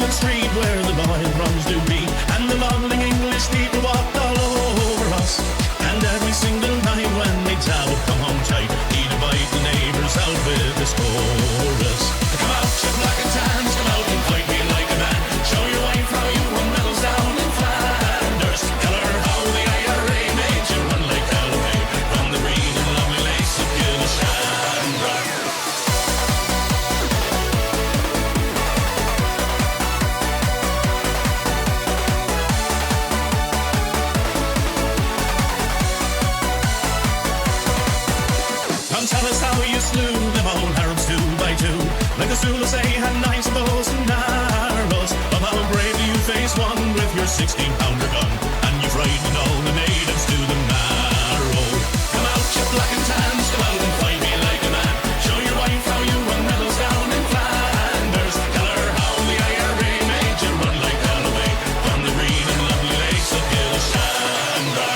Street where the loyal drums do beat and the lovely English people walked all over us. And every single night when they tell would come home tight, he'd invite the neighbours out with this chorus. Come out, you black and tans, come out and fight me like a man. Show your wife how you won medals down in Flanders. Tell her how the IRA made you run like hell away from the green and lovely lace of Gillishandra. Tell us how you slew them old Arabs 2 by 2, like the Zulus they had knives, bows and arrows. Of how bravely you faced one with your 16-pounder gun, and you frightened all the natives to the marrow. Come out, you black and tans, come out and fight me like a man. Show your wife how you won medals down in Flanders. Tell her how the IRA made you run like hell away from the green and lovely lace of Gillishandra.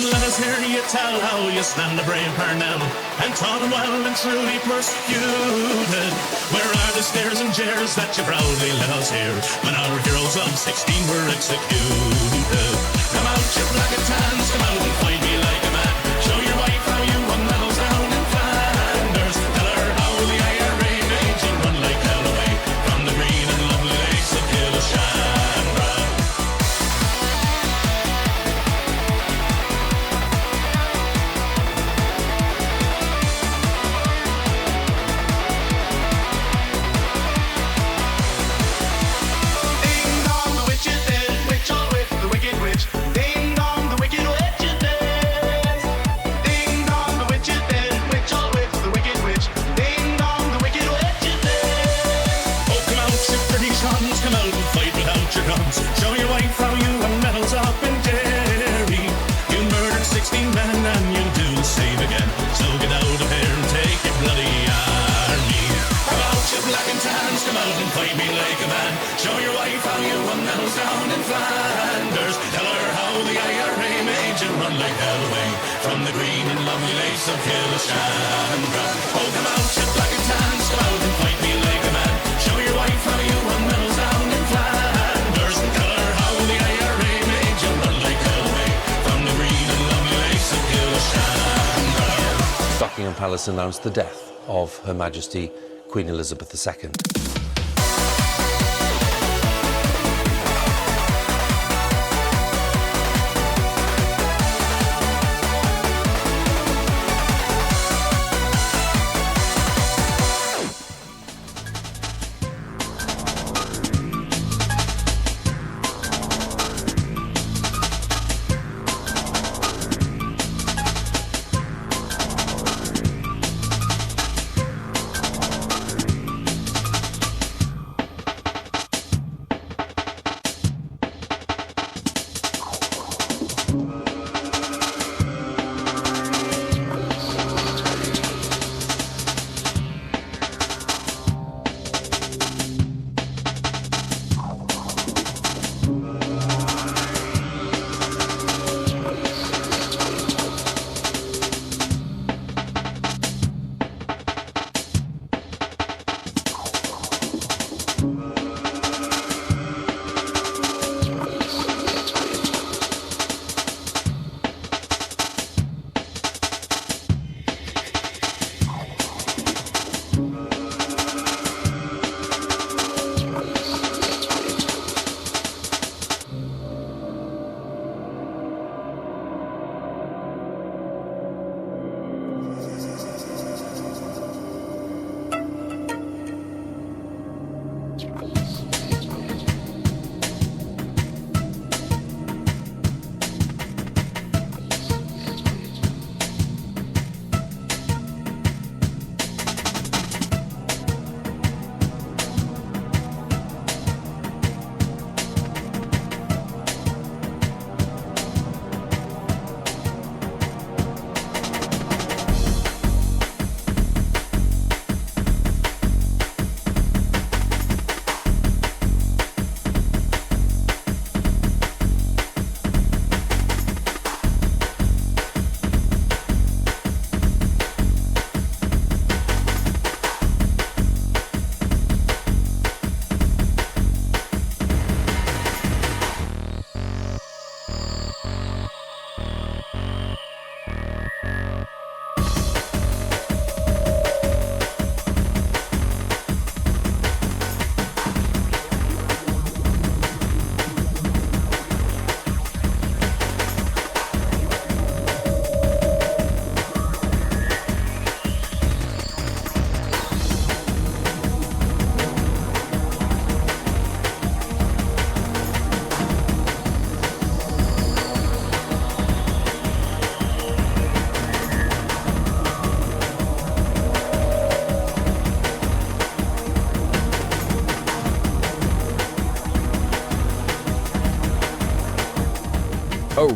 Let us hear you tell how you stand a brave Parnell and taught him well and truly persecuted. Where are the stares and jeers that you proudly let us hear when our heroes of 16 were executed? Come out, you black and tans, come out and fight me like a man. Show your wife how you won medals down in Flanders. Tell her how the IRA made you run like hell away from the green and lovely lakes of Gillishandra. Come out and fight without your guns. Show your wife how you won medals up in Derry. You murdered 16 men and you'll do the same again. So get out of here and take your bloody army. Come out, you black and tans, come out and fight me like a man. Show your wife how you won medals down in Flanders. Tell her how the IRA made you run like hell away from the green and lovely lace of Gillishandra. Oh, come out, you black and tans, come out and fight me like a man. Show your wife how you won medals down in Flanders. Tell her how the IRA made you run like hell away from the green and lovely lace of Gillishandra. Buckingham Palace announced the death of Her Majesty Queen Elizabeth II.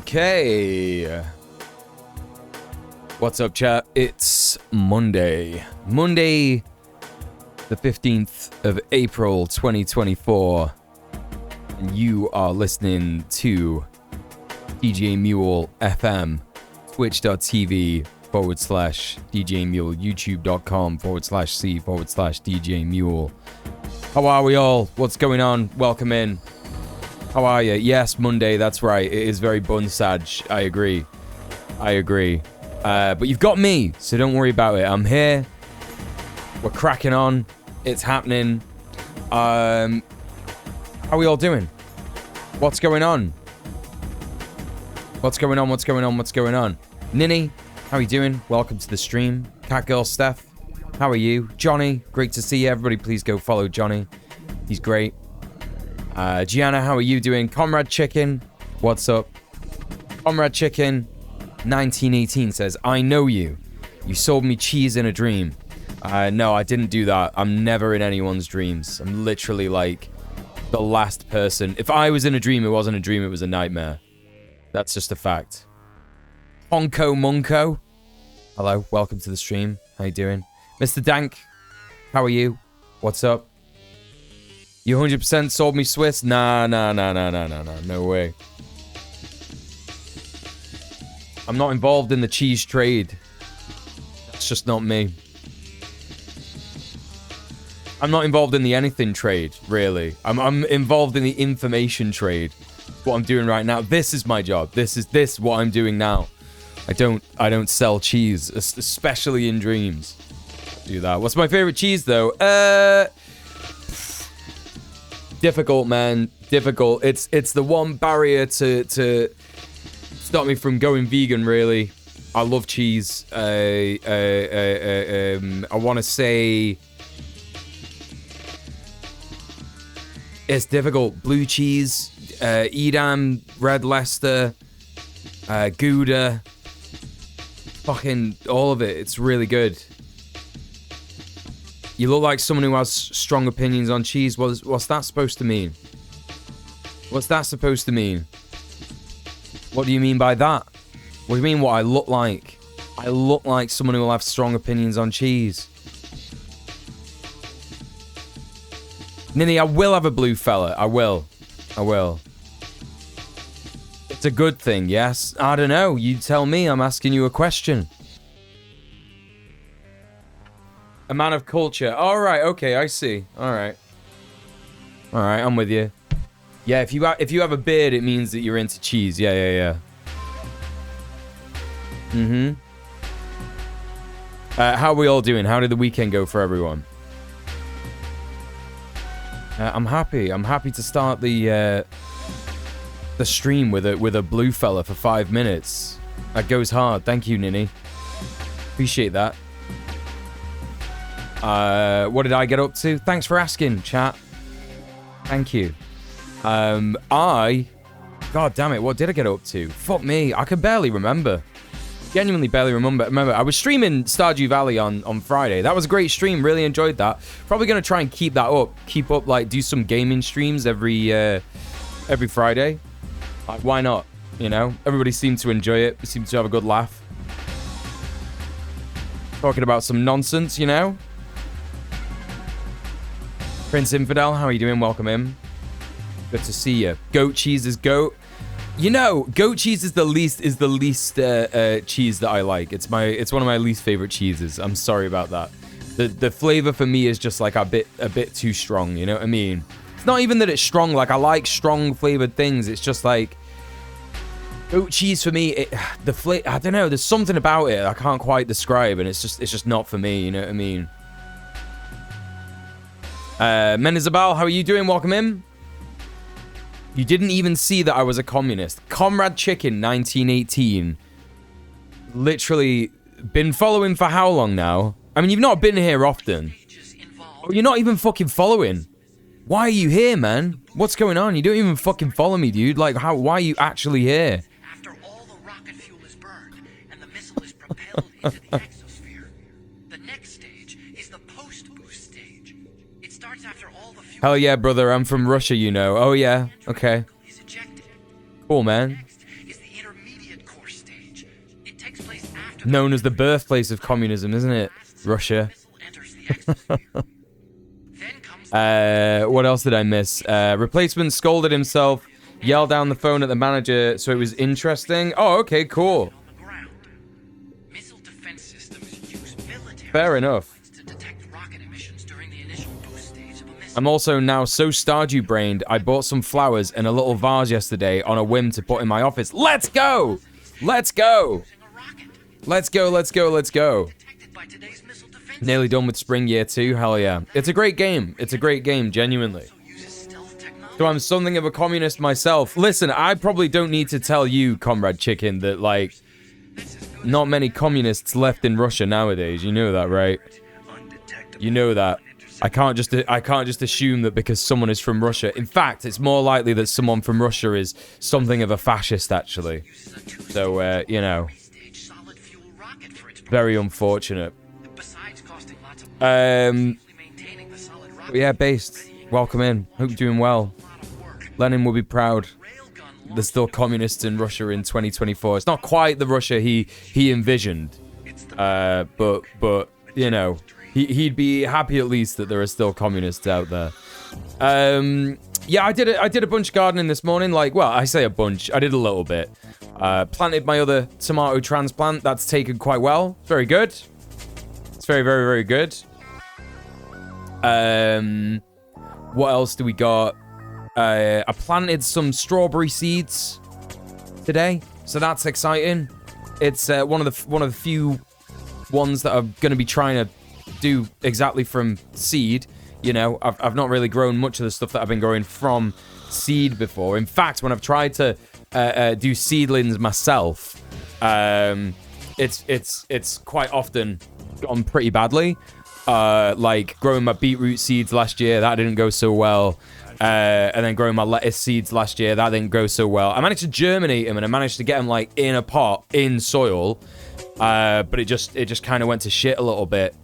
Okay. What's up, chat? It's Monday. Monday, the 15th of April, 2024. And you are listening to djmuel FM, twitch.tv/djmuel, youtube.com/c/djmuel. How are we all? What's going on? Welcome in. How are you? Yes, Monday, that's right. It is very bun-sag. I agree. But you've got me, so don't worry about it. I'm here. We're cracking on. It's happening. How are we all doing? What's going on? What's going on? Ninny, how are you doing? Welcome to the stream. Catgirl Steph, how are you? Johnny, great to see you. Everybody, please go follow Johnny. He's great. Gianna, how are you doing? Comrade Chicken, what's up? Comrade Chicken 1918 says, I know you. You sold me cheese in a dream. No, I didn't do that. I'm never in anyone's dreams. I'm literally like the last person. If I was in a dream, it wasn't a dream, it was a nightmare. That's just a fact. Honko Monko, hello, welcome to the stream. How you doing? Mr. Dank, how are you? What's up? You 100% sold me Swiss? Nah, no way. I'm not involved in the cheese trade. That's just not me. I'm not involved in the anything trade, really. I'm involved in the information trade. What I'm doing right now. This is my job. This is what I'm doing now. I don't sell cheese, especially in dreams. Do that. What's my favorite cheese though? Difficult, man. Difficult. It's the one barrier to stop me from going vegan, really. I love cheese. I want to say it's difficult. Blue cheese, Edam, Red Leicester, Gouda, fucking all of it. It's really good. You look like someone who has strong opinions on cheese. What's that supposed to mean? What's that supposed to mean? What do you mean by that? What do you mean what I look like? I look like someone who will have strong opinions on cheese. Ninny, I will have a blue fella. I will. It's a good thing, yes? I don't know. You tell me. I'm asking you a question. A man of culture. All right. Okay. I see. All right. I'm with you. Yeah. If you have a beard, it means that you're into cheese. Yeah. How are we all doing? How did the weekend go for everyone? I'm happy. I'm happy to start the stream with a blue fella for 5 minutes. That goes hard. Thank you, Ninny. Appreciate that. What did I get up to? Thanks for asking, chat. Thank you. God damn it, what did I get up to? Fuck me, I can barely remember. Genuinely barely remember. I was streaming Stardew Valley on Friday. That was a great stream, really enjoyed that. Probably gonna try and keep that up. Like, do some gaming streams every Friday. Like, why not? You know? Everybody seemed to enjoy it. We seemed to have a good laugh. Talking about some nonsense, you know? Prince Infidel, how are you doing? Welcome in. Good to see you. Goat cheese is goat. You know, goat cheese is the least cheese that I like. It's one of my least favorite cheeses. I'm sorry about that. The flavor for me is just like a bit too strong. You know what I mean? It's not even that it's strong. Like, I like strong flavored things. It's just like goat cheese for me. I don't know. There's something about it I can't quite describe, and it's just not for me. You know what I mean? Menizabal, how are you doing? Welcome in. You didn't even see that I was a communist. Comrade Chicken 1918. Literally been following for how long now? I mean, you've not been here often. Oh, you're not even fucking following. Why are you here, man? What's going on? You don't even fucking follow me, dude. Like, why are you actually here? After all the rocket fuel is burned and the missile is propelled into the exosphere, the next stage is the post-boost stage. It starts after all the fuel. Hell yeah, brother. I'm from Russia, you know. Oh, yeah. Okay. Cool, man. Next is the intermediate known as the birthplace of communism, isn't it? Russia. What else did I miss? Replacement scolded himself, yelled down the phone at the manager, so it was interesting. Oh, okay, cool. Fair enough. I'm also now so Stardew-brained, I bought some flowers and a little vase yesterday on a whim to put in my office. Let's go! Let's go! Let's go, let's go, let's go. Nearly done with Spring Year 2, hell yeah. It's a great game. It's a great game, genuinely. So I'm something of a communist myself. Listen, I probably don't need to tell you, Comrade Chicken, that, like, not many communists left in Russia nowadays. You know that, right? You know that. I can't just assume that because someone is from Russia. In fact, it's more likely that someone from Russia is something of a fascist, actually. So, you know. Very unfortunate. Yeah, Based. Welcome in. Hope you're doing well. Lenin will be proud. There's still communists in Russia in 2024. It's not quite the Russia he envisioned. But you know, he'd be happy at least that there are still communists out there. Yeah, I did a bunch of gardening this morning. Like, well, I say a bunch. I did a little bit. Planted my other tomato transplant. That's taken quite well. Very good. It's very, very, very good. What else do we got? I planted some strawberry seeds today, so that's exciting. It's one of the few ones that I'm going to be trying to do exactly from seed. You know, I've not really grown much of the stuff that I've been growing from seed before. In fact, when I've tried to do seedlings myself, it's quite often gone pretty badly. Like growing my beetroot seeds last year, that didn't go so well. And then growing my lettuce seeds last year, that didn't go so well. I managed to germinate them, and I managed to get them like in a pot in soil, but it just kind of went to shit a little bit.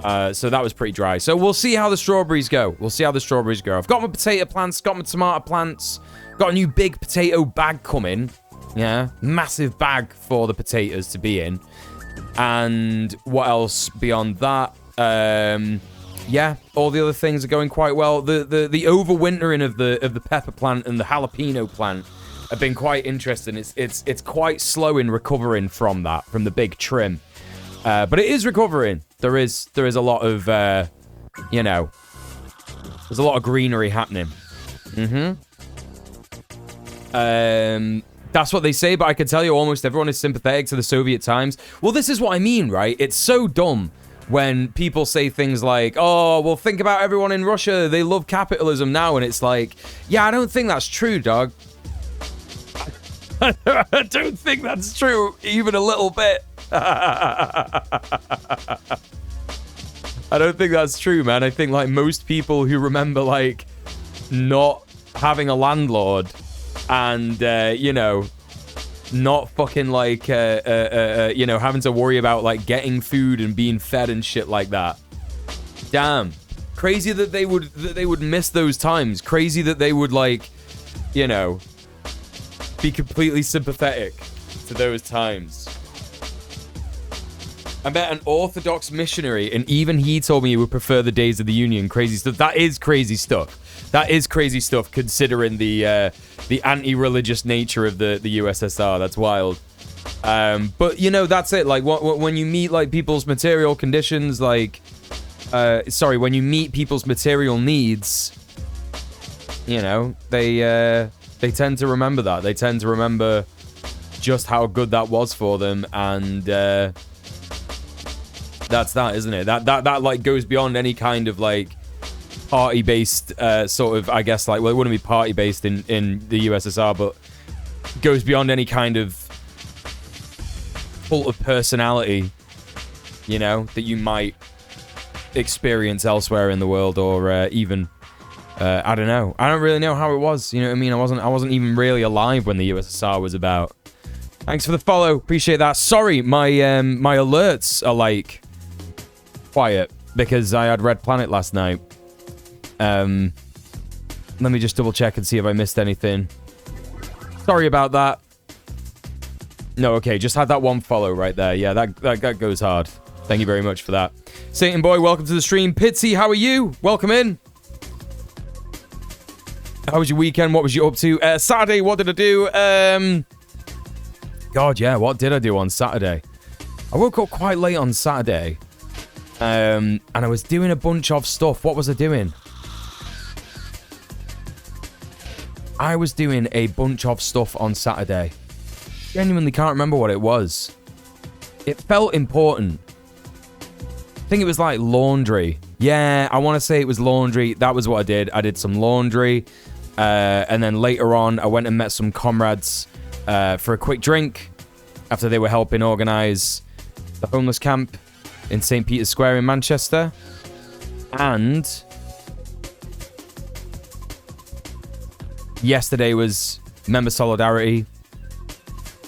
So that was pretty dry. So we'll see how the strawberries go. We'll see how the strawberries go. I've got my potato plants, got my tomato plants, got a new big potato bag coming. Yeah, massive bag for the potatoes to be in. And what else beyond that? Yeah, all the other things are going quite well. The overwintering of the pepper plant and the jalapeno plant have been quite interesting. It's quite slow in recovering from the big trim, but it is recovering. There is a lot of you know, there's a lot of greenery happening. That's what they say, but I can tell you almost everyone is sympathetic to the Soviet times. Well, this is what I mean, right? It's so dumb when people say things like, oh, well, think about everyone in Russia. They love capitalism now. And it's like, yeah, I don't think that's true, dog. I don't think that's true, even a little bit. I don't think that's true, man. I think, like, most people who remember, like, not having a landlord and, you know, not fucking, like, you know, having to worry about, like, getting food and being fed and shit like that. Damn. Crazy that they would miss those times. Crazy that they would, like, you know, be completely sympathetic to those times. I met an Orthodox missionary, and even he told me he would prefer the days of the Union. Crazy stuff. That is crazy stuff. That is crazy stuff, considering the anti-religious nature of the USSR. That's wild. But, you know, that's it. Like, when you meet, like, people's material conditions, like... when you meet people's material needs, you know, they tend to remember that. They tend to remember just how good that was for them, and... that's that, isn't it? That like goes beyond any kind of like party-based sort of, I guess, like, well, it wouldn't be party-based in the USSR, but goes beyond any kind of cult of personality, you know, that you might experience elsewhere in the world, or even I don't know. I don't really know how it was. You know what I mean? I wasn't even really alive when the USSR was about. Thanks for the follow. Appreciate that. Sorry, my alerts are like quiet because I had Red Planet last night. Let me just double check and see if I missed anything. Sorry about that. No, okay, just had that one follow right there. Yeah, that goes hard. Thank you very much for that. Satan Boy, welcome to the stream. Pitsy, how are you? Welcome in. How was your weekend? What was you up to? Saturday, what did I do? God, yeah, what did I do on Saturday? I woke up quite late on Saturday. And I was doing a bunch of stuff. What was I doing? I was doing a bunch of stuff on Saturday. Genuinely can't remember what it was. It felt important. I think it was like laundry. Yeah, I want to say it was laundry. That was what I did. I did some laundry. And then later on, I went and met some comrades for a quick drink after they were helping organise the homeless camp in St. Peter's Square in Manchester. And yesterday was Member Solidarity.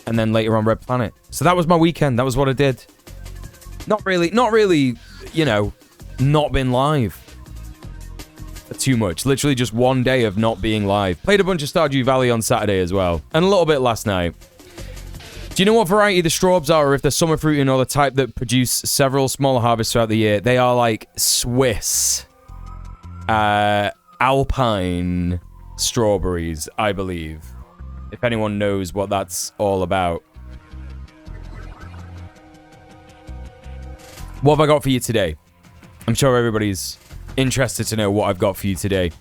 And then later on, Red Planet. So that was my weekend. That was what I did. Not really, you know, not been live too much. Literally just one day of not being live. Played a bunch of Stardew Valley on Saturday as well. And a little bit last night. Do you know what variety the strawbs are, or if they're summer fruiting or the type that produce several smaller harvests throughout the year? They are like Swiss Alpine strawberries, I believe. If anyone knows what that's all about. What have I got for you today? I'm sure everybody's interested to know what I've got for you today.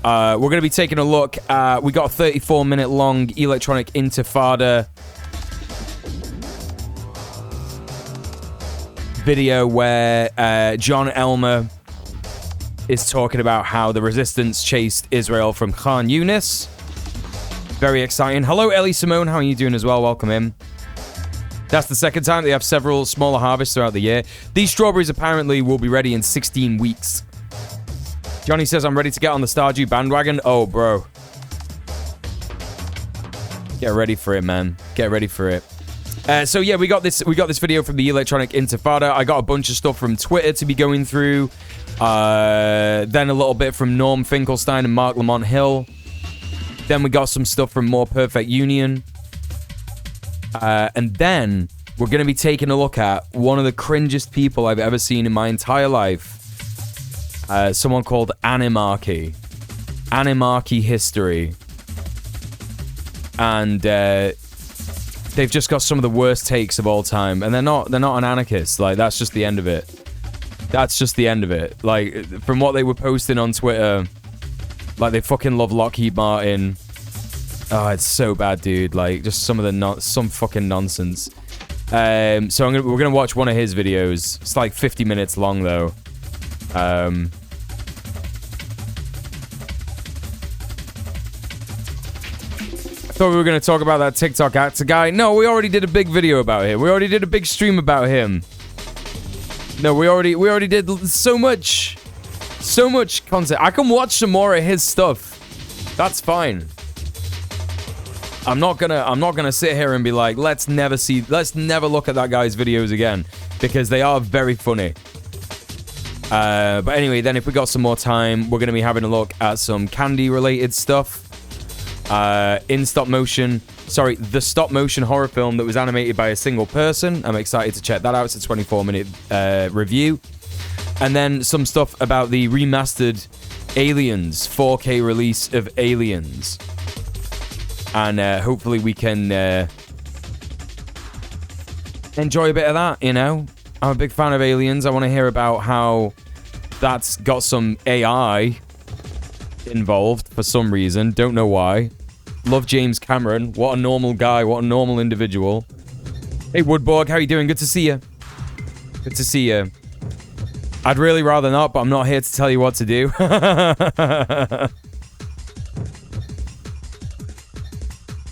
We're going to be taking a look at... We got a 34-minute long Electronic Intifada video where John Elmer is talking about how the resistance chased Israel from Khan Yunis. Very exciting. Hello, Ellie Simone. How are you doing as well? Welcome in. That's the second time they have several smaller harvests throughout the year. These strawberries apparently will be ready in 16 weeks. Johnny says, I'm ready to get on the Stardew bandwagon. Oh, bro. Get ready for it, man. Get ready for it. So yeah, we got this video from the Electronic Intifada. I got a bunch of stuff from Twitter to be going through. Then a little bit from Norm Finkelstein and Mark Lamont Hill. Then we got some stuff from More Perfect Union. And then we're going to be taking a look at one of the cringest people I've ever seen in my entire life. Someone called Anarchy. Anarchy History. And they've just got some of the worst takes of all time. And they're not an anarchist. Like, that's just the end of it. That's just the end of it. Like, from what they were posting on Twitter, like, they fucking love Lockheed Martin. Oh, it's so bad, dude. Like, just some of the some fucking nonsense. So we're gonna watch one of his videos. It's like 50 minutes long, though. I thought we were gonna talk about that TikTok actor guy. No, we already did a big video about him. We already did a big stream about him. No, we already did so much content. I can watch some more of his stuff. That's fine. I'm not gonna sit here and be like, let's never look at that guy's videos again, because they are very funny. But anyway, then if we got some more time, we're gonna be having a look at some candy related stuff. In stop motion. Sorry, the stop motion horror film that was animated by a single person. I'm excited to check that out. It's a 24-minute review. And then some stuff about the remastered Aliens 4K release of Aliens. And hopefully we can enjoy a bit of that, you know? I'm a big fan of Aliens. I want to hear about how that's got some AI involved for some reason. Don't know why. Love James Cameron. What a normal guy. What a normal individual. Hey, Woodborg. How you doing? Good to see you. Good to see you. I'd really rather not, but I'm not here to tell you what to do.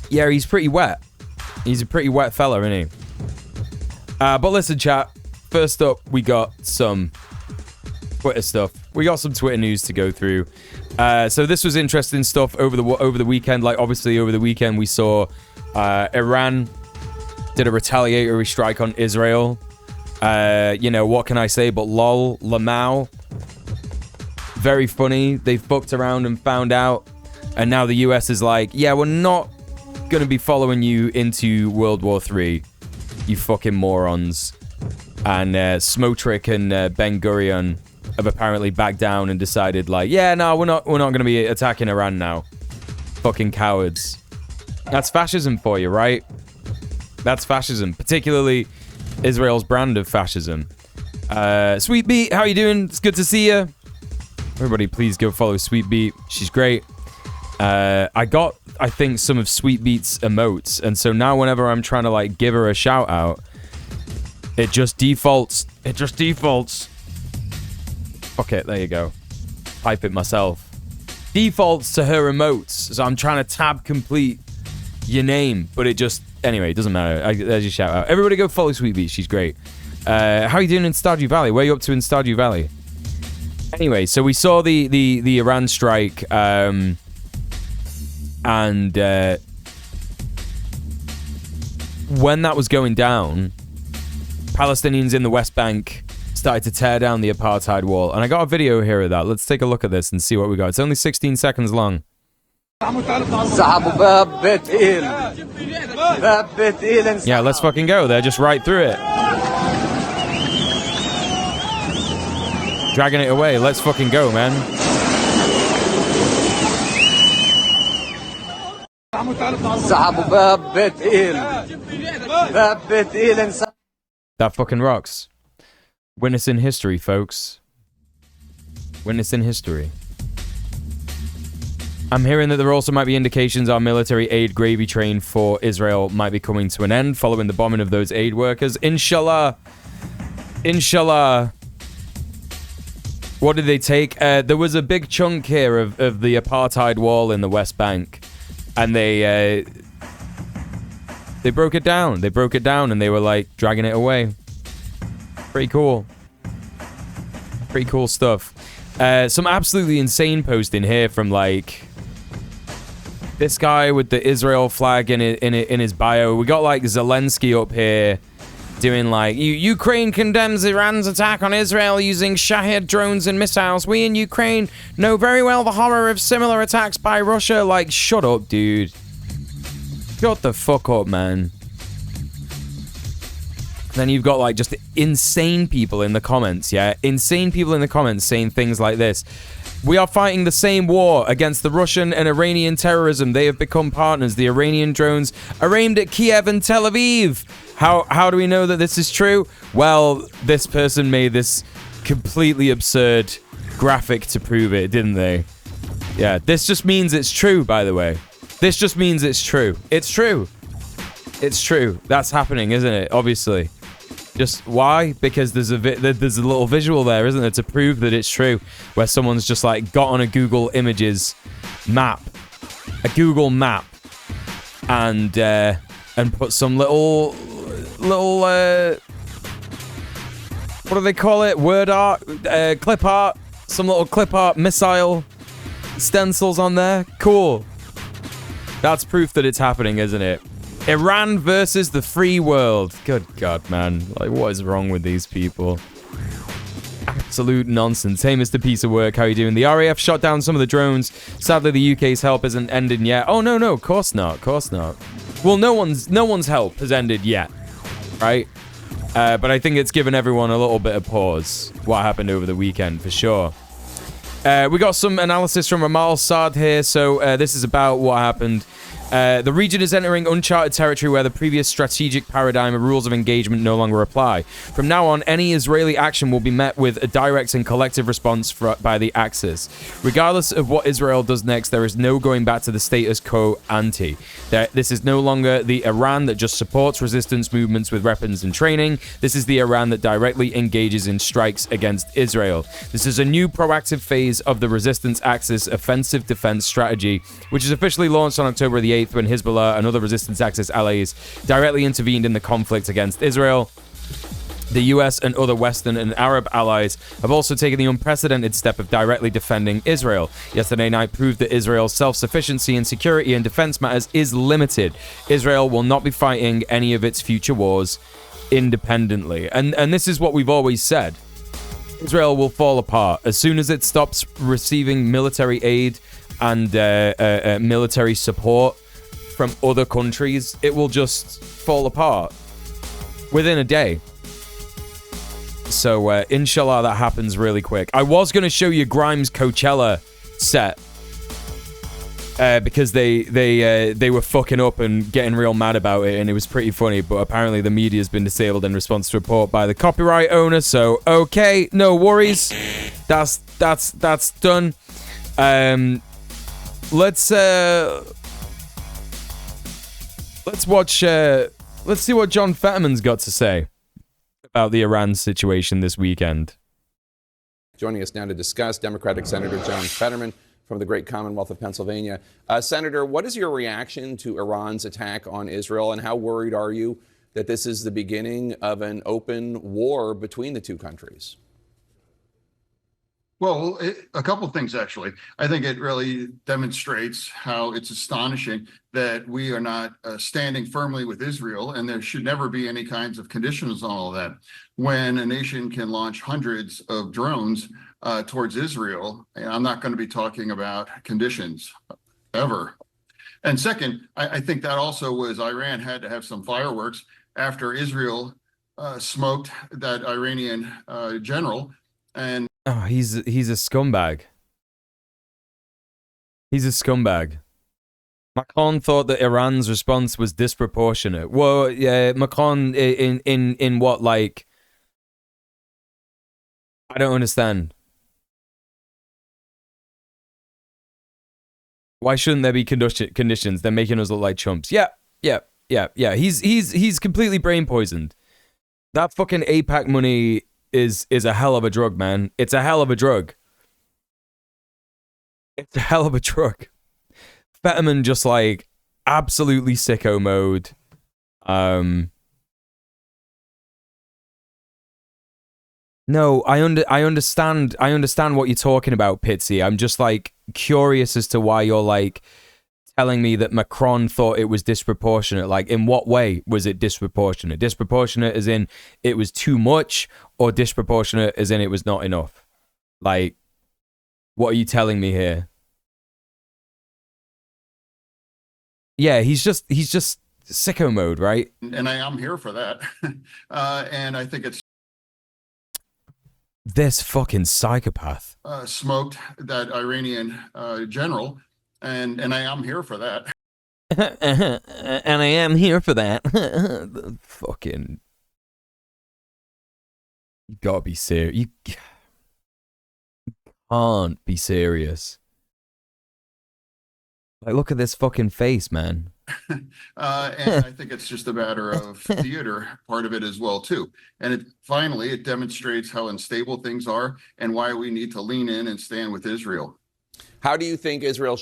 Yeah, he's pretty wet. He's a pretty wet fella, isn't he? But listen, chat. First up, we got some Twitter stuff. We got some Twitter news to go through. So this was interesting stuff over the weekend. Like, obviously, over the weekend, we saw Iran did a retaliatory strike on Israel. You know, what can I say but lol, Lamau. Very funny. They fucked around and found out. And now the US is like, yeah, we're not going to be following you into World War III, you fucking morons. And Smotrich and Ben Gurion have apparently backed down and decided, like, yeah, no, we're not going to be attacking Iran now. Fucking cowards. That's fascism for you, right? That's fascism, particularly Israel's brand of fascism. Sweet Beat, how you doing? It's good to see you. Everybody, please go follow Sweet Beat. She's great. I got, I think, some of Sweet Beat's emotes, and so now whenever I'm trying to, like, give her a shout out, it just defaults. It just defaults. Fuck it, there you go. Type it myself. Defaults to her emotes, so I'm trying to tab complete your name, but it just, anyway, it doesn't matter. There's your shout out. Everybody go follow Sweet Beat, she's great. How are you doing in Stardew Valley? Where are you up to in Stardew Valley? Anyway, so we saw the Iran strike, and when that was going down, Palestinians in the West Bank started to tear down the apartheid wall. And I got a video here of that. Let's take a look at this and see what we got. It's only 16 seconds long. Yeah, let's fucking go. They're just right through it. Dragging it away. Let's fucking go, man. That fucking rocks. Witness in history, folks. Witness in history. I'm hearing that there also might be indications our military aid gravy train for Israel might be coming to an end following the bombing of those aid workers. Inshallah. Inshallah. What did they take? There was a big chunk here of the apartheid wall in the West Bank. And they broke it down. They broke it down and they were like dragging it away. Pretty cool. Pretty cool stuff. Some absolutely insane posting here from like this guy with the Israel flag in his bio. We got like Zelensky up here doing like, Ukraine condemns Iran's attack on Israel using Shahed drones and missiles. We in Ukraine know very well the horror of similar attacks by Russia. Like, shut up, dude. Shut the fuck up, man. Then you've got like just insane people in the comments, yeah? Insane people in the comments saying things like this. We are fighting the same war against the Russian and Iranian terrorism. They have become partners. The Iranian drones are aimed at Kiev and Tel Aviv. How do we know that this is true? Well, this person made this completely absurd graphic to prove it, didn't they? Yeah, this just means it's true, by the way. This just means it's true. It's true. It's true. That's happening, isn't it? Obviously. Just why? Because there's a little visual there, isn't there, to prove that it's true, where someone's just like got on a Google Images map, a Google map, and put some little what do they call it? Word art, clip art, some little clip art missile stencils on there. Cool. That's proof that it's happening, isn't it? Iran versus the free world. Good God, man. Like, what is wrong with these people? Absolute nonsense. Hey, Mr. Piece of Work, how you doing? The RAF shot down some of the drones. Sadly, the UK's help isn't ended yet. Oh, no, of course not. Of course not. Well, no one's help has ended yet, right? But I think it's given everyone a little bit of pause, what happened over the weekend, for sure. We got some analysis from Amal Saad here, so this is about what happened. The region is entering uncharted territory where the previous strategic paradigm and rules of engagement no longer apply. From now on, any Israeli action will be met with a direct and collective response by the Axis. Regardless of what Israel does next, there is no going back to the status quo ante. This is no longer the Iran that just supports resistance movements with weapons and training. This is the Iran that directly engages in strikes against Israel. This is a new proactive phase of the resistance Axis offensive defense strategy, which is officially launched on October the 8th when Hezbollah and other resistance Axis allies directly intervened in the conflict against Israel. The US and other Western and Arab allies have also taken the unprecedented step of directly defending Israel. Yesterday night proved that Israel's self-sufficiency in security and defense matters is limited. Israel will not be fighting any of its future wars independently. And this is what we've always said. Israel will fall apart as soon as it stops receiving military aid and military support from other countries, it will just fall apart within a day. So, inshallah, that happens really quick. I was going to show you Grimes' Coachella set because they were fucking up and getting real mad about it, and it was pretty funny. But apparently, the media's been disabled in response to a report by the copyright owner. So, okay, no worries. That's done. Let's watch. Let's see what John Fetterman's got to say about the Iran situation this weekend. Joining us now to discuss, Democratic Senator John Fetterman from the great Commonwealth of Pennsylvania. Senator, what is your reaction to Iran's attack on Israel, and how worried are you that this is the beginning of an open war between the two countries? Well, a couple of things, actually. I think it really demonstrates how it's astonishing that we are not standing firmly with Israel, and there should never be any kinds of conditions on all of that. When a nation can launch hundreds of drones towards Israel, and I'm not going to be talking about conditions ever. And second, I think that also was Iran had to have some fireworks after Israel smoked that Iranian general. And oh, he's a scumbag. He's a scumbag. Macron thought that Iran's response was disproportionate. Well, yeah, Macron in what, like? I don't understand. Why shouldn't there be conditions? They're making us look like chumps. Yeah. He's completely brain poisoned. That fucking AIPAC money is a hell of a drug, man. It's a hell of a drug. It's a hell of a drug. Fetterman just like absolutely sicko mode. No, I understand what you're talking about, Pitsy. I'm just like curious as to why you're like telling me that Macron thought it was disproportionate. Like, in what way was it disproportionate? Disproportionate as in it was too much, or disproportionate as in it was not enough? Like, what are you telling me here? Yeah, he's just sicko mode, right? And I'm here for that. And I think it's this fucking psychopath smoked that Iranian general, and I am here for that. And I am here for that. Fucking, you gotta be serious. You can't be serious. Like, look at this fucking face, man. And I think it's just a matter of theater, part of it as well, too. And finally, it demonstrates how unstable things are and why we need to lean in and stand with Israel. How do you think Israel...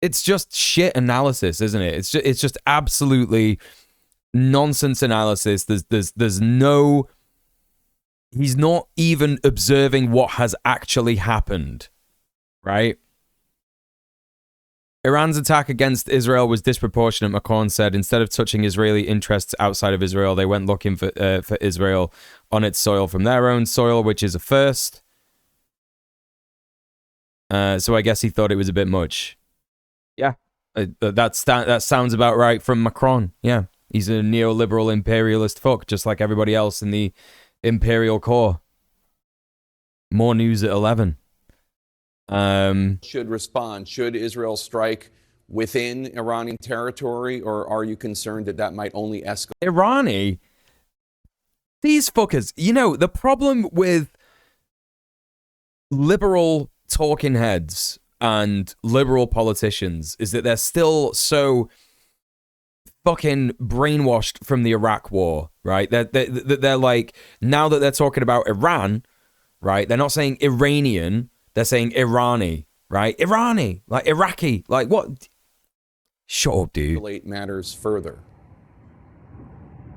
It's just shit analysis, isn't it? It's just absolutely nonsense analysis. There's no... He's not even observing what has actually happened, right? Iran's attack against Israel was disproportionate, Macron said. Instead of touching Israeli interests outside of Israel, they went looking for Israel on its soil from their own soil, which is a first. So I guess he thought it was a bit much. Yeah, that sounds about right from Macron. Yeah, he's a neoliberal imperialist fuck, just like everybody else in the imperial core. More news at 11. Should respond? Should Israel strike within Iranian territory, or are you concerned that that might only escalate? Irani? These fuckers. You know, the problem with liberal talking heads and liberal politicians is that they're still so fucking brainwashed from the Iraq war, right? They're like, now that they're talking about Iran, right? They're not saying Iranian. They're saying Irani, right? Irani, like Iraqi, like what? Shut up, dude. Matters further.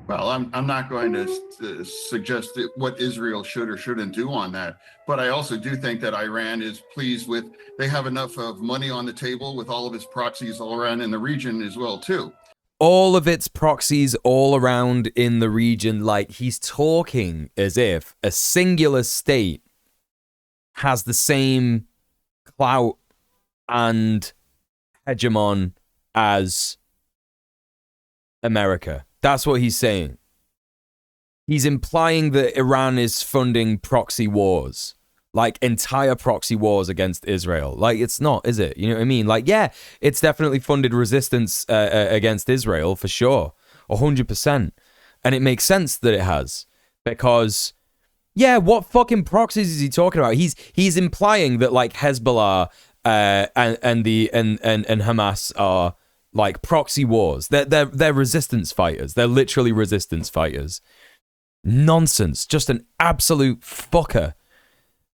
Well, I'm not going to suggest what Israel should or shouldn't do on that, but I also do think that Iran is pleased with, they have enough of money on the table with all of its proxies all around in the region as well, too. All of its proxies all around in the region, like he's talking as if a singular state has the same clout and hegemon as America. That's what he's saying. He's implying that Iran is funding proxy wars, like entire proxy wars against Israel. Like, it's not, is it? You know what I mean? Like, yeah, it's definitely funded resistance against Israel for sure, 100%. And it makes sense that it has, because, yeah, what fucking proxies is he talking about? He's implying that like Hezbollah and Hamas are like proxy wars. They're resistance fighters. They're literally resistance fighters. Nonsense. Just an absolute fucker.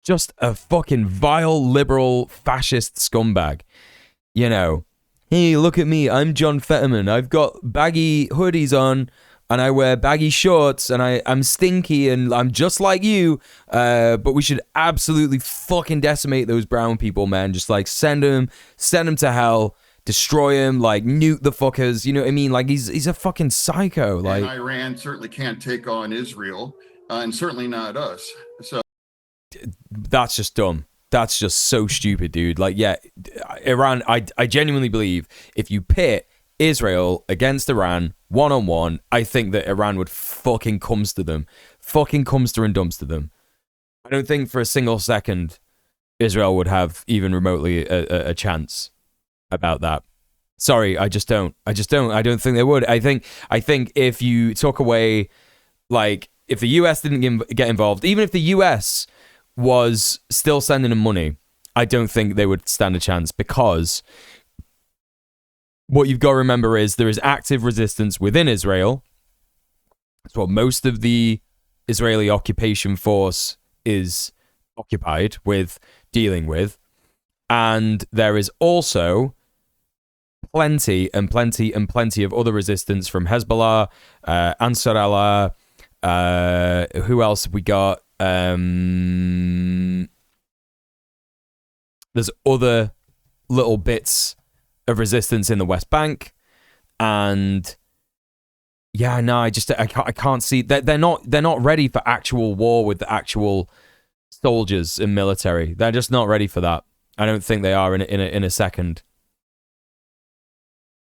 Just a fucking vile, liberal, fascist scumbag. You know, hey, look at me. I'm John Fetterman. I've got baggy hoodies on, and I wear baggy shorts, and I'm stinky, and I'm just like you. But we should absolutely fucking decimate those brown people, man. Just like send them to hell. Destroy him, like nuke the fuckers. You know what I mean? Like he's a fucking psycho. Like, and Iran certainly can't take on Israel, and certainly not us. So that's just dumb. That's just so stupid, dude. Like, yeah, Iran. I genuinely believe if you pit Israel against Iran 1-on-1, I think that Iran would fucking comes to them, fucking comes and dumps to them. I don't think for a single second Israel would have even remotely a chance about that. Sorry, I just don't. I don't think they would. I think if you took away, like, if the US didn't get involved, even if the US was still sending them money, I don't think they would stand a chance, because what you've got to remember is there is active resistance within Israel. That's what most of the Israeli occupation force is occupied with, dealing with. And there is also plenty of other resistance from Hezbollah, Ansar Allah. Who else have we got? There's other little bits of resistance in the West Bank, and yeah, no, I can't see that they're not ready for actual war with the actual soldiers and military. They're just not ready for that. I don't think they are in a second.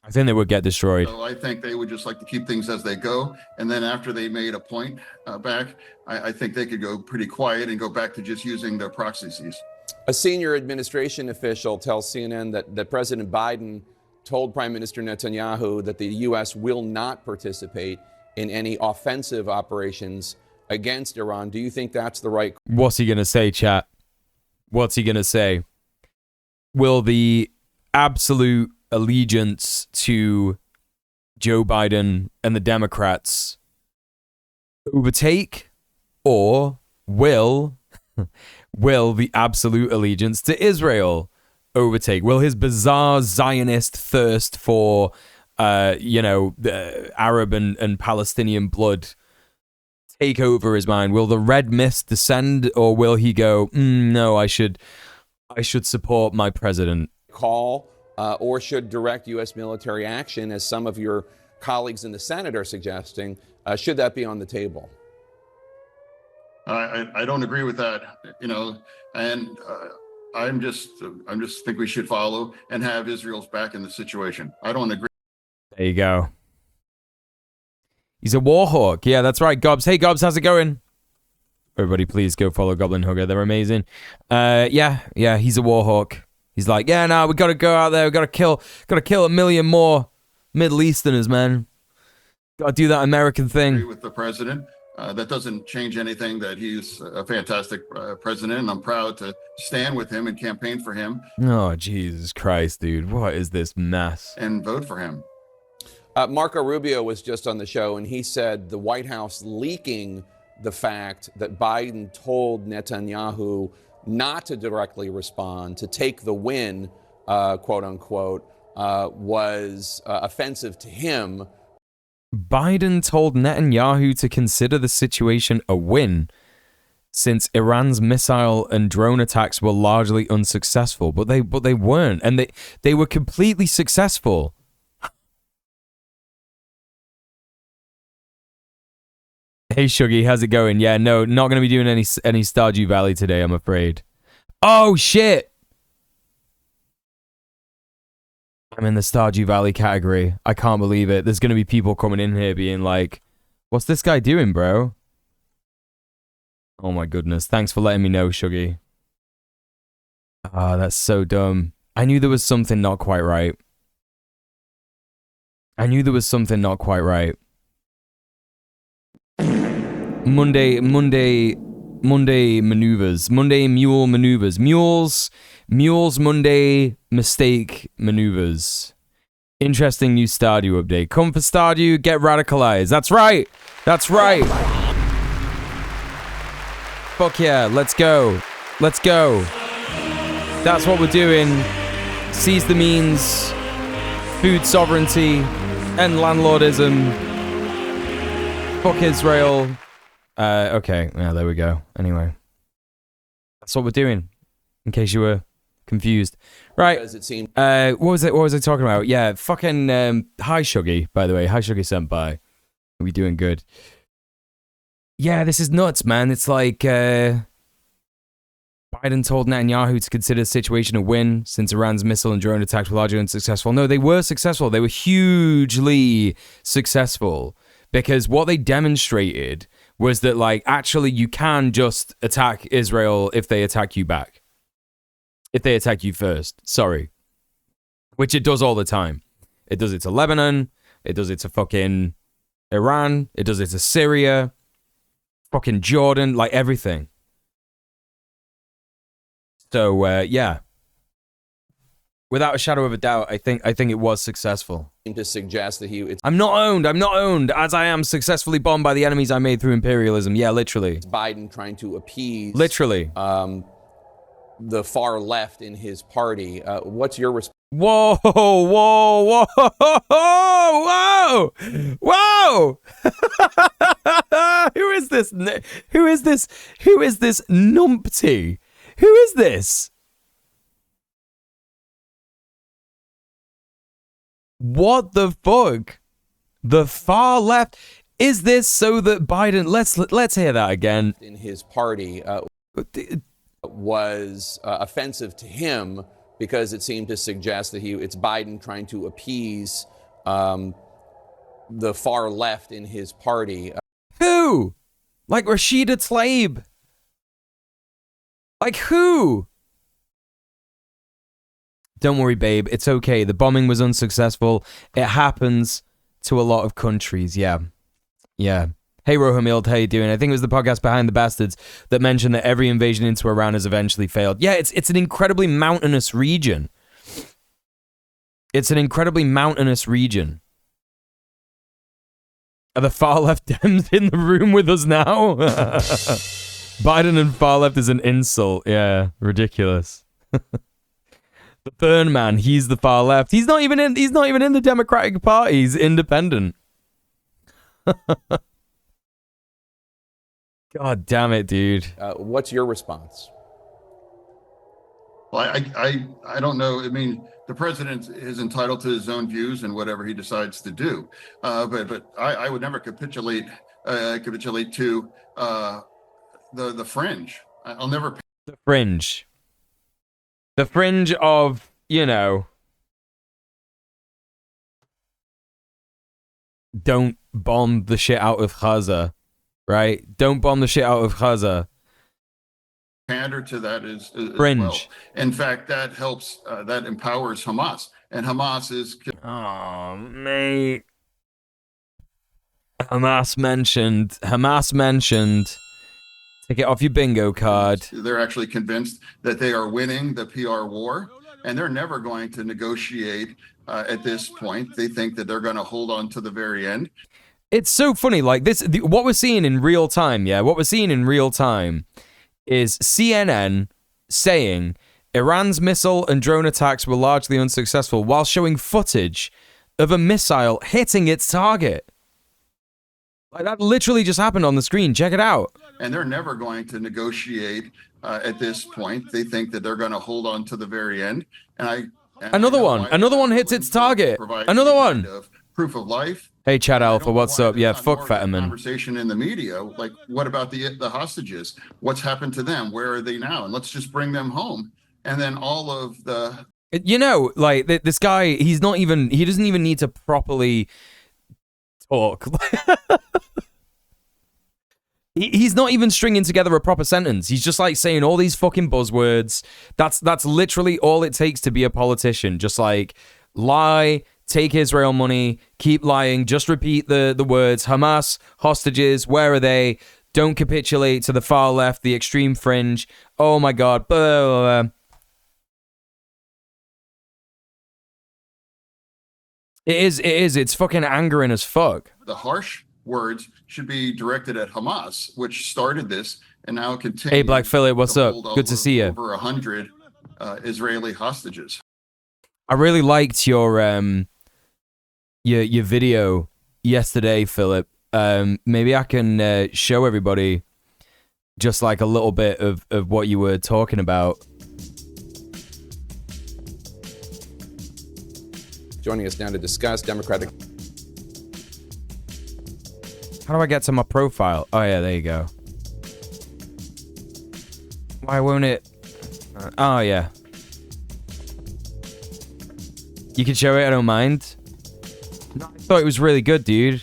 I think they would get destroyed. So I think they would just like to keep things as they go. And then after they made a point back, I think they could go pretty quiet and go back to just using their proxies. A senior administration official tells CNN that President Biden told Prime Minister Netanyahu that the U.S. will not participate in any offensive operations against Iran. Do you think that's the right? What's he going to say, chat? What's he going to say? Will the absolute allegiance to Joe Biden and the Democrats overtake, or will the absolute allegiance to Israel overtake? Will his bizarre Zionist thirst for Arab and Palestinian blood take over his mind? Will the red mist descend, or will he go, no, I should support my president? Call or should direct U.S. military action, as some of your colleagues in the Senate are suggesting. Should that be on the table? I don't agree with that, and I'm just think we should follow and have Israel's back in the situation. I don't agree. There you go. He's a war hawk. Yeah, that's right, Gobs. Hey, Gobs, how's it going? Everybody, please go follow Goblin Hugger. They're amazing. Yeah, he's a war hawk. He's like, yeah, no, we gotta go out there. We gotta kill a million more Middle Easterners, man. Gotta do that American thing. With the president, that doesn't change anything. That he's a fantastic president, and I'm proud to stand with him and campaign for him. Oh, Jesus Christ, dude! What is this mess? And vote for him. Marco Rubio was just on the show, and he said the White House leaking the fact that Biden told Netanyahu not to directly respond, to take the win, quote unquote, was offensive to him. Biden told Netanyahu to consider the situation a win, since Iran's missile and drone attacks were largely unsuccessful. But they weren't, and they were completely successful. Hey, Shuggy, how's it going? Yeah, no, not going to be doing any Stardew Valley today, I'm afraid. Oh, shit! I'm in the Stardew Valley category. I can't believe it. There's going to be people coming in here being like, what's this guy doing, bro? Oh my goodness. Thanks for letting me know, Shuggy. Ah, that's so dumb. I knew there was something not quite right. I knew there was something not quite right. Monday maneuvers. Monday mule maneuvers. Mules Monday mistake maneuvers. Interesting new Stardew update. Come for Stardew, get radicalized. That's right. That's right. Fuck yeah, let's go. Let's go. That's what we're doing. Seize the means. Food sovereignty. End landlordism. Fuck Israel. Okay, yeah, there we go. Anyway. That's what we're doing. In case you were confused. Right. As it seemed. What was I talking about? Yeah, fucking hi Shuggy, by the way. Hi Shuggy Senpai. Are we doing good? Yeah, this is nuts, man. It's like Biden told Netanyahu to consider the situation a win since Iran's missile and drone attacks were largely unsuccessful. No, they were successful. They were hugely successful because what they demonstrated was that, like, actually you can just attack Israel if they attack you back. If they attack you first. Sorry. Which it does all the time. It does it to Lebanon. It does it to fucking Iran. It does it to Syria. Fucking Jordan. Like, everything. So, yeah. Without a shadow of a doubt, I think it was successful. To suggest that I'm not owned, as I am successfully bombed by the enemies I made through imperialism. Yeah, literally. it's Biden trying to appease Literally. the far left in his party. What's your response? Whoa, whoa, whoa, whoa, whoa! Who is this? Who is this? Who is this numpty? Who is this? What the fuck? The far left? Is this so that Biden? Let's hear that again. In his party was offensive to him because it seemed to suggest that it's Biden trying to appease the far left in his party. Who? Like Rashida Tlaib? Like who? Don't worry, babe. It's okay. The bombing was unsuccessful. It happens to a lot of countries. Yeah. Yeah. Hey, Rohamild, how you doing? I think it was the podcast Behind the Bastards that mentioned that every invasion into Iran has eventually failed. Yeah, it's an incredibly mountainous region. It's an incredibly mountainous region. Are the far left Dems in the room with us now? Biden and far left is an insult. Yeah, ridiculous. The Burn Man, he's the far left. He's not even in the Democratic Party. He's independent. God damn it, dude. What's your response? Well, I don't know. I mean, the president is entitled to his own views and whatever he decides to do. But I would never capitulate to the fringe. I'll never. The fringe. The fringe of, you know, don't bomb the shit out of Gaza, right? Don't bomb the shit out of Gaza. Pander to that is fringe. Well. In fact, that helps, that empowers Hamas. And Hamas is... Oh, mate. Hamas mentioned. Take it off your bingo card. They're actually convinced that they are winning the PR war, and they're never going to negotiate at this point. They think that they're going to hold on to the very end. It's so funny, like this. What we're seeing in real time, yeah. What we're seeing in real time is CNN saying Iran's missile and drone attacks were largely unsuccessful, while showing footage of a missile hitting its target. Like that literally just happened on the screen. Check it out. And they're never going to negotiate at this point. They think that they're going to hold on to the very end. Another one hits its target. Another one. Proof of life. Hey, Chad Alpha, what's up? Yeah, fuck Fetterman. Conversation in the media. Like, what about the hostages? What's happened to them? Where are they now? And let's just bring them home. And then all of the You know, like this guy, he doesn't even need to properly talk. He's not even stringing together a proper sentence. He's just like saying all these fucking buzzwords. That's literally all it takes to be a politician. Just like lie, take Israel money, keep lying, just repeat the words. Hamas, hostages, where are they? Don't capitulate to the far left, the extreme fringe. Oh my God. Blah, blah, blah. It is. It's fucking angering as fuck. The harsh words should be directed at Hamas, which started this and now continues. Hey, Black Phillip, what's up? Good to see you. Over 100 Israeli hostages. I really liked your video yesterday, Philip. Maybe I can show everybody just like a little bit of what you were talking about. Joining us now to discuss Democratic. How do I get to my profile? Oh yeah, there you go. Why won't it? Oh yeah. You can show it, I don't mind. No, I thought it was really good, dude.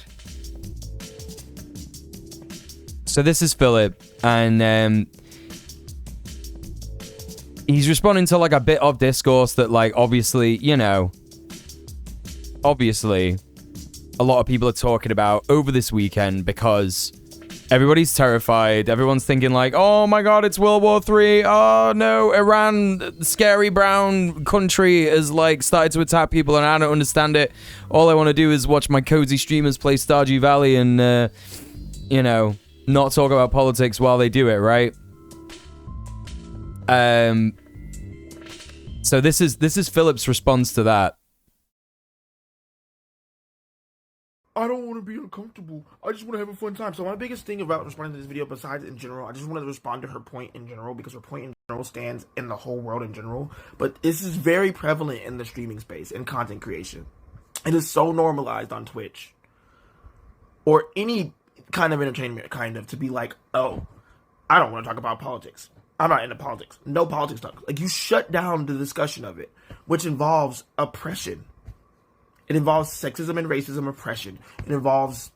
So this is Philip, and he's responding to like a bit of discourse that like obviously, you know, a lot of people are talking about over this weekend because everybody's terrified. Everyone's thinking like, oh my God, it's World War III. Oh no, Iran, the scary brown country, has like started to attack people and I don't understand it. All I want to do is watch my cozy streamers play Stardew Valley and, you know, not talk about politics while they do it, right? So this is Philip's response to that. I don't want to be uncomfortable. I just want to have a fun time. So my biggest thing about responding to this video, besides in general, I just wanted to respond to her point in general because her point in general stands in the whole world in general. But this is very prevalent in the streaming space and content creation. It is so normalized on Twitch or any kind of entertainment, kind of, to be like, oh, I don't want to talk about politics. I'm not into politics. No politics talk. Like, you shut down the discussion of it, which involves oppression. It involves sexism and racism, oppression. It involves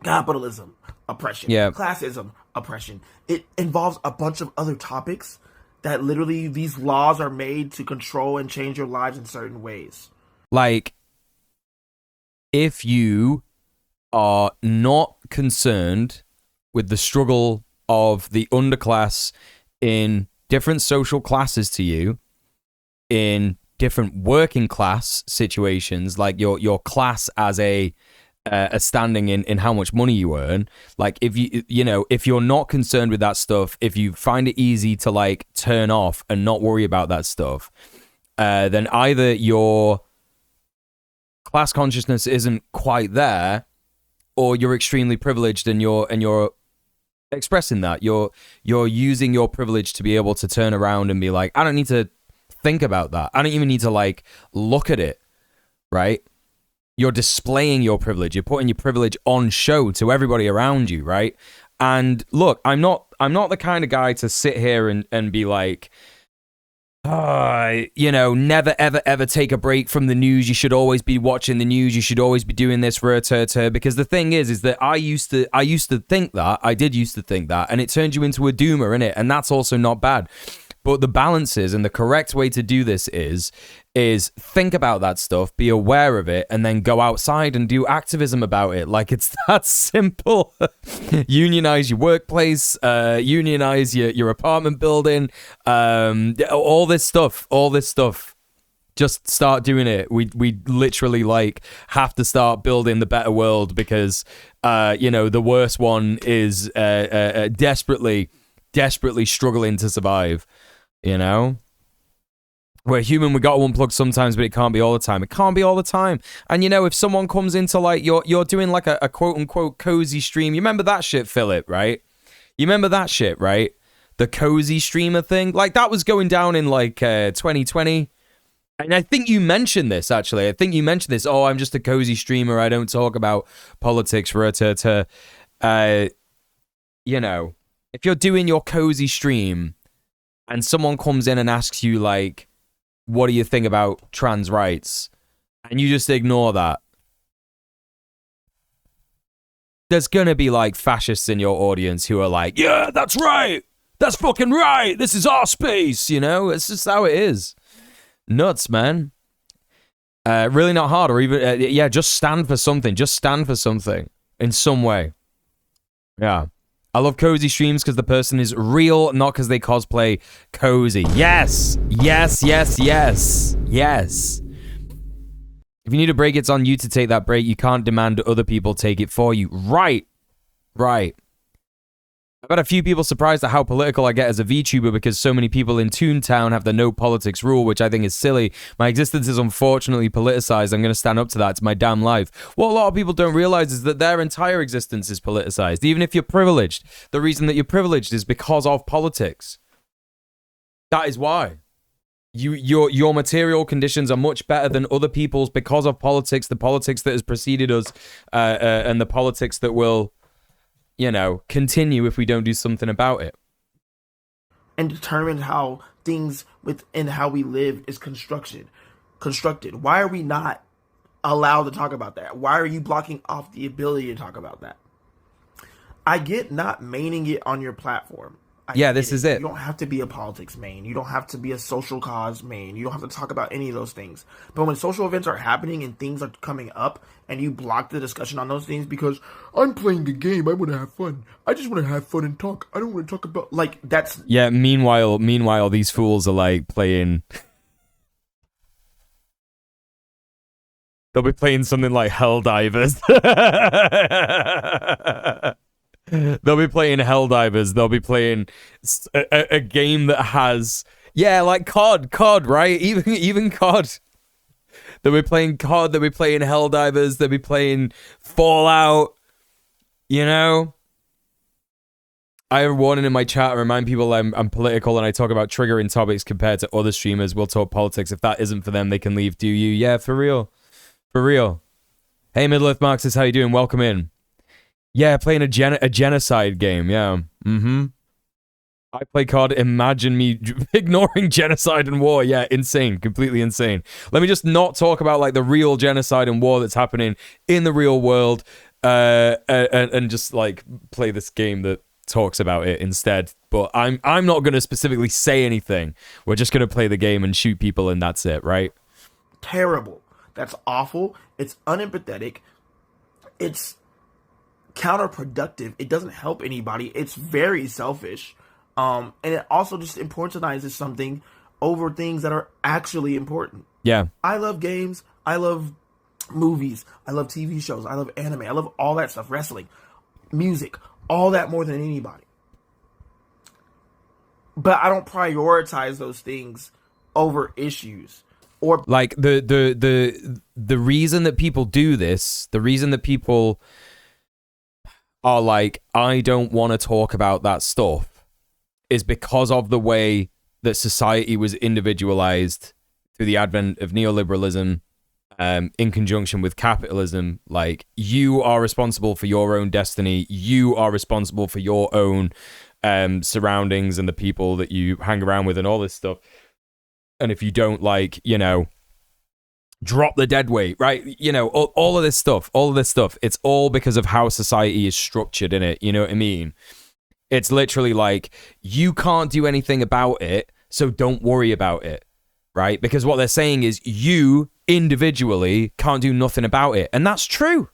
capitalism, oppression. Yeah. Classism, oppression. It involves a bunch of other topics that literally these laws are made to control and change your lives in certain ways. Like, if you are not concerned with the struggle of the underclass in different social classes to you, in different working class situations, like your class as a standing in how much money you earn, like if if you're not concerned with that stuff, if you find it easy to like turn off and not worry about that stuff, then either your class consciousness isn't quite there, or you're extremely privileged and you're expressing that. You're using your privilege to be able to turn around and be like, I don't need to think about that. I don't even need to like look at it, right? You're displaying your privilege. You're putting your privilege on show to everybody around you, right? And look, I'm not the kind of guy to sit here and be like, never ever take a break from the news. You should always be watching the news. You should always be doing this, because the thing is that I used to think that. I did used to think that, and it turned you into a doomer, innit? And that's also not bad. But the balance is, and the correct way to do this is think about that stuff, be aware of it, and then go outside and do activism about it. Like, it's that simple. Unionize your workplace, unionize your apartment building, all this stuff. Just start doing it. We literally like have to start building the better world because the worst one is desperately struggling to survive. You know, we're human. We got to unplug sometimes, but it can't be all the time. It can't be all the time. And if someone comes into like you're doing like a quote unquote cozy stream, you remember that shit, Philip, right? You remember that shit, right? The cozy streamer thing, like that was going down in like 2020. And I think you mentioned this actually. I think you mentioned this. Oh, I'm just a cozy streamer. I don't talk about politics. If you're doing your cozy stream, and someone comes in and asks you, like, what do you think about trans rights? And you just ignore that. There's gonna be like fascists in your audience who are like, yeah, that's right. That's fucking right. This is our space, you know? It's just how it is. Nuts, man. Really not hard, or even, yeah, just stand for something. Just stand for something in some way. Yeah. I love cozy streams because the person is real, not because they cosplay cozy. Yes. Yes, yes, yes. Yes. If you need a break, it's on you to take that break. You can't demand other people take it for you. Right. Right. I've had a few people surprised at how political I get as a VTuber because so many people in Toontown have the no politics rule, which I think is silly. My existence is unfortunately politicized. I'm going to stand up to that. It's my damn life. What a lot of people don't realize is that their entire existence is politicized. Even if you're privileged, the reason that you're privileged is because of politics. That is why. Your material conditions are much better than other people's because of politics, the politics that has preceded us, and the politics that will, you know, continue if we don't do something about it. And determine how things within how we live is constructed. Why are we not allowed to talk about that? Why are you blocking off the ability to talk about that? I get not maining it on your platform. Yeah, this is it. You don't have to be a politics main. You don't have to be a social cause main. You don't have to talk about any of those things. But when social events are happening and things are coming up and you block the discussion on those things because I'm playing the game, I want to have fun. I just want to have fun and talk. I don't want to talk about, like, that's... Yeah, meanwhile, these fools are, like, playing... They'll be playing something like Helldivers. They'll be playing Helldivers. They'll be playing a game that has, yeah, like COD, right? Even COD. They'll be playing COD. They'll be playing Helldivers. They'll be playing Fallout. You know. I have a warning in my chat. I remind people I'm political and I talk about triggering topics compared to other streamers. We'll talk politics. If that isn't for them, they can leave. Do you? Yeah, for real. For real. Hey, Middle Earth Marxist, how you doing? Welcome in. Yeah, playing a genocide game, yeah. I play COD, imagine me ignoring genocide and war. Yeah, insane, completely insane. Let me just not talk about, like, the real genocide and war that's happening in the real world, and just, like, play this game that talks about it instead. But I'm not going to specifically say anything. We're just going to play the game and shoot people and that's it, right? Terrible. That's awful. It's unempathetic. It's counterproductive. It doesn't help anybody. It's very selfish. And it also just importantizes something over things that are actually important. Yeah. I love games. I love movies. I love TV shows. I love anime. I love all that stuff. Wrestling, music, all that more than anybody. But I don't prioritize those things over issues. Or like the reason that people do this, the reason that people are like, I don't want to talk about that stuff, is because of the way that society was individualized through the advent of neoliberalism, in conjunction with capitalism. Like, you are responsible for your own destiny. You are responsible for your own surroundings and the people that you hang around with and all this stuff. And if you don't, like, you know, drop the dead weight, right? You know, all of this stuff, it's all because of how society is structured in it. You know what I mean? It's literally like, you can't do anything about it, so don't worry about it, right? Because what they're saying is you individually can't do nothing about it. And that's true.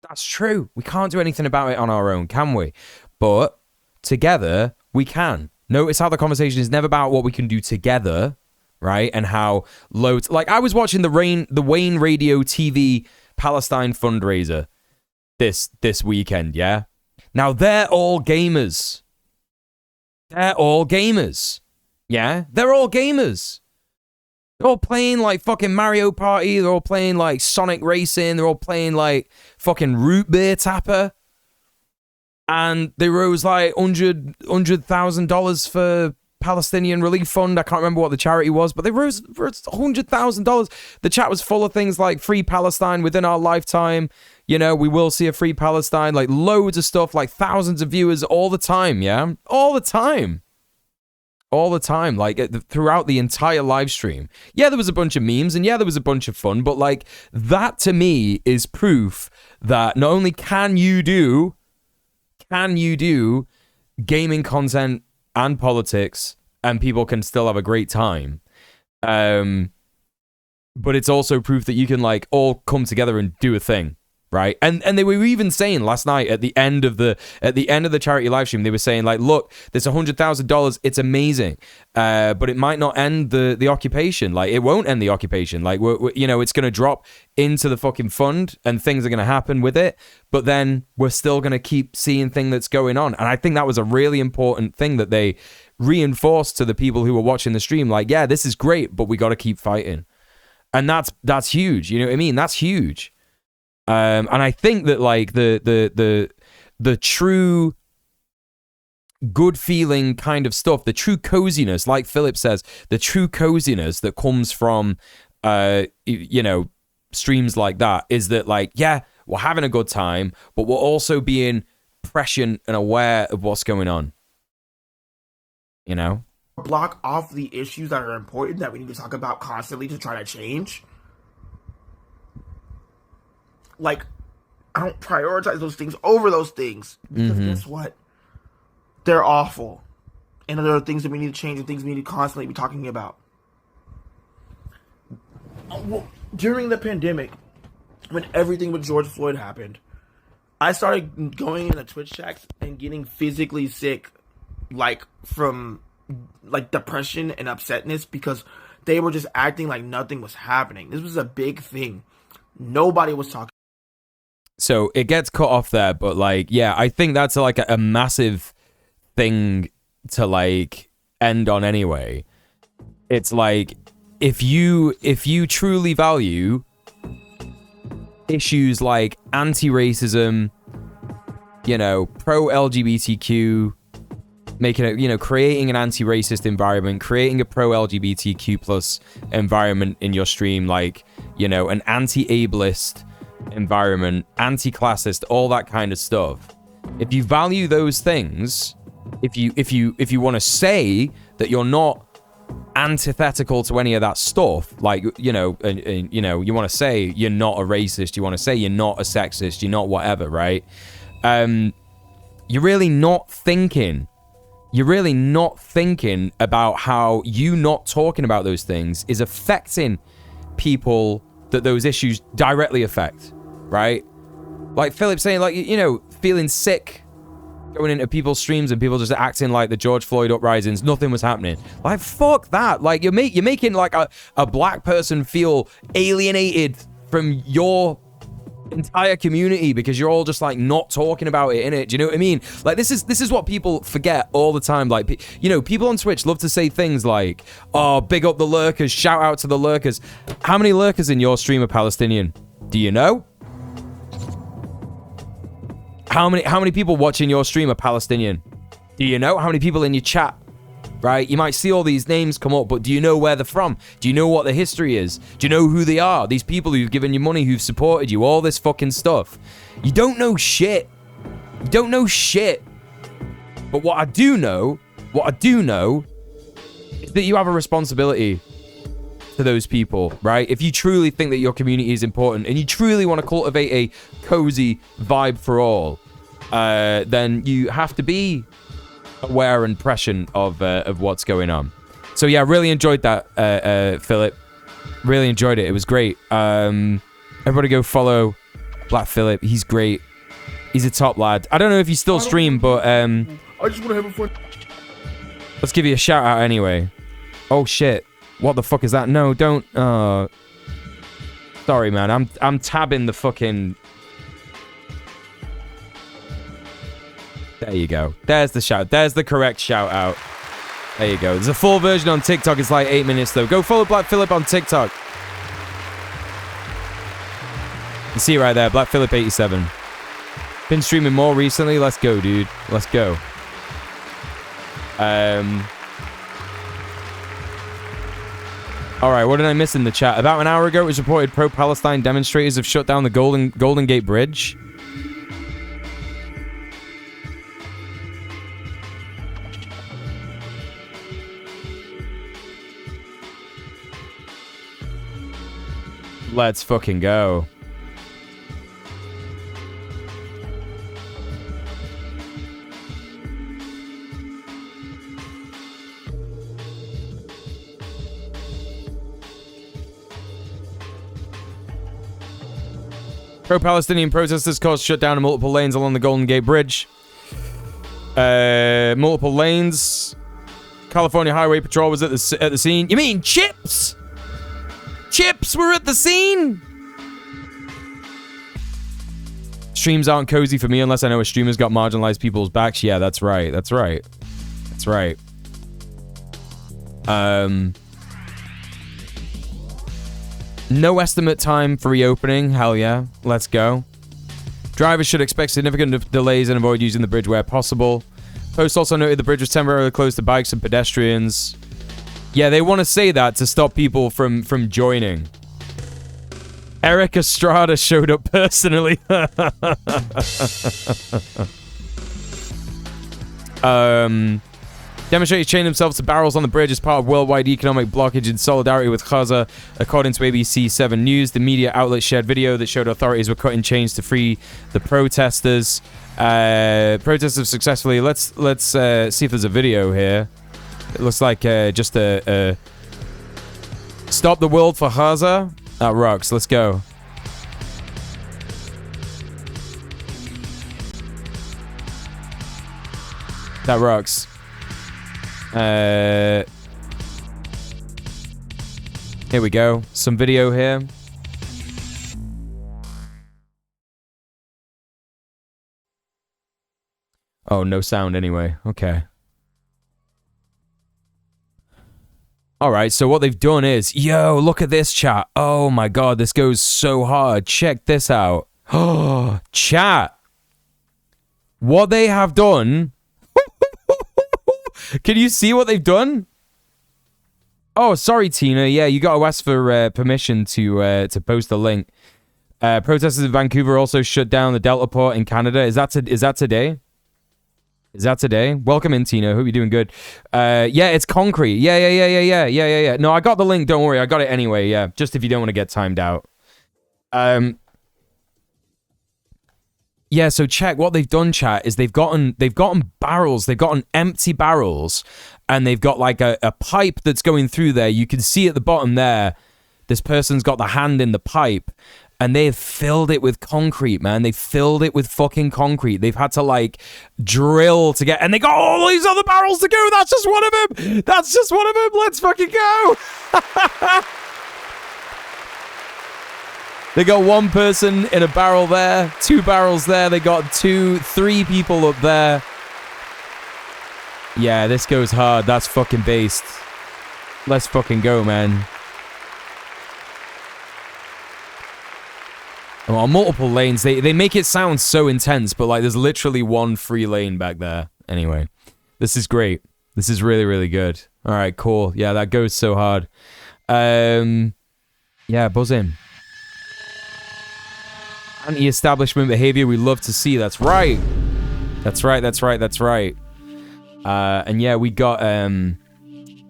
That's true. We can't do anything about it on our own, can we? But together, we can. Notice how the conversation is never about what we can do together, right? And how loads... Like, I was watching the Wayne Radio TV Palestine fundraiser this weekend, yeah? Now, they're all gamers. They're all gamers. Yeah? They're all gamers. They're all playing, like, fucking Mario Party. They're all playing, like, Sonic Racing. They're all playing, like, fucking Root Beer Tapper. And they rose like $100,000 for Palestinian Relief Fund. I can't remember what the charity was, but they rose $100,000. The chat was full of things like free Palestine within our lifetime. You know, we will see a free Palestine, like loads of stuff, like thousands of viewers all the time. Yeah, all the time. all the time, like throughout the entire live stream. Yeah, there was a bunch of memes and yeah, there was a bunch of fun, but like that to me is proof that not only can you do gaming content and politics and people can still have a great time, but it's also proof that you can like all come together and do a thing. Right, and they were even saying last night at the end of the charity live stream, they were saying like, look, there's $100,000, it's amazing, but it might not end the occupation. Like, it won't end the occupation. Like, we're it's going to drop into the fucking fund, and things are going to happen with it. But then we're still going to keep seeing things that's going on, and I think that was a really important thing that they reinforced to the people who were watching the stream. Like, yeah, this is great, but we got to keep fighting, and that's huge. You know what I mean? That's huge. And I think that like the true good feeling kind of stuff, the true coziness, like Philip says, the true coziness that comes from streams like that is that like, yeah, we're having a good time, but we're also being prescient and aware of what's going on. You know? Block off the issues that are important that we need to talk about constantly to try to change. Like, I don't prioritize those things over those things. Because guess what? They're awful. And there are things that we need to change and things we need to constantly be talking about. Well, during the pandemic, when everything with George Floyd happened, I started going in the Twitch chats and getting physically sick, like, from, like, depression and upsetness because they were just acting like nothing was happening. This was a big thing. Nobody was talking. So it gets cut off there, but like, yeah, I think that's like a massive thing to like end on anyway. It's like, if you truly value issues like anti-racism, pro-LGBTQ, making it, creating an anti-racist environment, creating a pro-LGBTQ plus environment in your stream, like, an anti-ableist environment, anti-classist, all that kind of stuff. If you value those things, if you want to say that you're not antithetical to any of that stuff, like you want to say you're not a racist, you want to say you're not a sexist, you're not whatever, right? You're really not thinking about how you not talking about those things is affecting people that those issues directly affect, right? Like Philip saying, like, feeling sick going into people's streams and people just acting like the George Floyd uprisings, nothing was happening. Like, fuck that. Like, you're making like a black person feel alienated from your entire community because you're all just like not talking about it, innit? Do you know what I mean? Like, this is what people forget all the time. Like, people on Twitch love to say things like, oh, big up the lurkers, shout out to the lurkers. How many lurkers in your stream are Palestinian? Do you know? How many people watching your stream are Palestinian? Do you know? How many people in your chat? Right? You might see all these names come up, but do you know where they're from? Do you know what the history is? Do you know who they are? These people who've given you money, who've supported you, all this fucking stuff. You don't know shit. You don't know shit. But what I do know is that you have a responsibility to those people, right? If you truly think that your community is important and you truly want to cultivate a cozy vibe for all, then you have to be aware and prescient of what's going on. So yeah, really enjoyed that, Philip. Really enjoyed it. It was great. Everybody go follow Black Philip. He's great. He's a top lad. I don't know if you still stream, but I just want to have a fun. Let's give you a shout out anyway. Oh shit. What the fuck is that? No, don't. Sorry, man. I'm tabbing the fucking. There you go. There's the shout. There's the correct shout out. There you go. There's a full version on TikTok. It's like 8 minutes though. Go follow Black Phillip on TikTok. You see it right there, Black Phillip 87. Been streaming more recently. Let's go, dude. Let's go. All right, what did I miss in the chat? About an hour ago, it was reported pro-Palestine demonstrators have shut down the Golden Gate Bridge. Let's fucking go. Pro-Palestinian protesters caused shutdown of multiple lanes along the Golden Gate Bridge. Multiple lanes. California Highway Patrol was at the scene. You mean Chips? Chips were at the scene? Streams aren't cozy for me unless I know a streamer's got marginalized people's backs. Yeah, that's right. That's right. That's right. No estimate time for reopening. Hell yeah. Let's go. Drivers should expect significant delays and avoid using the bridge where possible. Post also noted the bridge was temporarily closed to bikes and pedestrians. Yeah, they want to say that to stop people from joining. Eric Estrada showed up personally. Demonstrators chained themselves to barrels on the bridge as part of worldwide economic blockage in solidarity with Gaza. According to ABC 7 News, the media outlet shared video that showed authorities were cutting chains to free the protesters. Protesters successfully. Let's see if there's a video here. It looks like just a stop the world for Gaza. That rocks. Let's go. That rocks. Here we go. Some video here. Oh, no sound anyway. Okay. Alright, so what they've done is... Yo, look at this, chat. Oh my god, this goes so hard. Check this out. Oh, chat. What they have done... Can you see what they've done? Oh, sorry, Tina. Yeah, you got to ask for permission to post the link. Protesters in Vancouver also shut down the Delta port in Canada. Is that today? Is that today? Welcome in, Tina. Hope you're doing good. Yeah, it's concrete. Yeah. No, I got the link. Don't worry. I got it anyway. Yeah, just if you don't want to get timed out. Yeah, so check what they've done, chat, is they've gotten barrels, they've gotten empty barrels, and they've got like a pipe that's going through there. You can see at the bottom there, this person's got the hand in the pipe, and they've filled it with concrete, man. They filled it with fucking concrete. They've had to like drill to get, and they got all these other barrels to go. That's just one of them. That's just one of them. Let's fucking go. They got one person in a barrel there, 2 barrels there. They got 3 people up there. Yeah, this goes hard. That's fucking based. Let's fucking go, man. On multiple lanes, they make it sound so intense, but like there's literally one free lane back there. Anyway, this is great. This is really, really good. All right, cool. Yeah, that goes so hard. Yeah, buzz in. Anti-establishment behavior we love to see. That's right. That's right. And yeah, we got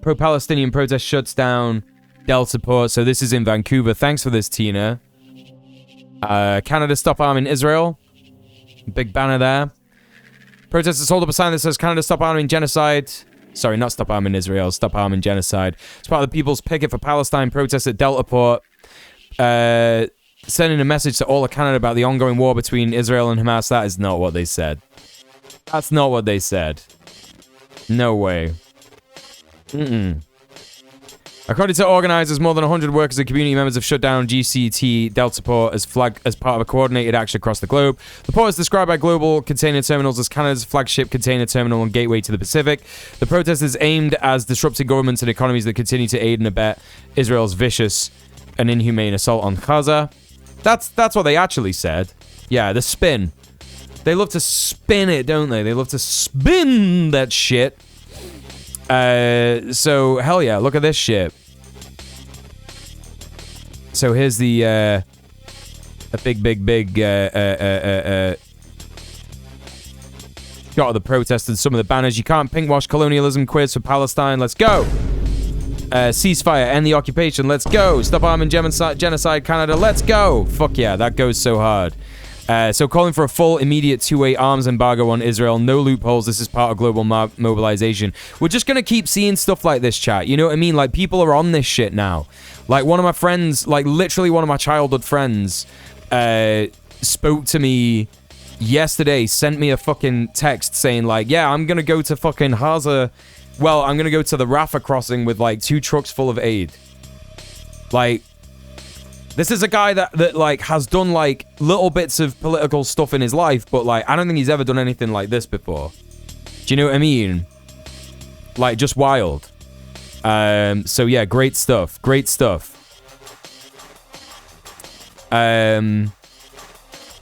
pro-Palestinian protest shuts down Delta port. So this is in Vancouver. Thanks for this, Tina. Canada stop arming Israel. Big banner there. Protesters hold up a sign that says Canada stop arming genocide. Sorry, not stop arming Israel. Stop arming genocide. It's part of the People's Picket for Palestine protest at Delta port. Sending a message to all of Canada about the ongoing war between Israel and Hamas. That is not what they said. That's not what they said. No way. According to organizers, more than 100 workers and community members have shut down GCT Delta Port as part of a coordinated action across the globe. The port is described by Global Container Terminals as Canada's flagship container terminal and gateway to the Pacific. The protest is aimed as disrupting governments and economies that continue to aid and abet Israel's vicious and inhumane assault on Gaza. That's what they actually said. Yeah, the spin. They love to spin it, don't they? They love to spin that shit. So, hell yeah, look at this shit. So here's the, a big shot of the protest and some of the banners. You can't pinkwash colonialism quiz for Palestine. Let's go. Ceasefire, end the occupation, let's go. Stop arming genocide, Canada, let's go. Fuck yeah, that goes so hard. So calling for a full, immediate two-way arms embargo on Israel. No loopholes. This is part of global mobilization. We're just going to keep seeing stuff like this, chat. You know what I mean? Like, people are on this shit now. Like, one of my friends, like, literally one of my childhood friends spoke to me yesterday, sent me a fucking text saying, like, yeah, I'm going to go to fucking Haza. Well, I'm going to go to the Rafah crossing with, like, 2 trucks full of aid. Like... This is a guy that like has done like little bits of political stuff in his life, but like I don't think he's ever done anything like this before. Do you know what I mean? Like just wild. So yeah, great stuff. Great stuff. All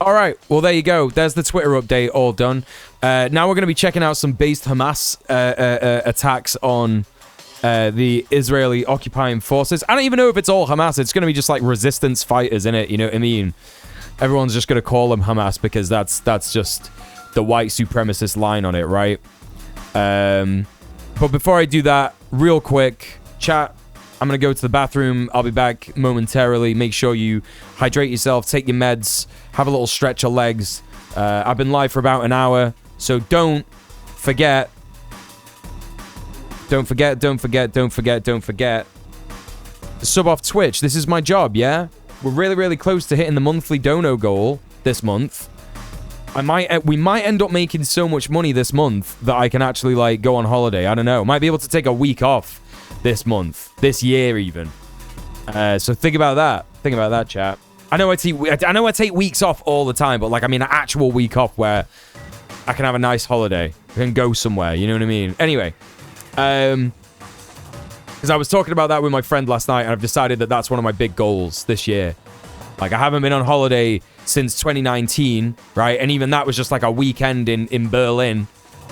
right. Well, there you go. There's the Twitter update all done. Now we're going to be checking out some based Hamas attacks on the Israeli occupying forces. I don't even know if it's all Hamas. It's going to be just like resistance fighters in it. You know what I mean? Everyone's just going to call them Hamas because that's just the white supremacist line on it, right? But before I do that, real quick, chat, I'm going to go to the bathroom. I'll be back momentarily. Make sure you hydrate yourself, take your meds, have a little stretch of legs. I've been live for about an hour, so don't forget. Don't forget. Sub off Twitch. This is my job, yeah? We're really, really close to hitting the monthly dono goal this month. We might end up making so much money this month that I can actually, like, go on holiday. I don't know. Might be able to take a week off this month. This year, even. So think about that. Think about that, chat. I know I take weeks off all the time, but, like, I mean an actual week off where I can have a nice holiday. I can go somewhere, you know what I mean? Anyway. Because I was talking about that with my friend last night, and I've decided that that's one of my big goals this year. Like, I haven't been on holiday since 2019, right? And even that was just like a weekend in Berlin,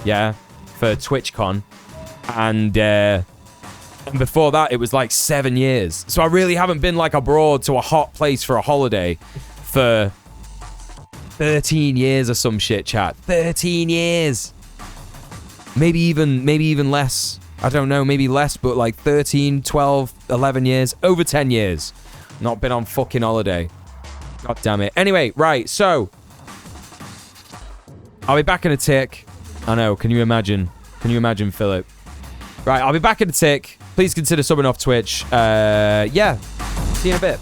yeah, for TwitchCon. And before that, it was like 7 years. So I really haven't been like abroad to a hot place for a holiday for 13 years or some shit, chat. 13 years. Maybe even less. I don't know, maybe less, but like 13, 12, 11 years. Over 10 years. Not been on fucking holiday. God damn it. Anyway, right, so. I'll be back in a tick. I know, can you imagine? Can you imagine, Philip? Right, I'll be back in a tick. Please consider subbing off Twitch. Yeah. See you in a bit.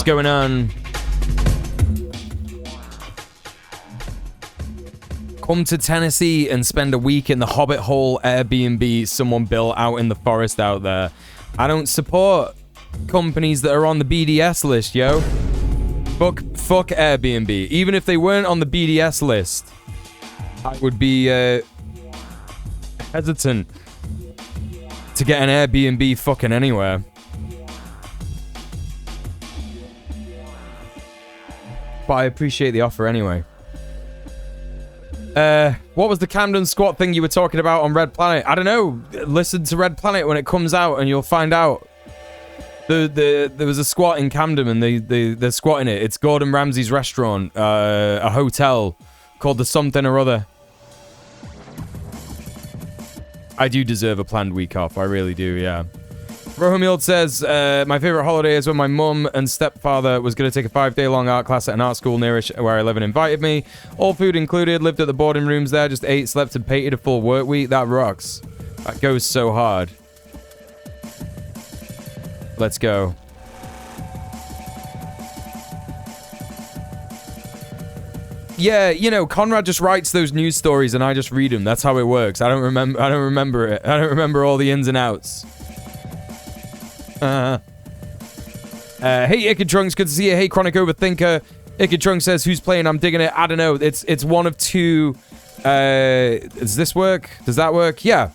going on? Come to Tennessee and spend a week in the Hobbit Hole Airbnb someone built out in the forest out there. I don't support companies that are on the BDS list, yo. Fuck Airbnb. Even if they weren't on the BDS list, I would be hesitant to get an Airbnb fucking anywhere. But I appreciate the offer anyway. What was the Camden squat thing you were talking about on Red Planet? I don't know. Listen to Red Planet when it comes out and you'll find out. There was a squat in Camden and they're squatting it. It's Gordon Ramsay's restaurant, a hotel called the something or other. I do deserve a planned week off. I really do, yeah. Rohamild says, my favorite holiday is when my mum and stepfather was going to take a 5-day-long art class at an art school nearish where I live and invited me. All food included, lived at the boarding rooms there, just ate, slept, and painted a full work week. That rocks. That goes so hard. Let's go. Yeah, you know, Conrad just writes those news stories and I just read them. That's how it works. I don't remember it. I don't remember all the ins and outs. Hey, Icked Trunks, good to see you. Hey, Chronic Overthinker. Icked Trunks says, who's playing? I'm digging it. I don't know. It's one of two. Does this work? Does that work? Yeah.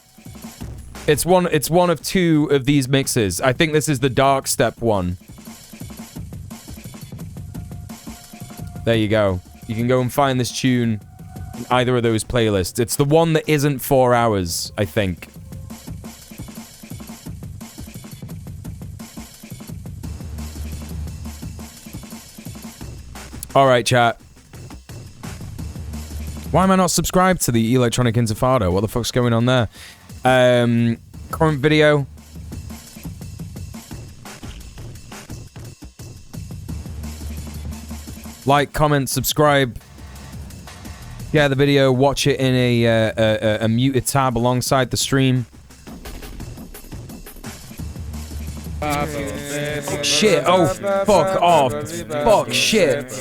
It's one of two of these mixes. I think this is the Dark Step one. There you go. You can go and find this tune in either of those playlists. It's the one that isn't 4 hours, I think. Alright, chat. Why am I not subscribed to the Electronic Intifada? What the fuck's going on there? Current video. Like, comment, subscribe. Yeah, the video. Watch it in a muted tab alongside the stream. Shit, oh, fuck off. Fuck, shit.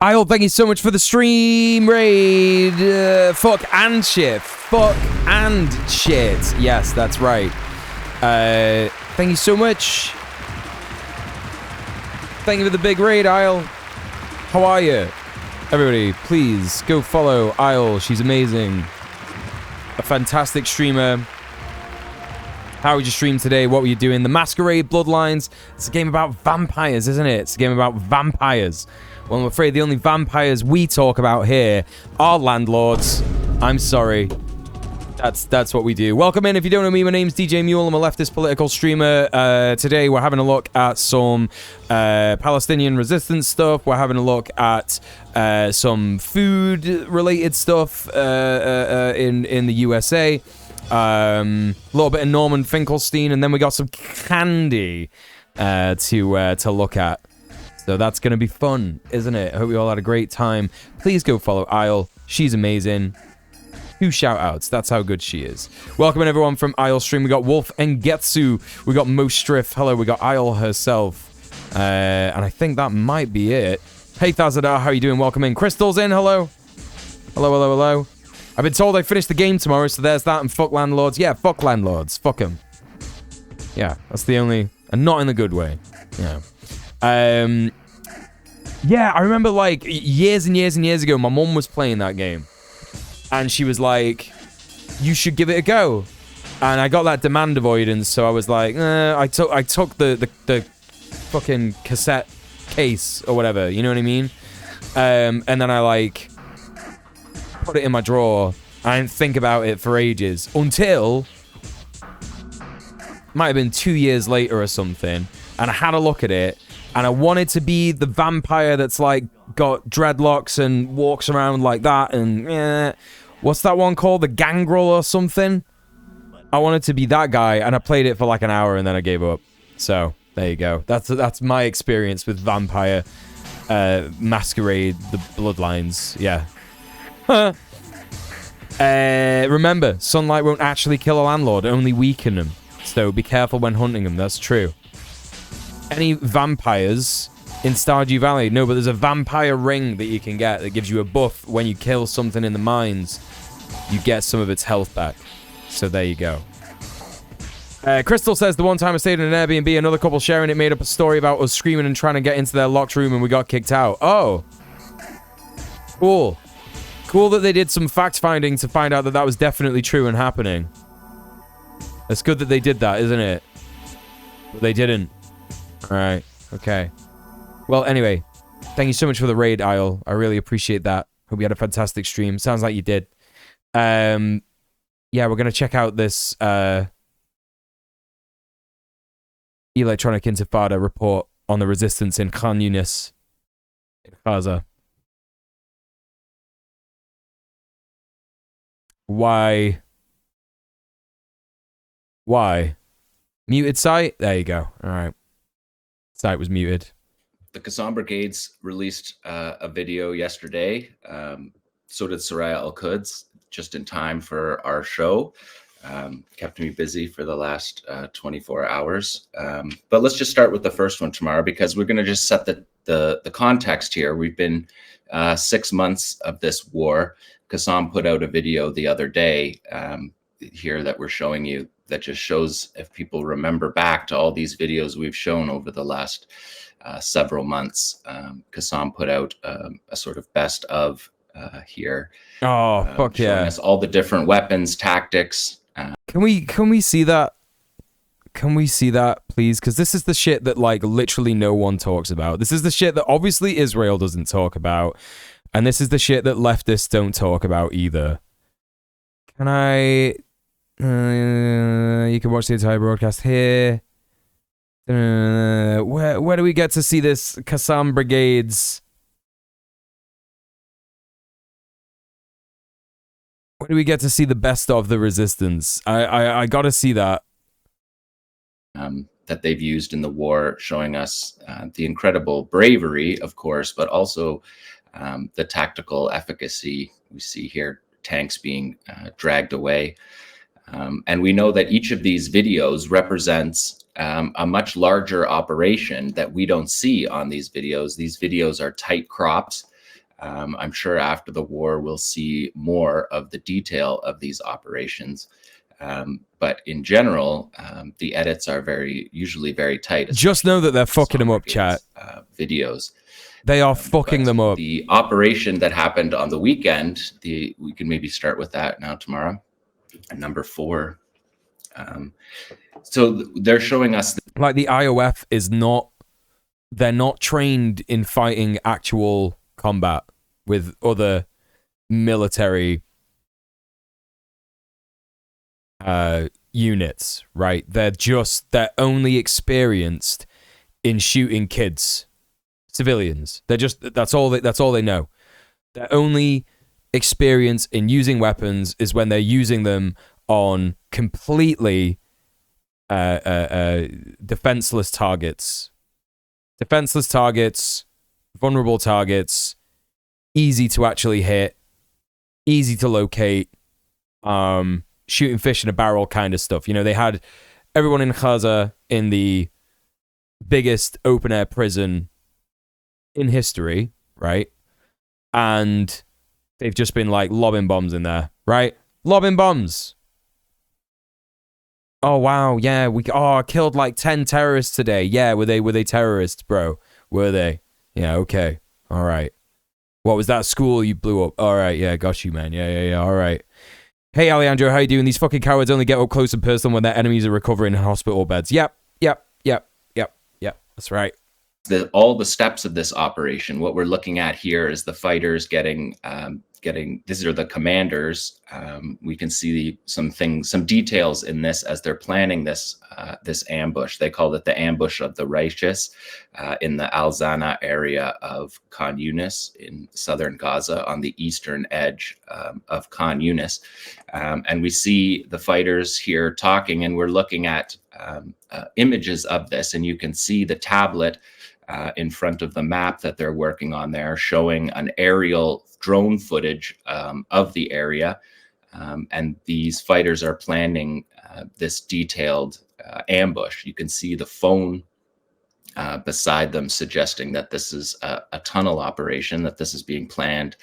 Isle, thank you so much for the stream raid. Fuck and shit. Fuck and shit. Yes, that's right. Thank you so much. Thank you for the big raid, Isle. How are you? Everybody, please go follow Isle. She's amazing. A fantastic streamer. How was your stream today? What were you doing? The Masquerade Bloodlines. It's a game about vampires, isn't it? It's a game about vampires. Well, I'm afraid the only vampires we talk about here are landlords. I'm sorry. That's what we do. Welcome in. If you don't know me, my name's djmuel. I'm a leftist political streamer. Today we're having a look at some Palestinian resistance stuff. We're having a look at some food-related stuff in the USA. A little bit of Norman Finkelstein, and then we got some candy to look at. So that's going to be fun, isn't it? I hope you all had a great time. Please go follow Isle. She's amazing. 2 shout-outs. That's how good she is. Welcome in, everyone, from Isle Stream. We got Wolf and Getsu. We got Mostriff. Hello, we got Isle herself. And I think that might be it. Hey, Thazadar, how you doing? Welcome in. Crystal's in. Hello. Hello, hello, hello. I've been told I finished the game tomorrow, so there's that. And fuck landlords. Yeah, fuck landlords. Fuck them. Yeah, that's the only... And not in the good way. Yeah. Yeah, I remember, like, years and years and years ago, my mum was playing that game. And she was like, you should give it a go. And I got that demand avoidance, so I was like, I took the fucking cassette case or whatever, you know what I mean? And then I, like, put it in my drawer. I didn't think about it for ages. Until, might have been 2 years later or something, and I had a look at it, and I wanted to be the vampire that's, like, got dreadlocks and walks around like that, and what's that one called? The Gangrel or something? I wanted to be that guy, and I played it for like an hour, and then I gave up. So, There you go. That's my experience with Vampire Masquerade, the Bloodlines. Yeah. Remember, sunlight won't actually kill a landlord, only weaken them. So be careful when hunting them. That's true. Any vampires in Stardew Valley? No, but there's a vampire ring that you can get that gives you a buff when you kill something in the mines. You get some of its health back. So there you go. Crystal says, the one time I stayed in an Airbnb, another couple sharing it made up a story about us screaming and trying to get into their locked room and we got kicked out. Oh. Cool. Cool that they did some fact-finding to find out that that was definitely true and happening. It's good that they did that, isn't it? But they didn't. Alright. Okay. Well, anyway. Thank you so much for the raid, Isle. I really appreciate that. Hope you had a fantastic stream. Sounds like you did. Yeah, we're going to check out this... Electronic Intifada report on the resistance in Khan Yunis in Gaza. Why? Muted site? There you go. All right. Site was muted. The Qassam Brigades released a video yesterday. So did Soraya Al-Quds, just in time for our show. Kept me busy for the last 24 hours. But let's just start with the first one tomorrow, because we're going to just set the context here. We've been 6 months of this war. Qassam put out a video the other day here that we're showing you that just shows, if people remember back to all these videos we've shown over the last several months. Qassam put out a sort of best of here. Oh, fuck yeah. Showing us all the different weapons, tactics. Can we see that? Can we see that, please? Because this is the shit that, like, literally no one talks about. This is the shit that obviously Israel doesn't talk about. And this is the shit that leftists don't talk about either. Can I... you can watch the entire broadcast here. Where do we get to see this Qassam Brigades? Where do we get to see the best of the resistance? I gotta see that. That they've used in the war, showing us the incredible bravery, of course, but also the tactical efficacy. We see here tanks being dragged away. And we know that each of these videos represents a much larger operation that we don't see on these videos. These videos are tight crops. I'm sure after the war, we'll see more of the detail of these operations. But in general, the edits are usually very tight. Just know that they're fucking them up, chat. Videos. They are fucking them up. The operation that happened on the weekend, we can maybe start with that now tomorrow. Number 4. So they're showing us... Like, the IOF is not... They're not trained in fighting actual combat with other military units, right? They're only experienced in shooting kids, civilians. That's all they know. Their only experience in using weapons is when they're using them on completely defenseless targets, vulnerable targets, easy to actually hit, easy to locate, shooting fish in a barrel kind of stuff. You know, they had everyone in Gaza in the biggest open-air prison in history, right? And they've just been, like, lobbing bombs in there, right? Lobbing bombs. Oh, wow, yeah, I killed, like, 10 terrorists today. Yeah, were they terrorists, bro? Were they? Yeah, okay. All right. What was that school you blew up? All right, yeah, got you, man. Yeah, all right. Hey, Alejandro, how you doing? These fucking cowards only get up close and personal when their enemies are recovering in hospital beds. Yep. That's right. All the steps of this operation, what we're looking at here is the fighters getting these are the commanders. We can see some details in this as they're planning this ambush. They called it the ambush of the righteous in the Al Zana area of Khan Yunis in southern Gaza on the eastern edge of Khan Yunis. And we see the fighters here talking, and we're looking at images of this, and you can see the tablet in front of the map that they're working on there, showing an aerial drone footage of the area. And these fighters are planning this detailed ambush. You can see the phone beside them suggesting that this is a tunnel operation, that this is being planned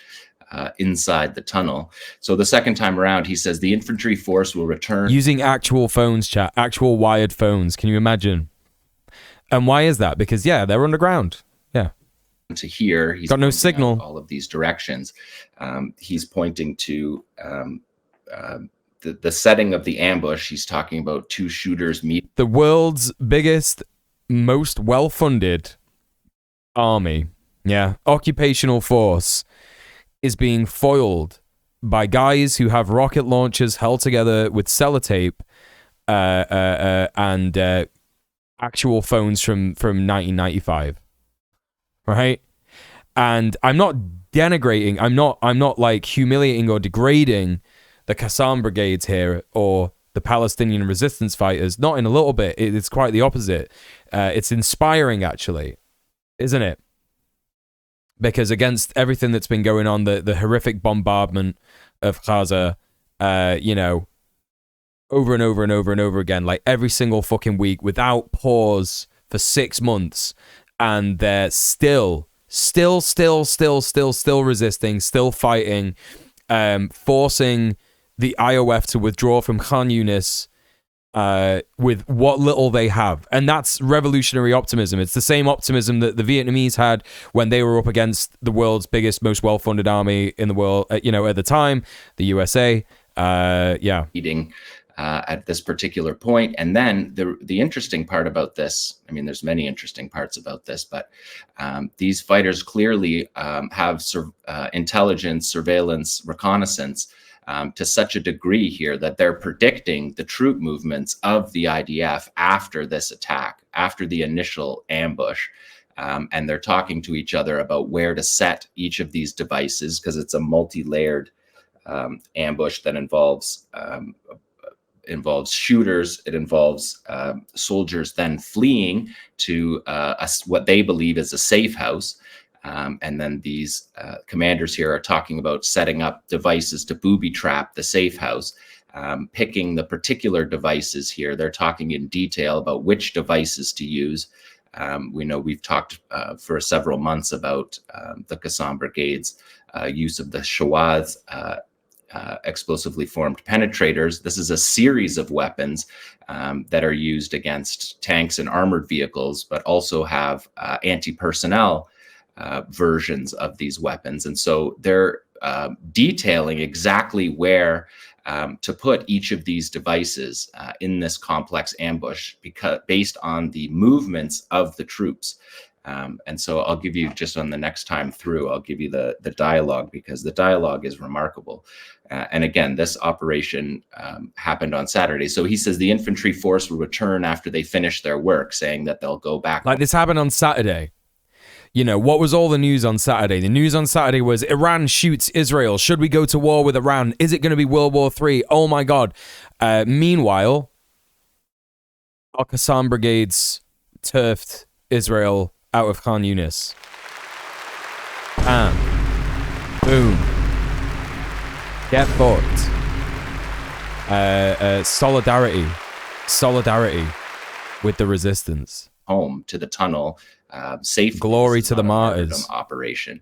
inside the tunnel. So the second time around, he says the infantry force will return. Using actual phones, chat, actual wired phones. Can you imagine? And why is that? Because, yeah, they're underground. Yeah. To here, he's got no signal. All of these directions. He's pointing to the setting of the ambush. He's talking about two shooters meet. The world's biggest, most well-funded army, occupational force, is being foiled by guys who have rocket launchers held together with sellotape and actual phones from 1995, right? And I'm not denigrating, I'm not like humiliating or degrading the Qassam brigades here or the Palestinian resistance fighters. Not in a little bit. It's quite the opposite. It's inspiring, actually, isn't it? Because against everything that's been going on, the horrific bombardment of Gaza, over and over and over and over again, like every single fucking week without pause for 6 months, and they're still resisting, still fighting, forcing the IOF to withdraw from Khan Yunis with what little they have. And that's revolutionary optimism. It's the same optimism that the Vietnamese had when they were up against the world's biggest, most well-funded army in the world, at the time, the USA. Eating at this particular point. And then the interesting part about this, I mean, there's many interesting parts about this, but these fighters clearly have intelligence, surveillance, reconnaissance to such a degree here that they're predicting the troop movements of the IDF after this attack, after the initial ambush. And they're talking to each other about where to set each of these devices, because it's a multi-layered ambush that involves shooters. It involves soldiers then fleeing to what they believe is a safe house. And then these commanders here are talking about setting up devices to booby trap the safe house, picking the particular devices here. They're talking in detail about which devices to use. We know we've talked for several months about the Qassam Brigade's use of the Shawaz explosively formed penetrators. This is a series of weapons that are used against tanks and armored vehicles, but also have anti-personnel versions of these weapons. And so they're detailing exactly where to put each of these devices in this complex ambush, because based on the movements of the troops. And so I'll give you, just on the next time through, I'll give you the dialogue, because the dialogue is remarkable. And again, this operation happened on Saturday. So he says the infantry force will return after they finish their work, saying that they'll go back. Like, this happened on Saturday. What was all the news on Saturday? The news on Saturday was Iran shoots Israel. Should we go to war with Iran? Is it going to be World War III? Oh my God. Meanwhile, our Qassam brigades turfed Israel out of Khan Yunis. And boom. Get fucked. Solidarity with the resistance. Home to the tunnel. Safe. Glory to the martyrs. Operation.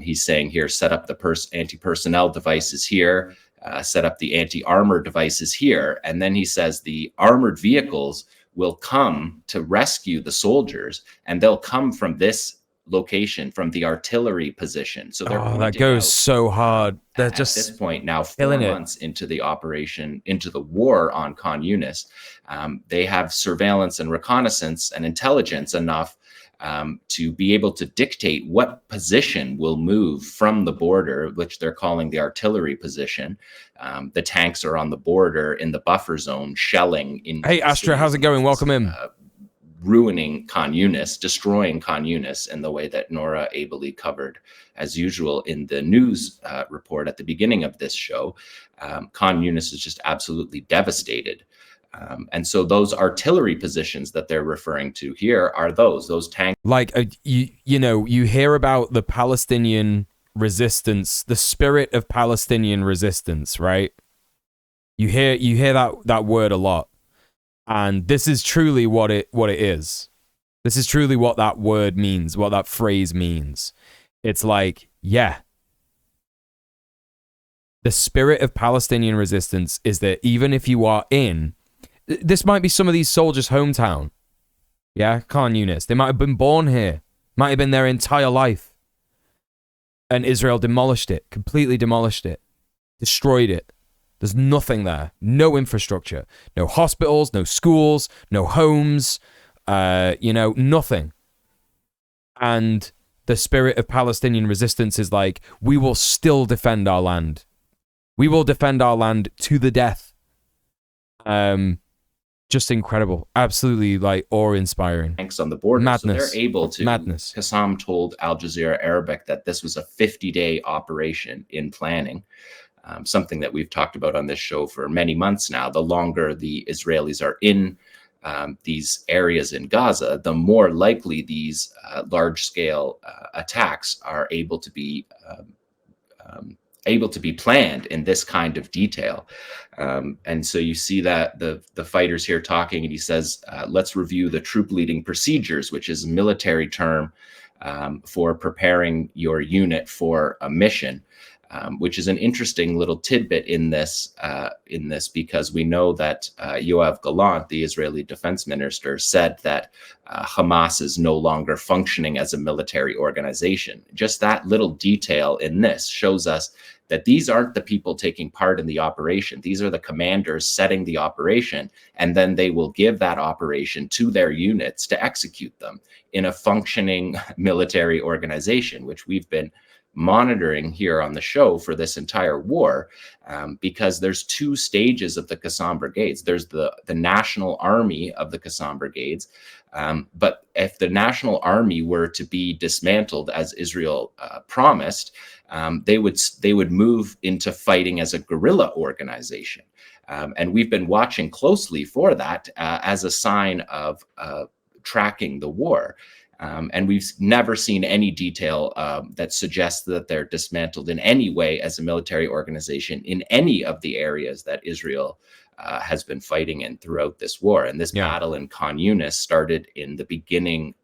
He's saying here, set up the anti-personnel devices here, set up the anti-armor devices here. And then he says the armored vehicles will come to rescue the soldiers, and they'll come from this location from the artillery position. So they're Oh, that pointing goes out, so hard. They're at this just point now, 4 killing it. months into the operation, into the war on Khan Yunis, they have surveillance and reconnaissance and intelligence enough to be able to dictate what position will move from the border, which they're calling the artillery position. The tanks are on the border in the buffer zone, shelling in. Hey, Astra, how's it going? Welcome in. Ruining Khan Yunis, destroying Khan Yunis in the way that Nora ably covered, as usual, in the news report at the beginning of this show. Khan Yunis is just absolutely devastated. And so those artillery positions that they're referring to here are those tanks. Like, you hear about the Palestinian resistance, the spirit of Palestinian resistance, right? You hear that word a lot. And this is truly what it is. This is truly what that word means, what that phrase means. It's like, yeah. The spirit of Palestinian resistance is that even if you are in, this might be some of these soldiers' hometown. Yeah, Khan Yunis. They might have been born here. Might have been their entire life. And Israel demolished it, completely demolished it, destroyed it. There's nothing there. No infrastructure. No hospitals, no schools, no homes, nothing. And the spirit of Palestinian resistance is like, we will still defend our land. We will defend our land to the death. Just incredible. Absolutely, like, awe-inspiring. Tanks on the border. Madness. So they're able to. Madness. Qassam told Al Jazeera Arabic that this was a 50-day operation in planning. Something that we've talked about on this show for many months now. The longer the Israelis are in these areas in Gaza, the more likely these large-scale attacks are able to be planned in this kind of detail. And so you see that the fighter's here talking, and he says, let's review the troop leading procedures, which is a military term for preparing your unit for a mission. Which is an interesting little tidbit in this because we know that Yoav Gallant, the Israeli defense minister, said that Hamas is no longer functioning as a military organization. Just that little detail in this shows us that these aren't the people taking part in the operation. These are the commanders setting the operation, and then they will give that operation to their units to execute them in a functioning military organization, which we've been monitoring here on the show for this entire war, because there's two stages of the Qassam brigades. There's the national army of the Qassam brigades, but if the national army were to be dismantled as Israel promised, they would move into fighting as a guerrilla organization, and we've been watching closely for that as a sign of tracking the war. And we've never seen any detail that suggests that they're dismantled in any way as a military organization in any of the areas that Israel has been fighting in throughout this war. And this battle in Khan Yunis started in the beginning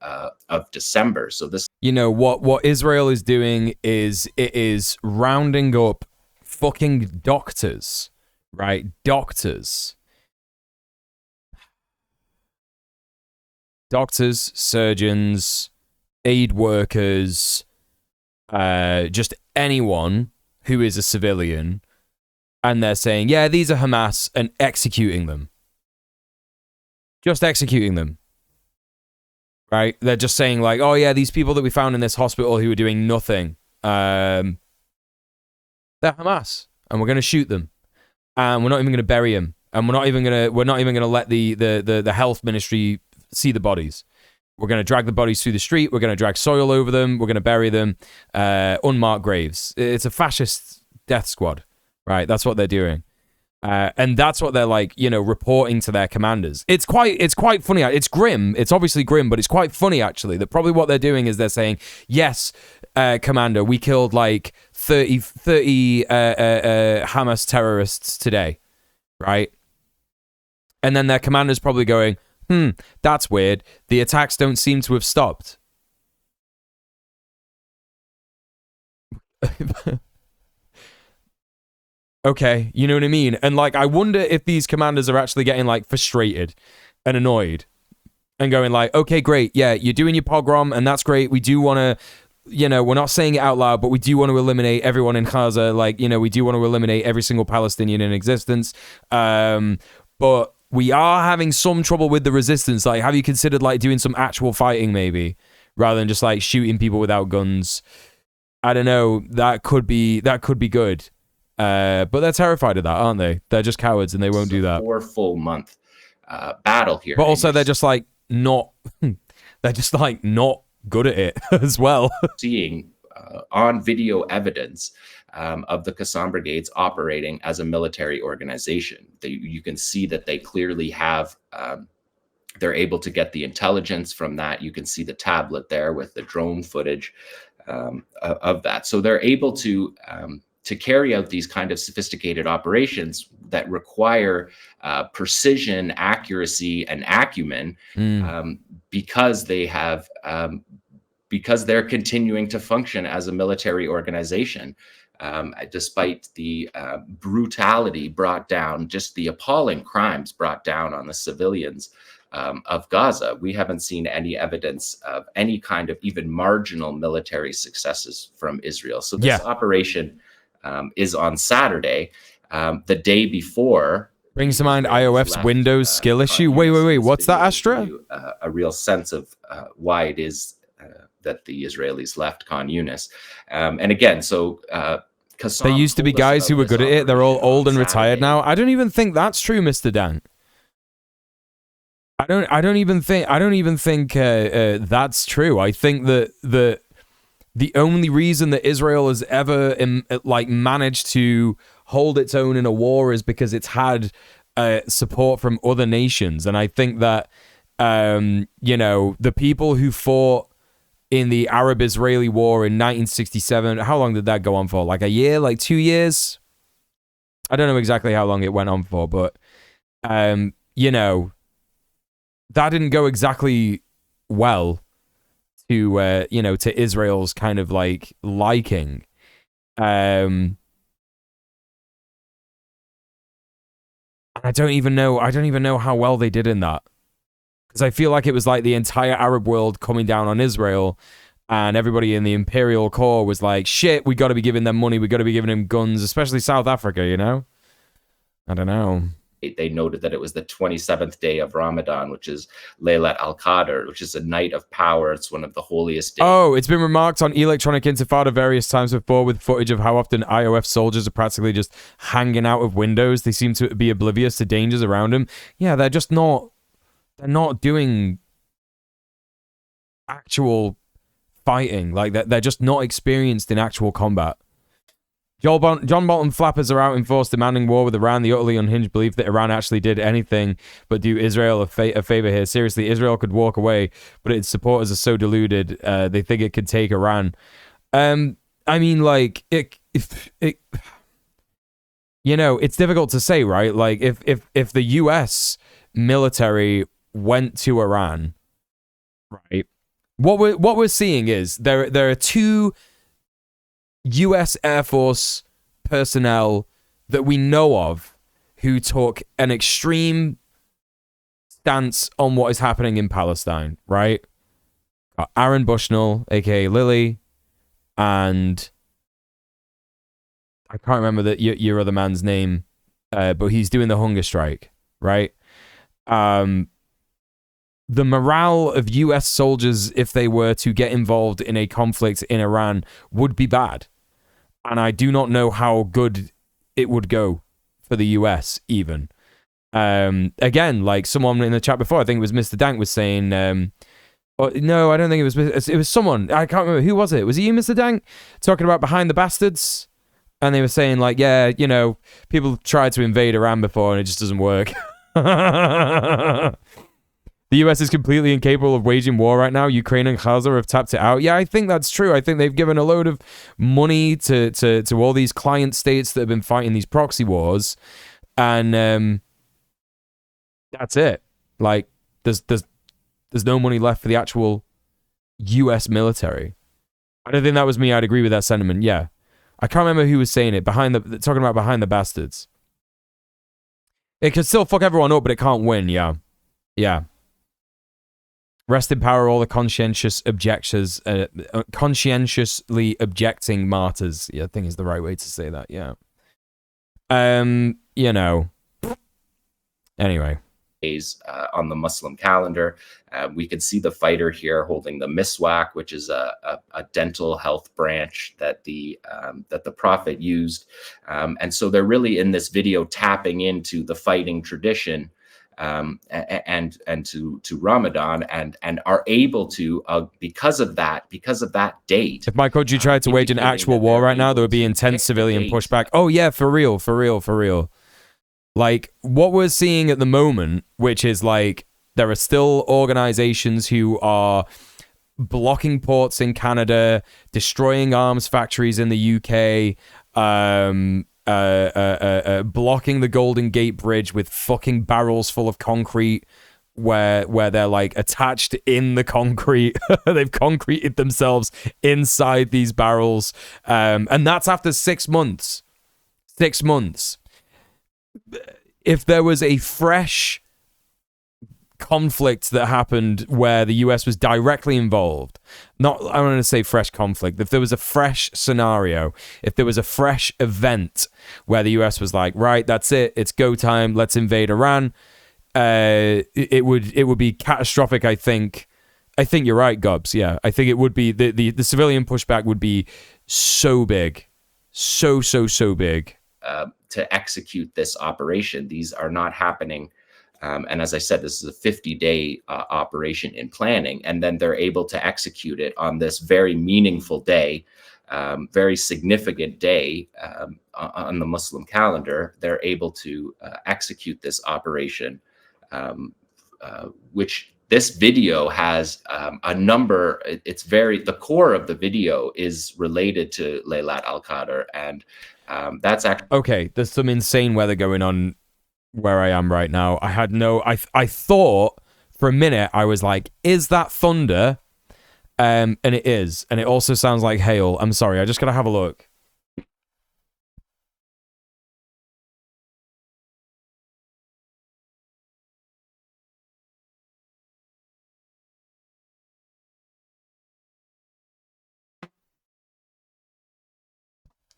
of December. So this, what Israel is doing is it is rounding up fucking doctors, right? Doctors, surgeons, aid workers, just anyone who is a civilian, and they're saying, yeah, these are Hamas, and executing them. Just executing them. Right? They're just saying, like, oh yeah, these people that we found in this hospital who were doing nothing, they're Hamas, and we're going to shoot them, and we're not even going to bury them, and we're not even going to let the health ministry see the bodies. We're going to drag the bodies through the street. We're going to drag soil over them. We're going to bury them, unmarked graves. It's a fascist death squad, right? That's what they're doing, and that's what they're like, reporting to their commanders. It's quite funny. It's grim. It's obviously grim, but it's quite funny actually. That probably what they're doing is they're saying, yes, commander, we killed like 30 Hamas terrorists today, right? And then their commander's probably going, that's weird. The attacks don't seem to have stopped. Okay, you know what I mean? And like, I wonder if these commanders are actually getting like frustrated and annoyed and going like, okay, great, yeah, you're doing your pogrom, and that's great. We do want to, we're not saying it out loud, but we do want to eliminate everyone in Gaza. Like, we do want to eliminate every single Palestinian in existence. But we are having some trouble with the resistance. Like, have you considered like doing some actual fighting maybe, rather than just like shooting people without guns? I don't know. That could be good. But they're terrified of that, aren't they? They're just cowards and they won't do that. 4 full month battle here. But also they're just like not good at it as well. Seeing on video evidence of the Qassam brigades operating as a military organization. You can see that they clearly have, they're able to get the intelligence from that. You can see the tablet there with the drone footage of that. So they're able to carry out these kind of sophisticated operations that require precision, accuracy, and acumen because they have because they're continuing to function as a military organization, despite the brutality brought down, just the appalling crimes brought down on the civilians of Gaza. We haven't seen any evidence of any kind of even marginal military successes from Israel. So this operation is on Saturday, the day before. Brings to mind IOF's Windows skill issue. Wait. What's that, Astra? A real sense of why it is that the Israelis left Khan Yunis. And again, so Qassam, there used to be guys who were good at it. They're all old and retired now. I don't even think that's true, Mr. Dan. I don't even think that's true. I think that the only reason that Israel has ever managed to hold its own in a war is because it's had support from other nations. And I think that the people who fought in the Arab-Israeli War in 1967, how long did that go on for? Like a year? Like 2 years? I don't know exactly how long it went on for, but that didn't go exactly well to to Israel's kind of like liking. I don't even know how well they did in that. Because I feel like it was like the entire Arab world coming down on Israel, and everybody in the imperial core was like, shit, we got to be giving them money, we got to be giving them guns, especially South Africa, I don't know. They noted that it was the 27th day of Ramadan, which is Laylat al-Qadr, which is a night of power. It's one of the holiest days. Oh, it's been remarked on Electronic Intifada various times before with footage of how often IOF soldiers are practically just hanging out of windows. They seem to be oblivious to dangers around them. Yeah, they're not doing actual fighting. Like, they're just not experienced in actual combat. John Bolton flappers are out in force demanding war with Iran. The utterly unhinged belief that Iran actually did anything but do Israel a favor here. Seriously, Israel could walk away, but its supporters are so deluded. They think it could take Iran. I mean, like, it's difficult to say, right? Like, if the U.S. military went to Iran, right? What we're seeing is there are two U.S. Air Force personnel that we know of who took an extreme stance on what is happening in Palestine, right? Aaron Bushnell, a.k.a. Lily, and I can't remember your other man's name, but he's doing the hunger strike, right? The morale of U.S. soldiers, if they were to get involved in a conflict in Iran, would be bad. And I do not know how good it would go for the US, even. Again, like someone in the chat before, I think it was Mr. Dank, was saying, no, I don't think it was someone. I can't remember. Who was it? Was it you, Mr. Dank? Talking about Behind the Bastards? And they were saying, like, yeah, people tried to invade Iran before and it just doesn't work. The US is completely incapable of waging war right now. Ukraine and Gaza have tapped it out. Yeah, I think that's true. I think they've given a load of money to all these client states that have been fighting these proxy wars. And that's it. Like, there's no money left for the actual US military. I don't think that was me. I'd agree with that sentiment. Yeah. I can't remember who was saying it. Talking about Behind the Bastards. It can still fuck everyone up, but it can't win. Yeah. Yeah. Rest in power all the conscientiously objecting martyrs. Yeah, I think is the right way to say that. Yeah. You know. Anyway. On the Muslim calendar, we can see the fighter here holding the miswak, which is a dental health branch that the Prophet used, and so they're really in this video tapping into the fighting tradition and to Ramadan, and are able to because of that date. If my country tried to wage an actual war right now, there would be intense civilian pushback. Oh yeah, for real. Like, what we're seeing at the moment, which is like, there are still organizations who are blocking ports in Canada, destroying arms factories in the UK, blocking the Golden Gate Bridge with fucking barrels full of concrete where they're like attached in the concrete. They've concreted themselves inside these barrels. And that's after 6 months. 6 months. If there was a fresh conflict that happened where the US was directly involved, I don't want to say fresh conflict, if there was a fresh scenario, if there was a fresh event where the US was like, right, that's it, it's go time, let's invade Iran, it would be catastrophic. I think you're right, Gobs. Yeah, I think it would be the civilian pushback would be so big, so big. To execute this operation. These are not happening. And as I said, this is a 50-day operation in planning, and then they're able to execute it on this very meaningful day, very significant day on the Muslim calendar. They're able to execute this operation, which this video has a number. The core of the video is related to Laylat al-Qadr, and that's actually okay. There's some insane weather going on where I am right now. I thought for a minute, I was like, is that thunder? And it is, and it also sounds like hail. I'm sorry, I just gotta have a look.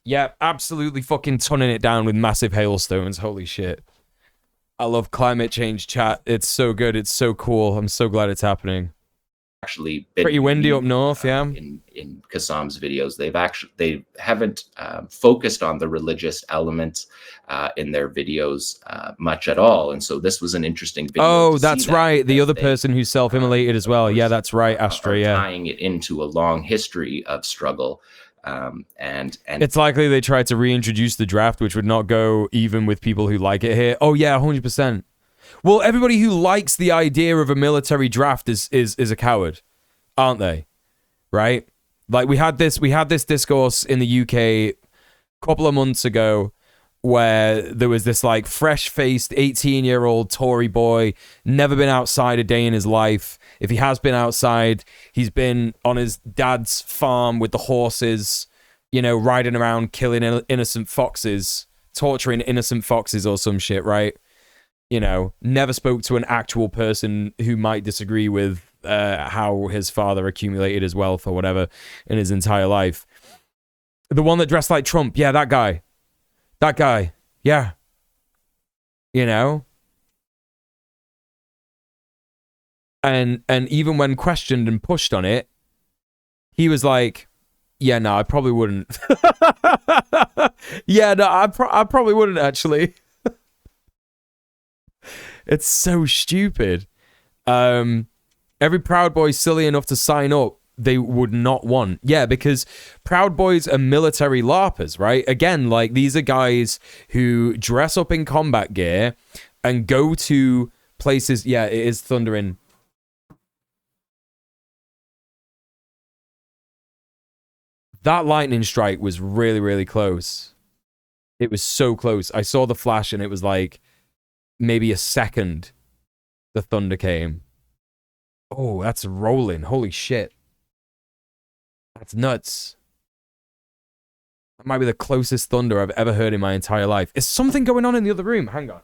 Yeah, absolutely fucking tonning it down with massive hailstones. Holy shit. I love climate change chat. It's so good. It's so cool. I'm so glad it's happening. Actually been pretty windy up north, yeah. In Kassam's videos, they haven't focused on the religious elements in their videos much at all, and so this was an interesting video. Oh, that's right. The other person who self-immolated as well. Yeah, that's right, Astra. Yeah, tying it into a long history of struggle. And it's likely they tried to reintroduce the draft, which would not go even with people who like it here. Oh yeah, 100%. Well, everybody who likes the idea of a military draft is a coward, aren't they? Right? Like we had this discourse in the UK a couple of months ago where there was this like fresh-faced 18-year-old Tory boy, never been outside a day in his life. If he has been outside, he's been on his dad's farm with the horses, you know, riding around killing innocent foxes, torturing innocent foxes or some shit, right? You know, never spoke to an actual person who might disagree with how his father accumulated his wealth or whatever in his entire life. The one that dressed like Trump, yeah, that guy. That guy, yeah. You know? And even when questioned and pushed on it, he was like, yeah, no, I probably wouldn't. Yeah, no, I probably wouldn't, actually. It's so stupid. Every Proud Boy silly enough to sign up, they would not want. Yeah, because Proud Boys are military LARPers, right? Again, like, these are guys who dress up in combat gear and go to places. Yeah, it is thundering. That lightning strike was really, really close. It was so close. I saw the flash and it was like maybe a second the thunder came. Oh, that's rolling. Holy shit. That's nuts. That might be the closest thunder I've ever heard in my entire life. Is something going on in the other room? Hang on.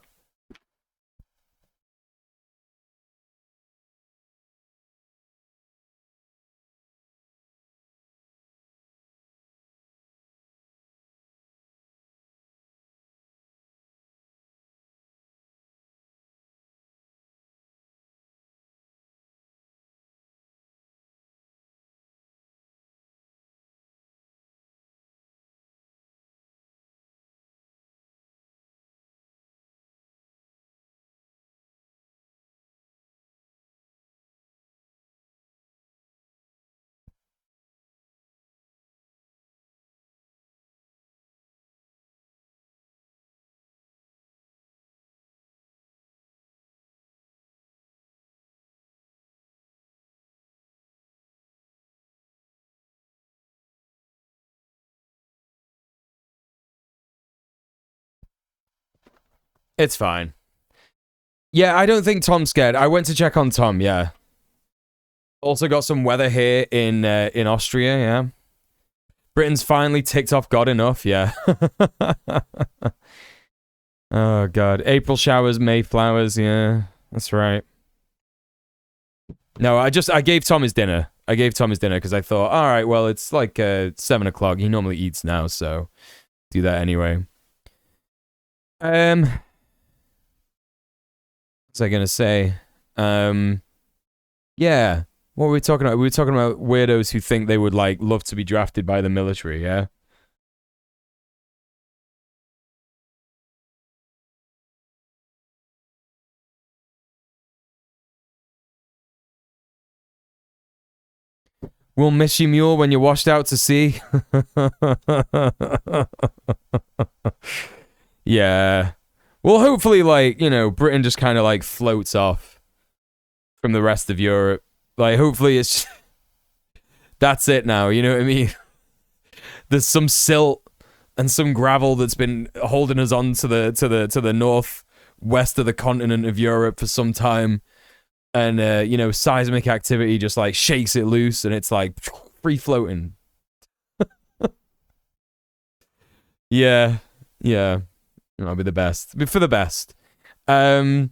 It's fine. Yeah, I don't think Tom's scared. I went to check on Tom, yeah. Also got some weather here in Austria, yeah. Britain's finally ticked off God enough, yeah. Oh, God. April showers, May flowers, yeah. That's right. No, I gave Tom his dinner. I gave Tom his dinner because I thought, all right, well, it's like 7 o'clock. He normally eats now, so do that anyway. What was I going to say? Yeah. What were we talking about? We were talking about weirdos who think they would, like, love to be drafted by the military, yeah? We'll miss you, Mule, when you're washed out to sea. Yeah. Well, hopefully, like, you know, Britain just kind of, like, floats off from the rest of Europe. Like, hopefully it's... That's it now, you know what I mean? There's some silt and some gravel that's been holding us on to the northwest of the continent of Europe for some time. And, you know, seismic activity just, like, shakes it loose, and it's, like, free-floating. Yeah. That'll be the best. For the best. When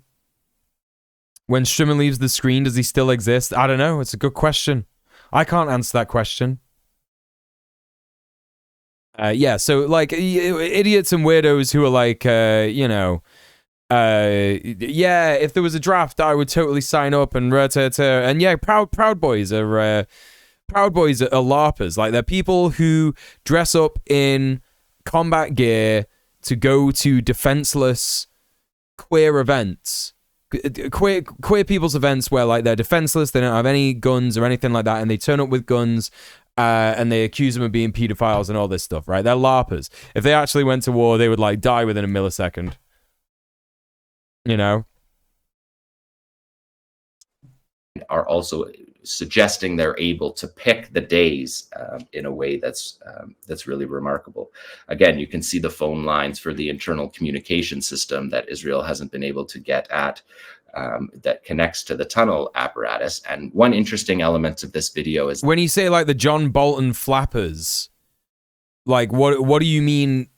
Strimmer leaves the screen, does he still exist? I don't know. It's a good question. I can't answer that question. Yeah, so, like, idiots and weirdos who are, like, you know... yeah, if there was a draft, I would totally sign up and and yeah, Proud Boys are LARPers. Like, they're people who dress up in combat gear to go to defenseless queer events, queer people's events where, like, they're defenseless, they don't have any guns or anything like that, and they turn up with guns. And they accuse them of being pedophiles and all this stuff, right? They're LARPers. If they actually went to war, they would, like, die within a millisecond. You know, are also suggesting they're able to pick the days in a way that's really remarkable. Again, you can see the phone lines for the internal communication system that Israel hasn't been able to get at, that connects to the tunnel apparatus. And one interesting element of this video is when you say, like, the John Bolton flappers, like, what do you mean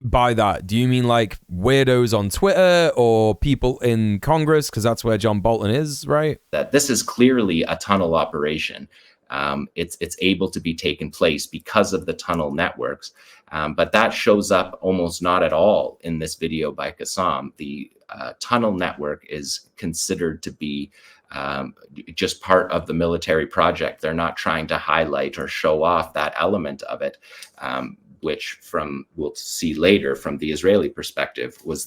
by that? Do you mean, like, weirdos on Twitter or people in Congress? Because that's where John Bolton is, right? That this is clearly a tunnel operation. It's able to be taken place because of the tunnel networks. But that shows up almost not at all in this video by Qassam. The tunnel network is considered to be just part of the military project. They're not trying to highlight or show off that element of it. Which, we'll see later, from the Israeli perspective, was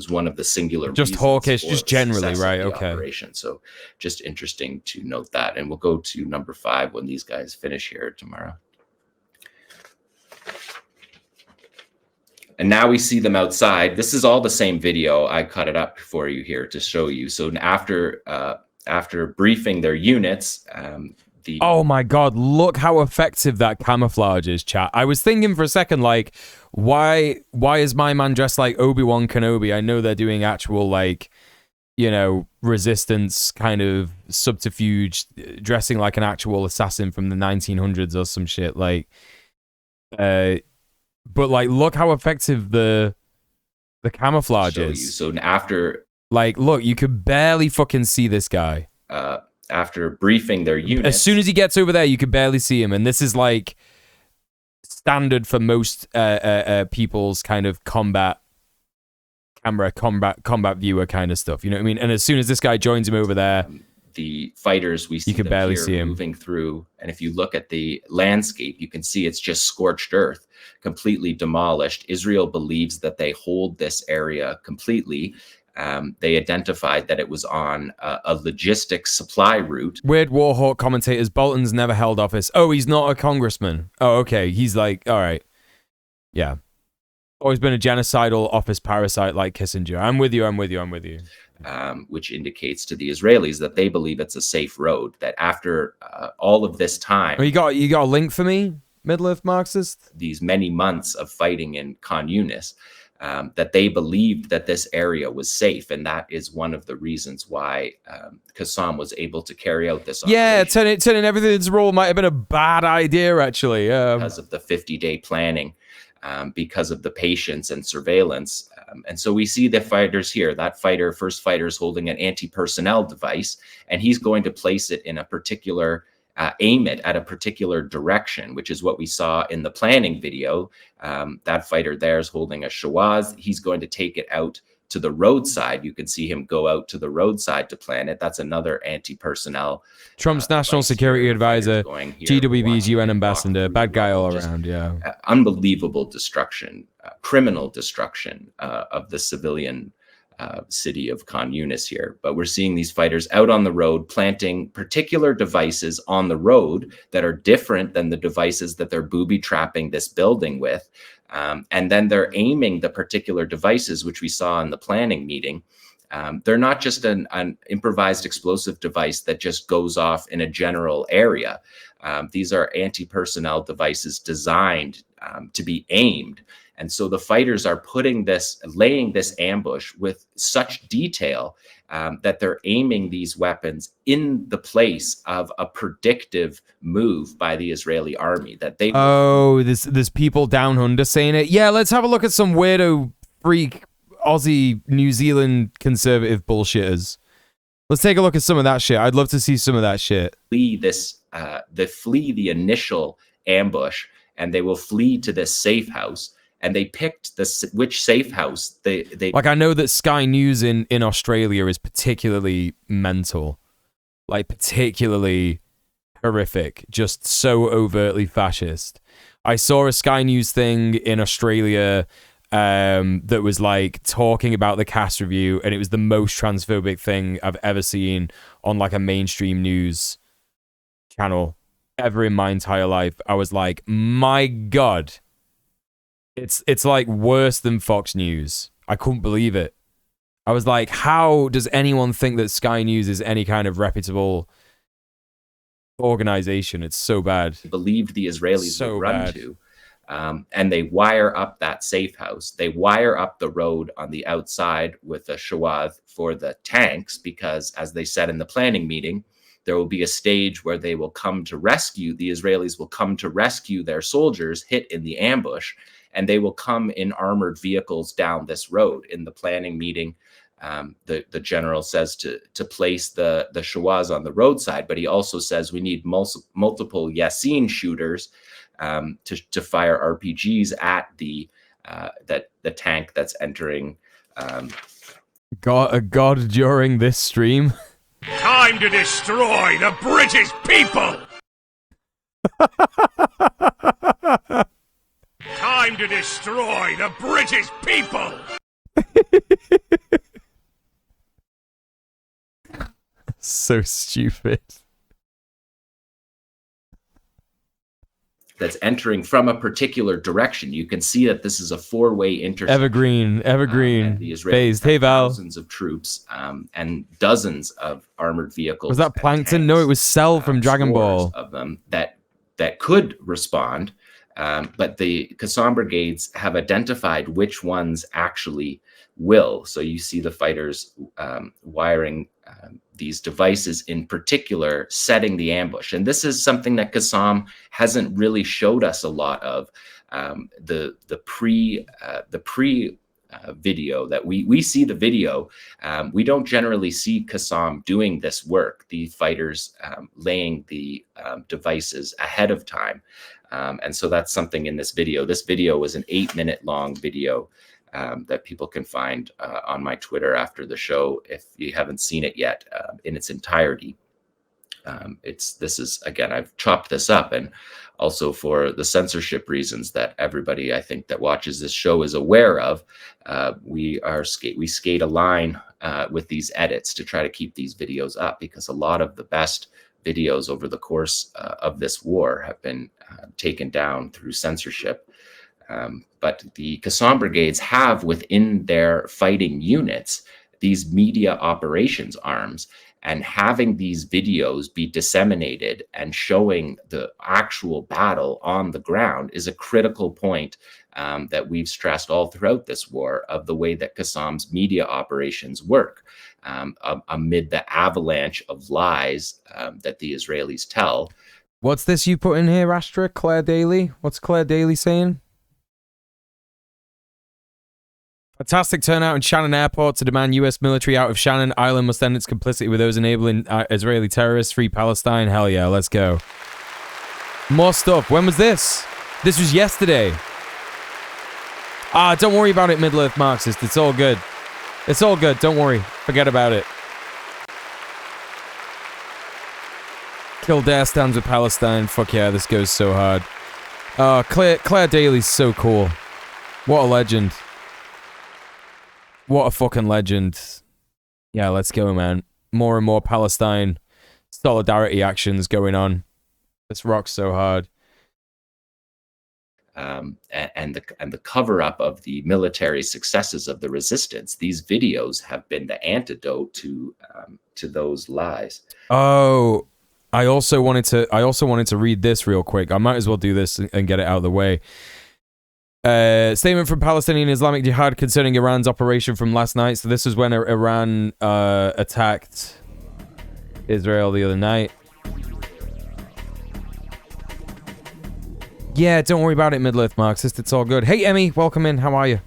one of the singular just hawkish, just generally, right? Okay. Operation. So, just interesting to note that, and we'll go to number 5 when these guys finish here tomorrow. And now we see them outside. This is all the same video. I cut it up for you here to show you. So after briefing their units. Oh my God, look how effective that camouflage is, chat. I was thinking for a second, like, why is my man dressed like Obi-Wan Kenobi? I know they're doing actual, like, you know, resistance kind of subterfuge, dressing like an actual assassin from the 1900s or some shit, like, but, like, look how effective the camouflage is. So after... Like, look, you could barely fucking see this guy. After briefing their units. As soon as he gets over there, you can barely see him. And this is, like, standard for most people's kind of combat viewer kind of stuff. You know what I mean? And as soon as this guy joins him over there, the fighters, we see you can barely see him moving through. And if you look at the landscape, you can see it's just scorched earth, completely demolished. Israel believes that they hold this area completely. They identified that it was on a logistics supply route. Weird Warhawk commentators, Bolton's never held office. Oh, he's not a congressman. Oh, okay. He's like, all right. Yeah. Always been a genocidal office parasite like Kissinger. I'm with you. Which indicates to the Israelis that they believe it's a safe road, that after all of this time... Oh, you got a link for me, Middle-earth Marxist? These many months of fighting in Khan Yunis, that they believed that this area was safe. And that is one of the reasons why Qassam was able to carry out this operation. Yeah, turning everything's role might have been a bad idea, actually. Because of the 50-day planning, because of the patience and surveillance. And so we see the fighters here. That first fighter is holding an anti-personnel device, and he's going to place it in a particular aim it at a particular direction, which is what we saw in the planning video. That fighter there is holding a Shawaz. He's going to take it out to the roadside. You can see him go out to the roadside to plan it. That's another anti-personnel. Trump's national security advisor, GWB's UN ambassador, bad guy all around, yeah. Unbelievable destruction, criminal destruction of the civilian city of Khan Yunis here. But we're seeing these fighters out on the road planting particular devices on the road that are different than the devices that they're booby trapping this building with. And then they're aiming the particular devices, which we saw in the planning meeting. They're not just an improvised explosive device that just goes off in a general area. These are anti-personnel devices designed to be aimed. And so the fighters are laying this ambush with such detail that they're aiming these weapons in the place of a predictive move by the Israeli army that they. Oh, there's people down under saying it. Yeah, let's have a look at some weirdo freak Aussie New Zealand conservative bullshitters. Let's take a look at some of that shit. I'd love to see some of that shit. They flee the initial ambush, and they will flee to this safe house. And they picked which safe house they like. I know that Sky News in Australia is particularly mental, like particularly horrific, just so overtly fascist. I saw a Sky News thing in Australia that was like talking about the cast review, and it was the most transphobic thing I've ever seen on like a mainstream news channel ever in my entire life. I was like, my God. It's like worse than Fox News. I couldn't believe it. I was like, how does anyone think that Sky News is any kind of reputable organization? It's so bad. Believed the Israelis would run to. And they wire up that safe house. They wire up the road on the outside with a Shawaz for the tanks, because as they said in the planning meeting, there will be a stage where they will come to rescue, the Israelis will come to rescue their soldiers hit in the ambush. And they will come in armored vehicles down this road. In the planning meeting, the general says to place the Shawaz on the roadside, but he also says we need multiple Yasin shooters to fire RPGs at the tank that's entering. God during this stream. Time to destroy the British people! Time to destroy the British people! So stupid. That's entering from a particular direction. You can see that this is a four-way intersection. Evergreen. The Israelis Hey, Val. thousands of troops and dozens of armored vehicles. Was that Plankton? Tanks, No, it was Cell from Dragon Ball. Of them that could respond. But the Qassam brigades have identified which ones actually will. So you see the fighters wiring these devices in particular, setting the ambush. And this is something that Qassam hasn't really showed us a lot of. The pre video that we see the video, we don't generally see Qassam doing this work, the fighters laying the devices ahead of time. And so that's something in this video. This video was an 8-minute long video that people can find on my Twitter after the show if you haven't seen it yet in its entirety. This is, again, I've chopped this up, and also for the censorship reasons that everybody I think that watches this show is aware of. We skate a line with these edits to try to keep these videos up, because a lot of the best videos over the course of this war have been taken down through censorship. But the Qassam brigades have within their fighting units these media operations arms, And having these videos be disseminated and showing the actual battle on the ground is a critical point that we've stressed all throughout this war of the way that Qassam's media operations work amid the avalanche of lies that the Israelis tell. What's this you put in here, Astra? Claire Daly? What's Claire Daly saying? Fantastic turnout in Shannon Airport to demand U.S. military out of Shannon. Ireland must end its complicity with those enabling Israeli terrorists. Free Palestine. Hell yeah, let's go. More stuff. When was this? This was yesterday. Don't worry about it, Middle-earth Marxist. It's all good. It's all good. Don't worry. Forget about it. Kildare stands with Palestine. Fuck yeah, this goes so hard. Claire Daly's so cool. What a legend. What a fucking legend. Yeah, let's go, man. More and more Palestine solidarity actions going on. This rocks so hard. And the cover-up of the military successes of the resistance. These videos have been the antidote to those lies. Oh, I also wanted to read this real quick. I might as well do this and get it out of the way. Statement from Palestinian Islamic Jihad concerning Iran's operation from last night. So this is when Iran attacked Israel the other night. Yeah, don't worry about it, Middle-earth Marxist. It's all good. Hey, Emmy, welcome in. How are you?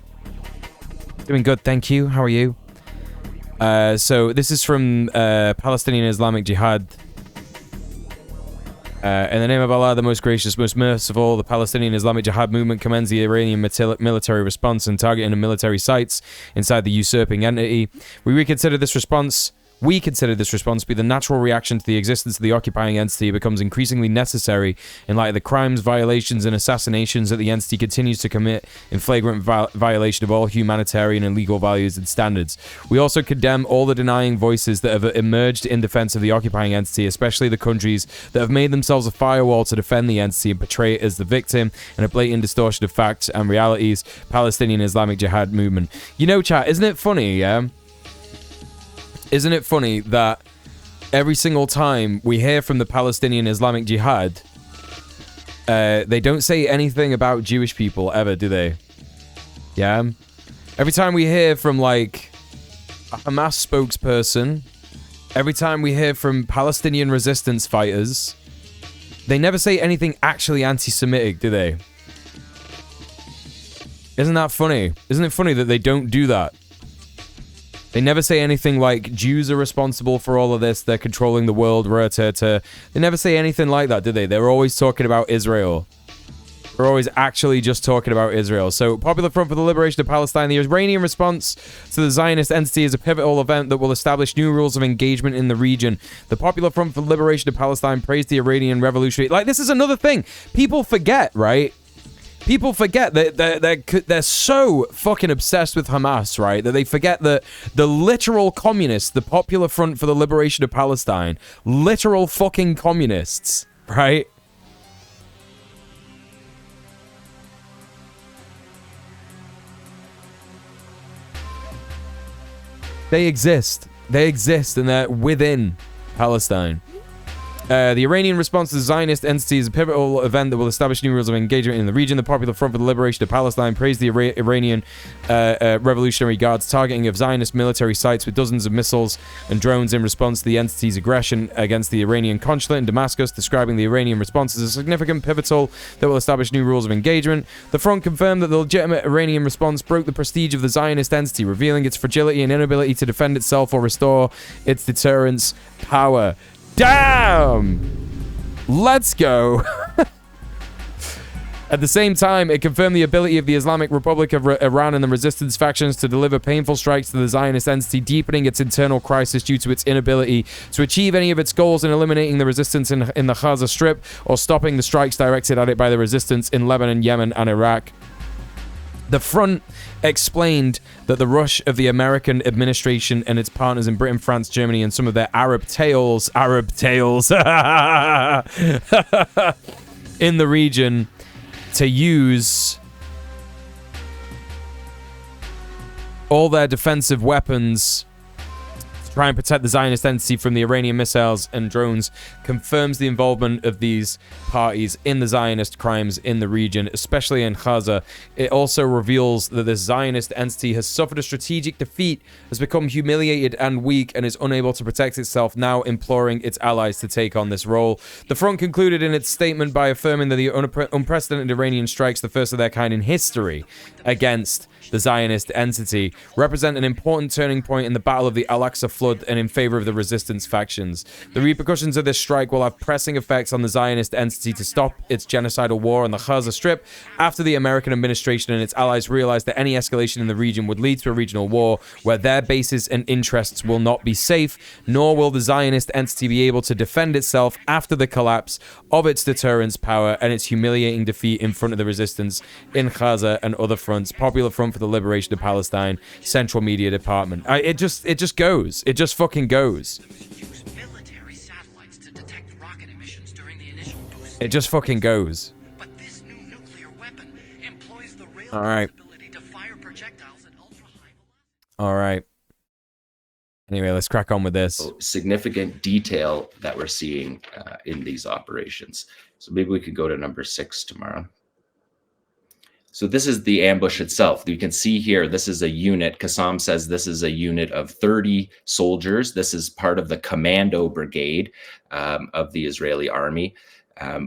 Doing good, thank you. How are you? So this is from Palestinian Islamic Jihad. In the name of Allah, the most gracious, most merciful, the Palestinian Islamic Jihad movement commends the Iranian military response and targeting of military sites inside the usurping entity. We consider this response to be the natural reaction to the existence of the occupying entity. It becomes increasingly necessary in light of the crimes, violations, and assassinations that the entity continues to commit in flagrant violation of all humanitarian and legal values and standards. We also condemn all the denying voices that have emerged in defense of the occupying entity, especially the countries that have made themselves a firewall to defend the entity and portray it as the victim and a blatant distortion of facts and realities. Palestinian Islamic Jihad movement. You know, chat, isn't it funny, yeah? Isn't it funny that every single time we hear from the Palestinian Islamic Jihad, they don't say anything about Jewish people ever, do they? Yeah? Every time we hear from, like, a Hamas spokesperson, every time we hear from Palestinian resistance fighters, they never say anything actually anti-Semitic, do they? Isn't that funny? Isn't it funny that they don't do that? They never say anything like, Jews are responsible for all of this, they're controlling the world, They never say anything like that, do they? They're always talking about Israel. They're always actually just talking about Israel. So, Popular Front for the Liberation of Palestine, the Iranian response to the Zionist entity is a pivotal event that will establish new rules of engagement in the region. The Popular Front for the Liberation of Palestine praised the Iranian revolutionary... Like, this is another thing. People forget, right? People forget that they're so fucking obsessed with Hamas, right? That they forget that the literal communists, the Popular Front for the Liberation of Palestine, literal fucking communists, right? They exist. They exist, and they're within Palestine. The Iranian response to the Zionist entity is a pivotal event that will establish new rules of engagement in the region. The Popular Front for the Liberation of Palestine praised the Iranian Revolutionary Guard's targeting of Zionist military sites with dozens of missiles and drones in response to the entity's aggression against the Iranian consulate in Damascus, describing the Iranian response as a significant pivotal that will establish new rules of engagement. The front confirmed that the legitimate Iranian response broke the prestige of the Zionist entity, revealing its fragility and inability to defend itself or restore its deterrence power. Damn! Let's go. At the same time, it confirmed the ability of the Islamic Republic of Iran and the resistance factions to deliver painful strikes to the Zionist entity, deepening its internal crisis due to its inability to achieve any of its goals in eliminating the resistance in the Gaza Strip or stopping the strikes directed at it by the resistance in Lebanon, Yemen, and Iraq. The front explained that the rush of the American administration and its partners in Britain, France, Germany, and some of their Arab tails in the region to use all their defensive weapons to try and protect the Zionist entity from the Iranian missiles and drones confirms the involvement of these parties in the Zionist crimes in the region, especially in Gaza. It also reveals that this Zionist entity has suffered a strategic defeat, has become humiliated and weak, and is unable to protect itself, now imploring its allies to take on this role. The front concluded in its statement by affirming that the unprecedented Iranian strikes, the first of their kind in history, against the Zionist entity, represent an important turning point in the battle of the Al-Aqsa flood and in favor of the resistance factions. The repercussions of this strike will have pressing effects on the Zionist entity to stop its genocidal war on the Gaza Strip after the American administration and its allies realized that any escalation in the region would lead to a regional war where their bases and interests will not be safe, nor will the Zionist entity be able to defend itself after the collapse of its deterrence power and its humiliating defeat in front of the resistance in Gaza and other fronts. Popular Front for the Liberation of Palestine, Central Media Department. It just goes. It just fucking goes. Use military satellites to detect rocket emissions during the initial boost. It just fucking goes. But this new nuclear weapon employs the railroad's All right. ability to fire projectiles at ultra-high velocity. All right. Anyway, let's crack on with this. So significant detail that we're seeing in these operations. So maybe we could go to number 6 tomorrow. So this is the ambush itself. You can see here, this is a unit. Qassam says this is a unit of 30 soldiers. This is part of the commando brigade of the Israeli army.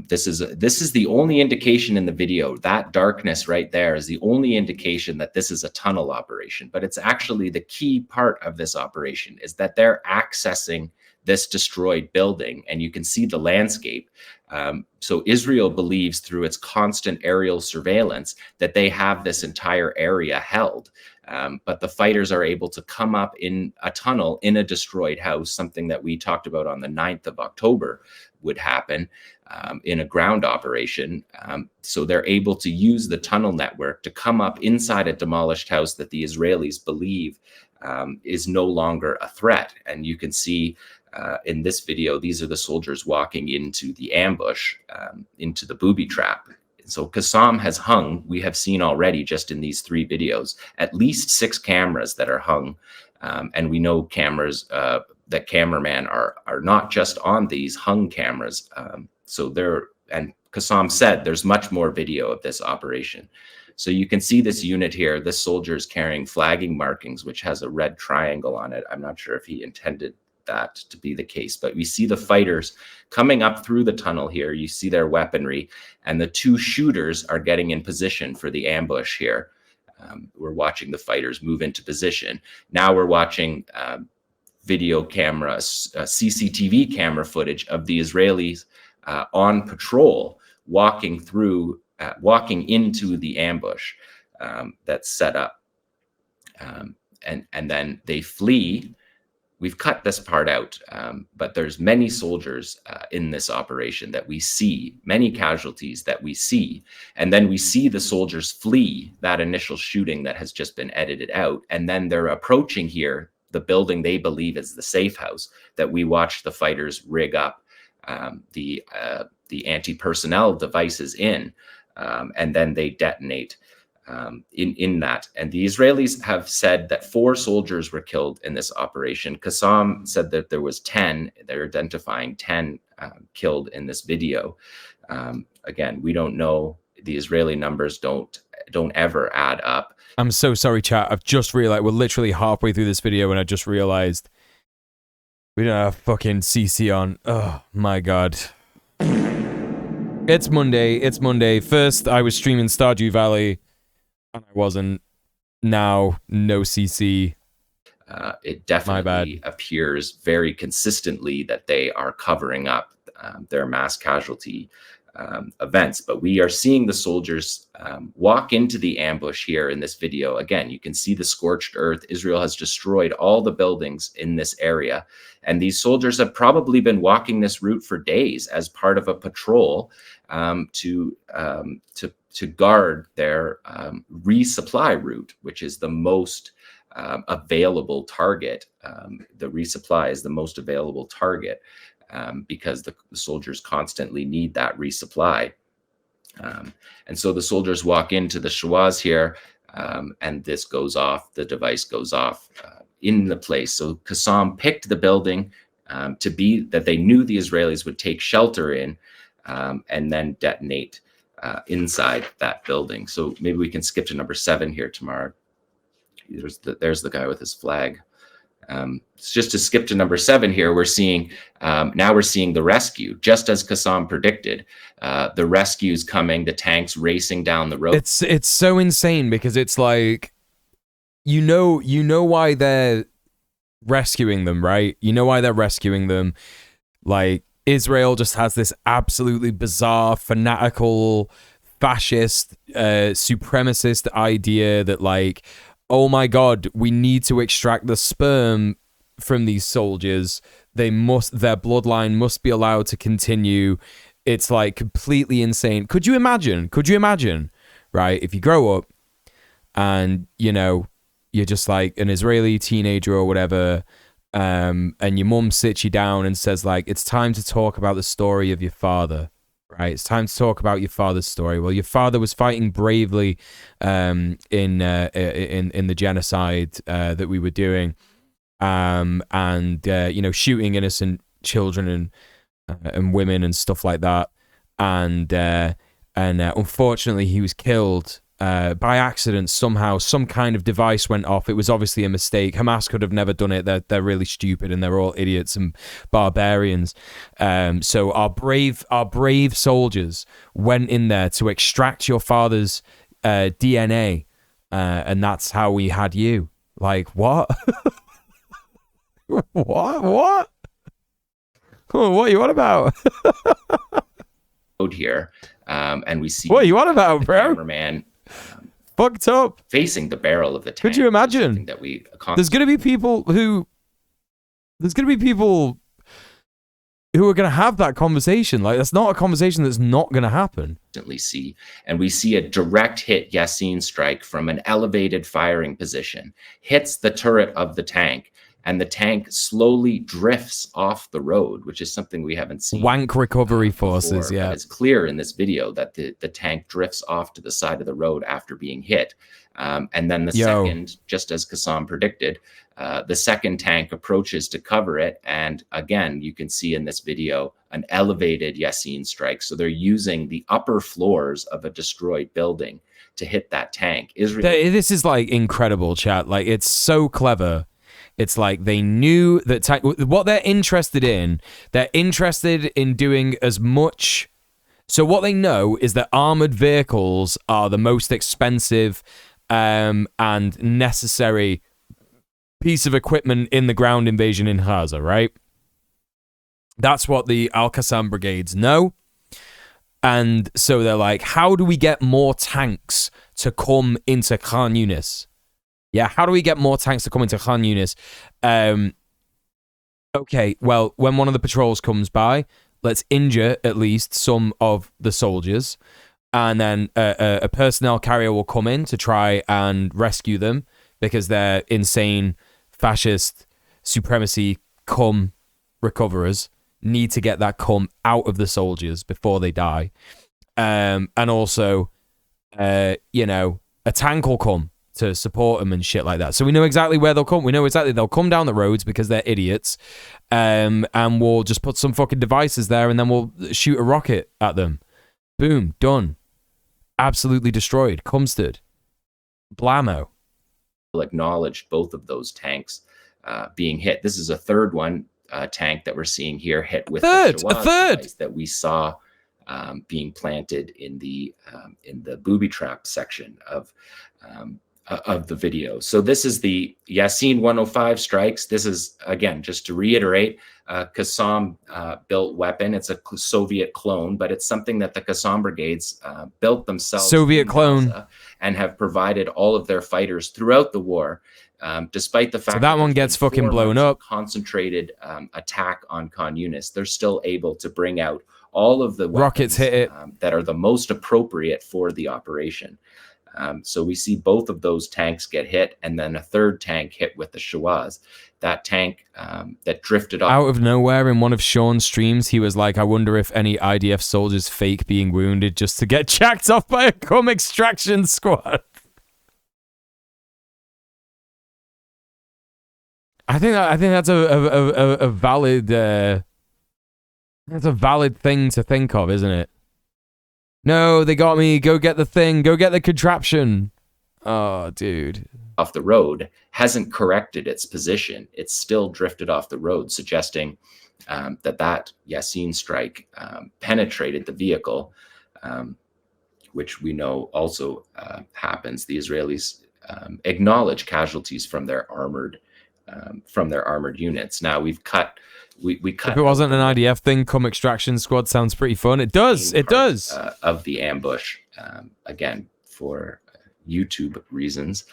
This is the only indication in the video. That darkness right there is the only indication that this is a tunnel operation. But it's actually the key part of this operation is that they're accessing this destroyed building, and you can see the landscape. So Israel believes through its constant aerial surveillance that they have this entire area held. But the fighters are able to come up in a tunnel in a destroyed house, something that we talked about on the 9th of October would happen in a ground operation. So they're able to use the tunnel network to come up inside a demolished house that the Israelis believe is no longer a threat. And you can see in this video, these are the soldiers walking into the ambush, into the booby trap. So Qassam has hung, we have seen already just in these 3 videos, at least 6 cameras that are hung. And we know cameras, that cameramen are not just on these hung cameras. And Qassam said there's much more video of this operation. So you can see this unit here, this soldier is carrying flagging markings, which has a red triangle on it. I'm not sure if he intended that to be the case, but we see the fighters coming up through the tunnel here. You see their weaponry, and the 2 shooters are getting in position for the ambush here. We're watching the fighters move into position. Now we're watching video cameras, CCTV camera footage of the Israelis on patrol, walking into the ambush that's set up. And then they flee. We've cut this part out, but there's many soldiers in this operation that we see, many casualties that we see. And then we see the soldiers flee that initial shooting that has just been edited out. And then they're approaching here, the building they believe is the safe house that we watched the fighters rig up the anti-personnel devices in, and then they detonate in that. And the Israelis have said that 4 soldiers were killed in this operation. Qassam said that there was 10. They're identifying 10 killed in this video. Again, we don't know. The Israeli numbers don't ever add up. I'm so sorry, chat. I've just realized we're literally halfway through this video and I just realized we don't have fucking CC on. Oh my god. It's Monday. First, I was streaming Stardew Valley and I wasn't. Now, no CC. It definitely appears very consistently that they are covering up their mass casualty events. But we are seeing the soldiers walk into the ambush here in this video. Again, you can see the scorched earth. Israel has destroyed all the buildings in this area. And these soldiers have probably been walking this route for days as part of a patrol to guard their resupply route, which is the most available target. The resupply is the most available target because the soldiers constantly need that resupply. And so the soldiers walk into the Shawaz here, and this goes off, the device goes off in the place. So Qassam picked the building to be that they knew the Israelis would take shelter in, and then detonate inside that building. So maybe we can skip to number 7 here, Tamar. There's the guy with his flag. Just to skip to number 7 here, we're seeing now we're seeing the rescue, just as Qassam predicted. The rescue's coming, the tanks racing down the road. It's so insane because it's like, you know why they're rescuing them, right? You know why they're rescuing them. Like, Israel just has this absolutely bizarre, fanatical, fascist, supremacist idea that, like, oh my God, we need to extract the sperm from these soldiers. Their bloodline must be allowed to continue. It's like completely insane. Could you imagine, right? If you grow up and, you know, you're just like an Israeli teenager or whatever, and your mum sits you down and says, like, it's time to talk about the story of your father. Right, it's time to talk about your father's story. Well, your father was fighting bravely in the genocide that we were doing, and you know, shooting innocent children and women and stuff like that. And unfortunately, he was killed by accident. Somehow, some kind of device went off. It was obviously a mistake. Hamas could have never done it. They're really stupid and they're all idiots and barbarians. So our brave soldiers went in there to extract your father's DNA, and that's how we had you. Like, what? What? What are you on about? Here, and we see what are you on about, bro? Cameraman fucked up facing the barrel of the tank. Could you imagine that we there's gonna be people who are gonna have that conversation? Like, that's not a conversation that's not gonna happen. See, and we see a direct hit Yasin strike from an elevated firing position, hits the turret of the tank, and the tank slowly drifts off the road, which is something we haven't seen. Wank recovery forces, before, yeah. It's clear in this video that the tank drifts off to the side of the road after being hit. And then the second, just as Qassam predicted, the second tank approaches to cover it. And again, you can see in this video an elevated Yasin strike. So they're using the upper floors of a destroyed building to hit that tank. This is like incredible, chat. Like, it's so clever. It's like they knew that what they're interested in doing as much. So what they know is that armored vehicles are the most expensive and necessary piece of equipment in the ground invasion in Gaza, right? That's what the Al-Qassam brigades know. And so they're like, how do we get more tanks to come into Khan Yunis? Yeah, how do we get more tanks to come into Khan Yunis? Okay, well, when one of the patrols comes by, let's injure at least some of the soldiers, and then a personnel carrier will come in to try and rescue them because they're insane, fascist, supremacy cum recoverers need to get that cum out of the soldiers before they die. And also, you know, a tank will come to support them and shit like that. So we know exactly where they'll come. We know exactly they'll come down the roads because they're idiots. And we'll just put some fucking devices there and then we'll shoot a rocket at them. Boom, done. Absolutely destroyed. Cumstead. Blammo. Acknowledged both of those tanks being hit. This is a third one, tank that we're seeing here hit with a third device that we saw being planted in the booby trap section of the video. So this is the Yasin 105 strikes. This is, again, just to reiterate, Qassam built weapon. It's a Soviet clone, but it's something that the Qassam brigades built themselves. Soviet clone. And have provided all of their fighters throughout the war, despite the fact that one gets fucking blown up. Concentrated attack on Khan Yunis. They're still able to bring out all of the rockets hit it that are the most appropriate for the operation. So we see both of those tanks get hit, and then a third tank hit with the Shawaz. That tank that drifted off. Out of nowhere in one of Sean's streams, he was like, I wonder if any IDF soldiers fake being wounded just to get jacked off by a cum extraction squad. I think that's a valid that's a valid thing to think of, isn't it? No, they got me. Go get the thing. Go get the contraption. Oh, dude. Off the road hasn't corrected its position. It's still drifted off the road, suggesting that Yasin strike penetrated the vehicle, which we know also happens. The Israelis acknowledge casualties from their armored units. Now we've cut. We cut. If it wasn't an IDF thing, come extraction squad sounds pretty fun. It does. It does. Of the ambush, again for YouTube reasons.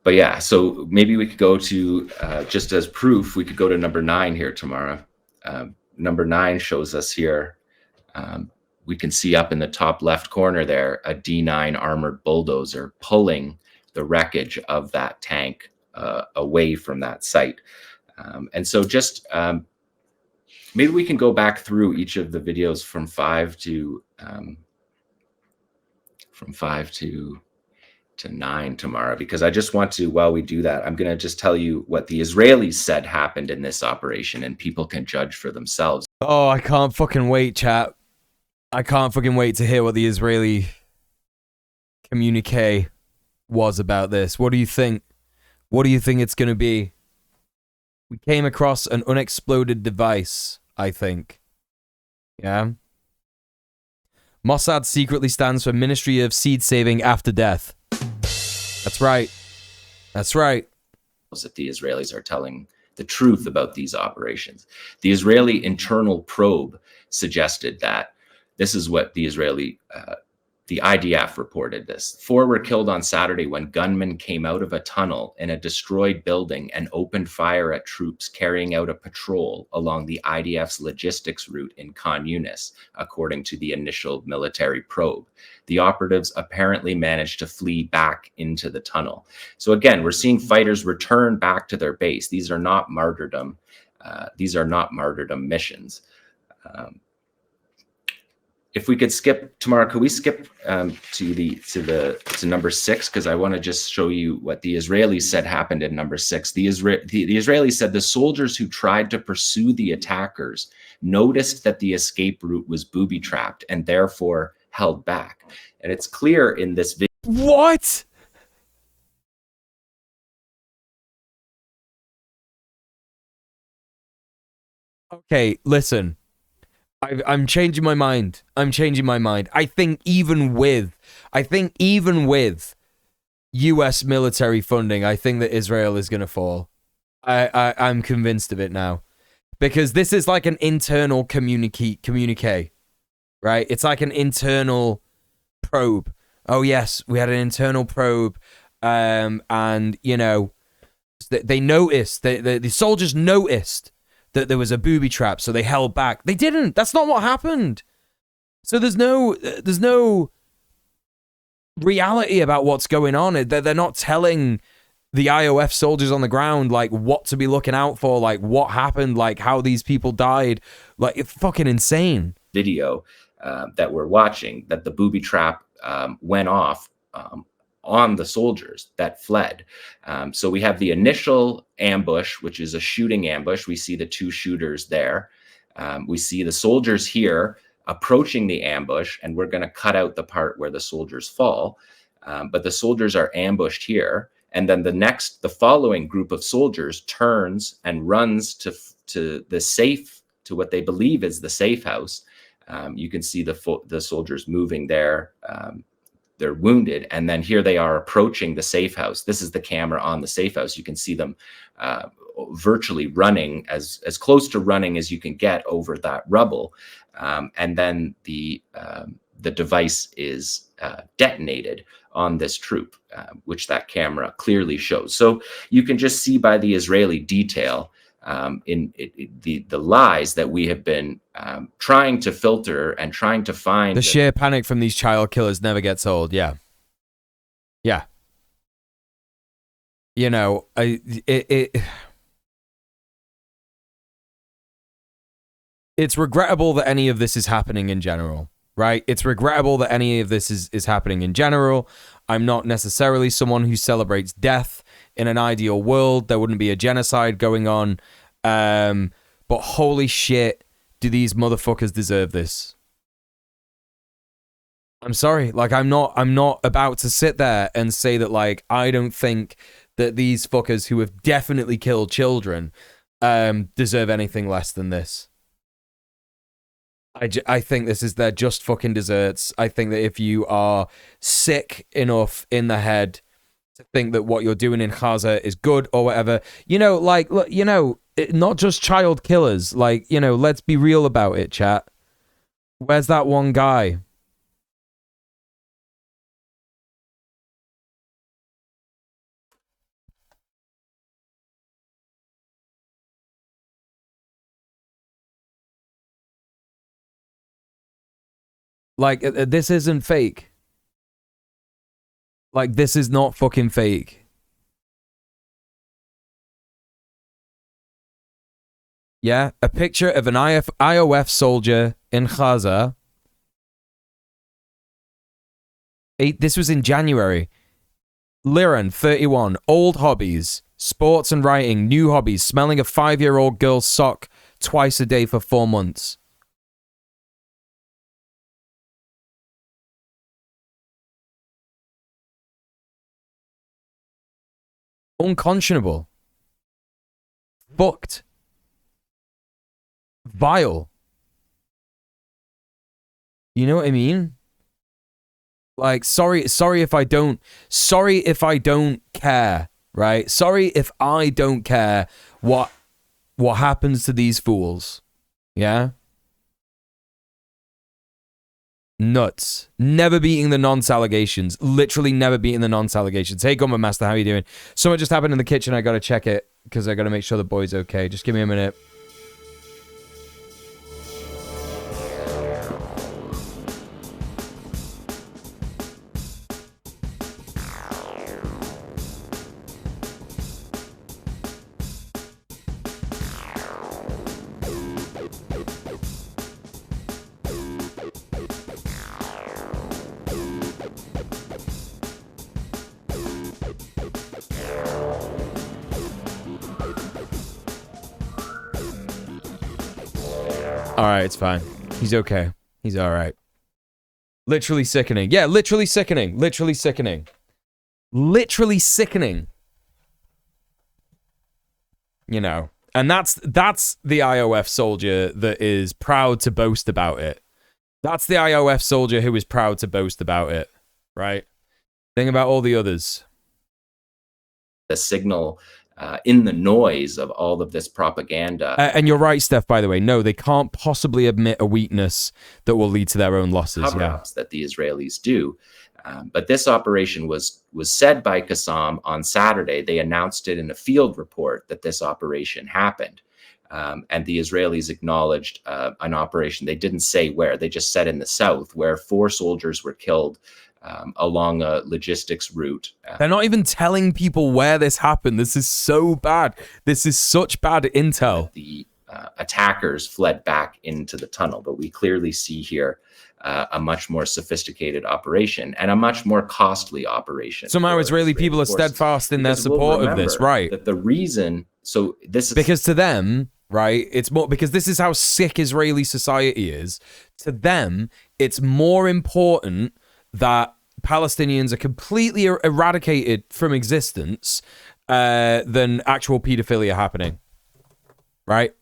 But yeah, so maybe we could go to, just as proof, we could go to number 9 here tomorrow. Number 9 shows us here, we can see up in the top left corner there, a D9 armored bulldozer pulling the wreckage of that tank away from that site. And so just maybe we can go back through each of the videos from 5 to 9 tomorrow, because I just want to, while we do that, I'm going to just tell you what the Israelis said happened in this operation, and people can judge for themselves. Oh, I can't fucking wait, chat. I can't fucking wait to hear what the Israeli communique was about this. What do you think? What do you think it's going to be? We came across an unexploded device, I think. Yeah. Mossad secretly stands for Ministry of Seed Saving After Death. That's right. That's right. That the Israelis are telling the truth about these operations. The Israeli internal probe suggested that this is what the the IDF reported this. 4 were killed on Saturday when gunmen came out of a tunnel in a destroyed building and opened fire at troops carrying out a patrol along the IDF's logistics route in Khan Yunis, according to the initial military probe. The operatives apparently managed to flee back into the tunnel. So again, we're seeing fighters return back to their base. These are not martyrdom. These are not martyrdom missions. If we could skip tomorrow, could we skip to number 6? Because I want to just show you what the Israelis said happened in number 6. The Israelis said the soldiers who tried to pursue the attackers noticed that the escape route was booby-trapped and therefore held back. And it's clear in this video. What? Okay, listen. I'm changing my mind. I'm changing my mind. I think even with US military funding, I think that Israel is going to fall. I'm convinced of it now. Because this is like an internal communique, right? It's like an internal probe. Oh, yes, we had an internal probe. And, you know, they noticed, the soldiers noticed that there was a booby trap, so they held back. They didn't. That's not what happened. So there's no reality about what's going on. They're not telling the IOF soldiers on the ground like what to be looking out for, like what happened, like how these people died. Like, it's fucking insane. Video that we're watching, that the booby trap went off on the soldiers that fled. So we have the initial ambush, which is a shooting ambush. We see the 2 shooters there. We see the soldiers here approaching the ambush, and we're going to cut out the part where the soldiers fall. But the soldiers are ambushed here. And then the following group of soldiers turns and runs to the safe, to what they believe is the safe house. You can see the soldiers moving there. They're wounded, and then here they are approaching the safe house. This is the camera on the safe house. You can see them virtually running, as close to running as you can get over that rubble, and then the device is detonated on this troop, which that camera clearly shows. So you can just see by the Israeli detail the lies that we have been trying to filter and trying to find. The sheer panic from these child killers never gets old. Yeah. You know, it's regrettable that any of this is happening in general. right? It's regrettable that any of this is happening in general. I'm not necessarily someone who celebrates death. In an ideal world, there wouldn't be a genocide going on. But holy shit, do these motherfuckers deserve this? I'm sorry. Like, I'm not about to sit there and say that, like, I don't think that these fuckers who have definitely killed children deserve anything less than this. I think this is their just fucking desserts. I think that if you are sick enough in the head to think that what you're doing in Gaza is good or whatever, you know, like, look, you know, not just child killers. Like, you know, let's be real about it, chat. Where's that one guy? Like, this isn't fake. Like, this is not fucking fake. Yeah, a picture of an IOF soldier in Gaza. This was in January. Liran, 31, old hobbies, sports and writing, new hobbies, smelling a 5-year-old girl's sock twice a day for 4 months. Unconscionable. Fucked. Vile. You know what I mean? Like, sorry if I don't care, right? Sorry if I don't care what happens to these fools. Yeah? Nuts. Never beating the nonce allegations. Literally never beating the nonce allegations. Hey, Gumma Master, how you doing? Something just happened in the kitchen. I gotta check it because I gotta make sure the boy's okay. Just give me a minute. Alright, it's fine. He's okay. He's alright. Literally sickening. Yeah, literally sickening. Literally sickening. Literally sickening. You know. And that's the IOF soldier that is proud to boast about it. That's the IOF soldier who is proud to boast about it. Right? Think about all the others. The signal in the noise of all of this propaganda. And you're right, Steph, by the way. No, they can't possibly admit a weakness that will lead to their own losses. Cover-ups that the Israelis do. But this operation was said by Qassam on Saturday. They announced it in a field report that this operation happened. And the Israelis acknowledged an operation. They didn't say where. They just said in the south, where 4 soldiers were killed along a logistics route. They're not even telling people where this happened. This is so bad. This is such bad intel. The attackers fled back into the tunnel, but we clearly see here a much more sophisticated operation and a much more costly operation. Somehow Israeli people are steadfast in their support of this, right? That the reason, so this is... Because to them, right, it's more, because this is how sick Israeli society is. To them, it's more important that Palestinians are completely eradicated from existence than actual pedophilia happening, right?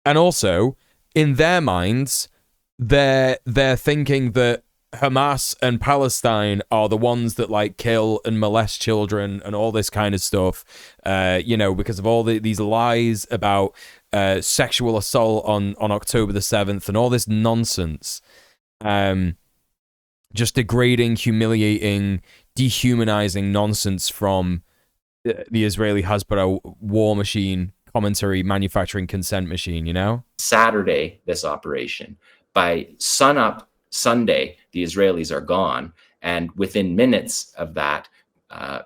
And also, in their minds, they're thinking that Hamas and Palestine are the ones that like kill and molest children and all this kind of stuff, you know, because of all these lies about sexual assault on October the 7th and all this nonsense. Just degrading, humiliating, dehumanizing nonsense from the Israeli Hasbara war machine, commentary, manufacturing consent machine, you know? Saturday, this operation. By sunup Sunday, the Israelis are gone. And within minutes of that,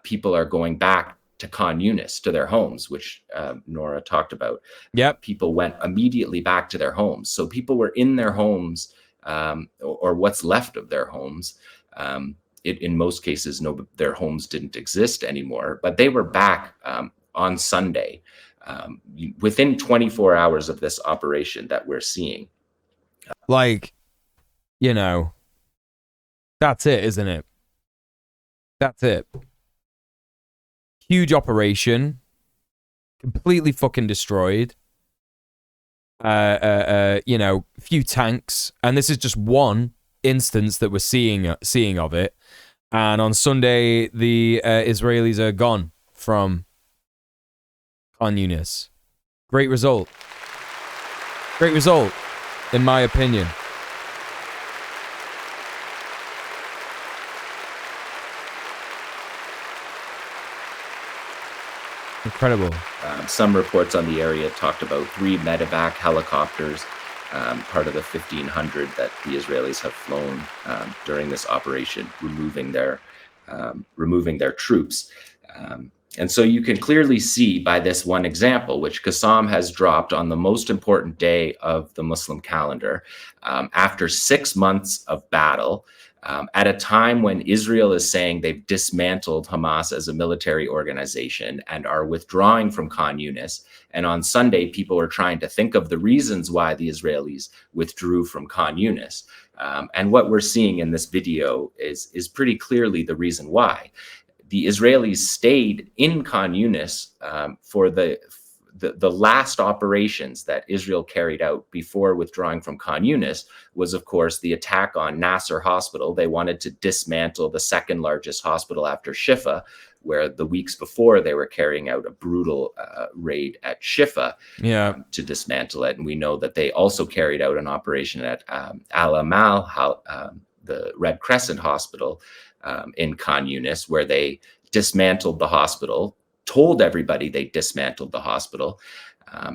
people are going back to Khan Yunis, to their homes, which Nora talked about. Yep. People went immediately back to their homes. So people were in their homes or what's left of their homes. In most cases, their homes didn't exist anymore, but they were back on Sunday, within 24 hours of this operation that we're seeing. Like, you know, that's it, isn't it? That's it. Huge operation, completely fucking destroyed. You know, few tanks, and this is just one instance that we're seeing of it. And on Sunday, the Israelis are gone from Khan Yunis. Great result. Great result, in my opinion. Incredible. Some reports on the area talked about 3 medevac helicopters, part of the 1,500 that the Israelis have flown during this operation, removing their troops. And so you can clearly see by this one example, which Qassam has dropped on the most important day of the Muslim calendar, after 6 months of battle, at a time when Israel is saying they've dismantled Hamas as a military organization and are withdrawing from Khan Yunis. And on Sunday, people are trying to think of the reasons why the Israelis withdrew from Khan Yunis. And what we're seeing in this video is pretty clearly the reason why. The Israelis stayed in Khan Yunis for the last operations that Israel carried out before withdrawing from Khan Yunis was, of course, the attack on Nasser Hospital. They wanted to dismantle the second largest hospital after Shifa, where the weeks before they were carrying out a brutal raid at Shifa to dismantle it. And we know that they also carried out an operation at Al Amal, the Red Crescent Hospital in Khan Yunis, where they dismantled the hospital, told everybody they dismantled the hospital,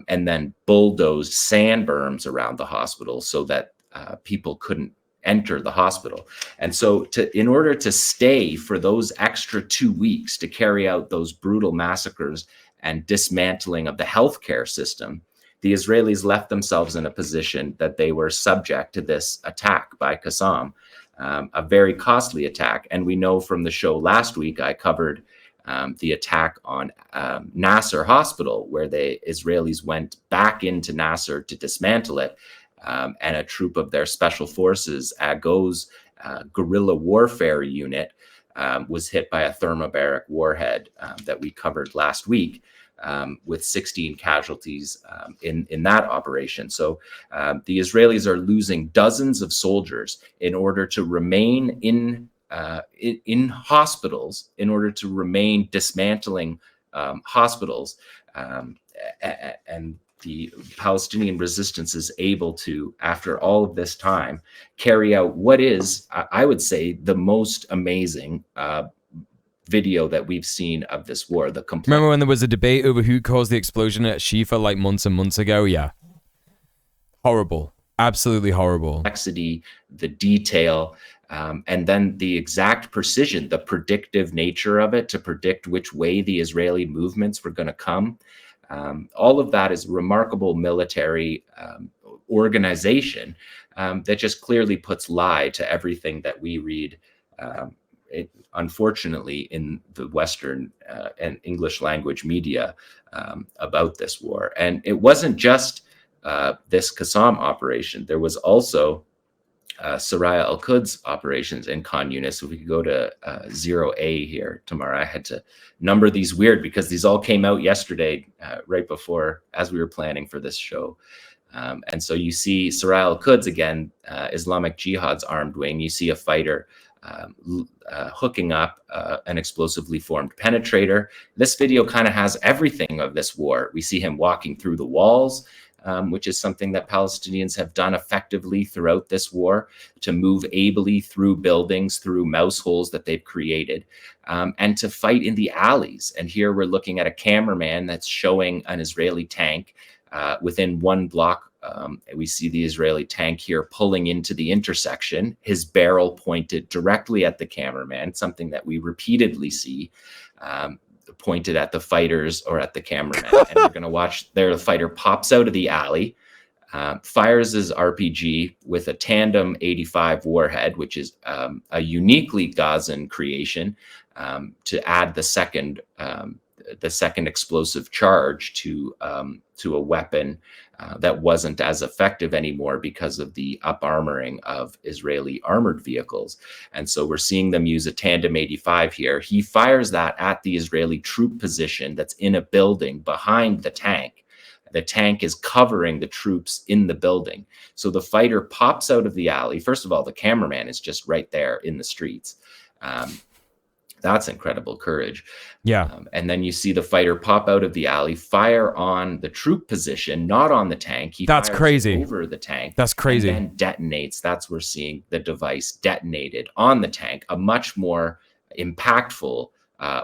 and then bulldozed sand berms around the hospital so that people couldn't enter the hospital. And so in order to stay for those extra 2 weeks to carry out those brutal massacres and dismantling of the healthcare system, the Israelis left themselves in a position that they were subject to this attack by Qassam, a very costly attack. And we know from the show last week, I covered the attack on Nasser Hospital, where the Israelis went back into Nasser to dismantle it. And a troop of their special forces, AGO's guerrilla warfare unit, was hit by a thermobaric warhead that we covered last week, with 16 casualties in that operation. So the Israelis are losing dozens of soldiers in order to remain in hospitals, in order to remain dismantling hospitals, and the Palestinian resistance is able to, after all of this time, carry out what is, I would say, the most amazing video that we've seen of this war. Remember when there was a debate over who caused the explosion at Shifa like months and months ago? Yeah. Horrible. Absolutely horrible. Complexity, the detail, and then the exact precision, the predictive nature of it to predict which way the Israeli movements were going to come. All of that is remarkable military organization that just clearly puts lie to everything that we read, unfortunately, in the Western and English language media about this war. And it wasn't just this Qassam operation. There was also Saraya al-Quds operations in Khan Yunis. If we could go to 0A here, Tamara. I had to number these weird because these all came out yesterday, right before, as we were planning for this show. And so you see Saraya al-Quds again, Islamic Jihad's armed wing. You see a fighter hooking up an explosively formed penetrator. This video kind of has everything of this war. We see him walking through the walls, which is something that Palestinians have done effectively throughout this war, to move ably through buildings, through mouse holes that they've created, and to fight in the alleys. And here we're looking at a cameraman that's showing an Israeli tank within 1 block. We see the Israeli tank here pulling into the intersection, his barrel pointed directly at the cameraman, something that we repeatedly see pointed at the fighters or at the cameraman. And we're going to watch there. The fighter pops out of the alley, fires his RPG with a tandem 85 warhead, which is a uniquely Gazan creation, to add the second explosive charge to a weapon that wasn't as effective anymore because of the up-armoring of Israeli armored vehicles. And so we're seeing them use a tandem 85 here. He fires that at the Israeli troop position that's in a building behind the tank. The tank is covering the troops in the building. So the fighter pops out of the alley. First of all, the cameraman is just right there in the streets. That's incredible courage. Yeah. And then you see the fighter pop out of the alley, fire on the troop position, not on the tank. He That's fires crazy. over the tank. That's crazy. And then detonates. That's where we're seeing the device detonated on the tank, a much more impactful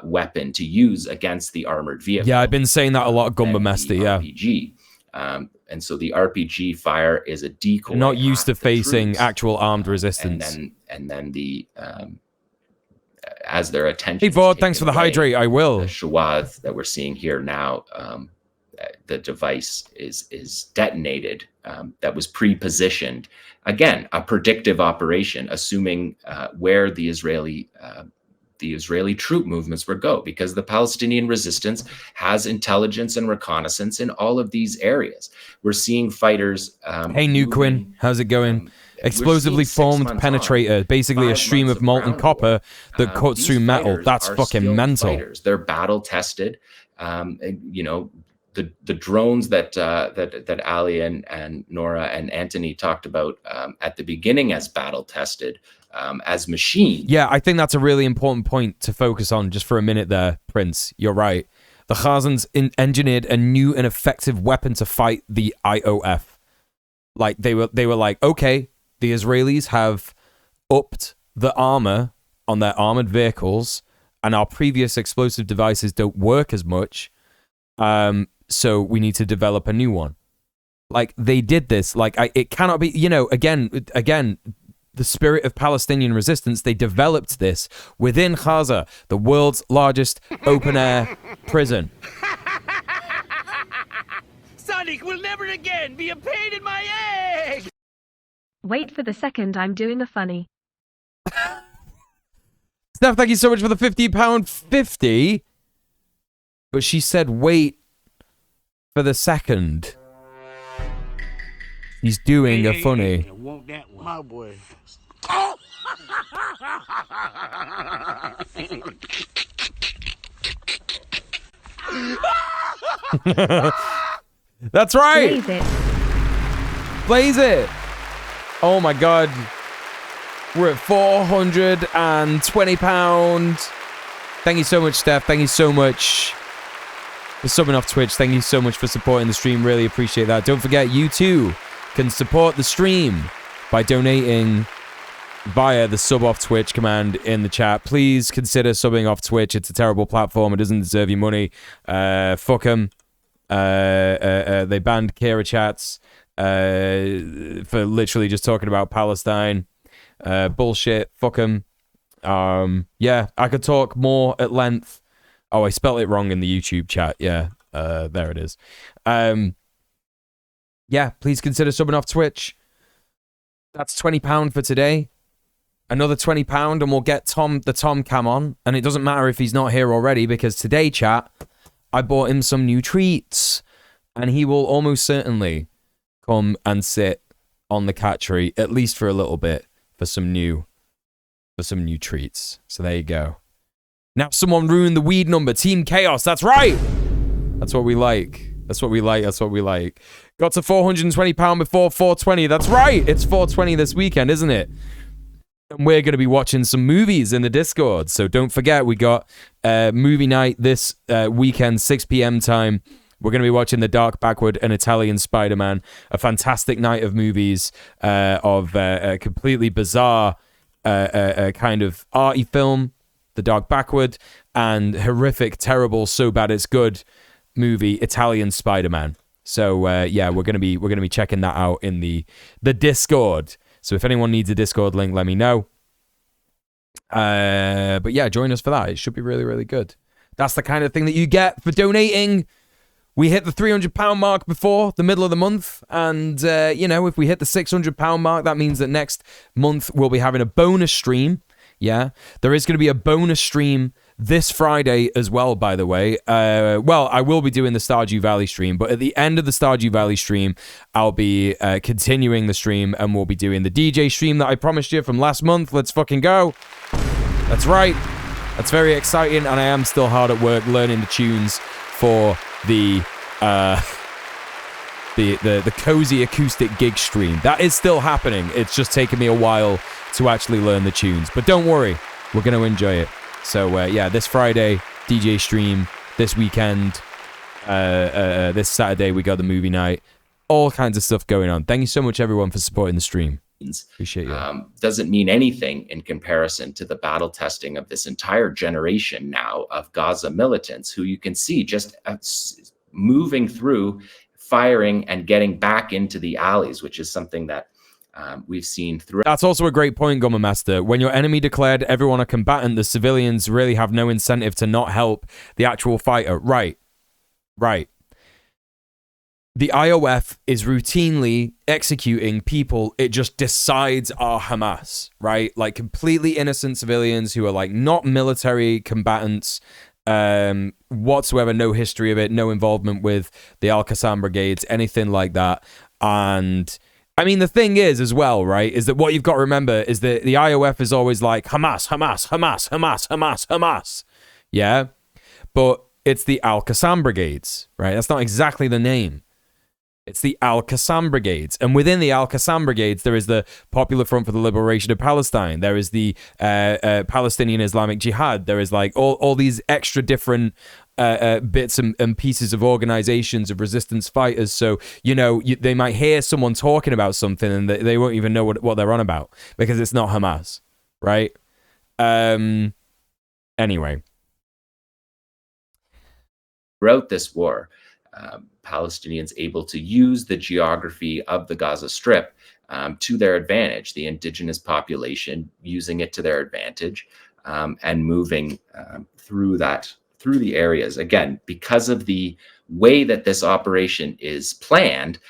weapon to use against the armored vehicle. Yeah, I've been saying that a lot, Gumba than Master. the Yeah. RPG. And so the RPG fire is a decoy. Not used to at the facing troops. actual armed resistance. And then the as their attention. Hey, Vaughn, thanks for the hydrate. I will. The Shawad that we're seeing here now, the device is detonated. That was pre-positioned. Again, a predictive operation, assuming where the Israeli troop movements would go, because the Palestinian resistance has intelligence and reconnaissance in all of these areas. We're seeing fighters. Hey, New Quinn, how's it going? Explosively formed penetrator, basically a stream of molten copper that cuts through metal. That's fucking mental. Fighters. They're battle tested. You know, the drones that Ali and Nora and Anthony talked about at the beginning as battle tested, as machines. Yeah, I think that's a really important point to focus on just for a minute there, Prince. You're right. The Khazans engineered a new and effective weapon to fight the IOF. Like they were like, okay, the Israelis have upped the armor on their armored vehicles, and our previous explosive devices don't work as much. So we need to develop a new one. Like they did this. Like it cannot be. You know, again, the spirit of Palestinian resistance. They developed this within Gaza, the world's largest open-air prison. Sonic will never again be a pain in my egg! Wait for the second, I'm doing a funny. Steph, thank you so much for the £50. But she said wait for the second. He's doing a funny. Want that one. My boy. That's right. Blaze it. Blaze it. Oh my god. We're at £420. Thank you so much, Steph. Thank you so much for subbing off Twitch. Thank you so much for supporting the stream. Really appreciate that. Don't forget, you too can support the stream by donating via the sub off Twitch command in the chat. Please consider subbing off Twitch. It's a terrible platform. It doesn't deserve your money. Fuck them. They banned Kira chats for literally just talking about Palestine. Bullshit. Fuck them. Yeah, I could talk more at length. Oh, I spelled it wrong in the YouTube chat. Yeah, there it is. Yeah, please consider subbing off Twitch. That's £20 for today. Another £20 and we'll get the Tom Cam on. And it doesn't matter if he's not here already, because today, chat, I bought him some new treats. And he will almost certainly come and sit on the cat tree, at least for a little bit, for some new treats. So there you go. Now someone ruined the weed number. Team Chaos. That's right. That's what we like. That's what we like. That's what we like. Got to £420 before 420. That's right. It's 420 this weekend, isn't it? And we're going to be watching some movies in the Discord. So don't forget, we got movie night this weekend, 6 p.m. time. We're going to be watching The Dark Backward and Italian Spider-Man. A fantastic night of movies of a completely bizarre kind of arty film, The Dark Backward, and horrific, terrible, so bad it's good movie, Italian Spider-Man. So yeah, we're gonna be checking that out in the Discord. So if anyone needs a Discord link, let me know. But yeah, join us for that. It should be really, really good. That's the kind of thing that you get for donating We hit the £300 mark before the middle of the month. And, you know, if we hit the £600 mark, that means that next month we'll be having a bonus stream. Yeah. There is going to be a bonus stream this Friday as well, by the way. Well, I will be doing the Stardew Valley stream, but at the end of the Stardew Valley stream, I'll be continuing the stream, and we'll be doing the DJ stream that I promised you from last month. Let's fucking go. That's right. That's very exciting, and I am still hard at work learning the tunes for the cozy acoustic gig stream. That is still happening. It's just taken me a while to actually learn the tunes, but don't worry, we're going to enjoy it. So, yeah, this Friday, DJ stream. This weekend, this Saturday, we got the movie night. All kinds of stuff going on. Thank you so much, everyone, for supporting the stream. Appreciate you. Doesn't mean anything in comparison to the battle testing of this entire generation now of Gaza militants, who you can see just moving through, firing, and getting back into the alleys, which is something that we've seen through. That's also a great point, Gummer Master. When your enemy declared everyone a combatant, the civilians really have no incentive to not help the actual fighter. Right. Right. The IOF is routinely executing people it just decides are Hamas, right? Like completely innocent civilians who are like not military combatants whatsoever, no history of it, no involvement with the Al-Qassam brigades, anything like that. And I mean, the thing is as well, right, is that what you've got to remember is that the IOF is always like Hamas, Hamas, Hamas, Hamas, Hamas, Hamas. Yeah? But it's the Al-Qassam brigades, right? That's not exactly the name. It's the Al-Qassam brigades. And within the Al-Qassam brigades, there is the Popular Front for the Liberation of Palestine. There is the Palestinian Islamic Jihad. There is like all these extra different bits and pieces of organizations of resistance fighters. So, you know, they might hear someone talking about something and they won't even know what they're on about because it's not Hamas, right? Anyway. Throughout this war, Palestinians able to use the geography of the Gaza Strip to their advantage, the indigenous population using it to their advantage and moving through the areas. Again, because of the way that this operation is planned,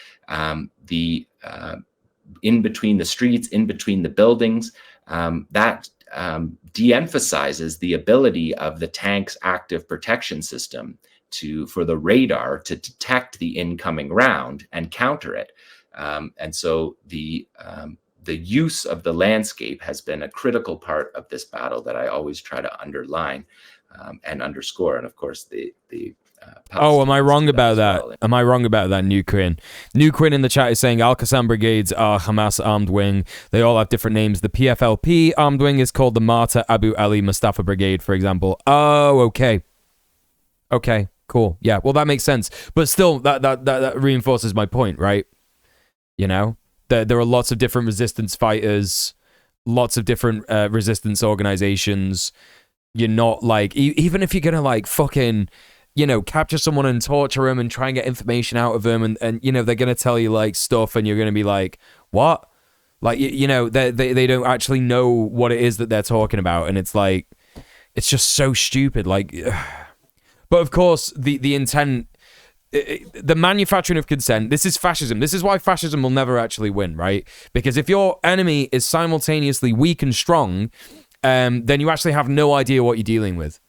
in between the streets, in between the buildings, that de-emphasizes the ability of the tank's active protection system for the radar to detect the incoming round and counter it. And so the use of the landscape has been a critical part of this battle that I always try to underline and underscore. And of course, the oh, am I wrong about that? Am I wrong about that, New Quinn? New Quinn in the chat is saying Al-Qassam brigades are Hamas armed wing. They all have different names. The PFLP armed wing is called the Martyr Abu Ali Mustafa Brigade, for example. Oh, okay. Okay, cool. Yeah, well, that makes sense. But still, that reinforces my point, right? You know? There are lots of different resistance fighters, lots of different resistance organizations. You're not like, even if you're going to like fucking, you know, capture someone and torture them and try and get information out of them and you know, they're going to tell you like stuff and you're going to be like, what? Like, you know, they don't actually know what it is that they're talking about. And it's like, it's just so stupid. Like, but of course, the intent, the manufacturing of consent, this is fascism. This is why fascism will never actually win, right? Because if your enemy is simultaneously weak and strong, then you actually have no idea what you're dealing with,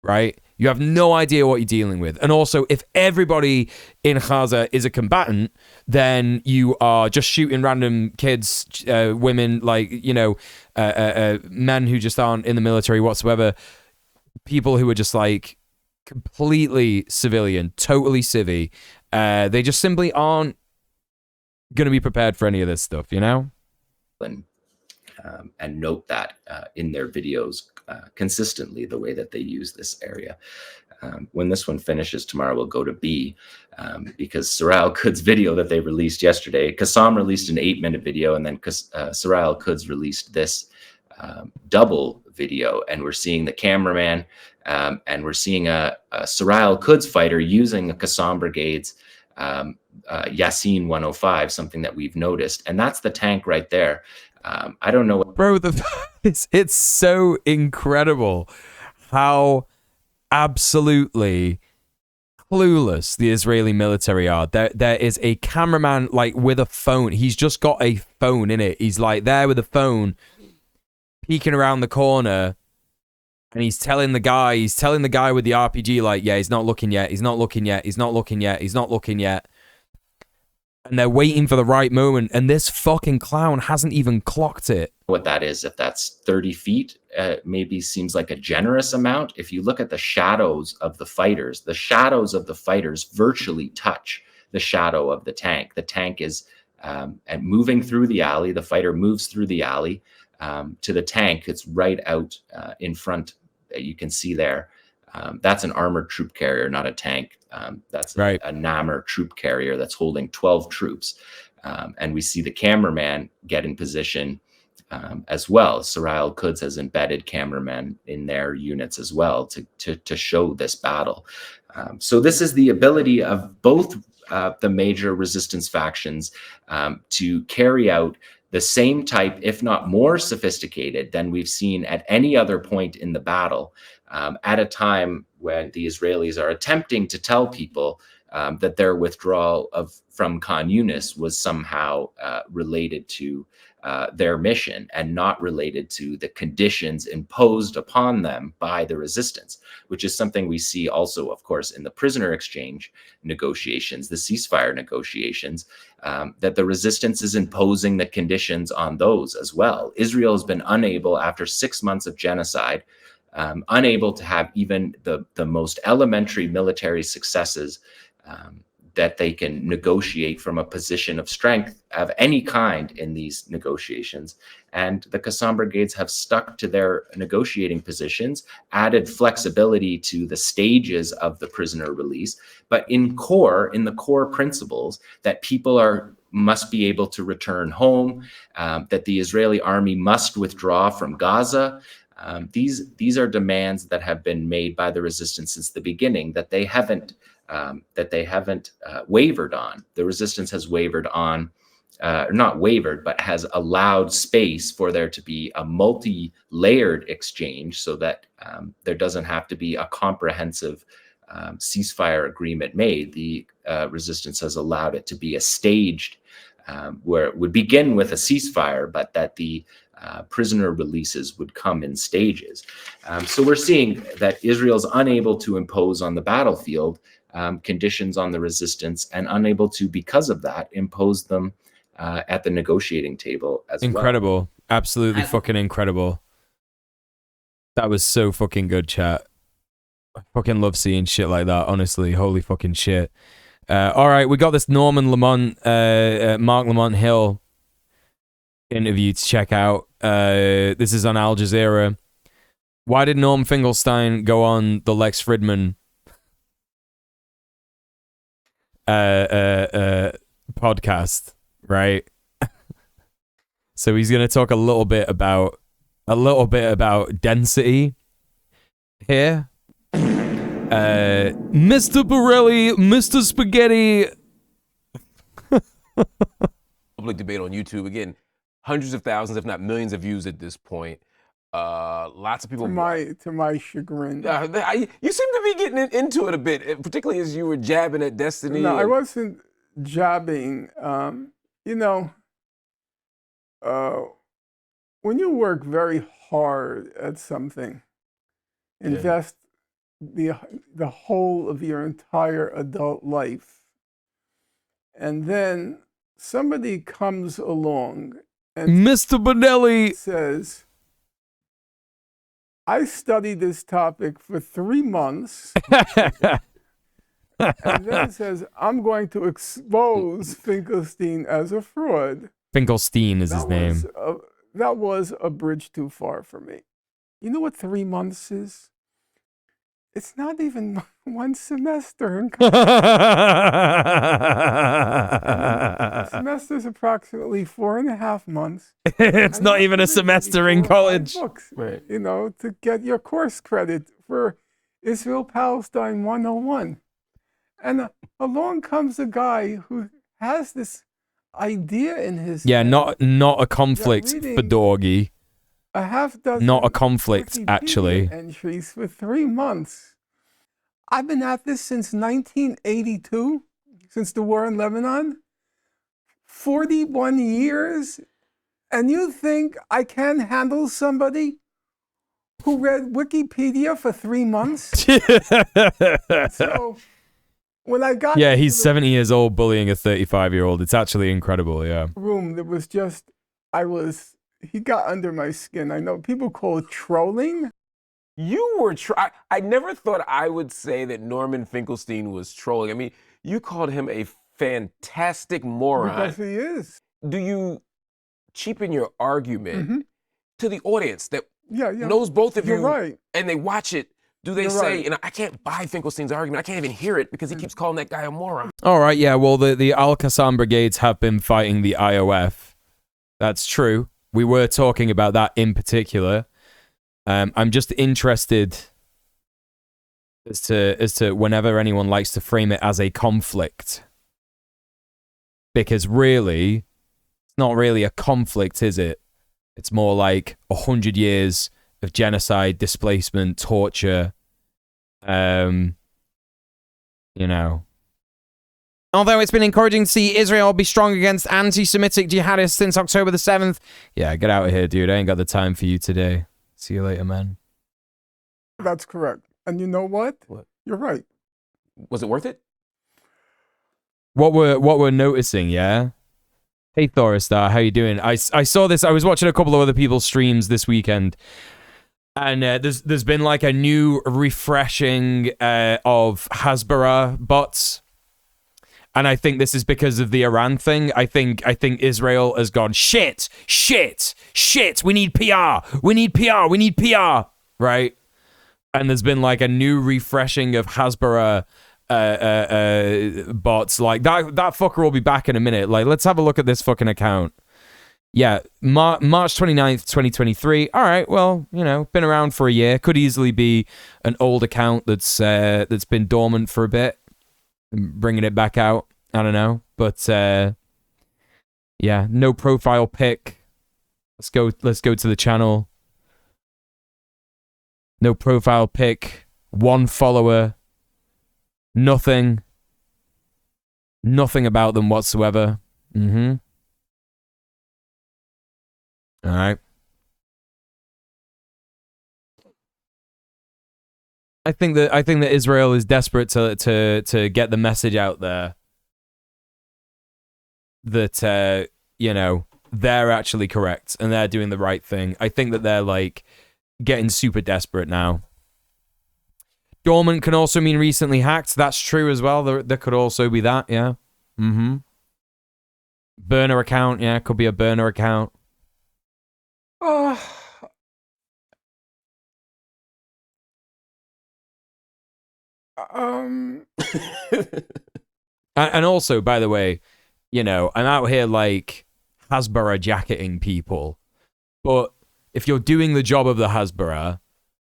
right? You have no idea what you're dealing with. And also, if everybody in Gaza is a combatant, then you are just shooting random kids, women, like, you know, men who just aren't in the military whatsoever, people who are just like completely civilian, totally civvy. They just simply aren't going to be prepared for any of this stuff, you know? And note that in their videos consistently, the way that they use this area. When this one finishes tomorrow, we'll go to B because Sarai Al-Quds video that they released yesterday, Qassam released an 8-minute video, and then Sarai Al-Quds released this double video, and we're seeing the cameraman and we're seeing a Sarai Al-Quds fighter using the Qassam Brigade's Yasin 105, something that we've noticed, and that's the tank right there. I don't know what... Bro, it's so incredible how absolutely clueless the Israeli military are. There is a cameraman like with a phone. He's just got a phone in it. He's like there with a phone, peeking around the corner, and he's telling the guy with the RPG like, yeah, he's not looking yet. He's not looking yet. He's not looking yet. He's not looking yet. And they're waiting for the right moment, and this fucking clown hasn't even clocked it. What that is, if that's 30 feet, maybe seems like a generous amount. If you look at the shadows of the fighters virtually touch the shadow of the tank. The tank is and moving through the alley. The fighter moves through the alley to the tank. It's right out in front. You can see there. That's an armored troop carrier, not a tank. That's right. a Namur troop carrier that's holding 12 troops. And we see the cameraman get in position as well. Soraya Al-Quds has embedded cameramen in their units as well to show this battle. So this is the ability of both the major resistance factions to carry out the same type, if not more sophisticated than we've seen at any other point in the battle, at a time when the Israelis are attempting to tell people that their withdrawal from Khan Yunis was somehow related to their mission and not related to the conditions imposed upon them by the resistance, which is something we see also, of course, in the prisoner exchange negotiations, the ceasefire negotiations, that the resistance is imposing the conditions on those as well. Israel has been unable, after 6 months of genocide, unable to have even the most elementary military successes that they can negotiate from a position of strength of any kind in these negotiations. And the Qassam brigades have stuck to their negotiating positions, added flexibility to the stages of the prisoner release, but in the core principles that people must be able to return home, that the Israeli army must withdraw from Gaza. These are demands that have been made by the resistance since the beginning that they haven't wavered on. The resistance has wavered on, not wavered, but has allowed space for there to be a multi-layered exchange so that there doesn't have to be a comprehensive ceasefire agreement made. The resistance has allowed it to be a staged, where it would begin with a ceasefire, but that the prisoner releases would come in stages. So we're seeing that Israel's unable to impose on the battlefield conditions on the resistance and unable to, because of that, impose them at the negotiating table as well. Incredible. Absolutely fucking incredible. That was so fucking good, chat. I fucking love seeing shit like that, honestly. Holy fucking shit. All right, we got this Norman Lamont, Mark Lamont Hill interview to check out. This is on Al Jazeera. Why did Norm Finkelstein go on the Lex Fridman podcast, right? So he's going to talk a little bit about density here. Mr. Borelli, Mr. Spaghetti. Public debate on YouTube again. Hundreds of thousands, if not millions, of views at this point. Lots of people. To my chagrin. You seem to be getting into it a bit, particularly as you were jabbing at Destiny. No, I wasn't jabbing. When you work very hard at something, invest the whole of your entire adult life, and then somebody comes along and Mr. Bonelli says, I studied this topic for 3 months and then says, I'm going to expose Finkelstein as a fraud. Finkelstein is his name. That was a bridge too far for me. You know what 3 months is? It's not even one semester in college. A semester is approximately 4.5 months. It's not even a semester in college. Books, right. To get your course credit for Israel-Palestine 101. And along comes a guy who has this idea in his head. Not a conflict for Doggy. A half dozen not a conflict, Wikipedia actually. entries for 3 months. I've been at this since 1982, since the war in Lebanon. 41 years, and you think I can handle somebody who read Wikipedia for 3 months? So when I got yeah, he's 70 years old bullying a 35-year-old. It's actually incredible, yeah. Room, there was just, he got under my skin. I know people call it trolling. You were I never thought I would say that Norman Finkelstein was trolling. I mean, you called him a fantastic moron. Because he is. Do you cheapen your argument to the audience that knows both of You're you right. and they watch it? Do they You're say, right. you know, I can't buy Finkelstein's argument. I can't even hear it because he keeps calling that guy a moron. All right, yeah, well, the Al-Qassam brigades have been fighting the IOF. That's true. We were talking about that in particular. I'm just interested as to whenever anyone likes to frame it as a conflict. Because really, it's not really a conflict, is it? It's more like 100 years of genocide, displacement, torture. You know. Although it's been encouraging to see Israel be strong against anti-Semitic jihadists since October the 7th. Yeah, get out of here, dude. I ain't got the time for you today. See you later, man. That's correct. And you know what? You're right. Was it worth it? What we're noticing, yeah? Hey, Thoristar, how you doing? I saw this. I was watching a couple of other people's streams this weekend. And there's been like a new refreshing of Hasbara bots. And I think this is because of the Iran thing. I think Israel has gone, shit. We need PR. Right? And there's been like a new refreshing of Hasbara bots. Like that fucker will be back in a minute. Like, let's have a look at this fucking account. Yeah, March 29th, 2023. All right, well, you know, been around for a year. Could easily be an old account that's been dormant for a bit. Bringing it back out. I don't know. But, yeah, no profile pic. Let's go to the channel. No profile pic. 1 follower. Nothing about them whatsoever. All right. I think that Israel is desperate to get the message out there that you know, they're actually correct and they're doing the right thing. I think that they're like getting super desperate now. Dormant can also mean recently hacked. That's true as well. There could also be that, yeah. Burner account, yeah, could be a burner account. And also, by the way, you know, I'm out here like Hasbara jacketing people, but if you're doing the job of the Hasbara,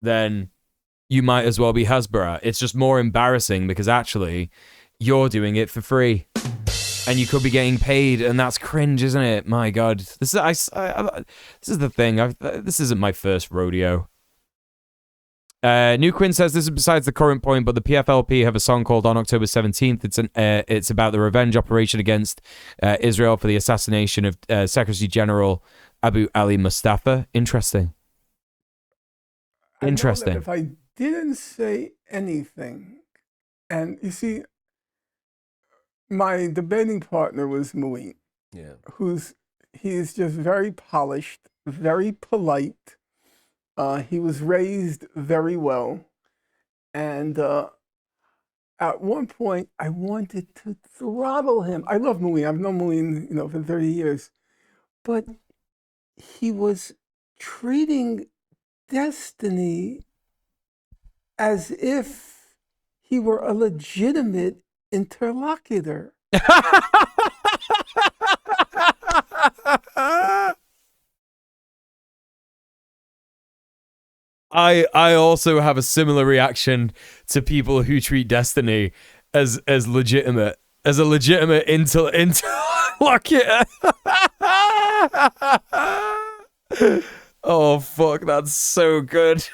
then you might as well be Hasbara. It's just more embarrassing because actually you're doing it for free. And you could be getting paid, and that's cringe, isn't it? My God, this is the thing. This isn't my first rodeo. New Quinn says this is besides the current point, but the PFLP have a song called "On October 17th." It's about the revenge operation against Israel for the assassination of Secretary General Abu Ali Mustafa. Interesting. I know that if I didn't say anything, and you see. My debating partner was Muin, he's just very polished, very polite. He was raised very well. And at one point, I wanted to throttle him. I love Muin. I've known Muin, you know, for 30 years. But he was treating Destiny as if he were a legitimate interlocutor. I also have a similar reaction to people who treat Destiny as legitimate, as a legitimate interlocutor. Oh fuck, that's so good.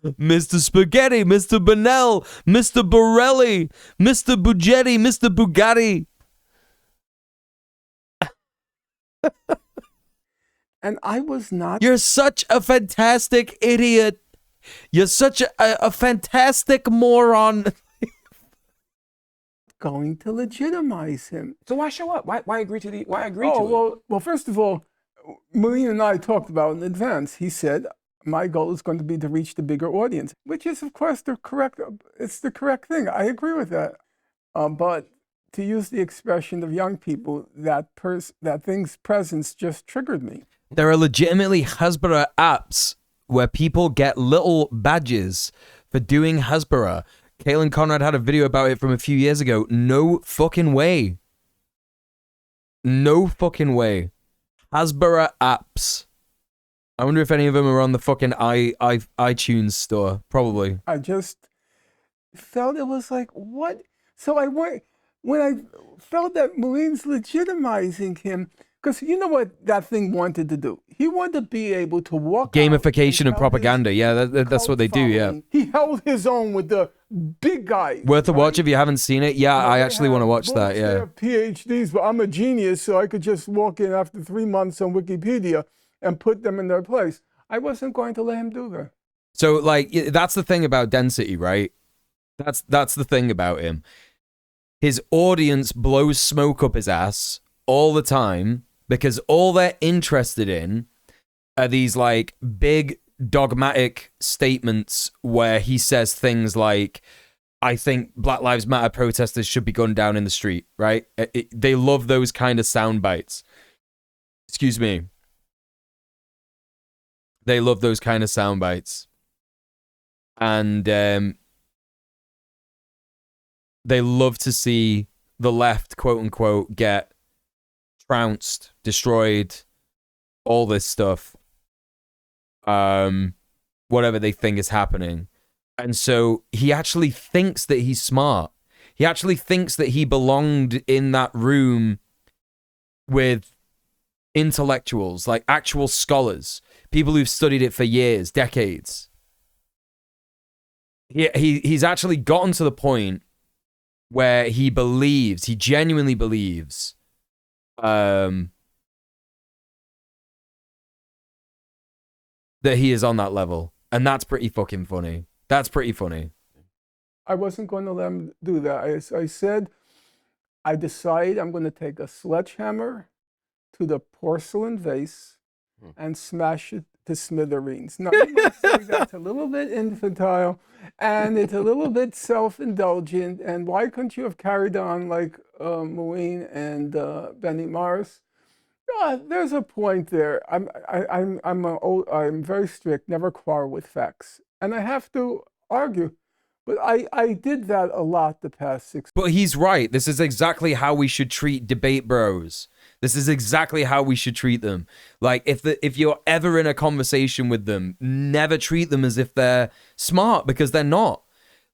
Mr. Spaghetti, Mr. Bonnell, Mr. Borelli, Mr. Bugetti, Mr. Bugatti. And I was not You're such a fantastic idiot. You're such a fantastic moron. going to legitimize him. So why show up? Why agree to why agree Oh, to it? well, first of all, Marine and I talked about in advance. He said, my goal is going to be to reach the bigger audience, which is, of course, it's the correct thing. I agree with that. But to use the expression of young people, that thing's presence just triggered me. There are legitimately Hasbara apps where people get little badges for doing Hasbara. Kaylin Conrad had a video about it from a few years ago. No fucking way. No fucking way. Hasbara apps. I wonder if any of them are on the fucking iTunes store. Probably. I just felt it was like, what? So when I felt that Marine's legitimizing him, because you know what that thing wanted to do? He wanted to be able to walk Gamification and propaganda. Yeah, that's what they do, yeah. He held his own with the big guys. Worth a watch if you haven't seen it. Yeah, I actually want to watch that, yeah. They have PhDs, but I'm a genius, so I could just walk in after 3 months on Wikipedia and put them in their place. I wasn't going to let him do that. So, like, that's the thing about Density, right? That's the thing about him. His audience blows smoke up his ass all the time because all they're interested in are these, like, big dogmatic statements where he says things like, I think Black Lives Matter protesters should be gunned down in the street, right? They love those kind of sound bites. Excuse me. They love those kind of sound bites. And they love to see the left, quote unquote, get trounced, destroyed, all this stuff. Whatever they think is happening. And so he actually thinks that he's smart. He actually thinks that he belonged in that room with intellectuals, like actual scholars, people who've studied it for years, decades. He's actually gotten to the point where he genuinely believes, that he is on that level. And that's pretty fucking funny. That's pretty funny. I wasn't going to let him do that. I said, I decide I'm going to take a sledgehammer to the porcelain vase and smash it to smithereens. Now, you might say that's a little bit infantile and it's a little bit self-indulgent. And why couldn't you have carried on like Marine and Benny Morris? There's a point there. I'm very strict, never quarrel with facts. And I have to argue. But I did that a lot the past 6 months. But he's right. This is exactly how we should treat debate bros. This is exactly how we should treat them. Like, if you're ever in a conversation with them, never treat them as if they're smart, because they're not.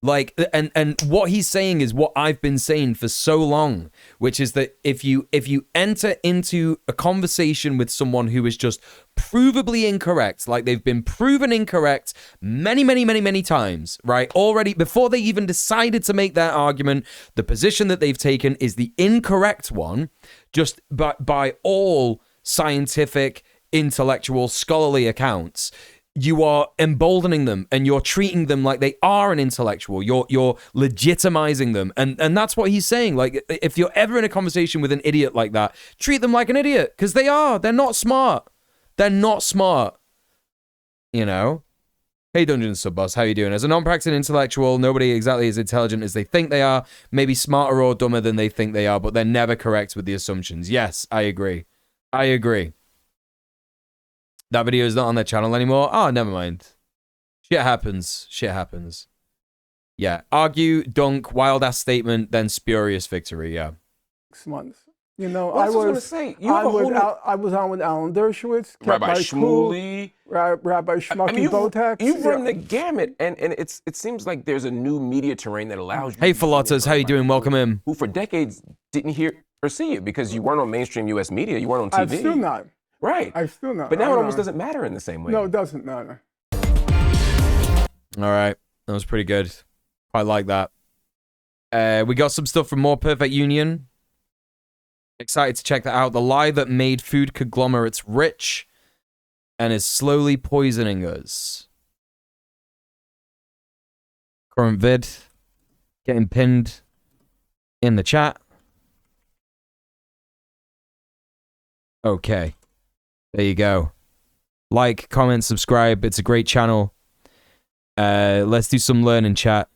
Like, and what he's saying is what I've been saying for so long, which is that if you enter into a conversation with someone who is just provably incorrect, like they've been proven incorrect many times, right? Already, before they even decided to make their argument, the position that they've taken is the incorrect one, just by all scientific, intellectual, scholarly accounts. You are emboldening them and you're treating them like they are an intellectual. You're legitimizing them. And that's what he's saying. Like, if you're ever in a conversation with an idiot like that, treat them like an idiot, because they are. They're not smart. They're not smart. You know? Hey, Dungeon Sub Boss, how you doing? As a non-practicing intellectual, nobody exactly as intelligent as they think they are, maybe smarter or dumber than they think they are, but they're never correct with the assumptions. Yes, I agree. I agree. That video is not on their channel anymore. Oh, never mind. Shit happens. Shit happens. Yeah. Argue, dunk, wild-ass statement, then spurious victory. Yeah. 6 months. You know, well, I was going to say, I was on with Alan Dershowitz, Rabbi Shmuley, Rabbi Schmucky Botax. You've run the gamut, and it seems like there's a new media terrain that allows you. Hey, Philotas, how you doing? Welcome in. Who for decades didn't hear or see you because you weren't on mainstream U.S. media, you weren't on TV. I'm still not. Right. I'm still not. But now it almost doesn't matter in the same way. No, it doesn't matter. All right. That was pretty good. I like that. We got some stuff from More Perfect Union. Excited to check that out. The lie that made food conglomerates rich and is slowly poisoning us. Current vid. Getting pinned in the chat. Okay. There you go. Like, comment, subscribe. It's a great channel. Let's do some learning, chat.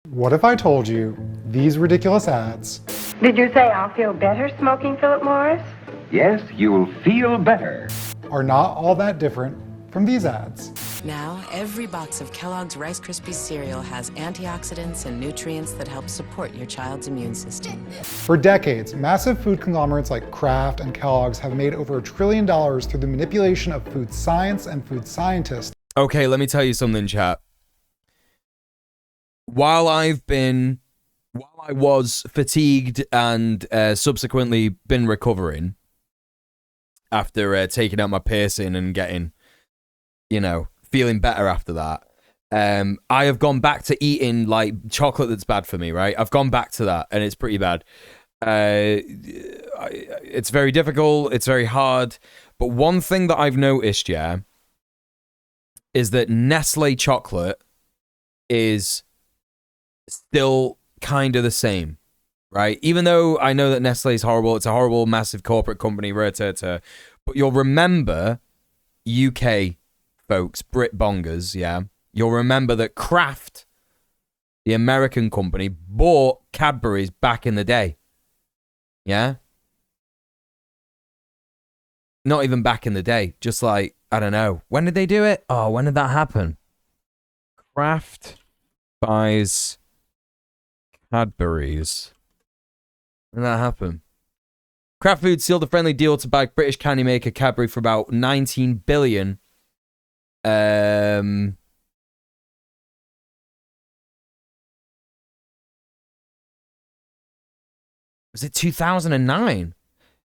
What if I told you these ridiculous ads? Did you say I'll feel better smoking Philip Morris? Yes, you'll feel better. Are not all that different from these ads. Now, every box of Kellogg's Rice Krispies cereal has antioxidants and nutrients that help support your child's immune system. For decades, massive food conglomerates like Kraft and Kellogg's have made over $1 trillion through the manipulation of food science and food scientists. Okay, let me tell you something, chat. While I was fatigued and subsequently been recovering after taking out my piercing and getting, feeling better after that, I have gone back to eating like chocolate that's bad for me, right? I've gone back to that and it's pretty bad. It's very difficult. It's very hard. But one thing that I've noticed, is that Nestle chocolate is still kind of the same, right? Even though I know that Nestle is horrible, it's a horrible, massive corporate company, but you'll remember, UK folks, Brit bongers, you'll remember that Kraft, the American company, bought Cadbury's back in the day. Yeah? Not even back in the day, just like, I don't know. When did they do it? Oh, when did that happen? Kraft buys Cadbury's. When did that happen? Kraft Foods sealed a friendly deal to buy British candy maker Cadbury for about 19 billion. Was it 2009?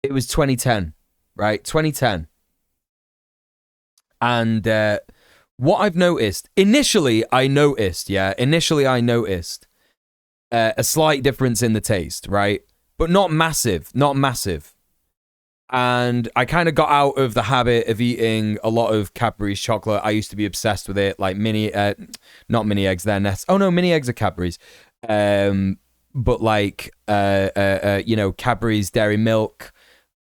It was 2010, right? 2010. And what I've noticed, initially I noticed a slight difference in the taste, right? But not massive. And I kind of got out of the habit of eating a lot of Cadbury's chocolate. I used to be obsessed with it, like not mini eggs, they're Nest. Oh no, mini eggs are Cadbury's. But like, Cadbury's Dairy Milk.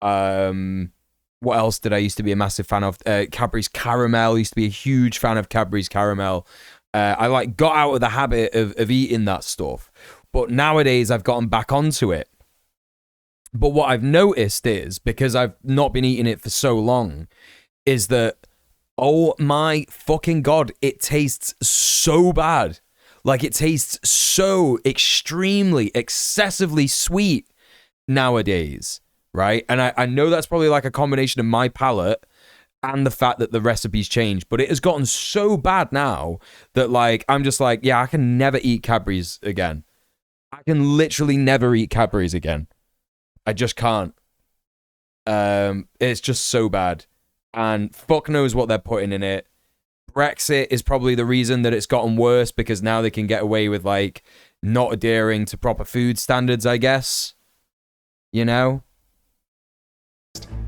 What else did I used to be a massive fan of? Cadbury's Caramel. Used to be a huge fan of Cadbury's Caramel. I got out of the habit of eating that stuff. But nowadays I've gotten back onto it. But what I've noticed is, because I've not been eating it for so long, is that, oh my fucking God, it tastes so bad. Like, it tastes so extremely, excessively sweet nowadays, right? And I know that's probably like a combination of my palate and the fact that the recipe's changed, but it has gotten so bad now that, like, I'm just like, yeah, I can never eat Cadbury's again. I can literally never eat Cadbury's again. I just can't. It's just so bad. And fuck knows what they're putting in it. Brexit is probably the reason that it's gotten worse, because now they can get away with, like, not adhering to proper food standards, I guess.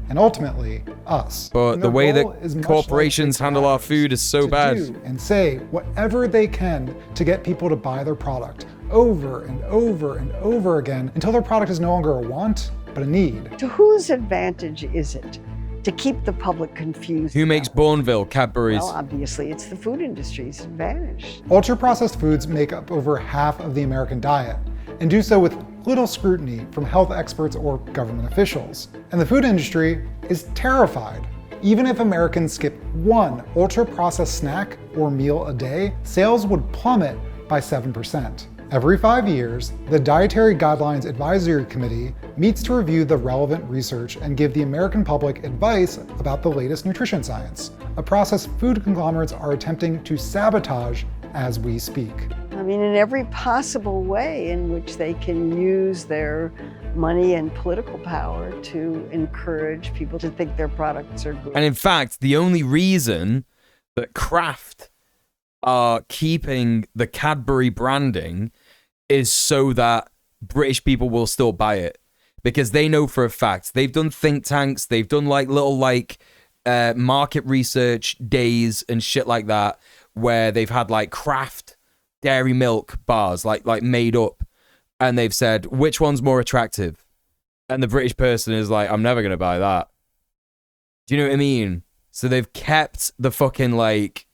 And ultimately, us. But the way that corporations handle our food is so bad. And say whatever they can to get people to buy their product over and over and over again until their product is no longer a want, but a need. To whose advantage is it to keep the public confused? Who makes Bourneville, Cadbury's? Well, obviously, it's the food industry's advantage. Ultra-processed foods make up over half of the American diet, and do so with little scrutiny from health experts or government officials. And the food industry is terrified. Even if Americans skip one ultra-processed snack or meal a day, sales would plummet by 7%. Every 5 years, the Dietary Guidelines Advisory Committee meets to review the relevant research and give the American public advice about the latest nutrition science, a process food conglomerates are attempting to sabotage as we speak. I mean, in every possible way in which they can use their money and political power to encourage people to think their products are good. And in fact, the only reason that Kraft are keeping the Cadbury branding is so that British people will still buy it, because they know for a fact, they've done think tanks, they've done like little like market research days and shit like that, where they've had like craft dairy milk bars like made up, and they've said which one's more attractive, and the British person is like, I'm never gonna buy that. Do you know what I mean? So they've kept the fucking like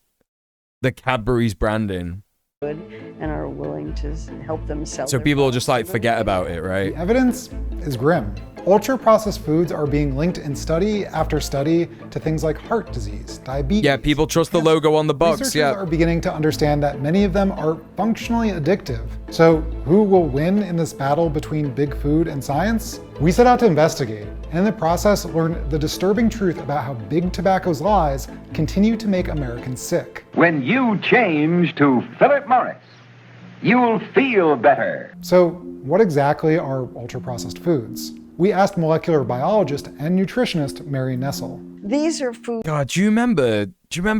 the Cadbury's branding, and are willing to help them sell. so people will just like forget about it, right? The evidence is grim. Ultra-processed foods are being linked in study after study to things like heart disease, diabetes. Yeah, people trust the logo on the box. Researchers Yeah, are beginning to understand that many of them are functionally addictive. So who will win in this battle between big food and science? We set out to investigate, and in the process learned the disturbing truth about how big tobacco's lies continue to make Americans sick. When you change to Philip Morris, you'll feel better. So what exactly are ultra-processed foods? We asked molecular biologist and nutritionist Mary Nessel. These are foods. God, do you remember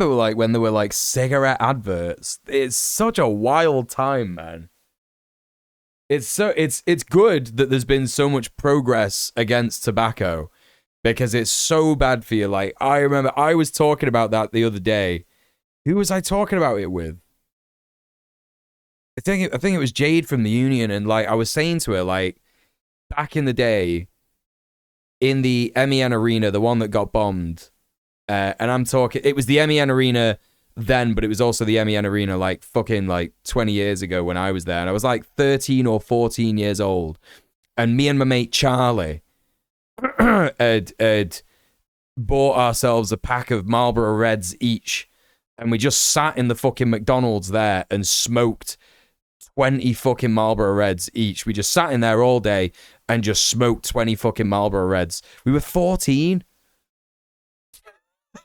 like when there were like cigarette adverts? It's such a wild time, man. It's good that there's been so much progress against tobacco, because it's so bad for you. Like, I remember I was talking about that the other day. Who was I talking about it with? I think it was Jade from the Union, and like I was saying to her, like, back in the day, in the MEN Arena, the one that got bombed, and I'm talking, it was the MEN Arena then, but it was also the MEN Arena like fucking like 20 years ago when I was there, and I was like 13 or 14 years old, and me and my mate Charlie had bought ourselves a pack of Marlboro Reds each, and we just sat in the fucking McDonald's there and smoked 20 fucking Marlboro Reds each. We just sat in there all day and just smoked 20 fucking Marlboro Reds. We were 14.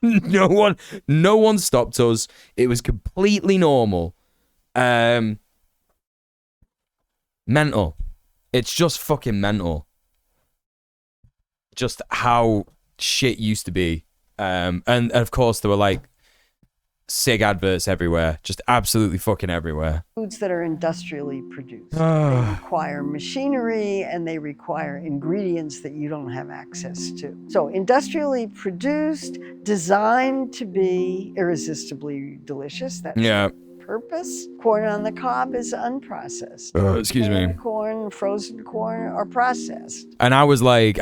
No one stopped us. It was completely normal. Mental. It's just fucking mental. Just how shit used to be. And of course there were like cig adverts everywhere, just absolutely fucking everywhere. Foods that are industrially produced. They require machinery and they require ingredients that you don't have access to. So industrially produced, designed to be irresistibly delicious. That's the purpose. Corn on the cob is unprocessed. Excuse me. Corn, frozen corn are processed. And I was a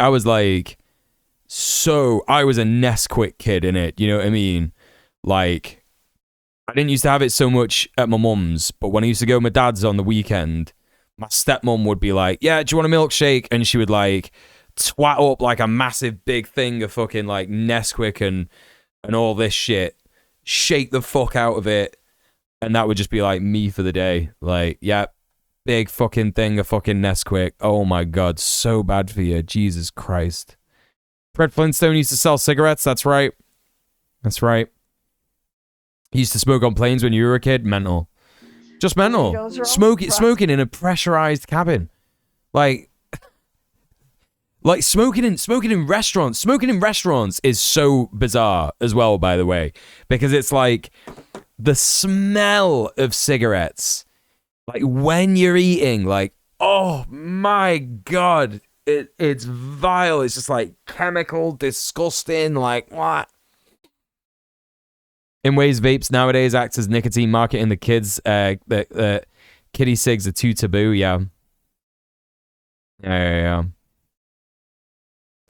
Nesquik kid in it, you know what I mean? Like, I didn't used to have it so much at my mum's, but when I used to go to my dad's on the weekend, my stepmom would be like, yeah, do you want a milkshake? And she would like twat up like a massive big thing of fucking like Nesquik and all this shit, shake the fuck out of it, and that would just be like me for the day. Like, yeah, big fucking thing of fucking Nesquik. Oh my God, so bad for you. Jesus Christ. Fred Flintstone used to sell cigarettes, that's right. That's right. He used to smoke on planes when you were a kid. Mental. Just mental. Smoking in a pressurized cabin. Like smoking in restaurants. Smoking in restaurants is so bizarre as well, by the way. Because it's like the smell of cigarettes. Like when you're eating, like, oh my God. It's vile. It's just like chemical, disgusting, like what? In ways, vapes nowadays act as nicotine marketing the kids. The kiddie cigs are too taboo. Yeah. For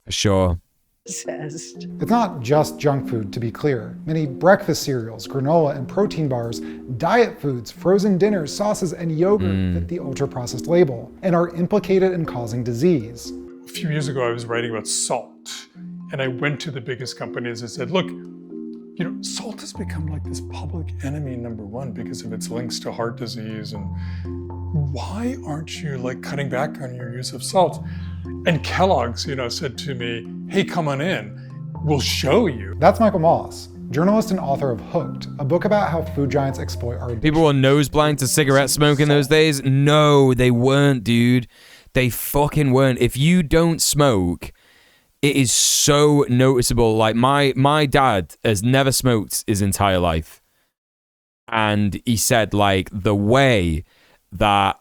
sure. It's not just junk food, to be clear. Many breakfast cereals, granola, and protein bars, diet foods, frozen dinners, sauces, and yogurt fit the ultra-processed label and are implicated in causing disease. A few years ago, I was writing about salt, and I went to the biggest companies and said, look, you know, salt has become like this public enemy #1 because of its links to heart disease, and why aren't you like cutting back on your use of salt? And Kellogg's, you know, said to me, hey, come on in, we'll show you. That's Michael Moss, journalist and author of Hooked, a book about how food giants exploit our addiction. People were nose blind to cigarette smoke in those days? No, they weren't, dude. They fucking weren't. If you don't smoke, it is so noticeable. Like my dad has never smoked his entire life. And he said, like, the way that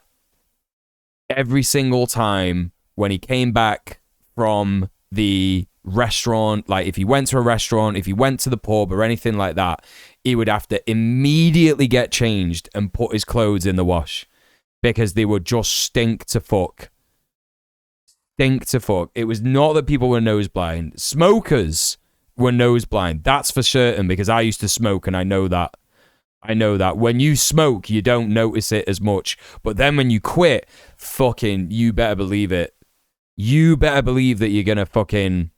every single time when he came back from the restaurant, like if he went to a restaurant, if he went to the pub or anything like that, he would have to immediately get changed and put his clothes in the wash because they would just stink to fuck. Stink to fuck. It was not that people were nose blind. Smokers were nose blind. That's for certain because I used to smoke and I know that. I know that. When you smoke, you don't notice it as much. But then when you quit, fucking, you better believe it. You better believe that you're gonna fucking...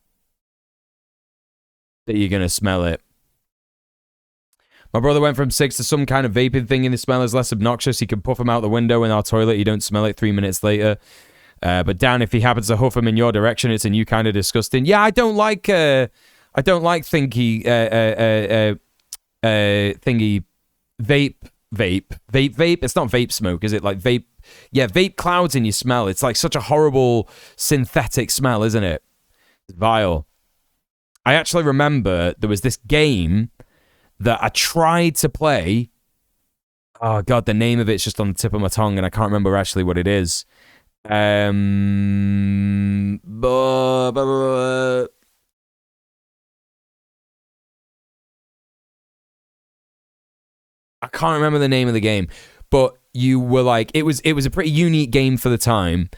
that you're gonna smell it. My brother went from cigs to some kind of vaping thing and the smell is less obnoxious. He can puff them out the window in our toilet. You don't smell it 3 minutes later. But Dan, if he happens to huff them in your direction, it's a new kind of disgusting. Yeah, I don't like thingy vape. It's not vape smoke, is it? Like vape. Yeah, vape clouds in your smell. It's like such a horrible synthetic smell, isn't it? It's vile. I actually remember there was this game that I tried to play. Oh God, the name of it's just on the tip of my tongue, and I can't remember actually what it is. I can't remember the name of the game, but you were like, it was a pretty unique game for the time,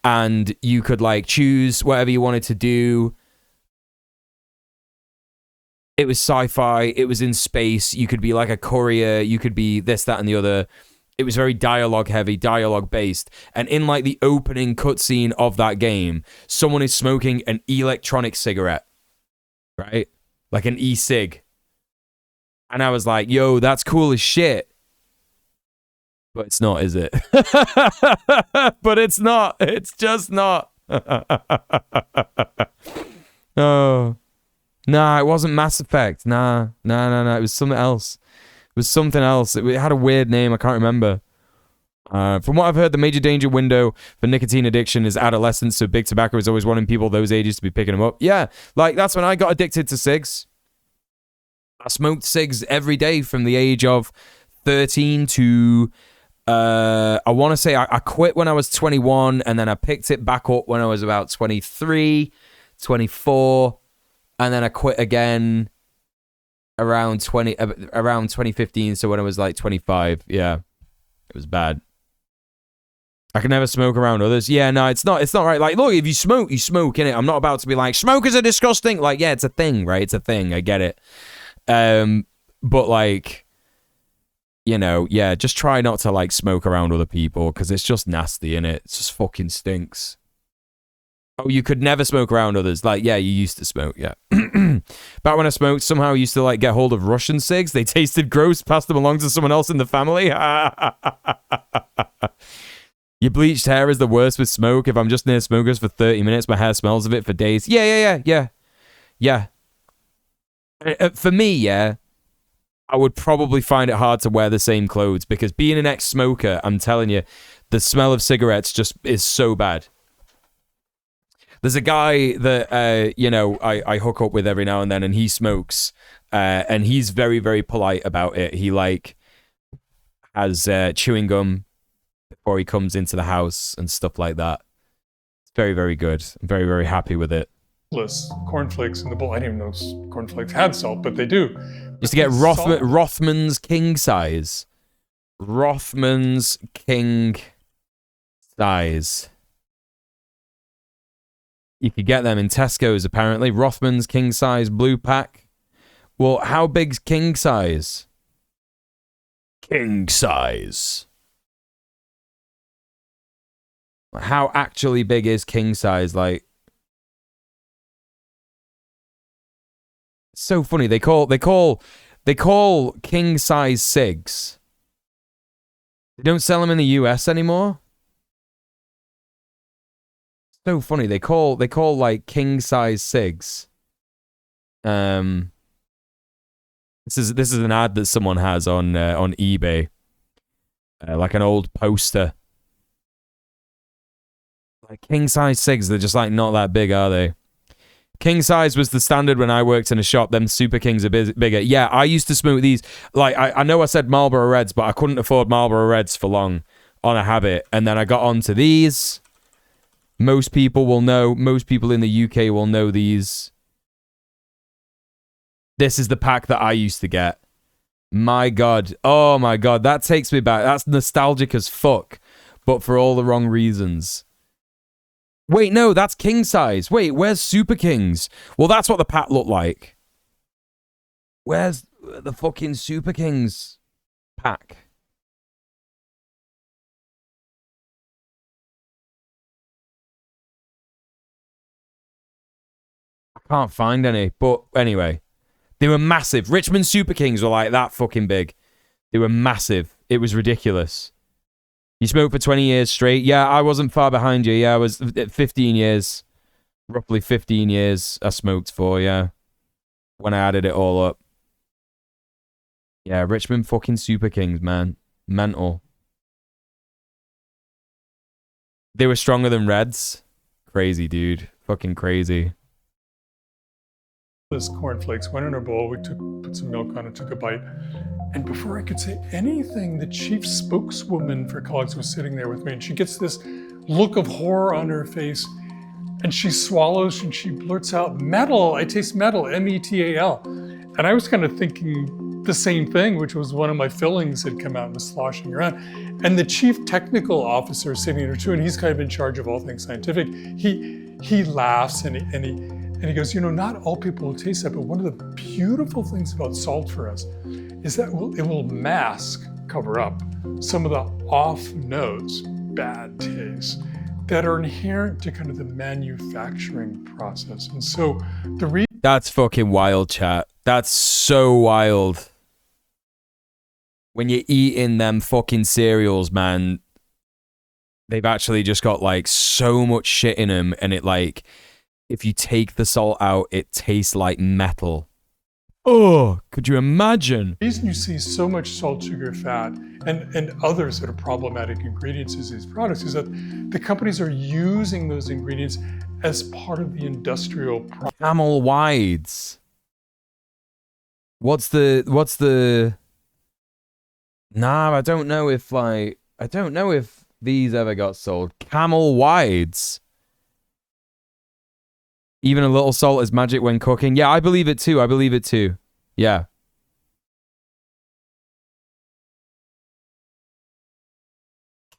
and you could like choose whatever you wanted to do. It was sci-fi, it was in space, you could be like a courier, you could be this, that, and the other. It was very dialogue heavy, dialogue based. And in like the opening cutscene of that game, someone is smoking an electronic cigarette, right? Like an e-cig. And I was like, yo, that's cool as shit. But it's not, is it? But it's not. It's just not. Oh. Nah, it wasn't Mass Effect. Nah. It was something else. It was something else. It had a weird name. I can't remember. From what I've heard, the major danger window for nicotine addiction is adolescence, so big tobacco is always wanting people those ages to be picking them up. Yeah, like that's when I got addicted to cigs. I smoked cigs every day from the age of 13 to... I want to say I quit when I was 21, and then I picked it back up when I was about 23, 24, and then I quit again around 2015, so when I was like 25. Yeah, it was bad. I can never smoke around others. Yeah, no, it's not right. Like, look, if you smoke, innit? I'm not about to be like, smokers are disgusting. Like, yeah, it's a thing, right? It's a thing. I get it. But like, you know, yeah, just try not to like smoke around other people because it's just nasty, innit? It just fucking stinks. Oh, you could never smoke around others. Like, yeah, you used to smoke, yeah. Back when I smoked, somehow I used to like get hold of Russian cigs. They tasted gross, passed them along to someone else in the family. Your bleached hair is the worst with smoke. If I'm just near smokers for 30 minutes, my hair smells of it for days. Yeah. For me, yeah, I would probably find it hard to wear the same clothes because being an ex-smoker, I'm telling you, the smell of cigarettes just is so bad. There's a guy that, I hook up with every now and then, and he smokes, and he's very, very polite about it. He, like, has chewing gum before he comes into the house and stuff like that. It's very, very good. I'm very, very happy with it. Cornflakes in the bowl. I didn't even know cornflakes had salt, but they do. Just to get Rothman's king size. Rothman's king size. You could get them in Tesco's, apparently. Rothman's king size blue pack. Well, how big's king size? King size. How actually big is king size? Like, so funny. They call king size cigs. They don't sell them in the US anymore. So funny. They call like king size cigs. This is an ad that someone has on eBay. Like an old poster. Like king size cigs, they're just like not that big, are they? King size was the standard when I worked in a shop. Them Super Kings are bigger. Yeah, I used to smoke these. Like, I know I said Marlboro Reds, but I couldn't afford Marlboro Reds for long on a habit. And then I got onto these. Most people will know. Most people in the UK will know these. This is the pack that I used to get. My God. Oh, my God. That takes me back. That's nostalgic as fuck. But for all the wrong reasons. Wait, no, that's king size. Wait, where's Super Kings? Well, that's what the pack looked like. Where's the fucking Super Kings pack? I can't find any, but anyway. They were massive. Richmond Super Kings were like that fucking big. They were massive. It was ridiculous. You smoked for 20 years straight? Yeah, I wasn't far behind you. Yeah, I was 15 years. Roughly 15 years I smoked for, yeah. When I added it all up. Yeah, Richmond fucking Super Kings, man. Mental. They were stronger than Reds. Crazy, dude. Fucking crazy. This cornflakes went in a bowl. We put some milk on it, took a bite. And before I could say anything, the chief spokeswoman for Kellogg's was sitting there with me, and she gets this look of horror on her face, and she swallows and she blurts out, "Metal, I taste metal, M-E-T-A-L." And I was kind of thinking the same thing, which was one of my fillings had come out and was sloshing around. And the chief technical officer sitting there too, and he's kind of in charge of all things scientific, he laughs and he goes, you know, not all people will taste that, but one of the beautiful things about salt for us is that it will mask, cover up some of the off notes, bad taste that are inherent to kind of the manufacturing process. And so that's fucking wild, chat. That's so wild. When you're eating them fucking cereals, man, they've actually just got like so much shit in them, and it like, if you take the salt out, it tastes like metal. Oh, could you imagine? The reason you see so much salt, sugar, fat, and other sort of problematic ingredients in these products is that the companies are using those ingredients as part of the industrial process. Camel Wides. What's the... Nah, I don't know if these ever got sold. Camel Wides. Even a little salt is magic when cooking. Yeah, I believe it too. I believe it too. Yeah.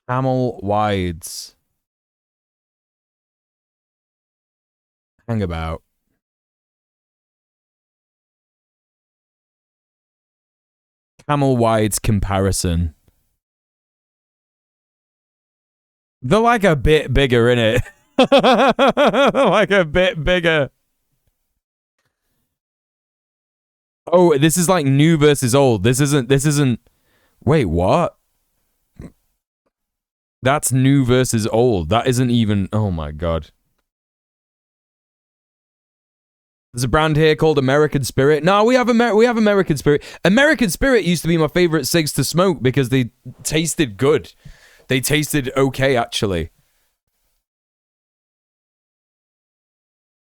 Camel Wides. Hang about. Camel Wides comparison. They're like a bit bigger, innit? Like a bit bigger. Oh, this is like new versus old. This isn't. Wait, what? That's new versus old. That isn't even. Oh my God. There's a brand here called American Spirit. No, we have American Spirit. American Spirit used to be my favorite cigs to smoke because they tasted good. They tasted okay, actually.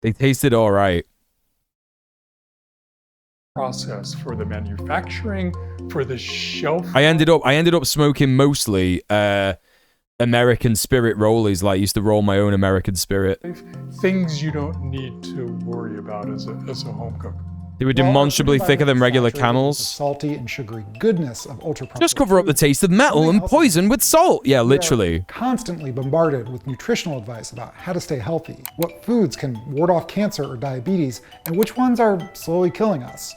They tasted all right. Process for the manufacturing, for the shelf. I ended up smoking mostly American Spirit rollies. Like, used to roll my own American Spirit. Things you don't need to worry about as a home cook. They were demonstrably thicker than regular Camels. Salty and sugary goodness of ultra-processed. Just cover up the taste of metal and poison with salt. Yeah, literally. Constantly bombarded with nutritional advice about how to stay healthy, what foods can ward off cancer or diabetes, and which ones are slowly killing us.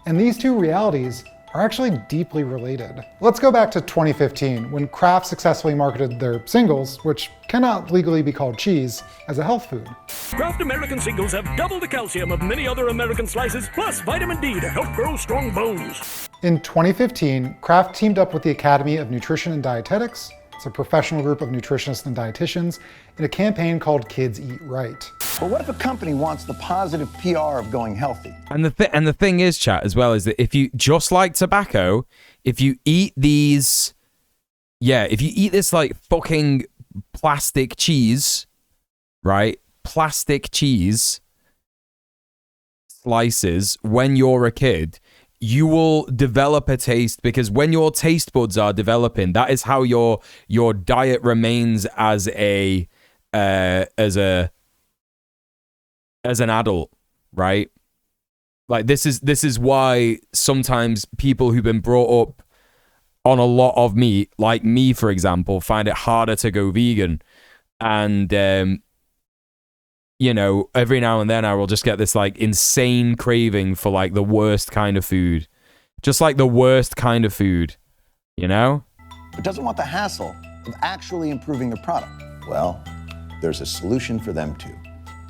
And these two realities are actually deeply related. Let's go back to 2015, when Kraft successfully marketed their singles, which cannot legally be called cheese, as a health food. Kraft American Singles have double the calcium of many other American slices, plus vitamin D to help grow strong bones. In 2015, Kraft teamed up with the Academy of Nutrition and Dietetics, it's a professional group of nutritionists and dietitians, in a campaign called Kids Eat Right. But what if a company wants the positive PR of going healthy? And the thing is, chat, as well, is that if you, just like tobacco, if you eat these, if you eat this like fucking plastic cheese, right? Plastic cheese, slices when you're a kid, you will develop a taste, because when your taste buds are developing, that is how your diet remains as an adult, right? Like this is why sometimes people who've been brought up on a lot of meat, like me for example, find it harder to go vegan. And you know, every now and then I will just get this like insane craving for like the worst kind of food. Just like the worst kind of food, you know? But doesn't want the hassle of actually improving their product. Well, there's a solution for them too.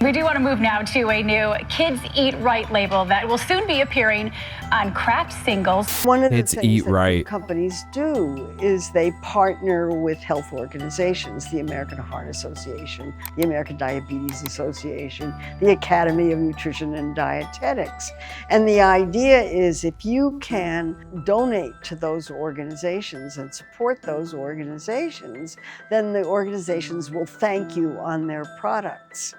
We do want to move now to a new Kids Eat Right label that will soon be appearing on Kraft singles. One of the Kids things Eat that Right. companies do is they partner with health organizations, the American Heart Association, the American Diabetes Association, the Academy of Nutrition and Dietetics. And the idea is if you can donate to those organizations and support those organizations, then the organizations will thank you on their products.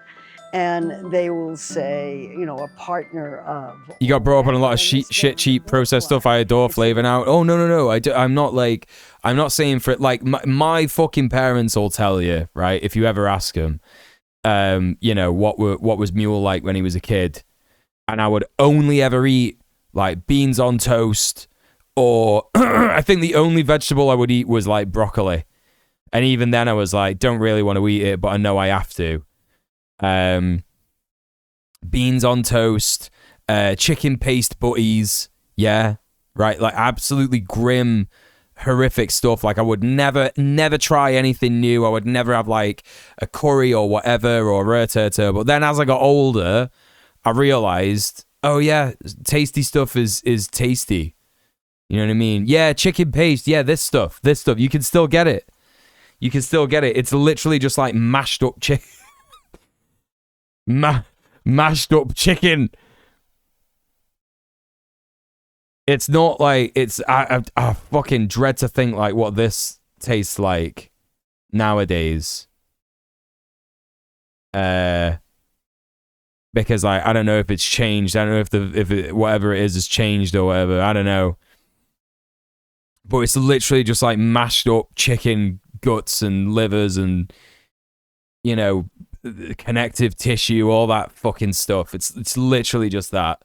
And they will say, you know, a partner of. You got brought up on a lot of shit, cheap, processed stuff. I adore flavor now. Oh, no. I'm not saying for it. Like, my fucking parents will tell you, right? If you ever ask them, you know, what was Mule like when he was a kid. And I would only ever eat, like, beans on toast. Or I think the only vegetable I would eat was, like, broccoli. And even then I was like, don't really want to eat it, but I know I have to. Beans on toast, chicken paste butties, yeah, right, like absolutely grim, horrific stuff. Like I would never try anything new. I would never have like a curry or whatever or rotata. But then as I got older, I realized, oh yeah, tasty stuff is tasty. You know what I mean? Yeah, chicken paste. Yeah, this stuff. You can still get it. It's literally just like mashed up chicken. Mashed up chicken. It's not like it's. I fucking dread to think like what this tastes like nowadays. Because I don't know if it's changed. I don't know if whatever it is has changed or whatever. I don't know. But it's literally just like mashed up chicken guts and livers and, you know, connective tissue, all that fucking stuff. It's literally just that.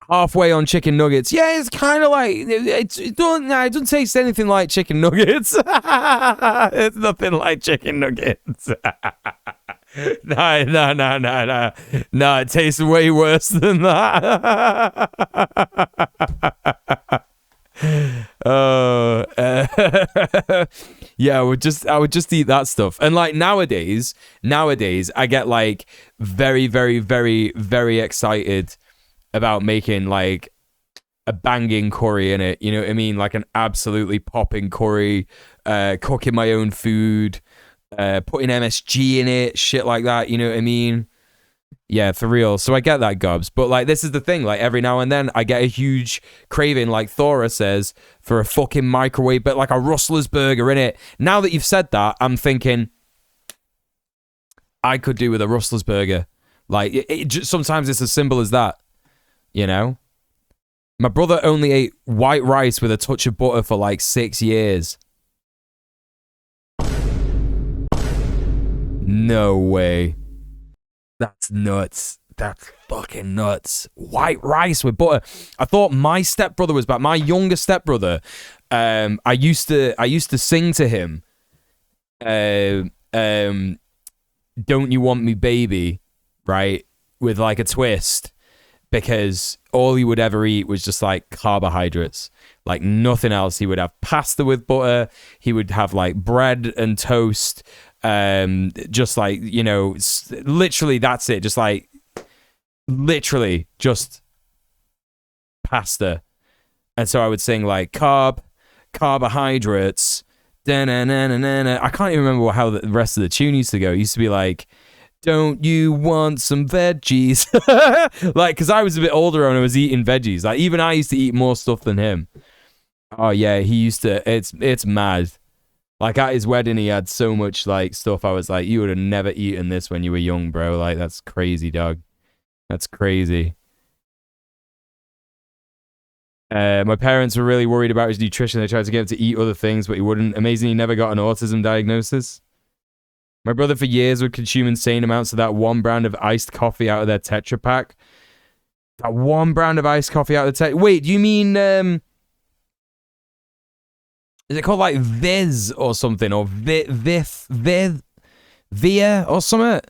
Halfway on chicken nuggets. Yeah, it's kind of like it doesn't taste anything like chicken nuggets. It's nothing like chicken nuggets. No. No, it tastes way worse than that. Oh, yeah, I would just eat that stuff. And like nowadays I get like very, very, very, very excited about making like a banging curry in it. You know what I mean? Like an absolutely popping curry, cooking my own food, putting MSG in it, shit like that. You know what I mean? Yeah, for real. So I get that, Gobs. But like, this is the thing. Like every now and then I get a huge craving, like Thora says, for a fucking microwave, but like a Rustler's burger in it. Now that you've said that, I'm thinking I could do with a Rustler's burger. Like sometimes it's as simple as that, you know? My brother only ate white rice with a touch of butter for like 6 years. No way. That's nuts. That's fucking nuts. White rice with butter. I thought my stepbrother was back. My younger stepbrother. I used to sing to him. Don't You Want Me Baby, right? With like a twist. Because all he would ever eat was just like carbohydrates. Like nothing else. He would have pasta with butter. He would have like bread and toast. Just like, you know, literally that's it. Just like literally just pasta. And so I would sing like carbohydrates. I can't even remember how the rest of the tune used to go. It used to be like, don't you want some veggies? Like, because I was a bit older and I was eating veggies. Like, even I used to eat more stuff than him. Oh yeah, he used to. It's mad. Like at his wedding, he had so much like stuff. I was like, you would have never eaten this when you were young, bro. Like that's crazy, dog. That's crazy. My parents were really worried about his nutrition. They tried to get him to eat other things, but he wouldn't. Amazingly, he never got an autism diagnosis. My brother for years would consume insane amounts of that one brand of iced coffee out of their Tetra Pak. That one brand of iced coffee out of the Tetra... Wait, do you mean... is it called like Viz or something? Or Via or something?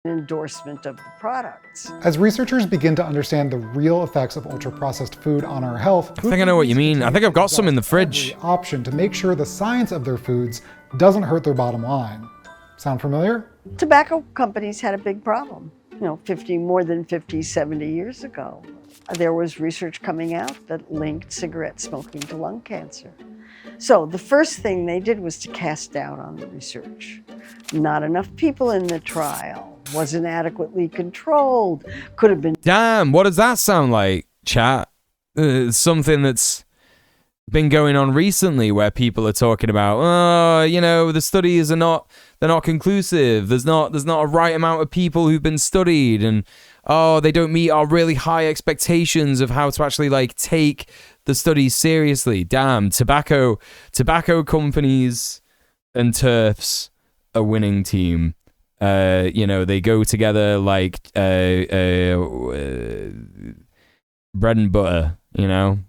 Endorsement of the products. As researchers begin to understand the real effects of ultra-processed food on our health, I think I know what you mean. I think I've got some in the fridge. Option to make sure the science of their foods doesn't hurt their bottom line. Sound familiar? Tobacco companies had a big problem. You know, more than 50, 70 years ago. There was research coming out that linked cigarette smoking to lung cancer. So the first thing they did was to cast doubt on the research. Not enough people in the trial. Wasn't adequately controlled. Could have been... Damn, what does that sound like, chat? Something that's been going on recently where people are talking about, oh, you know, the studies are not, they're not conclusive. There's not a right amount of people who've been studied, and oh, they don't meet our really high expectations of how to actually like take the studies seriously. Damn, tobacco companies and TERFs, a winning team. You know, they go together like bread and butter, you know?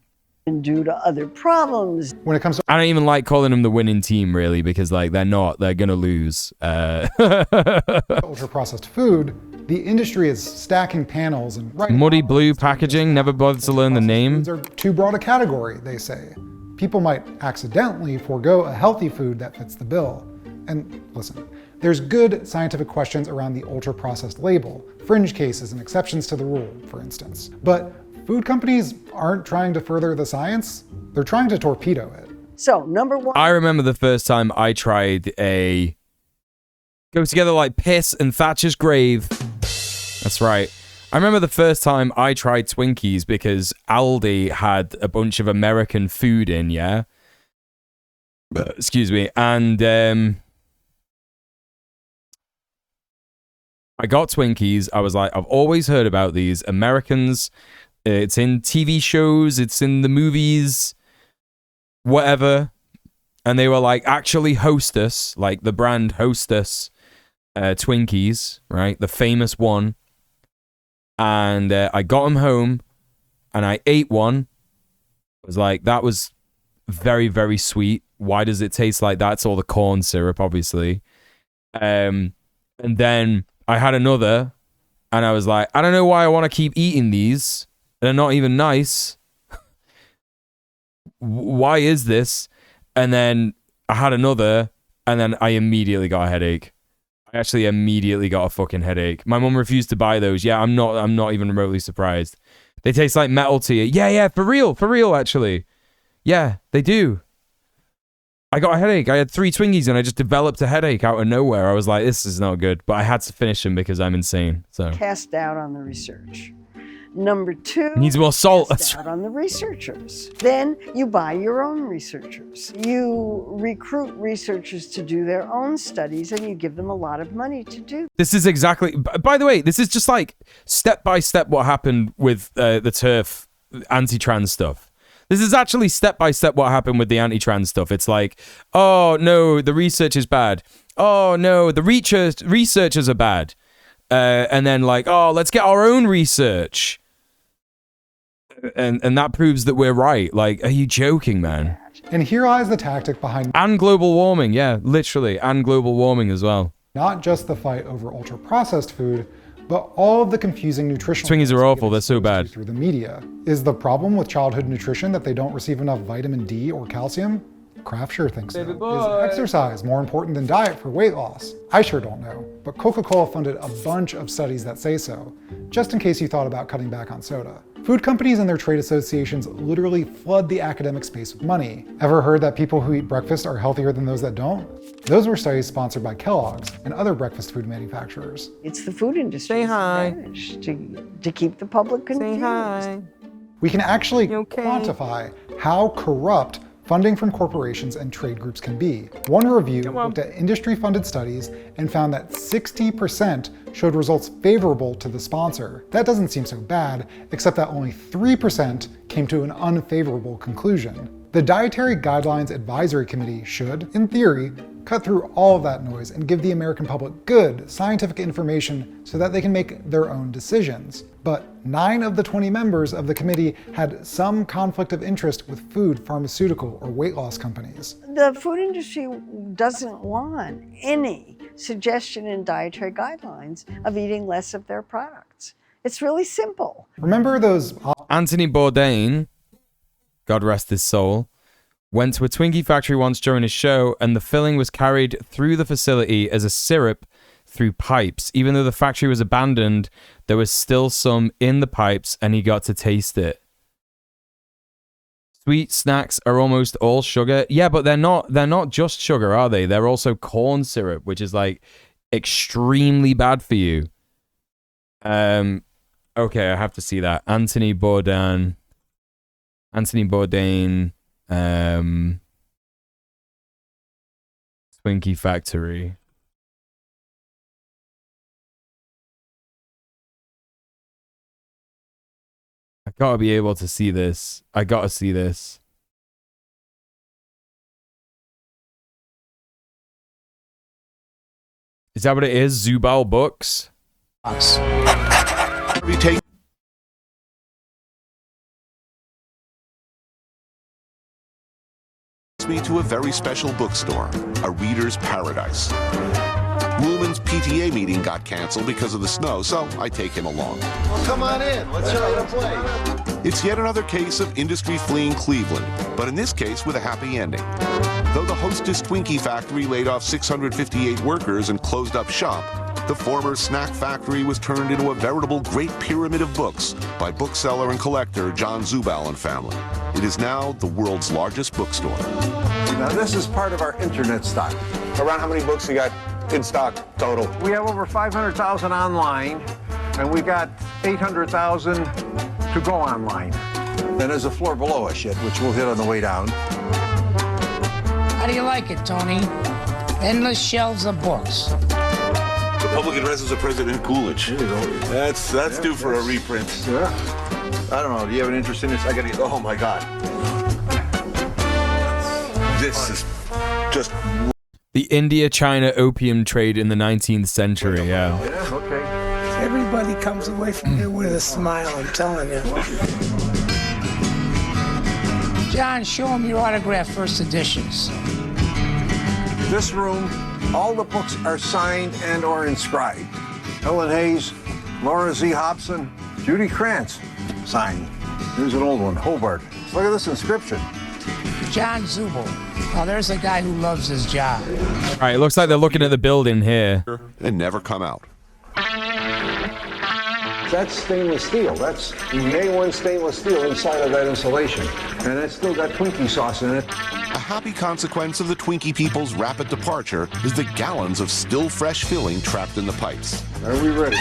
Due to other problems. When it comes to... I don't even like calling them the winning team, really, because like they're gonna lose. Ultra-processed food, the industry is stacking panels and... Muddy blue packaging, never bothered to learn the name. Foods are too broad a category, they say. People might accidentally forego a healthy food that fits the bill. And listen, there's good scientific questions around the ultra-processed label, fringe cases and exceptions to the rule, for instance. But food companies aren't trying to further the science, they're trying to torpedo it. So, number one... I remember the first time I tried a... Go together like piss and Thatcher's grave. That's right. I remember the first time I tried Twinkies because Aldi had a bunch of American food in, yeah? Excuse me. And I got Twinkies. I was like, I've always heard about these. Americans, it's in TV shows, it's in the movies, whatever. And they were like, actually Hostess, like the brand Hostess Twinkies, right? The famous one. And I got them home and I ate one. I was like, that was very, very sweet. Why does it taste like that? It's all the corn syrup, obviously. And then I had another and I was like, I don't know why I want to keep eating these. They're not even nice. Why is this? And then I had another and then I immediately got a headache. I actually immediately got a fucking headache. My mum refused to buy those. Yeah, I'm not even remotely surprised. They taste like metal to you. Yeah, for real, actually. Yeah, they do. I got a headache. I had 3 Twinkies and I just developed a headache out of nowhere. I was like, this is not good. But I had to finish them because I'm insane. So cast doubt on the research. Number 2, needs more salt. Cast doubt on the researchers. Then you buy your own researchers. You recruit researchers to do their own studies and you give them a lot of money to do. This is exactly, by the way, this is just like step by step what happened with the TERF anti-trans stuff. This is actually step by step what happened with the anti-trans stuff. It's like, oh no, the research is bad. Oh no, the researchers are bad. And then like, oh, let's get our own research. And that proves that we're right. Like, are you joking, man? And here lies the tactic behind... And global warming, yeah, literally. And global warming as well. Not just the fight over ultra-processed food, but all of the confusing nutritional... Twinkies are awful, they're so bad. ...through the media. Is the problem with childhood nutrition that they don't receive enough vitamin D or calcium? Kraft sure thinks so. Is exercise more important than diet for weight loss? I sure don't know, but Coca-Cola funded a bunch of studies that say so, just in case you thought about cutting back on soda. Food companies and their trade associations literally flood the academic space with money. Ever heard that people who eat breakfast are healthier than those that don't? Those were studies sponsored by Kellogg's and other breakfast food manufacturers. It's the food industry's advantage to keep the public confused. We can actually quantify how corrupt funding from corporations and trade groups can be. One review looked at industry-funded studies and found that 60% showed results favorable to the sponsor. That doesn't seem so bad, except that only 3% came to an unfavorable conclusion. The Dietary Guidelines Advisory Committee should, in theory, cut through all of that noise and give the American public good, scientific information so that they can make their own decisions. But 9 of the 20 members of the committee had some conflict of interest with food, pharmaceutical, or weight loss companies. The food industry doesn't want any suggestion in dietary guidelines of eating less of their products. It's really simple. Remember those... Anthony Bourdain, God rest his soul, went to a Twinkie factory once during a show, and the filling was carried through the facility as a syrup through pipes. Even though the factory was abandoned, there was still some in the pipes, and he got to taste it. Sweet snacks are almost all sugar. Yeah, but they're not just sugar, are they? They're also corn syrup, which is like extremely bad for you. Okay, I have to see that. Anthony Bourdain, Twinkie factory. I gotta be able to see this. I gotta see this. Is that what it is? Zubal Books? Me to a very special bookstore, a reader's paradise. Woolman's PTA meeting got canceled because of the snow, so I take him along. Well, come on in. Let's show you the place. It's yet another case of industry fleeing Cleveland, but in this case with a happy ending. Though the Hostess Twinkie factory laid off 658 workers and closed up shop, the former snack factory was turned into a veritable great pyramid of books by bookseller and collector John Zubal and family. It is now the world's largest bookstore. Now, this is part of our internet stock. Around how many books you got in stock total? We have over 500,000 online, and we got 800,000 to go online. Then there's a floor below us yet, which we'll hit on the way down. How do you like it, Tony? Endless shelves of books. The public addresses of President Coolidge. That's due for a reprint. Yeah. I don't know. Do you have an interest in this? I gotta get. Oh my God. This is just. The India-China opium trade in the 19th century. Yeah. Yeah. Okay. Everybody comes away from here with a smile, I'm telling you. John, show him your autographed first editions. This room, all the books are signed and or inscribed. Helen Hayes, Laura Z. Hobson, Judy Krantz, signed. Here's an old one, Hobart. Look at this inscription. John Zubal. Now there's a guy who loves his job. All right, it looks like they're looking at the building here. And never come out. That's stainless steel. That's A1 stainless steel inside of that insulation. And it's still got Twinkie sauce in it. A happy consequence of the Twinkie people's rapid departure is the gallons of still fresh filling trapped in the pipes. Are we ready?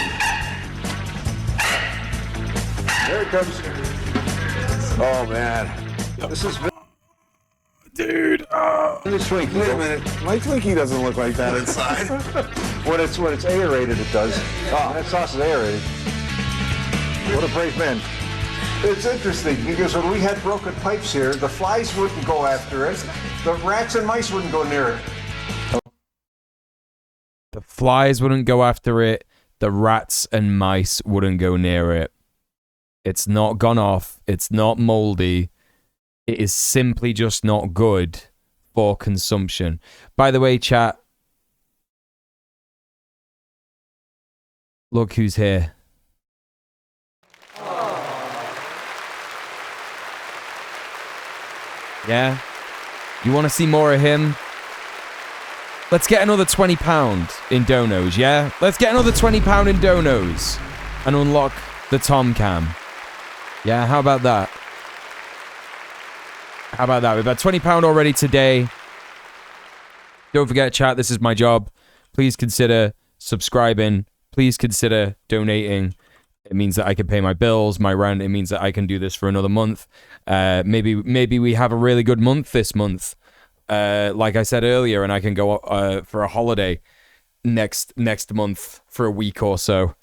There it comes. Oh, man. This is... Dude, This Twinkie. Wait a minute. My Twinkie doesn't look like that inside. when it's aerated, it does. Oh, that sauce is aerated. What a brave man. It's interesting because when we had broken pipes here, the flies wouldn't go after it. The rats and mice wouldn't go near it. The flies wouldn't go after it. The rats and mice wouldn't go near it. It's not gone off. It's not moldy. It is simply just not good for consumption. By the way, chat, look who's here. Yeah? You want to see more of him? Let's get another £20 in donos, yeah? Let's get another £20 in donos and unlock the Tom Cam. Yeah, how about that? How about that? We've had £20 already today. Don't forget, chat, this is my job. Please consider subscribing. Please consider donating. It means that I can pay my bills, my rent. It means that I can do this for another month. Maybe we have a really good month this month, like I said earlier, and I can go for a holiday next month for a week or so.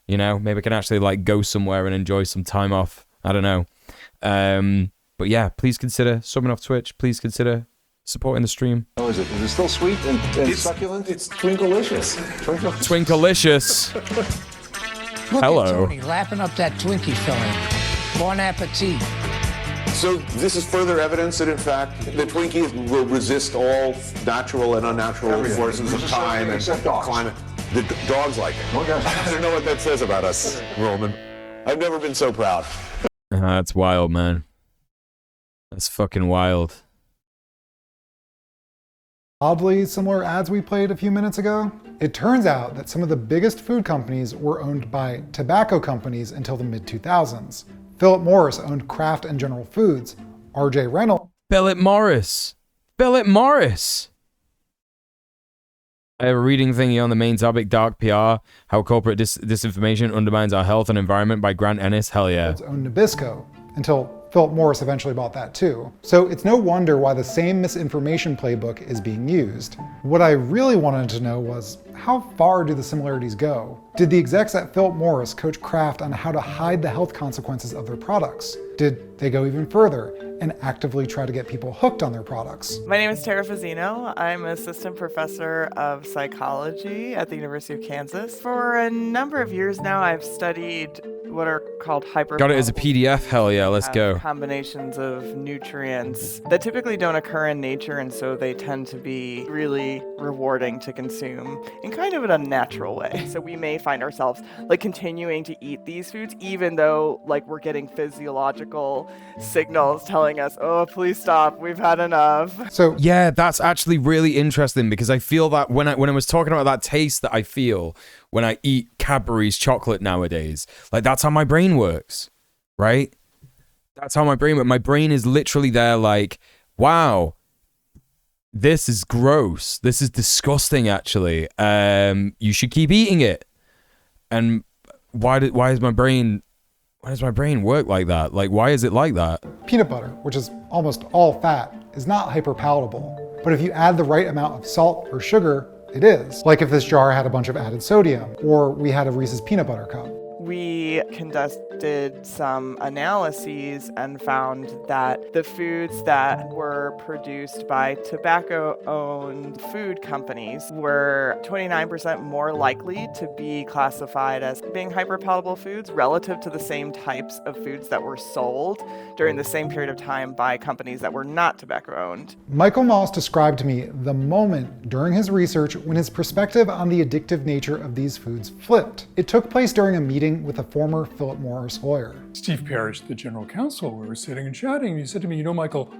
You know, maybe I can actually like go somewhere and enjoy some time off. I don't know. But yeah, please consider subbing off Twitch. Please consider supporting the stream. Oh, is it? Is it still sweet and succulent? It's Twinklicious. Twinklicious. Look Hello. at Tony lapping up that Twinkie filling. Bon appetit. So this is further evidence that, in fact, the Twinkies will resist all natural and unnatural forces of time and climate. The dogs like it. I don't know what that says about us, Roman. I've never been so proud. That's wild, man. That's fucking wild. Oddly similar ads we played a few minutes ago. It turns out that some of the biggest food companies were owned by tobacco companies until the mid-2000s. Philip Morris owned Kraft and General Foods. R.J. Reynolds. Philip Morris. Philip Morris. I have a reading thingy on the main topic, dark PR, how corporate disinformation undermines our health and environment by Grant Ennis. Hell yeah. Owned Nabisco until Philip Morris eventually bought that too. So it's no wonder why the same misinformation playbook is being used. What I really wanted to know was, how far do the similarities go? Did the execs at Philip Morris coach Kraft on how to hide the health consequences of their products? Did they go even further and actively try to get people hooked on their products? My name is Tara Fazzino. I'm an assistant professor of psychology at the University of Kansas. For a number of years now, I've studied what are called hyper. Got it as a PDF? Hell yeah, let's go. Combinations of nutrients that typically don't occur in nature, and so they tend to be really rewarding to consume in kind of an unnatural way. So we may find ourselves like continuing to eat these foods even though like we're getting physiological signals telling us, oh, please stop, we've had enough. So yeah, that's actually really interesting, because I feel that when I was talking about that taste that I feel when I eat Cadbury's chocolate nowadays, like that's how my brain works, right? That's how my brain works. My brain is literally there like, wow, this is gross. This is disgusting, actually. You should keep eating it. And why does my brain work like that? Like, why is it like that? Peanut butter, which is almost all fat, is not hyperpalatable. But if you add the right amount of salt or sugar, it is. Like if this jar had a bunch of added sodium, or we had a Reese's peanut butter cup. We conducted some analyses and found that the foods that were produced by tobacco-owned food companies were 29% more likely to be classified as being hyperpalatable foods relative to the same types of foods that were sold during the same period of time by companies that were not tobacco-owned. Michael Moss described to me the moment during his research when his perspective on the addictive nature of these foods flipped. It took place during a meeting with a former Philip Morris lawyer. Steve Parrish, the general counsel, we were sitting and chatting, and he said to me, you know, Michael,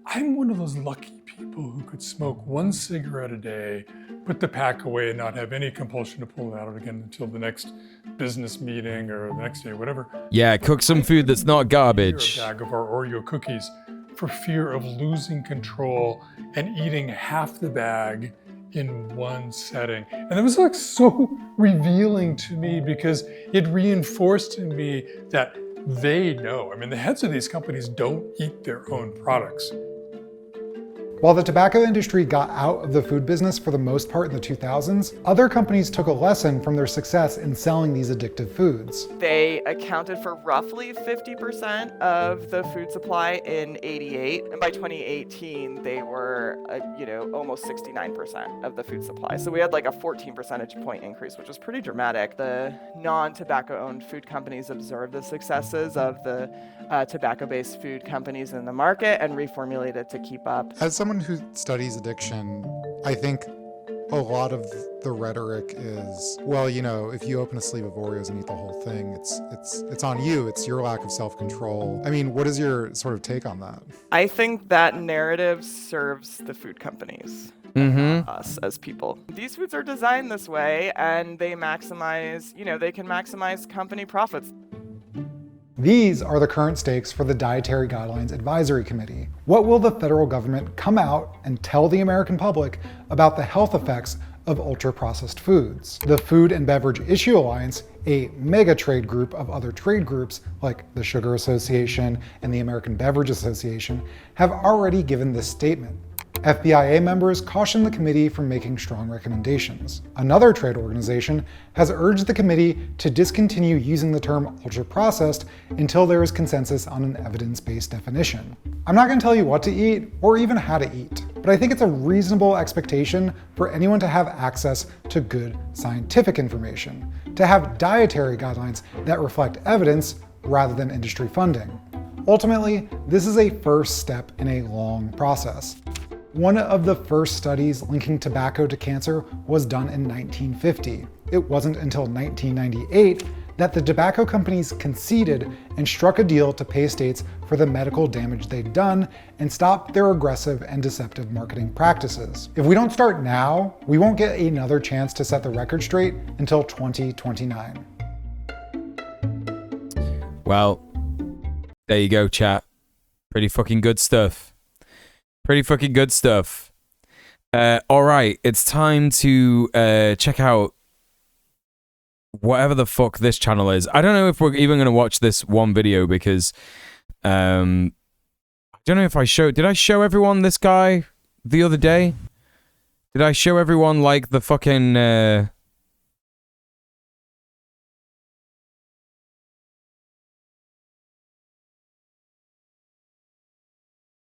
I'm one of those lucky people who could smoke one cigarette a day, put the pack away, and not have any compulsion to pull it out again until the next business meeting or the next day, whatever. Yeah, cook some food that's not garbage. A bag of our Oreo cookies for fear of losing control and eating half the bag in one setting. And it was like so revealing to me, because it reinforced in me that they know. I mean, the heads of these companies don't eat their own products. While the tobacco industry got out of the food business for the most part in the 2000s, other companies took a lesson from their success in selling these addictive foods. They accounted for roughly 50% of the food supply in '88, and by 2018, they were, almost 69% of the food supply. So we had like a 14 percentage point increase, which was pretty dramatic. The non-tobacco-owned food companies observed the successes of the tobacco-based food companies in the market and reformulated to keep up. As someone who studies addiction, I think a lot of the rhetoric is, well, if you open a sleeve of Oreos and eat the whole thing, it's on you. It's your lack of self-control. I mean, what is your sort of take on that? I think that narrative serves the food companies. Us as people. These foods are designed this way, and they maximize, they can maximize company profits. These are the current stakes for the Dietary Guidelines Advisory Committee. What will the federal government come out and tell the American public about the health effects of ultra-processed foods? The Food and Beverage Issue Alliance A mega trade group of other trade groups, like the Sugar Association and the American Beverage Association, have already given this statement. FBIA members caution the committee from making strong recommendations. Another trade organization has urged the committee to discontinue using the term ultra-processed until there is consensus on an evidence-based definition. I'm not going to tell you what to eat or even how to eat, but I think it's a reasonable expectation for anyone to have access to good scientific information, to have dietary guidelines that reflect evidence rather than industry funding. Ultimately, this is a first step in a long process. One of the first studies linking tobacco to cancer was done in 1950. It wasn't until 1998 that the tobacco companies conceded and struck a deal to pay states for the medical damage they'd done and stop their aggressive and deceptive marketing practices. If we don't start now, we won't get another chance to set the record straight until 2029. Well, there you go, chat. Pretty fucking good stuff. Pretty fucking good stuff. All right, it's time to check out whatever the fuck this channel is. I don't know if we're even going to watch this one video because I don't know if I showed... Did I show everyone this guy the other day? Did I show everyone, like, the fucking...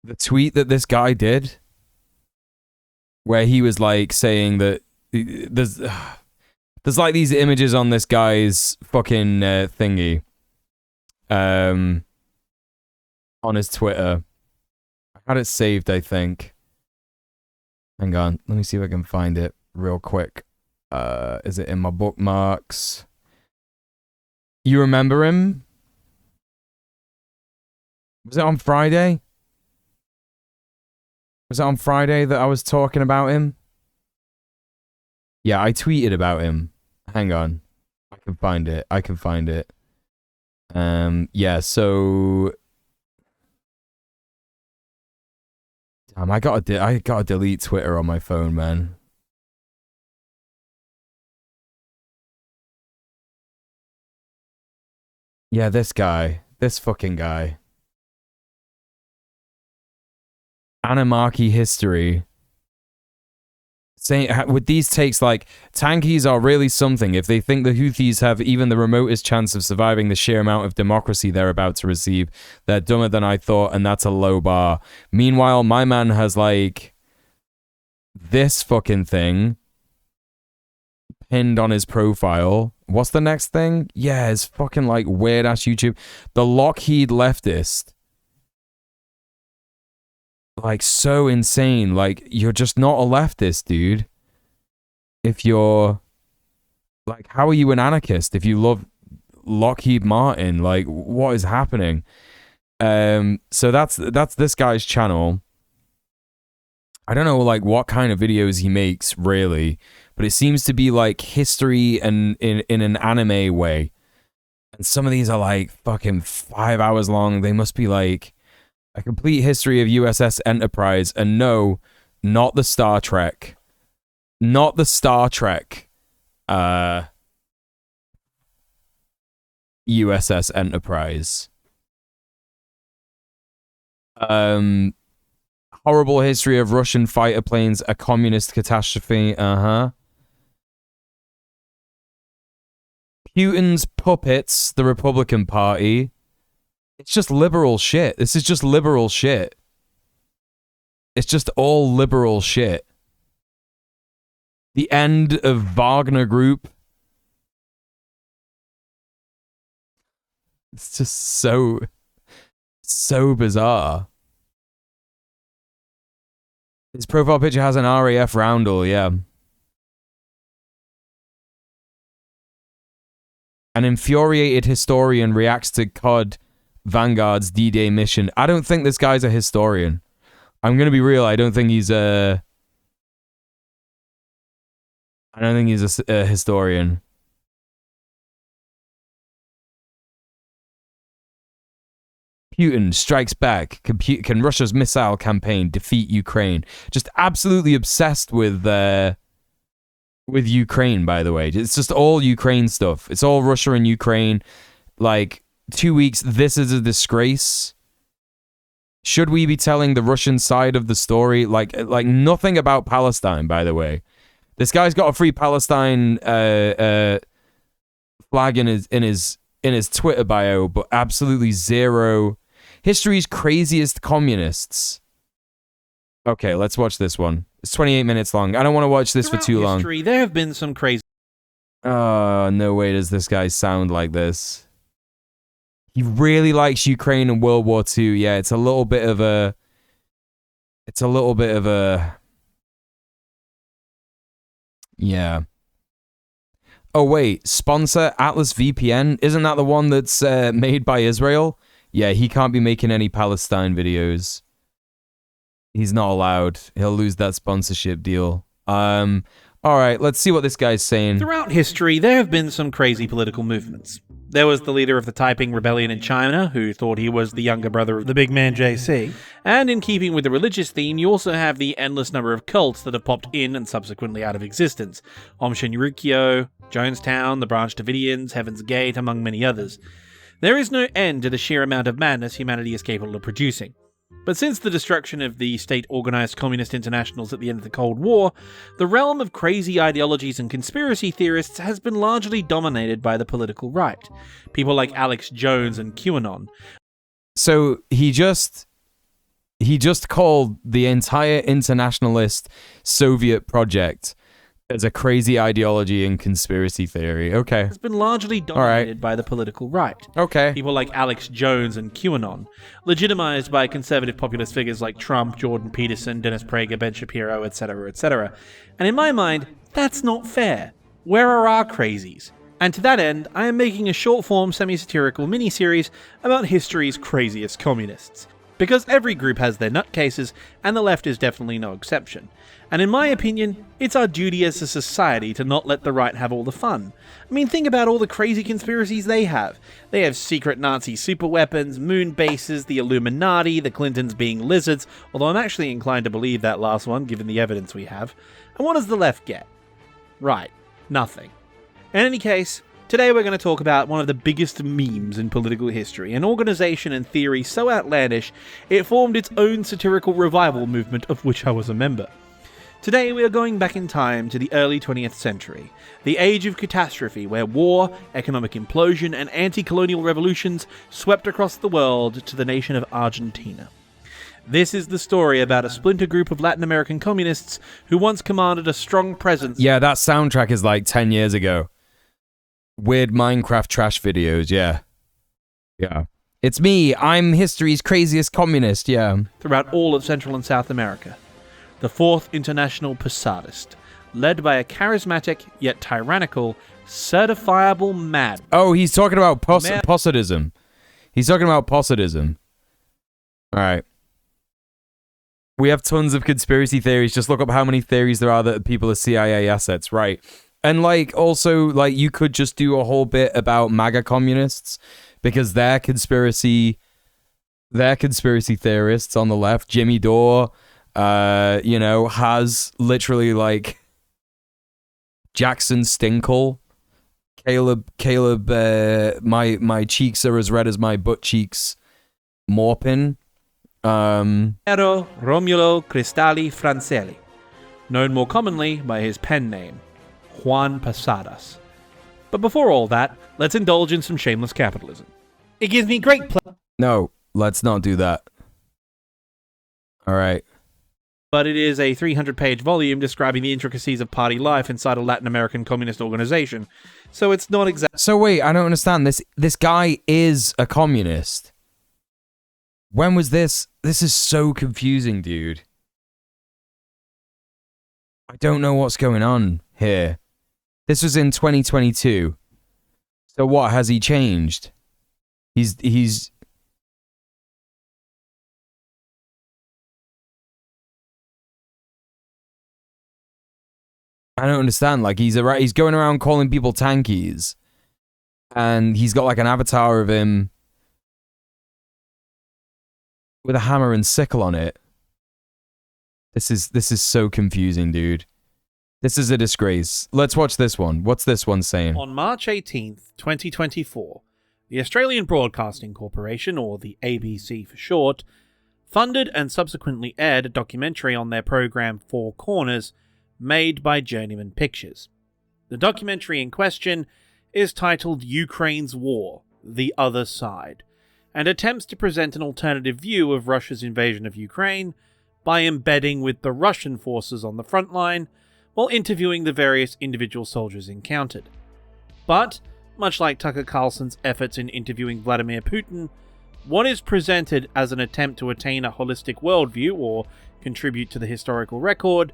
the tweet that this guy did? Where he was, like, saying that... There's like these images on this guy's fucking thingy. On his Twitter. I had it saved, I think. Hang on. Let me see if I can find it real quick. Is it in my bookmarks? You remember him? Was it on Friday? Was it on Friday that I was talking about him? Yeah, I tweeted about him. Hang on. I can find it. I can find it. Yeah, so... Damn, I gotta delete Twitter on my phone, man. Yeah, this guy. This fucking guy. Anarchy history. Saying with these takes like, tankies are really something. If they think the Houthis have even the remotest chance of surviving the sheer amount of democracy they're about to receive, they're dumber than I thought, and that's a low bar. Meanwhile, my man has like this fucking thing pinned on his profile. What's the next thing? Yeah, his fucking like weird ass YouTube. The Lockheed leftist. Like, so insane. Like, you're just not a leftist, dude. If you're... Like, how are you an anarchist if you love Lockheed Martin? Like, what is happening? So that's this guy's channel. I don't know, like, what kind of videos he makes, really. But it seems to be, like, history and in an anime way. And some of these are, like, fucking 5 hours long. They must be, like... A complete history of USS Enterprise, and no, not the Star Trek. Not the Star Trek. USS Enterprise. Horrible history of Russian fighter planes, a communist catastrophe. Putin's puppets, the Republican Party. It's just liberal shit. This is just liberal shit. It's just all liberal shit. The end of Wagner Group. It's just so bizarre. His profile picture has an RAF roundel, yeah. An infuriated historian reacts to COD Vanguard's D-Day mission. I don't think this guy's a historian. I'm gonna be real. I don't think he's a historian. Putin strikes back. Can Russia's missile campaign defeat Ukraine? Just absolutely obsessed with with Ukraine, by the way. It's just all Ukraine stuff. It's all Russia and Ukraine. Like, 2 weeks, this is a disgrace. Should we be telling the Russian side of the story? Like nothing about Palestine, by the way. This guy's got a free Palestine flag in his Twitter bio, but absolutely zero. History's craziest communists. Okay, let's watch this one. It's 28 minutes long. I don't want to watch this for too long. History, there have been some crazy. Oh, no way does this guy sound like this. He really likes Ukraine and World War II. Yeah, it's a little bit of a... Yeah. Oh, wait. Sponsor Atlas VPN? Isn't that the one that's made by Israel? Yeah, he can't be making any Palestine videos. He's not allowed. He'll lose that sponsorship deal. All right, let's see what this guy's saying. Throughout history, there have been some crazy political movements. There was the leader of the Taiping Rebellion in China, who thought he was the younger brother of the big man JC. And in keeping with the religious theme, you also have the endless number of cults that have popped in and subsequently out of existence. Aum Shinrikyo, Jonestown, the Branch Davidians, Heaven's Gate, among many others. There is no end to the sheer amount of madness humanity is capable of producing. But since the destruction of the state-organized communist internationals at the end of the Cold War, the realm of crazy ideologies and conspiracy theorists has been largely dominated by the political right. People like Alex Jones and QAnon. So he just called the entire internationalist Soviet project as a crazy ideology and conspiracy theory. Okay. It's been largely dominated by the political right. Okay. People like Alex Jones and QAnon, legitimized by conservative populist figures like Trump, Jordan Peterson, Dennis Prager, Ben Shapiro, etc., etc. And in my mind, that's not fair. Where are our crazies? And to that end, I am making a short-form semi-satirical mini-series about history's craziest communists. Because every group has their nutcases, and the left is definitely no exception. And in my opinion, it's our duty as a society to not let the right have all the fun. I mean, think about all the crazy conspiracies they have. They have secret Nazi superweapons, moon bases, the Illuminati, the Clintons being lizards, although I'm actually inclined to believe that last one, given the evidence we have. And what does the left get? Right, nothing. In any case, today we're going to talk about one of the biggest memes in political history, an organization and theory so outlandish it formed its own satirical revival movement of which I was a member. Today we are going back in time to the early 20th century, the age of catastrophe where war, economic implosion, and anti-colonial revolutions swept across the world to the nation of Argentina. This is the story about a splinter group of Latin American communists who once commanded a strong presence. Yeah, that soundtrack is like 10 years ago. Weird Minecraft trash videos, yeah. Yeah. It's me, I'm history's craziest communist, yeah. Throughout all of Central and South America. The Fourth International Posadist, led by a charismatic yet tyrannical, certifiable mad. Oh, he's talking about Posadism. He's talking about Posadism. Alright. We have tons of conspiracy theories. Just look up how many theories there are that people are CIA assets, right? And like, also, like, you could just do a whole bit about MAGA communists, because they're conspiracy theorists on the left. Jimmy Dore, has literally like Jackson Stinkle, Caleb, my cheeks are as red as my butt cheeks, Morpin, Romulo Cristalli Francelli, known more commonly by his pen name, Juan Posadas. But before all that, let's indulge in some shameless capitalism. It gives me great pleasure. No, let's not do that. All right. But it is a 300-page volume describing the intricacies of party life inside a Latin American communist organization. So it's not exactly... So wait, I don't understand. This guy is a communist. When was this? This is so confusing, dude. I don't know what's going on here. This was in 2022. So what, has he changed? He's I don't understand. Like, he's going around calling people tankies, and he's got like an avatar of him with a hammer and sickle on it. This is so confusing, dude. This is a disgrace. Let's watch this one. What's this one saying? On March 18th, 2024, the Australian Broadcasting Corporation, or the ABC for short, funded and subsequently aired a documentary on their program Four Corners, made by Journeyman Pictures. The documentary in question is titled Ukraine's War, The Other Side, and attempts to present an alternative view of Russia's invasion of Ukraine by embedding with the Russian forces on the front line while interviewing the various individual soldiers encountered. But, much like Tucker Carlson's efforts in interviewing Vladimir Putin, what is presented as an attempt to attain a holistic worldview or contribute to the historical record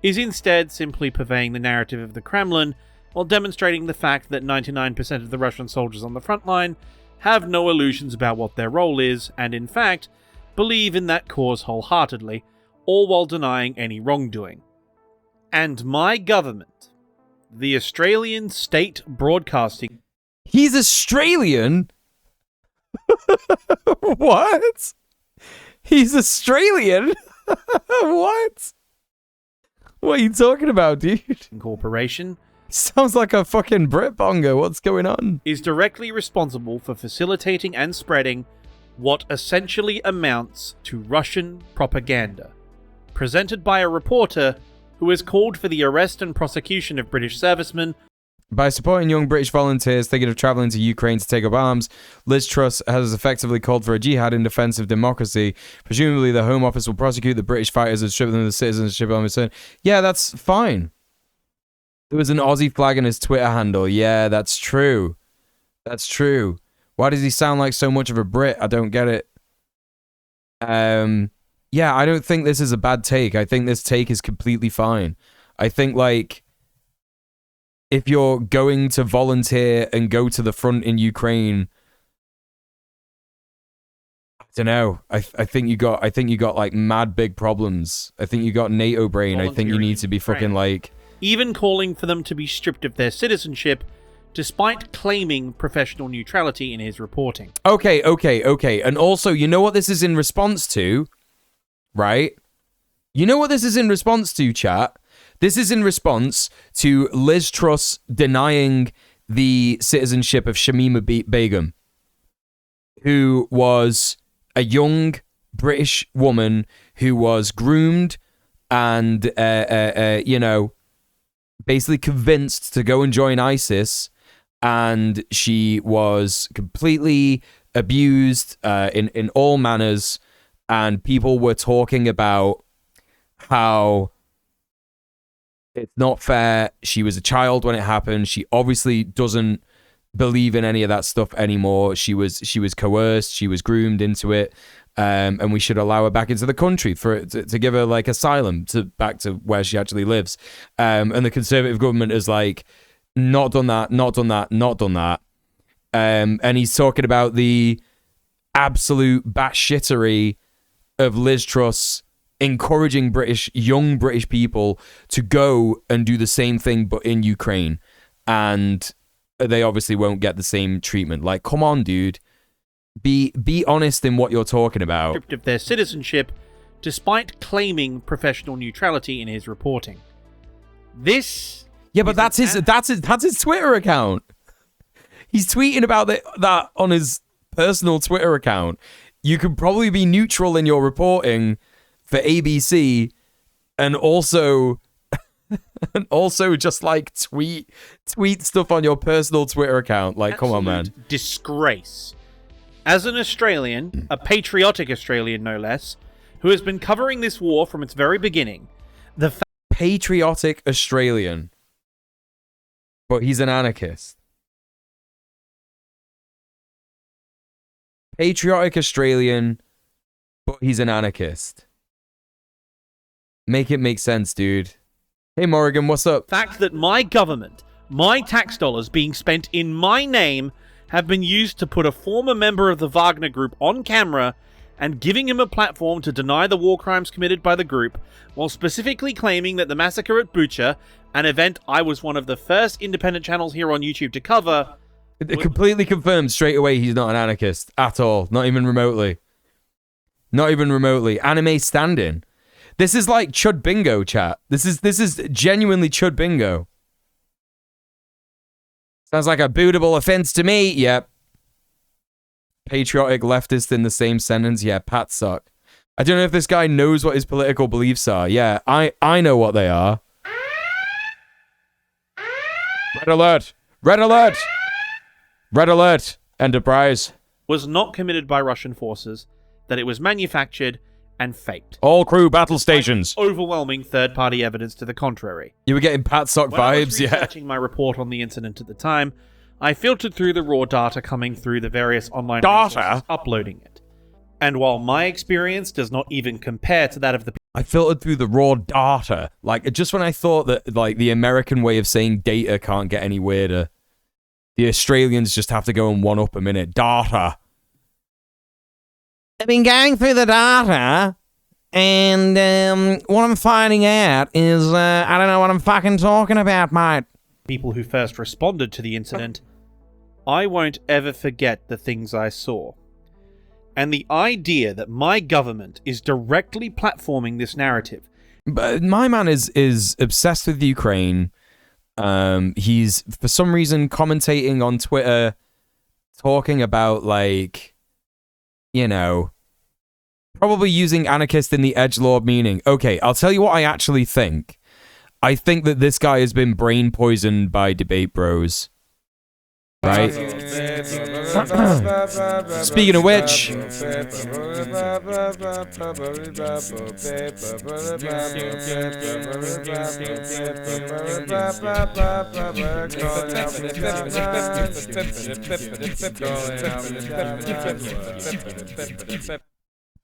is instead simply purveying the narrative of the Kremlin while demonstrating the fact that 99% of the Russian soldiers on the front line have no illusions about what their role is and, in fact, believe in that cause wholeheartedly, all while denying any wrongdoing. And my government, the Australian State Broadcasting... He's Australian? What? He's Australian? What? What are you talking about, dude? Corporation sounds like a fucking Brit bongo. What's going on? Is directly responsible for facilitating and spreading what essentially amounts to Russian propaganda, presented by a reporter who has called for the arrest and prosecution of British servicemen. By supporting young British volunteers thinking of travelling to Ukraine to take up arms, Liz Truss has effectively called for a jihad in defence of democracy. Presumably, the Home Office will prosecute the British fighters and strip them of the citizenship on return. Yeah, that's fine. There was an Aussie flag in his Twitter handle. Yeah, that's true. That's true. Why does he sound like so much of a Brit? I don't get it. Yeah, I don't think this is a bad take. I think this take is completely fine. I think, like, if you're going to volunteer and go to the front in Ukraine, I don't know. I think you got like mad big problems. I think you got NATO brain. I think you need to be fucking like, even calling for them to be stripped of their citizenship, despite claiming professional neutrality in his reporting. Okay. And also, you know what this is in response to, right? You know what this is in response to, chat? This is in response to Liz Truss denying the citizenship of Shamima Begum, who was a young British woman who was groomed and, you know, basically convinced to go and join ISIS, and she was completely abused in all manners, and people were talking about how it's not fair. She was a child when it happened. She obviously doesn't believe in any of that stuff anymore. She was coerced. She was groomed into it. And we should allow her back into the country to give her like asylum back to where she actually lives. And the Conservative government is like, not done that. And he's talking about the absolute batshittery of Liz Truss encouraging young British people to go and do the same thing but in Ukraine. And they obviously won't get the same treatment. Like, come on, dude. Be honest in what you're talking about. Stripped of their citizenship, despite claiming professional neutrality in his reporting. This... Yeah, but that's his Twitter account. He's tweeting about that on his personal Twitter account. You could probably be neutral in your reporting for ABC and also just like tweet stuff on your personal Twitter account. Like, absolute come on, man. Disgrace. As an Australian, a patriotic Australian no less, who has been covering this war from its very beginning, patriotic Australian. But he's an anarchist. Patriotic Australian, but he's an anarchist. Make it make sense, dude. Hey, Morrigan, what's up? Fact that my government, my tax dollars being spent in my name, have been used to put a former member of the Wagner Group on camera and giving him a platform to deny the war crimes committed by the group, while specifically claiming that the massacre at Bucha, an event I was one of the first independent channels here on YouTube to cover... It completely confirmed straight away he's not an anarchist at all. Not even remotely. Not even remotely. Anime stand-in. This is like Chud Bingo, chat. This is genuinely Chud Bingo. Sounds like a bootable offense to me. Yep. Patriotic leftist in the same sentence. Yeah, Pat suck. I don't know if this guy knows what his political beliefs are. Yeah, I know what they are. Red alert! Red alert! Red alert! Enterprise. Was not committed by Russian forces, that it was manufactured and faked. All crew battle stations. Overwhelming third-party evidence to the contrary. You were getting Pat Sock When I was vibes, yeah. researching my report on the incident at the time, I filtered through the raw data coming through the various online resources uploading it. And while my experience does not even compare to that of the... I filtered through the raw data. Like, just when I thought that, like, the American way of saying data can't get any weirder, the Australians just have to go and one-up a minute. Data. I've been going through the data, and what I'm finding out is, I don't know what I'm fucking talking about, mate. People who first responded to the incident, I won't ever forget the things I saw. And the idea that my government is directly platforming this narrative. But my man is obsessed with Ukraine. He's, for some reason, commentating on Twitter, talking about, like, you know, probably using anarchist in the edgelord meaning. Okay, I'll tell you what I actually think. I think that this guy has been brain poisoned by debate bros. Right? Speaking of which,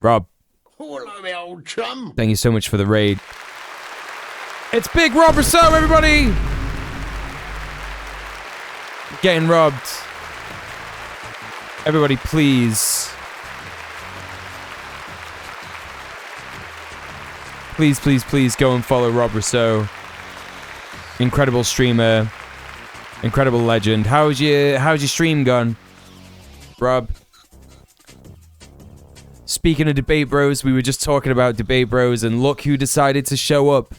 Rob, thank you so much for the raid. It's Big Rob Rousseau, everybody! Getting robbed. Everybody, please. Please go and follow Rob Rousseau. Incredible streamer. Incredible legend. How's your stream gone, Rob? Speaking of debate bros, we were just talking about debate bros, and look who decided to show up.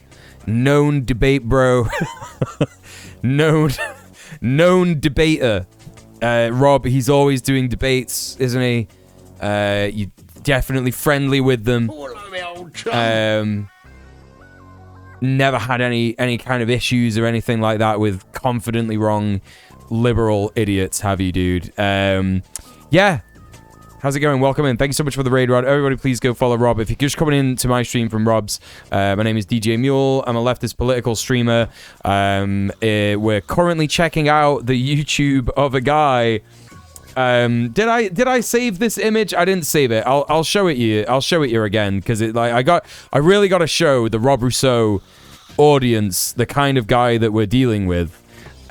Known debate bro. Known debater. Rob, he's always doing debates, isn't he? You're definitely friendly with them. Never had any kind of issues or anything like that with confidently wrong liberal idiots, have you, dude? Yeah. How's it going? Welcome in. Thank you so much for the raid, Rod. Everybody, please go follow Rob. If you're just coming into my stream from Rob's, my name is djmuel. I'm a leftist political streamer. We're currently checking out the YouTube of a guy. Did I save this image? I didn't save it. I'll show it you. I'll show it you again because it I really got to show the Rob Rousseau audience the kind of guy that we're dealing with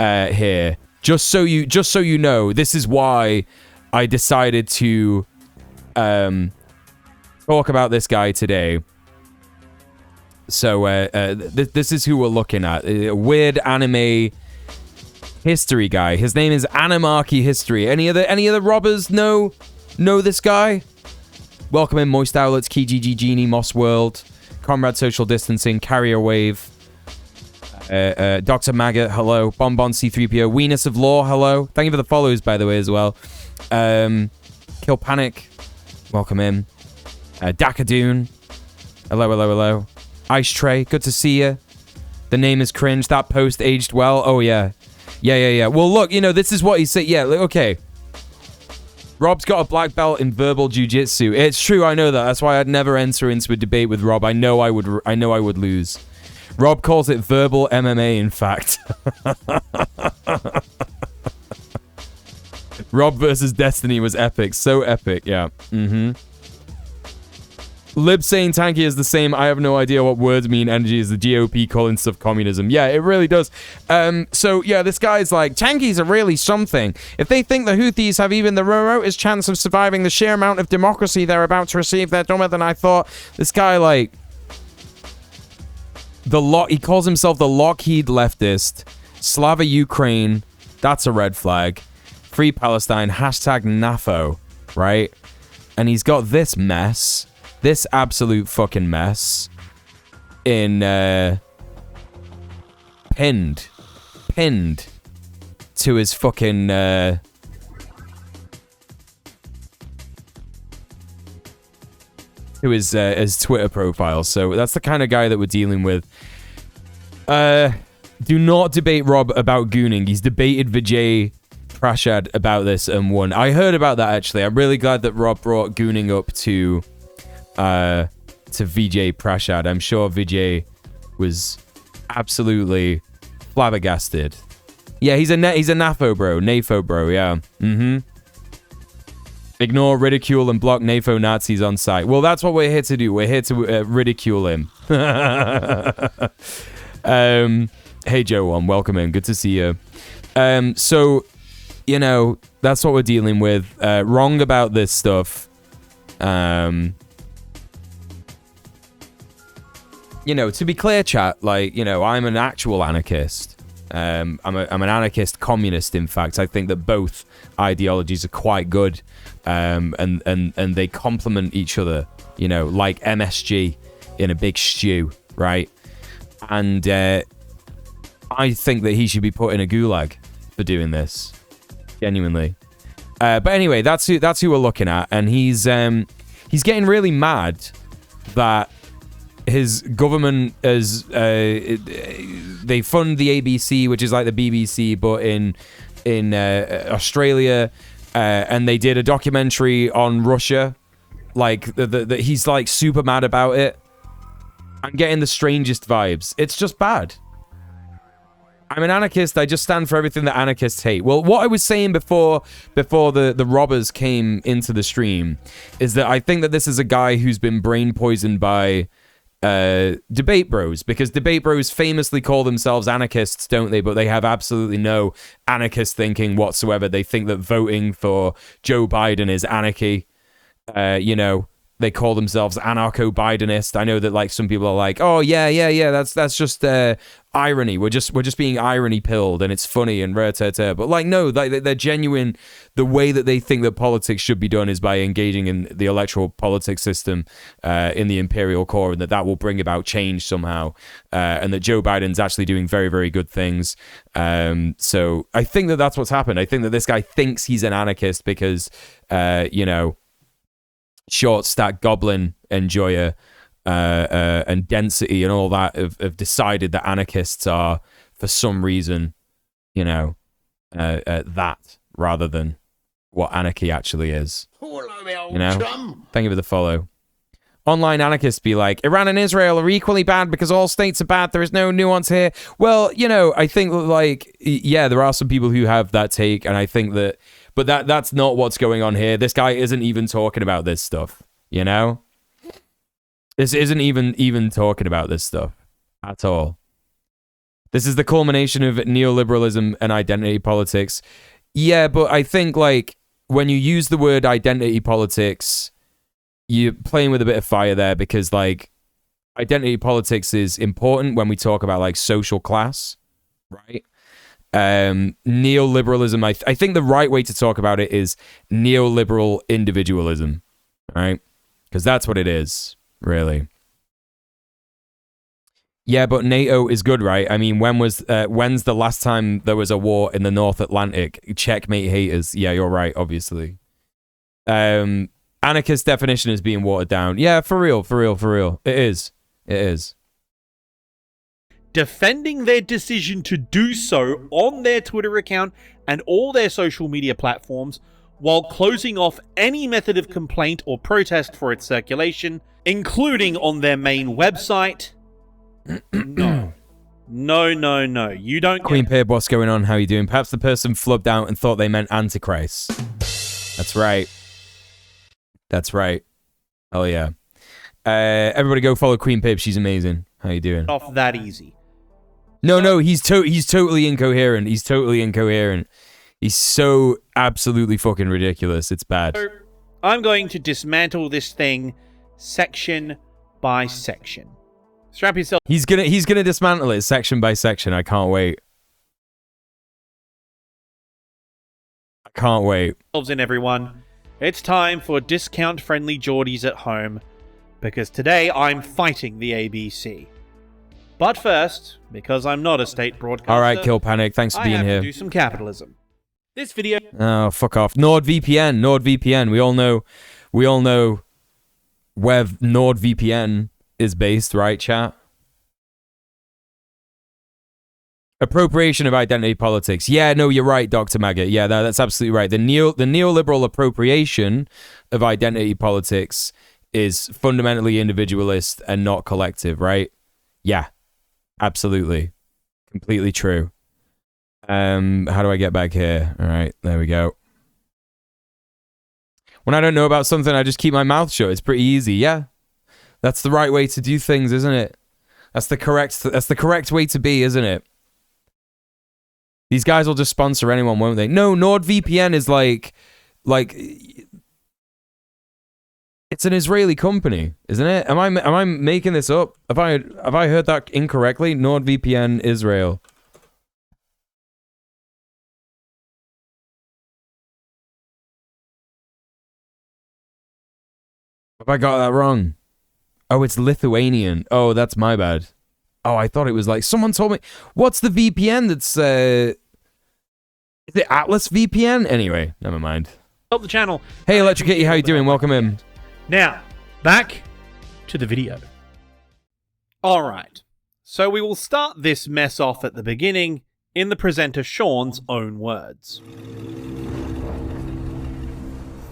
here. Just so you know, this is why I decided to talk about this guy today. So this is who we're looking at. A weird anime history guy. His name is Anarchy History. Any of the robbers know this guy? Welcome in Moist Owlets, KGG Genie, Moss World, Comrade Social Distancing, Carrier Wave, Dr. Maggot, hello, Bonbon C3PO, Weenus of Law, hello. Thank you for the follows, by the way, as well. Kill Panic, welcome in. Dakadoon, hello. Ice Tray, good to see you. The name is cringe. That post aged well. Oh yeah. Well, look, this is what he said. Yeah, okay. Rob's got a black belt in verbal jiu-jitsu. It's true, I know that. That's why I'd never enter into a debate with Rob. I know I would lose. Rob calls it verbal MMA, in fact. Rob versus Destiny was epic. So epic, yeah. Lib saying tanky is the same. I have no idea what words mean. Energy is the GOP calling stuff communism. Yeah, it really does. So, yeah, this guy's like, tankies are really something. If they think the Houthis have even the remotest chance of surviving the sheer amount of democracy they're about to receive, they're dumber than I thought. This guy, like, he calls himself the Lockheed leftist. Slava Ukraine. That's a red flag. Free Palestine. Hashtag NAFO. Right? And he's got this mess. This absolute fucking mess. pinned to his fucking to his Twitter profile. So that's the kind of guy that we're dealing with. Do not debate Rob about gooning. He's debated Vijay Prashad about this and won. I heard about that, actually. I'm really glad that Rob brought gooning up to Vijay Prashad. I'm sure Vijay was absolutely flabbergasted. Yeah, he's a NAFO bro, yeah. Ignore, ridicule, and block NAFO Nazis on site. Well, that's what we're here to do. We're here to ridicule him. Hey, Joe, welcome in. Good to see you. So, you know, that's what we're dealing with. Wrong about this stuff. You know, to be clear, chat, like, you know, I'm an actual anarchist. I'm an anarchist communist, in fact. I think that both ideologies are quite good. And they complement each other, you know, like MSG in a big stew, right? And I think that he should be put in a gulag for doing this, genuinely. But anyway, that's who we're looking at, and he's getting really mad that his government is they fund the ABC, which is like the BBC, but in Australia, and they did a documentary on Russia. Like he's like super mad about it. I'm getting the strangest vibes. It's just bad. I'm an anarchist. I just stand for everything that anarchists hate. Well, what I was saying before the robbers came into the stream is that I think that this is a guy who's been brain poisoned by debate bros, because debate bros famously call themselves anarchists, don't they? But they have absolutely no anarchist thinking whatsoever. They think that voting for Joe Biden is anarchy. You know, they call themselves anarcho-Bidenist. I know that like some people are like, oh yeah, that's just irony. We're just being irony pilled, and it's funny and rare. But like, no, they're genuine. The way that they think that politics should be done is by engaging in the electoral politics system in the imperial core, and that will bring about change somehow. And that Joe Biden's actually doing very, very good things. So I think that that's what's happened. I think that this guy thinks he's an anarchist because, you know, short stack goblin enjoyer and density and all that have decided that anarchists are, for some reason, you know, that rather than what anarchy actually is. You know? Thank you for the follow. Online anarchists be like, Iran and Israel are equally bad because all states are bad. There is no nuance here. Well, you know, I think like, yeah, there are some people who have that take, and I think that, but that's not what's going on here. This guy isn't even talking about this stuff, you know? This isn't even talking about this stuff at all. This is the culmination of neoliberalism and identity politics. Yeah, but I think like when you use the word identity politics, you're playing with a bit of fire there, because like identity politics is important when we talk about like social class, right? Neoliberalism, I think the right way to talk about it is neoliberal individualism, right? Because that's what it is, really. Yeah, but NATO is good, right? I mean, when's the last time there was a war in the North Atlantic? Checkmate haters. Yeah, you're right, obviously. Anarchist definition is being watered down. Yeah, for real. It is. Defending their decision to do so on their Twitter account and all their social media platforms, while closing off any method of complaint or protest for its circulation, including on their main website. No. You don't. Queen Pib, what's going on? How you doing? Perhaps the person flubbed out and thought they meant Antichrist. That's right. Oh yeah. Everybody go follow Queen Pib. She's amazing. How you doing? Off that easy. No, he's totally incoherent. He's so absolutely fucking ridiculous. It's bad. So, I'm going to dismantle this thing section by section. Strap yourself. He's gonna dismantle it section by section. I can't wait. In everyone. It's time for discount-friendly Geordies at home, because today I'm fighting the ABC. But first, because I'm not a state broadcaster, All right, Kill Panic. Thanks for I being have here. to do some capitalism. This video... Oh, fuck off. NordVPN. NordVPN. We all know where NordVPN is based, right, chat? Appropriation of identity politics. Yeah, no, you're right, Dr. Maggot. Yeah, that's absolutely right. The neoliberal appropriation of identity politics is fundamentally individualist and not collective, right? Yeah, absolutely. Completely true. How do I get back here? All right, there we go. When I don't know about something, I just keep my mouth shut. It's pretty easy, yeah. That's the right way to do things, isn't it? That's the correct way to be, isn't it? These guys will just sponsor anyone, won't they? No, NordVPN is like it's an Israeli company, isn't it? Am I making this up? Have I heard that incorrectly? NordVPN Israel. Have I got that wrong? Oh, it's Lithuanian. Oh, that's my bad. Oh, I thought it was like someone told me. What's the VPN that's is it Atlas VPN? Anyway, never mind. Help the channel. Hey, Electric Kitty, how you doing? Welcome in. Now, back to the video. All right. So we will start this mess off at the beginning in the presenter Sean's own words.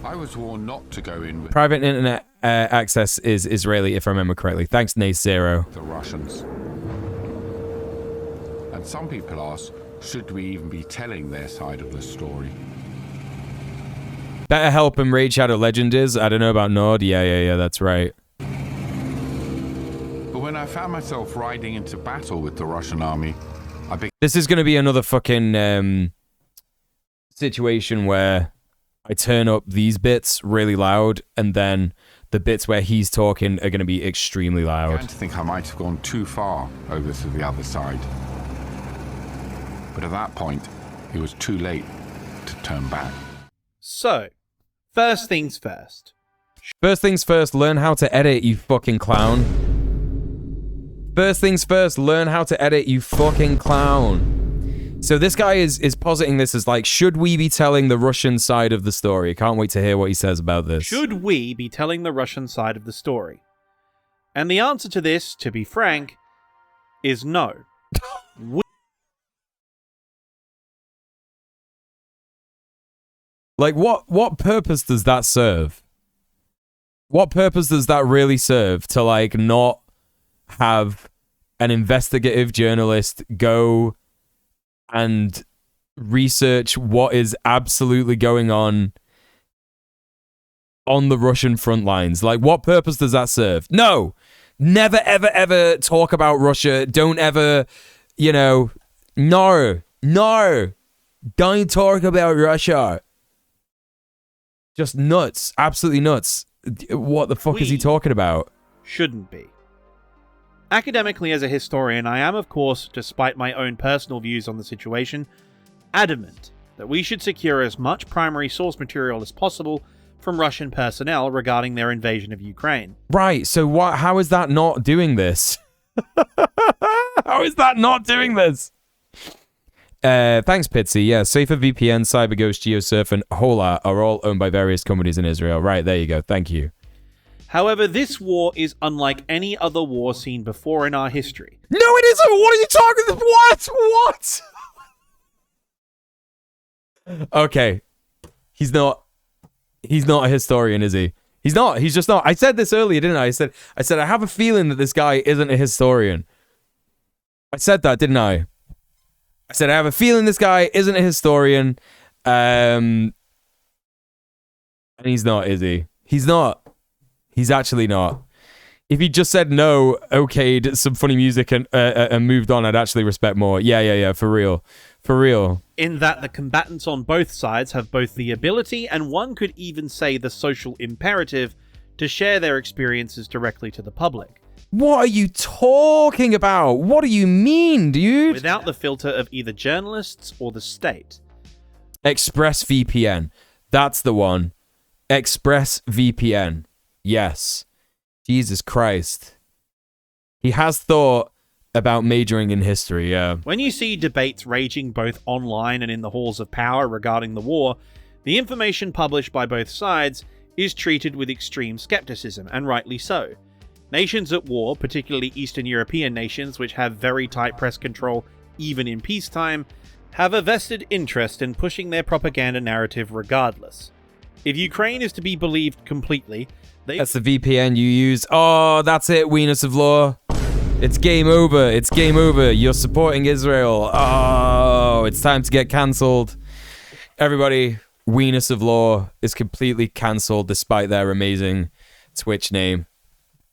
I was warned not to go in with Private internet access is Israeli, if I remember correctly. Thanks, Nace Zero. the Russians. And some people ask, should we even be telling their side of the story? Better Help and Raid Shadow Legend is. I don't know about Nord. Yeah, that's right. But when I found myself riding into battle with the Russian army, This is going to be another fucking situation where I turn up these bits really loud, and then the bits where he's talking are going to be extremely loud. I began to think I might have gone too far over to the other side. But at that point, it was too late to turn back. So, first things first. First things first, learn how to edit, you fucking clown. First things first, learn how to edit, you fucking clown. So this guy is positing this as like, should we be telling the Russian side of the story? Can't wait to hear what he says about this. Should we be telling the Russian side of the story? And the answer to this, to be frank, is no. Like, what purpose does that serve? What purpose does that really serve to, like, not have an investigative journalist go and research what is absolutely going on the Russian front lines? Like, what purpose does that serve? No! Never, ever, ever talk about Russia. Don't ever, no. Don't talk about Russia. Just nuts. Absolutely nuts. What the fuck is he talking about? Shouldn't be. Academically, as a historian, I am, of course, despite my own personal views on the situation, adamant that we should secure as much primary source material as possible from Russian personnel regarding their invasion of Ukraine. Right, so how is that not doing this? How is that not doing this? Thanks, Pitsy. Yeah, Safer VPN, CyberGhost, GeoSurf, and Hola are all owned by various companies in Israel. Right, there you go. Thank you. However, this war is unlike any other war seen before in our history. No, it isn't! What are you talking about? What? Okay. He's not a historian, is he? He's not. He's just not. I said this earlier, didn't I? I said I have a feeling that this guy isn't a historian. I said that, didn't I? I said I have a feeling this guy isn't a historian. And he's not, is he? He's not. He's actually not. If he just said no, okayed some funny music and moved on, I'd actually respect more. Yeah, for real. For real. In that the combatants on both sides have both the ability and one could even say the social imperative to share their experiences directly to the public. What are you talking about? What do you mean, dude? Without the filter of either journalists or the state. ExpressVPN. That's the one. ExpressVPN. Yes. Jesus Christ. He has thought about majoring in history, yeah. When you see debates raging both online and in the halls of power regarding the war, the information published by both sides is treated with extreme skepticism, and rightly so. Nations at war, particularly Eastern European nations which have very tight press control even in peacetime, have a vested interest in pushing their propaganda narrative regardless. If Ukraine is to be believed completely, that's the VPN you use. Oh, that's it, Weenus of Law. It's game over. It's game over. You're supporting Israel. Oh, it's time to get cancelled. Everybody, Weenus of Law is completely cancelled despite their amazing Twitch name.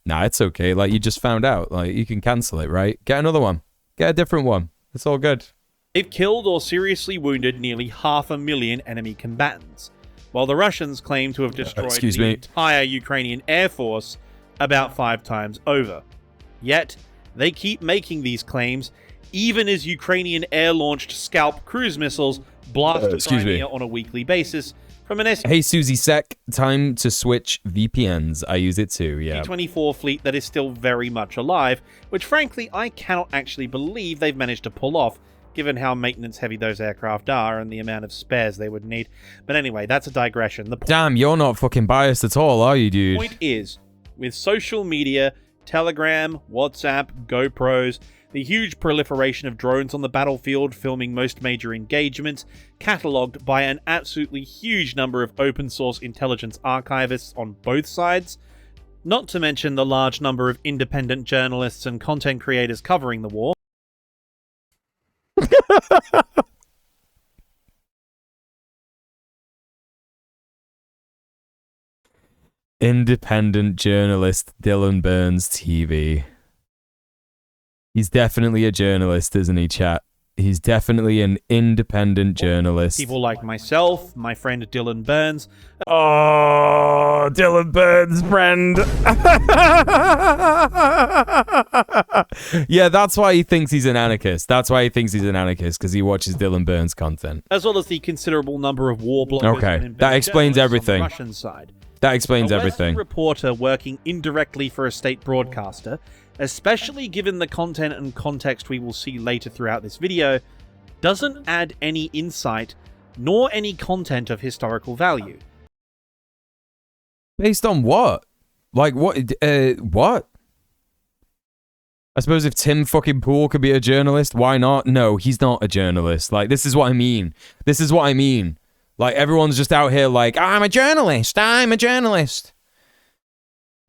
Nah, it's okay. Like, you just found out. Like, you can cancel it, right? Get another one. Get a different one. It's all good. they've killed or seriously wounded nearly 500,000 enemy combatants, while the Russians claim to have destroyed the entire Ukrainian Air Force about 5 times over. Yet, they keep making these claims, even as Ukrainian air-launched Scalp cruise missiles blast Crimea on a weekly basis from an Hey, Susie Sec, time to switch VPNs. I use it too, yeah. T-24 fleet that is still very much alive, which frankly I cannot actually believe they've managed to pull off, given how maintenance-heavy those aircraft are and the amount of spares they would need. But anyway, that's a digression. Damn, you're not fucking biased at all, are you, dude? The point is, with social media, Telegram, WhatsApp, GoPros, the huge proliferation of drones on the battlefield filming most major engagements, catalogued by an absolutely huge number of open-source intelligence archivists on both sides, not to mention the large number of independent journalists and content creators covering the war. Independent journalist Dylan Burns TV. He's definitely a journalist, isn't he, chat? He's definitely an independent journalist. People like myself, my friend Dylan Burns. Oh, Dylan Burns' friend. Yeah, that's why he thinks he's an anarchist. That's why he thinks he's an anarchist, because he watches Dylan Burns' content. As well as the considerable number of war bloggers. Okay, that explains everything. On the Russian side. That explains everything. A reporter working indirectly for a state broadcaster, especially given the content and context we will see later throughout this video, doesn't add any insight nor any content of historical value. Based on what? Like, what? What? I suppose if Tim fucking Poole could be a journalist, why not? No, he's not a journalist. Like, this is what I mean. This is what I mean. Like, everyone's just out here like, I'm a journalist. I'm a journalist.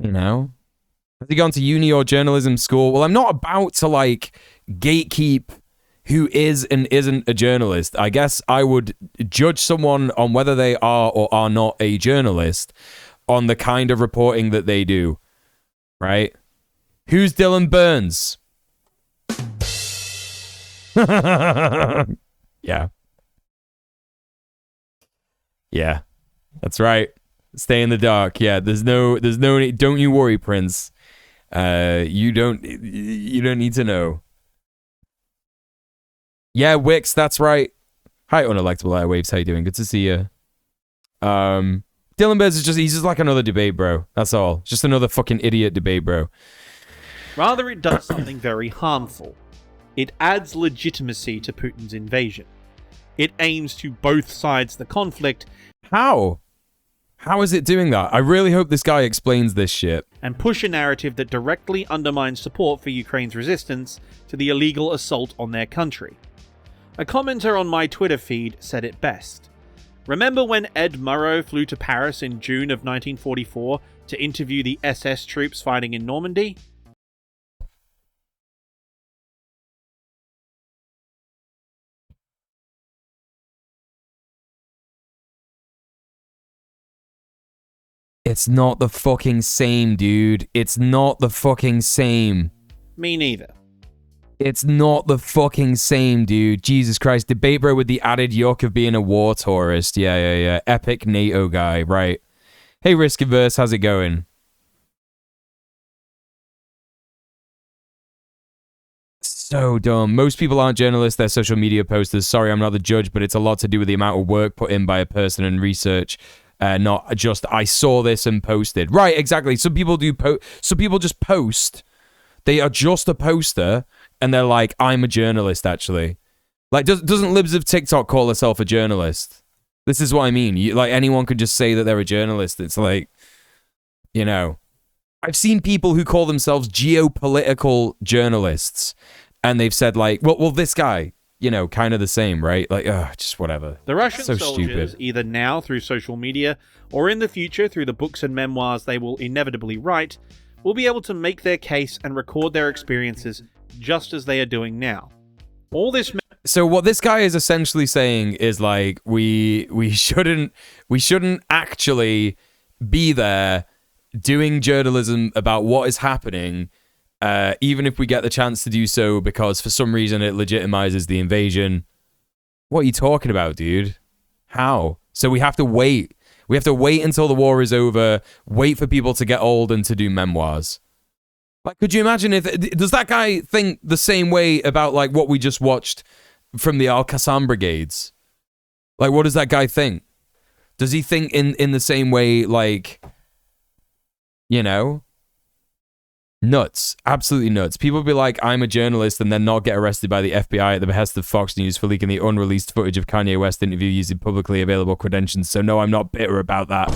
You know? Has he gone to uni or journalism school? Well, I'm not about to, like, gatekeep who is and isn't a journalist. I guess I would judge someone on whether they are or are not a journalist on the kind of reporting that they do. Right? Who's Dylan Burns? Yeah. Yeah. That's right. Stay in the dark. Yeah, there's no need. Don't you worry, Prince. You don't need to know. Yeah, Wix, that's right. Hi, unelectable airwaves. How you doing? Good to see you. Dylan Burns he's just like another debate bro. That's all. Just another fucking idiot debate bro. Rather, it does something very harmful. It adds legitimacy to Putin's invasion. It aims to both sides of the conflict. How? How is it doing that? I really hope this guy explains this shit. And push a narrative that directly undermines support for Ukraine's resistance to the illegal assault on their country. A commenter on my Twitter feed said it best. Remember when Ed Murrow flew to Paris in June of 1944 to interview the SS troops fighting in Normandy? It's not the fucking same, dude. It's not the fucking same. Me neither. It's not the fucking same, dude. Jesus Christ. Debate bro with the added yuck of being a war tourist. Yeah. Epic NATO guy, right. Hey, Risk Averse, how's it going? So dumb. Most people aren't journalists, they're social media posters. Sorry, I'm not the judge, but it's a lot to do with the amount of work put in by a person and research. Not just I saw this and posted. Right, exactly. Some people do some people just post. They are just a poster and they're like, I'm a journalist, actually. Like, doesn't Libs of TikTok call herself a journalist? This is what I mean. Like, anyone could just say that they're a journalist. It's like, you know, I've seen people who call themselves geopolitical journalists, and they've said like, well, this guy, you know, kind of the same, right? Like, just whatever. The Russian so soldiers, stupid. either now through social media or in the future through the books and memoirs they will inevitably write, will be able to make their case and record their experiences just as they are doing now. All this. So what this guy is essentially saying is like, we shouldn't actually be there doing journalism about what is happening, even if we get the chance to do so, because for some reason it legitimizes the invasion. What are you talking about, dude? How? So we have to wait. We have to wait until the war is over, wait for people to get old and to do memoirs. Like, could you imagine does that guy think the same way about like what we just watched from the Al-Qassam brigades? Like, what does that guy think? Does he think in the same way, like, you know? Nuts. Absolutely nuts. People be like, I'm a journalist, and then not get arrested by the FBI at the behest of Fox News for leaking the unreleased footage of Kanye West interview using publicly available credentials. So no, I'm not bitter about that.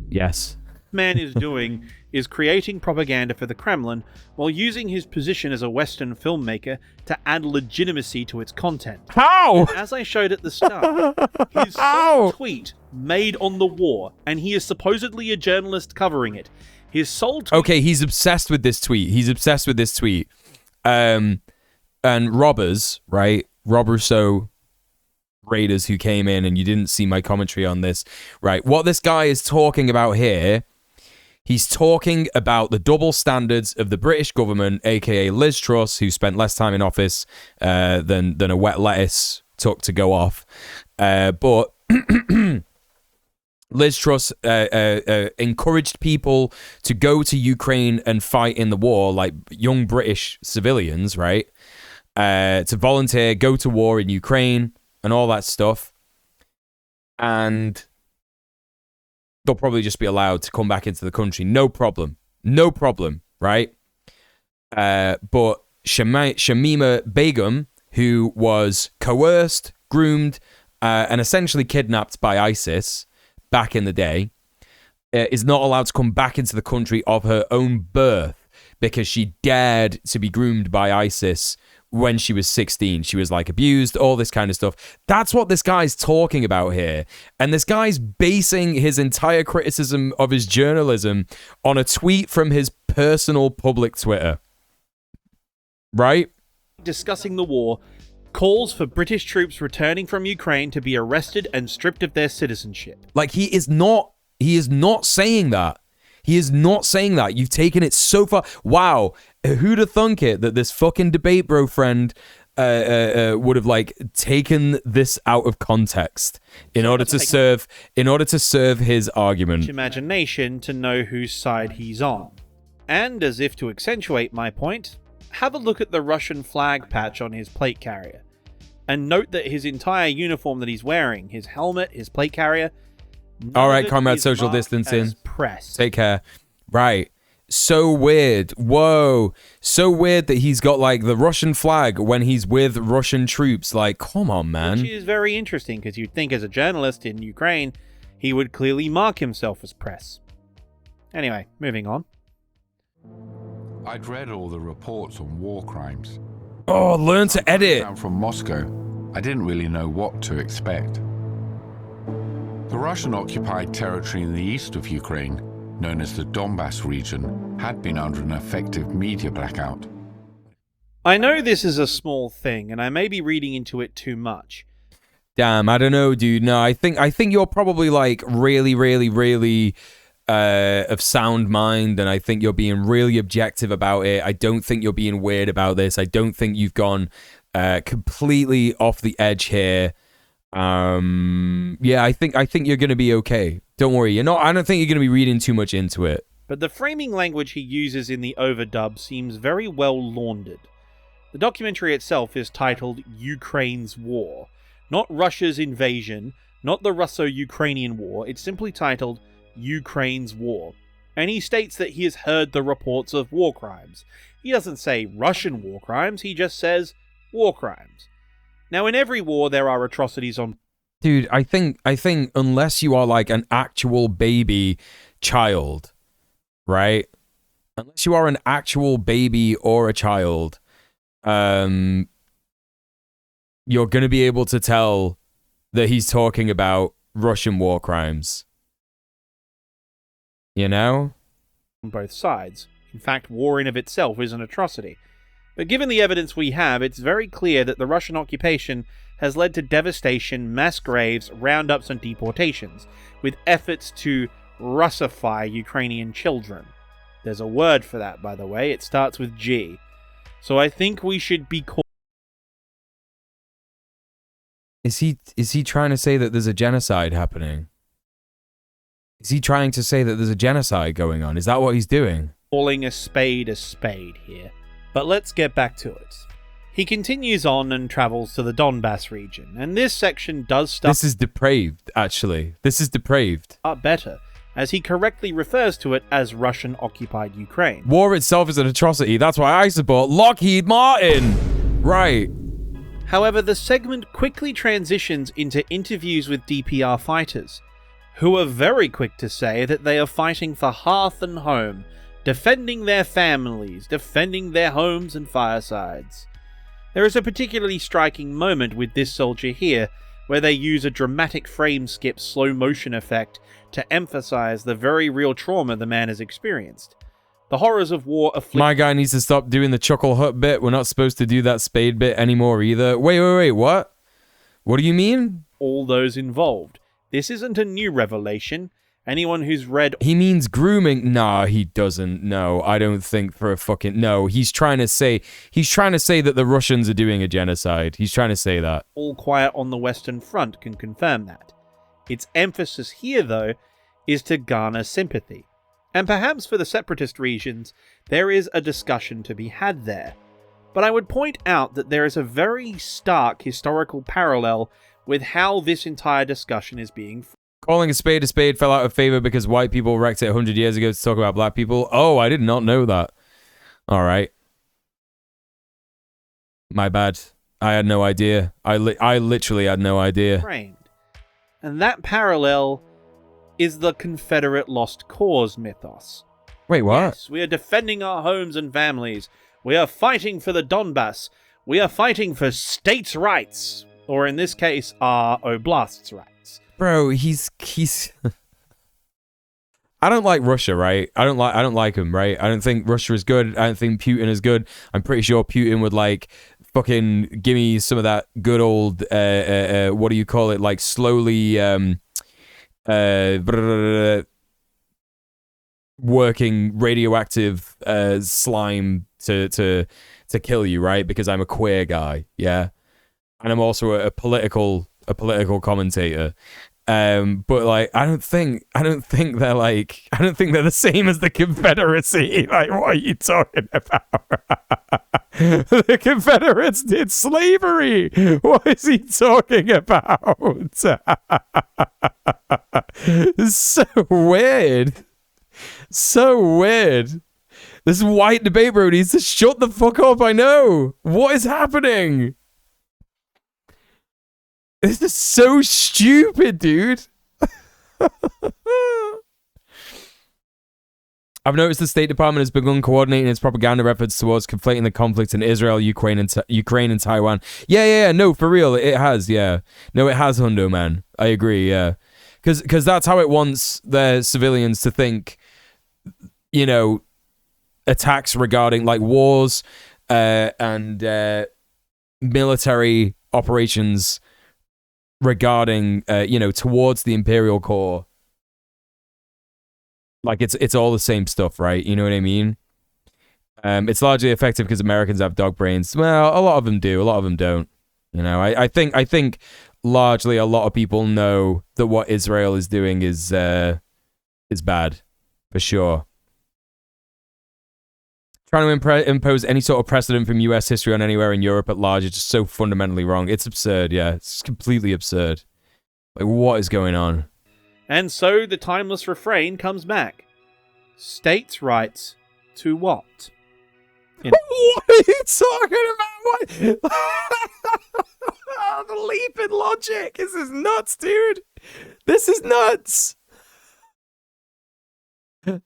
Yes. Man is doing is creating propaganda for the Kremlin while using his position as a Western filmmaker to add legitimacy to its content. How? And as I showed at the start, his sole tweet made on the war, and he is supposedly a journalist covering it. His sole tweet. Okay, he's obsessed with this tweet. And robbers, right? Rob Rousseau raiders who came in, and you didn't see my commentary on this, right? What this guy is talking about here, he's talking about the double standards of the British government, aka Liz Truss, who spent less time in office than a wet lettuce took to go off. But Liz Truss encouraged people to go to Ukraine and fight in the war, like young British civilians, right? To volunteer, go to war in Ukraine and all that stuff. And they'll probably just be allowed to come back into the country. No problem, right? But Shamima Begum, who was coerced, groomed, and essentially kidnapped by ISIS back in the day, is not allowed to come back into the country of her own birth because she dared to be groomed by ISIS when she was 16. She was like abused, all this kind of stuff. That's what this guy's talking about here. And this guy's basing his entire criticism of his journalism on a tweet from his personal public Twitter. Right? Discussing the war, calls for British troops returning from Ukraine to be arrested and stripped of their citizenship. Like, he is not saying that. He is not saying that. You've taken it so far. Wow. Who'd have thunk it that this fucking debate bro friend would have like taken this out of context in order to serve his argument. Imagination to know whose side he's on. And as if to accentuate my point, have a look at the Russian flag patch on his plate carrier. And note that his entire uniform that he's wearing, his helmet, his plate carrier, all right, comrade, social distancing. Press. Take care. Right. So weird. Whoa. So weird that he's got like the Russian flag when he's with Russian troops. Like, come on, man. Which is very interesting because you'd think as a journalist in Ukraine, he would clearly mark himself as press. Anyway, moving on. I'd read all the reports on war crimes. Oh, learn to edit. Down from Moscow, I didn't really know what to expect. The Russian-occupied territory in the east of Ukraine, known as the Donbass region, had been under an effective media blackout. I know this is a small thing, and I may be reading into it too much. Damn, I don't know, dude. No, I think you're probably like really, really, really of sound mind, and I think you're being really objective about it. I don't think you're being weird about this. I don't think you've gone completely off the edge here. Yeah, I think you're gonna be okay. Don't worry. I don't think you're gonna be reading too much into it. But the framing language he uses in the overdub seems very well laundered. The documentary itself is titled Ukraine's War, not Russia's invasion, not the Russo-Ukrainian War. It's simply titled Ukraine's War. And he states that he has heard the reports of war crimes. He doesn't say Russian war crimes, he just says war crimes. Now, in every war, there are atrocities on... Dude, I think unless you are like an actual baby child, right? Unless you are an actual baby or a child, you're going to be able to tell that he's talking about Russian war crimes. You know? On both sides. In fact, war in of itself is an atrocity. But given the evidence we have, it's very clear that the Russian occupation has led to devastation, mass graves, roundups and deportations, with efforts to Russify Ukrainian children. There's a word for that, by the way. It starts with G. So I think we should be called... Is he trying to say that there's a genocide happening? Is he trying to say that there's a genocide going on? Is that what he's doing? Calling a spade here. But let's get back to it. He continues on and travels to the Donbass region, and this section does start... This is depraved, actually. This is depraved. Better, as he correctly refers to it as Russian-occupied Ukraine. War itself is an atrocity. That's why I support Lockheed Martin. Right. However, the segment quickly transitions into interviews with DPR fighters, who are very quick to say that they are fighting for hearth and home, defending their families, defending their homes and firesides. There is a particularly striking moment with this soldier here, where they use a dramatic frame skip slow motion effect to emphasize the very real trauma the man has experienced. The horrors of war afflict... My guy needs to stop doing the Chuckle Hut bit. We're not supposed to do that spade bit anymore either. Wait, what? What do you mean? All those involved. This isn't a new revelation. Anyone who's read... He means grooming. Nah, he doesn't. No, I don't think for a fucking... No, he's trying to say that the Russians are doing a genocide. He's trying to say that. All Quiet on the Western Front can confirm that. Its emphasis here, though, is to garner sympathy. And perhaps for the separatist regions, there is a discussion to be had there. But I would point out that there is a very stark historical parallel with how this entire discussion is being... Calling a spade fell out of favor because white people wrecked it 100 years ago to talk about black people. Oh, I did not know that. All right. My bad. I had no idea. I literally had no idea. Framed. And that parallel is the Confederate Lost Cause mythos. Wait, what? Yes, we are defending our homes and families. We are fighting for the Donbass. We are fighting for states' rights. Or in this case, our oblast's rights. Bro, he's I don't like Russia, right? I don't like him, right? I don't think Russia is good. I don't think Putin is good. I'm pretty sure Putin would like fucking give me some of that good old what do you call it? Like slowly working radioactive slime to kill you, right? Because I'm a queer guy, yeah. And I'm also a political commentator. But like I don't think they're the same as the Confederacy. Like, what are you talking about? The Confederates did slavery. What is he talking about? So weird. So weird. This white debate bro needs to shut the fuck up. I know. What is happening? This is so stupid, dude. I've noticed the State Department has begun coordinating its propaganda efforts towards conflating the conflicts in Israel, Ukraine, and Taiwan. Yeah, no, for real, it has, yeah. No, it has, Hundo, man. I agree, yeah. Because that's how it wants their civilians to think, you know, attacks regarding, like, wars and military operations regarding, you know, towards the Imperial core. Like, it's all the same stuff, right? You know what I mean? It's largely effective because Americans have dog brains. Well, a lot of them do. A lot of them don't. You know, I think largely a lot of people know that what Israel is doing is bad, for sure. Trying to impose any sort of precedent from US history on anywhere in Europe at large is just so fundamentally wrong. It's absurd, yeah. It's completely absurd. Like, what is going on? And so the timeless refrain comes back. States' rights to what? What are you talking about? What? The leap in logic. This is nuts, dude. This is nuts.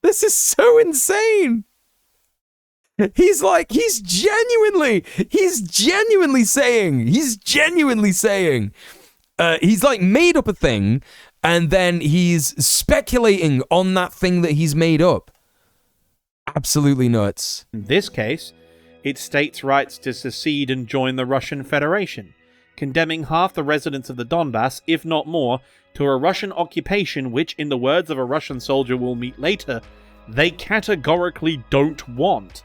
This is so insane. He's genuinely saying, he's like made up a thing, and then he's speculating on that thing that he's made up. Absolutely nuts. In this case, it states rights to secede and join the Russian Federation, condemning half the residents of the Donbass, if not more, to a Russian occupation which, in the words of a Russian soldier we'll meet later, they categorically don't want.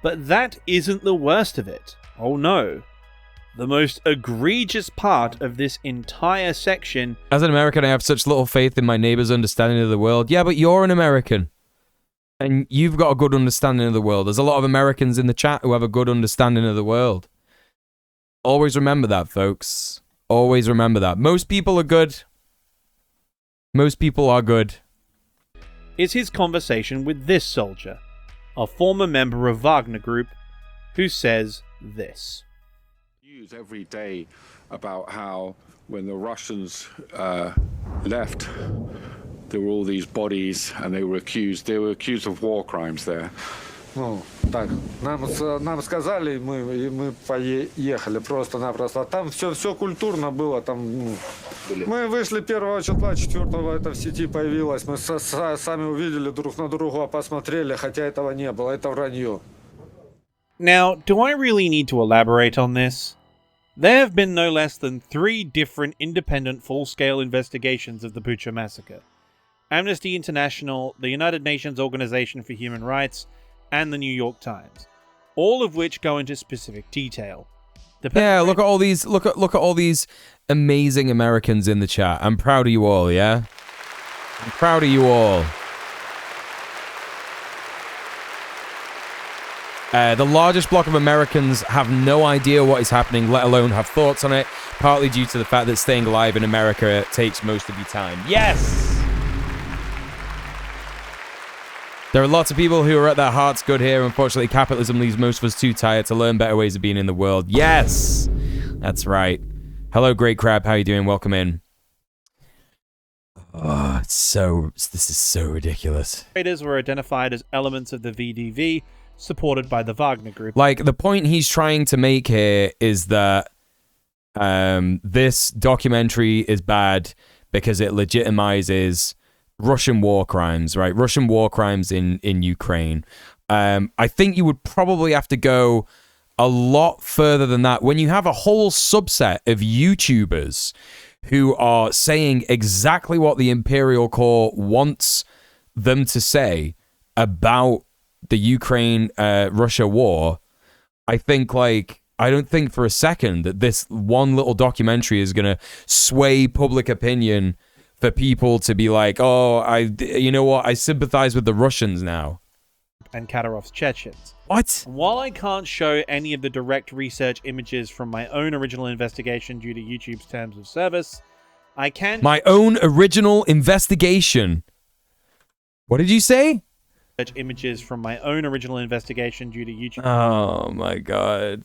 But that isn't the worst of it. Oh no. The most egregious part of this entire section... As an American, I have such little faith in my neighbor's understanding of the world. Yeah, but you're an American. And you've got a good understanding of the world. There's a lot of Americans in the chat who have a good understanding of the world. Always remember that, folks. Always remember that. Most people are good. Most people are good. Is his conversation with this soldier, a former member of Wagner Group, who says this. News every day about how when the Russians left, there were all these bodies and they were accused of war crimes there. Ну, так, нам сказали, мы поехали просто-напросто. Там все культурно было. Там, мы вышли 1 числа, 4 это в сети появилось. Мы сами увидели друг на друга, посмотрели, хотя этого не было. Это вранье. Now, do I really need to elaborate on this? There have been no less than 3 different independent full-scale investigations of the Bucha massacre. Amnesty International, the United Nations Organization for Human Rights, and the New York Times, all of which go into specific detail. Yeah, look at all these look at all these amazing Americans in the chat. I'm proud of you all, yeah? I'm proud of you all. The largest block of Americans have no idea what is happening, let alone have thoughts on it, partly due to the fact that staying alive in America takes most of your time. Yes! There are lots of people who are at their heart's good here. Unfortunately, capitalism leaves most of us too tired to learn better ways of being in the world. Yes! That's right. Hello, Great Crab. How you doing? Welcome in. Oh, this is so ridiculous. Traitors were identified as elements of the VDV, supported by the Wagner Group. Like, the point he's trying to make here is that this documentary is bad because it legitimizes Russian war crimes, right? Russian war crimes in Ukraine. I think you would probably have to go a lot further than that. When you have a whole subset of YouTubers who are saying exactly what the Imperial Core wants them to say about the Ukraine-Russia war, I don't think for a second that this one little documentary is going to sway public opinion for people to be like, oh, you know what? I sympathize with the Russians now. And Kadyrov's Chechens. What? While I can't show any of the direct research images from my own original investigation due to YouTube's terms of service, I can... My own original investigation? What did you say? Images from my own original investigation due to YouTube. Oh my god.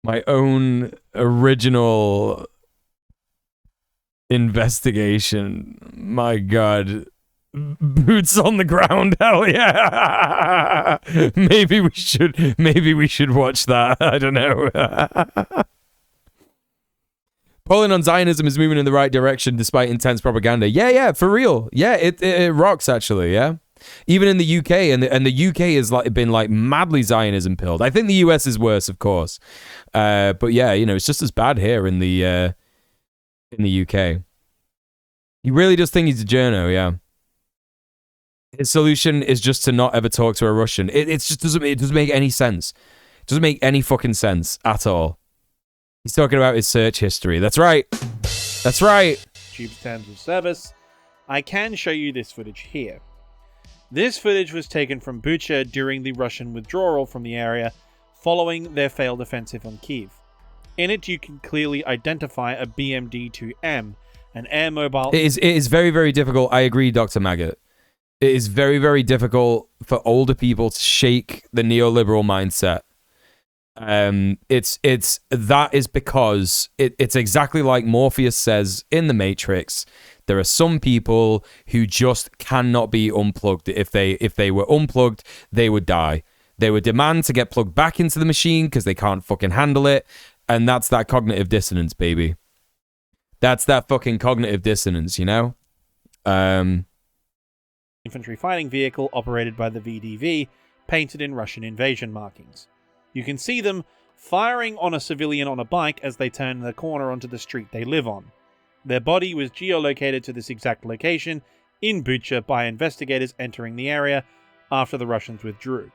My own original investigation. My god. Boots on the ground. Hell yeah. Maybe we should watch that. I don't know. Polling on Zionism is moving in the right direction despite intense propaganda. Yeah, for real. Yeah, it rocks actually, yeah. Even in the UK, and the UK has been madly Zionism pilled. I think the US is worse, of course. But yeah, it's just as bad here in the UK. He really does think he's a journo, yeah. His solution is just to not ever talk to a Russian. It just doesn't make any sense. It doesn't make any fucking sense at all. He's talking about his search history. That's right. That's right. YouTube's terms of service. I can show you this footage here. This footage was taken from Bucha during the Russian withdrawal from the area following their failed offensive on Kyiv. In it, you can clearly identify a BMD-2M, an air mobile... It is very, very difficult. I agree, Dr. Maggot. It is very, very difficult for older people to shake the neoliberal mindset. That is because it's exactly like Morpheus says in The Matrix. There are some people who just cannot be unplugged. If they were unplugged, they would die. They would demand to get plugged back into the machine because they can't fucking handle it. And that's that cognitive dissonance, baby. That's that fucking cognitive dissonance, you know? Infantry fighting vehicle operated by the VDV, painted in Russian invasion markings. You can see them firing on a civilian on a bike as they turn the corner onto the street they live on. Their body was geolocated to this exact location in Bucha by investigators entering the area after the Russians withdrew.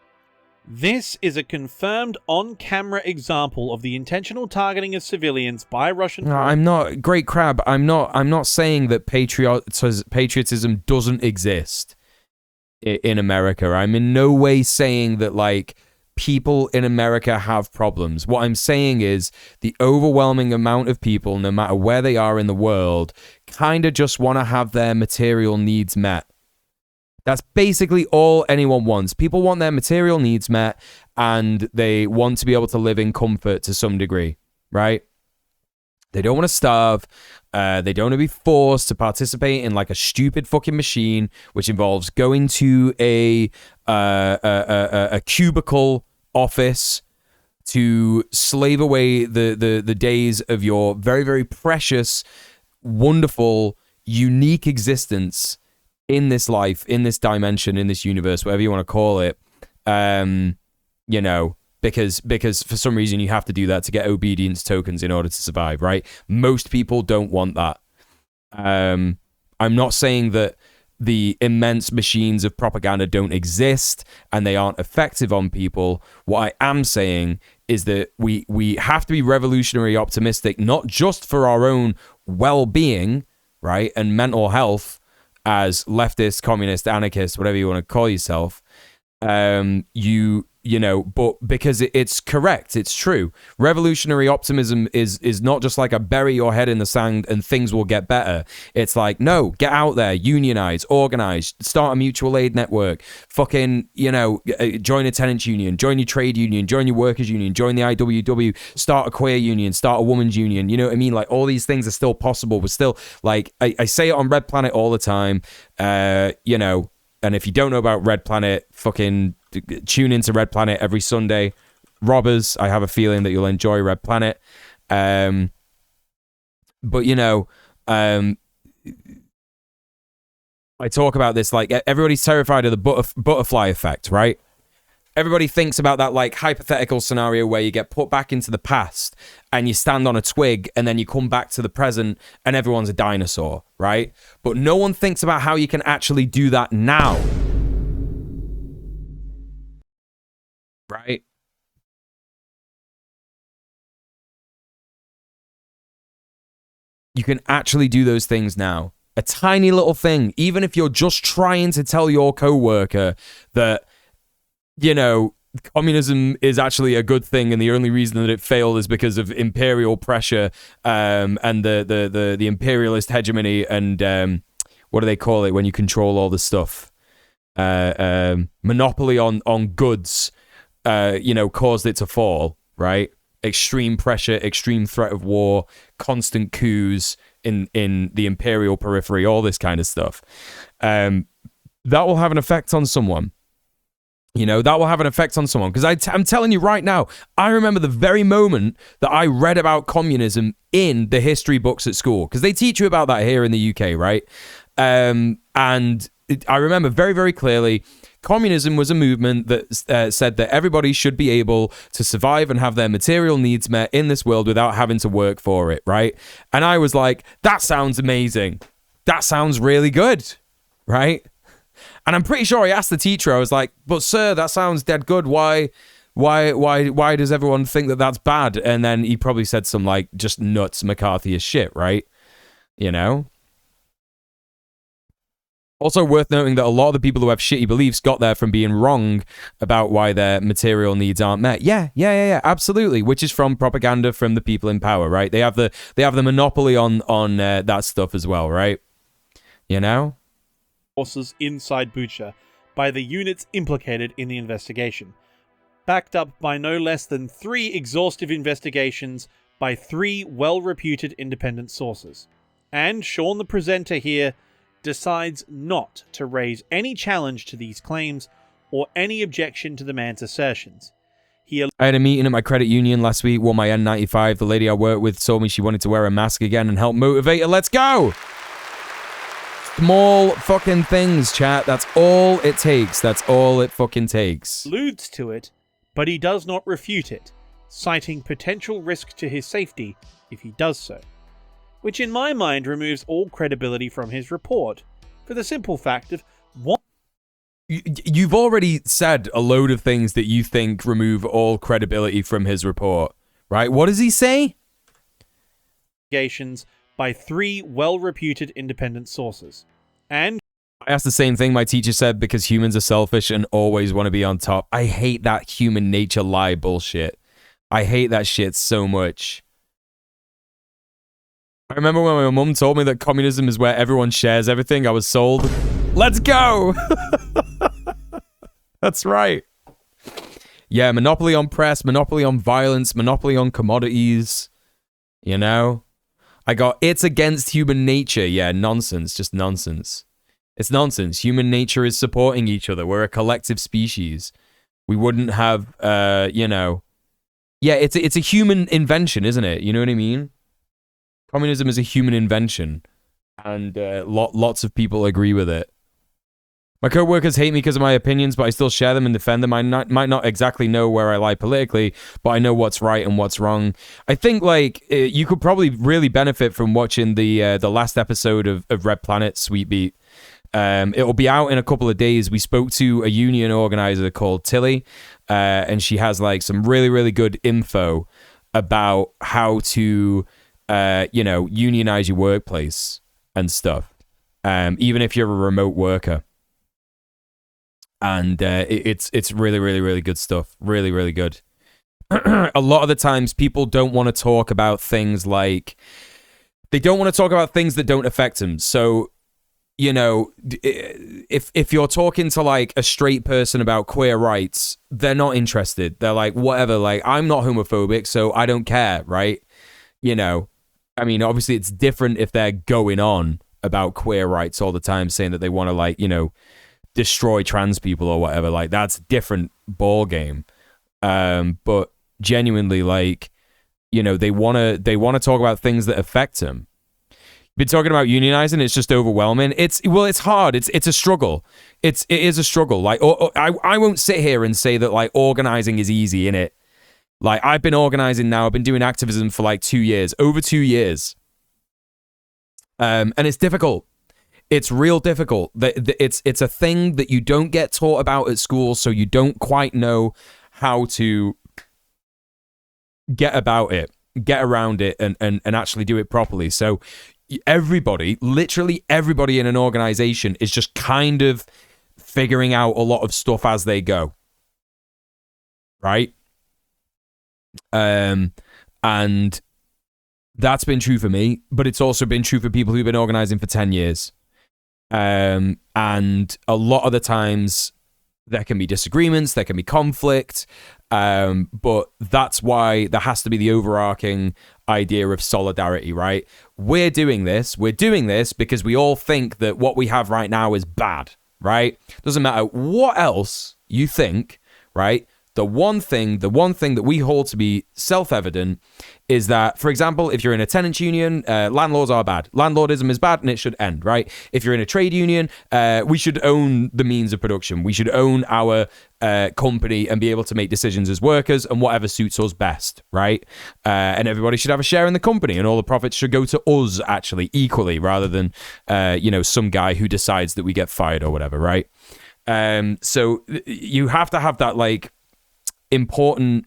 This is a confirmed on-camera example of the intentional targeting of civilians by Russian. No, I'm not, Great Crab. I'm not saying that patriotism doesn't exist in America. I'm in no way saying that like people in America have problems. What I'm saying is the overwhelming amount of people, no matter where they are in the world, kind of just want to have their material needs met. That's basically all anyone wants. People want their material needs met, and they want to be able to live in comfort to some degree, right? They don't want to starve. They don't want to be forced to participate in like a stupid fucking machine, which involves going to a cubicle office to slave away the days of your very, very precious, wonderful, unique existence in this life, in this dimension, in this universe, whatever you want to call it, you know, because for some reason you have to do that to get obedience tokens in order to survive, right? Most people don't want that. I'm not saying that the immense machines of propaganda don't exist and they aren't effective on people. What I am saying is that we have to be revolutionary optimistic, not just for our own well-being, right, and mental health, as leftist, communist, anarchist, whatever you want to call yourself, you know, but because it's correct, it's true. Revolutionary optimism is not just like a bury your head in the sand and things will get better. It's like, no, get out there, unionize, organize, start a mutual aid network, fucking, you know, join a tenants union, join your trade union, join your workers union, join the IWW, start a queer union, start a women's union. You know what I mean? Like, all these things are still possible. We're still, like, I say it on Red Planet all the time, you know, and if you don't know about Red Planet, fucking tune into Red Planet every Sunday. Robbers, I have a feeling that you'll enjoy Red Planet. But, you know, I talk about this, like, everybody's terrified of the butterfly effect, right? Everybody thinks about that, like, hypothetical scenario where you get put back into the past and you stand on a twig and then you come back to the present and everyone's a dinosaur, right? But no one thinks about how you can actually do that now. Right? You can actually do those things now. A tiny little thing, even if you're just trying to tell your coworker that, you know, communism is actually a good thing and the only reason that it failed is because of imperial pressure and the imperialist hegemony and what do they call it when you control all the stuff? Monopoly on goods, you know, caused it to fall, right? Extreme pressure, extreme threat of war, constant coups in the imperial periphery, all this kind of stuff. That will have an effect on someone. You know, that will have an effect on someone. Because I'm telling you right now, I remember the very moment that I read about communism in the history books at school. Because they teach you about that here in the UK, right? And I remember very, very clearly, communism was a movement that said that everybody should be able to survive and have their material needs met in this world without having to work for it, right? And I was like, that sounds amazing. That sounds really good, right? And I'm pretty sure I asked the teacher, I was like, but sir, that sounds dead good. Why does everyone think that that's bad? And then he probably said some like just nuts McCarthyist shit, right? You know? Also worth noting that a lot of the people who have shitty beliefs got there from being wrong about why their material needs aren't met. Yeah, absolutely. Which is from propaganda from the people in power, right? They have the monopoly on that stuff as well, right? You know? forces inside Bucha by the units implicated in the investigation, backed up by no less than 3 exhaustive investigations by 3 well-reputed independent sources. And Sean the presenter here decides not to raise any challenge to these claims or any objection to the man's assertions. I had a meeting at my credit union last week, wore my N95. The lady I worked with told me she wanted to wear a mask again and help motivate her. Let's go! Small fucking things, chat. That's all it takes. That's all it fucking takes. Alludes to it, but he does not refute it, citing potential risk to his safety if he does so, which in my mind removes all credibility from his report, for the simple fact of what... You've already said a load of things that you think remove all credibility from his report, right? What does he say? Investigations by 3 well-reputed independent sources. And I asked the same thing my teacher said, because humans are selfish and always want to be on top. I hate that human nature lie bullshit. I hate that shit so much. I remember when my mum told me that communism is where everyone shares everything, I was sold. Let's go! That's right. Yeah, monopoly on press, monopoly on violence, monopoly on commodities. You know? I got, it's against human nature. Yeah, nonsense. Just nonsense. It's nonsense. Human nature is supporting each other. We're a collective species. We wouldn't have, you know... Yeah, it's a human invention, isn't it? You know what I mean? Communism is a human invention. And lots of people agree with it. My co-workers hate me because of my opinions, but I still share them and defend them. I might not exactly know where I lie politically, but I know what's right and what's wrong. I think, like, you could probably really benefit from watching the last episode of Red Planet, Sweet Beat. It'll be out in a couple of days. We spoke to a union organizer called Tilly, and she has, like, some really, really good info about how to, you know, unionize your workplace and stuff, even if you're a remote worker. And it's really, really, really good stuff. Really, really good. A lot of the times people don't want to talk about things like... They don't want to talk about things that don't affect them. So, you know, if you're talking to, like, a straight person about queer rights, they're not interested. They're like, whatever, like, I'm not homophobic, so I don't care, right? You know, I mean, obviously it's different if they're going on about queer rights all the time, saying that they want to, like, you know, destroy trans people or whatever. Like, that's a different ball game. But genuinely, like, you know, they want to talk about things that affect them. Been talking about unionizing, it's just overwhelming. It's hard. It's a struggle. It is a struggle. Like, I won't sit here and say that, like, organizing is easy, innit? Like, I've been organizing now. I've been doing activism for like 2 years, over 2 years. And it's difficult. It's real difficult. It's a thing that you don't get taught about at school, so you don't quite know how to get about it, get around it, and actually do it properly. So everybody, literally everybody in an organization is just kind of figuring out a lot of stuff as they go. Right? And that's been true for me, but it's also been true for people who've been organizing for 10 years. And a lot of the times there can be disagreements, there can be conflict, but that's why there has to be the overarching idea of solidarity, right? We're doing this because we all think that what we have right now is bad, right? Doesn't matter what else you think, right? The one thing that we hold to be self-evident is that, for example, if you're in a tenants union, landlords are bad. Landlordism is bad and it should end, right? If you're in a trade union, we should own the means of production. We should own our company and be able to make decisions as workers and whatever suits us best, right? And everybody should have a share in the company and all the profits should go to us, actually, equally, rather than, you know, some guy who decides that we get fired or whatever, right? So you have to have that, like, important,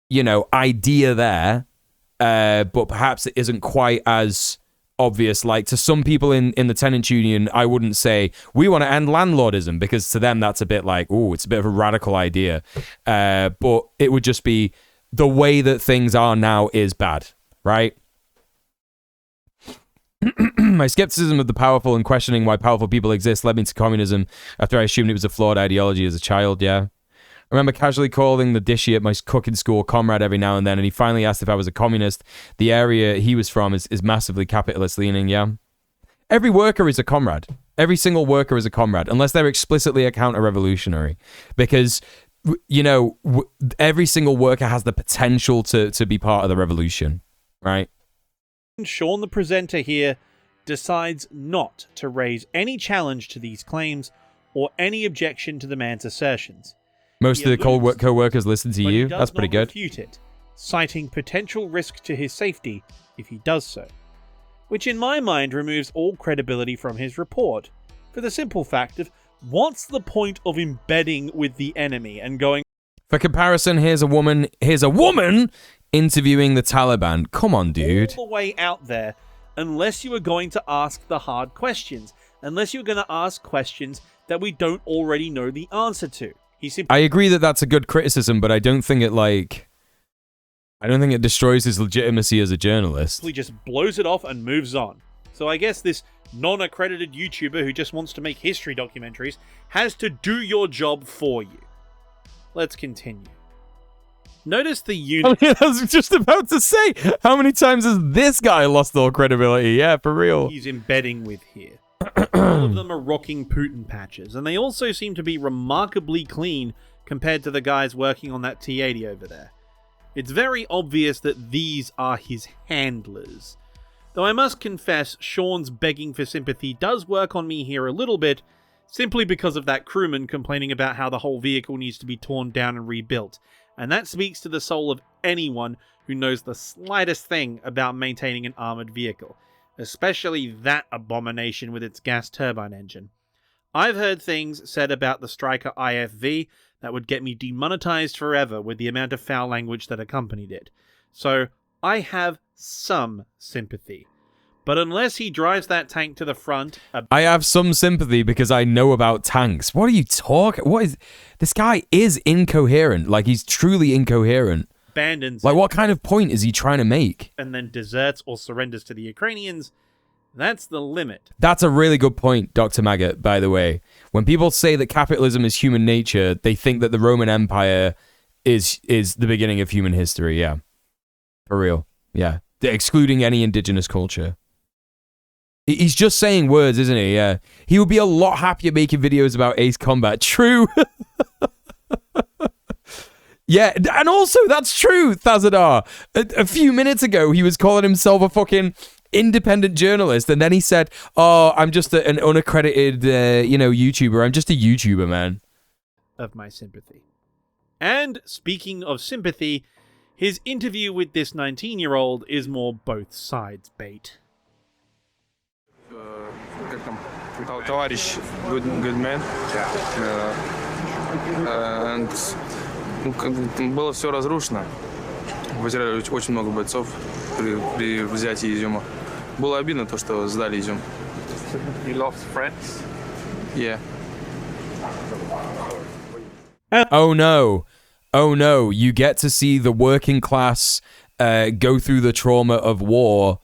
you know, idea there, but perhaps it isn't quite as obvious. Like, to some people in the tenant union, I wouldn't say we want to end landlordism, because to them that's a bit like, oh, it's a bit of a radical idea, but it would just be the way that things are now is bad, right? My skepticism of the powerful and questioning why powerful people exist led me to communism after I assumed it was a flawed ideology as a child, yeah. I remember casually calling the dishy at my cooking school comrade every now and then, and he finally asked if I was a communist. The area he was from is massively capitalist leaning, yeah. Every worker is a comrade. Every single worker is a comrade, unless they're explicitly a counter-revolutionary. Because, you know, every single worker has the potential to be part of the revolution, right? Sean, the presenter here, decides not to raise any challenge to these claims or any objection to the man's assertions. Most of the co-workers listen to you. That's pretty good. Refute it, citing potential risk to his safety if he does so, which in my mind removes all credibility from his report, for the simple fact of what's the point of embedding with the enemy and going... For comparison, here's a woman interviewing the Taliban. Come on, dude. All the way out there, unless you are going to ask the hard questions, unless you're going to ask questions that we don't already know the answer to. I agree that that's a good criticism, but I don't think it destroys his legitimacy as a journalist. He just blows it off and moves on. So I guess this non-accredited YouTuber who just wants to make history documentaries has to do your job for you. Let's continue. Notice the unit... I was just about to say, how many times has this guy lost all credibility? Yeah, for real. He's embedding with here. All of them are rocking Putin patches, and they also seem to be remarkably clean compared to the guys working on that T-80 over there. It's very obvious that these are his handlers. Though I must confess, Sean's begging for sympathy does work on me here a little bit, simply because of that crewman complaining about how the whole vehicle needs to be torn down and rebuilt, and that speaks to the soul of anyone who knows the slightest thing about maintaining an armored vehicle. Especially that abomination with its gas turbine engine. I've heard things said about the Striker IFV that would get me demonetized forever with the amount of foul language that accompanied it. So I have some sympathy. But unless he drives that tank to the front... I have some sympathy because I know about tanks. What are you talking... This guy is incoherent. Like, he's truly incoherent. Abandons like, what kind of point is he trying to make? And then deserts or surrenders to the Ukrainians. That's the limit. That's a really good point, Dr. Maggot, by the way. When people say that capitalism is human nature, they think that the Roman Empire is the beginning of human history, yeah. For real, yeah. Excluding any indigenous culture. He's just saying words, isn't he? Yeah. He would be a lot happier making videos about Ace Combat. True. Yeah, and also, that's true, Thazadar. A few minutes ago, he was calling himself a fucking independent journalist, and then he said, oh, I'm just an unaccredited, YouTuber. I'm just a YouTuber, man. Of my sympathy. And speaking of sympathy, his interview with this 19-year-old is more both sides bait. Товарищ, good man. And было все разрушено. Потеряли очень много бойцов при взятии Изюма. Было обидно то, что сдали Изюм. You lost friends? Yeah. Oh no. Oh no. You get to see the working class go through the trauma of war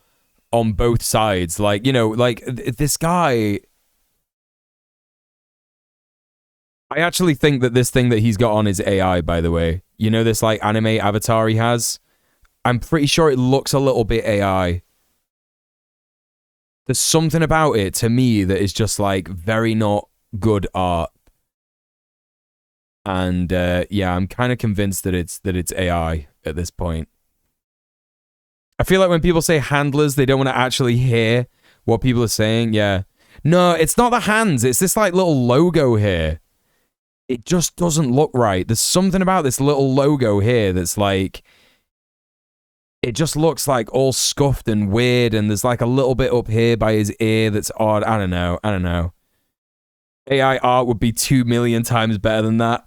on both sides. Like, this guy... I actually think that this thing that he's got on is AI, by the way. You know this, anime avatar he has? I'm pretty sure it looks a little bit AI. There's something about it, to me, that is just, very not good art. And, yeah, I'm kind of convinced that it's AI at this point. I feel like when people say handlers, they don't want to actually hear what people are saying. Yeah. No, it's not the hands. It's this, little logo here. It just doesn't look right. There's something about this little logo here that's it just looks all scuffed and weird, and there's a little bit up here by his ear that's odd. I don't know. AI art would be 2 million times better than that.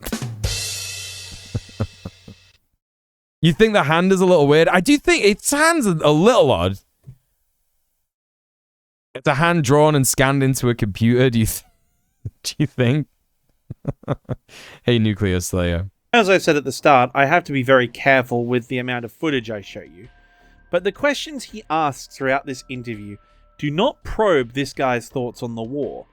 You think the hand is a little weird? I do think its hand's a little odd. It's a hand drawn and scanned into a computer. Do you think? Hey, Nuclear Slayer. As I said at the start, I have to be very careful with the amount of footage I show you. But the questions he asks throughout this interview do not probe this guy's thoughts on the war,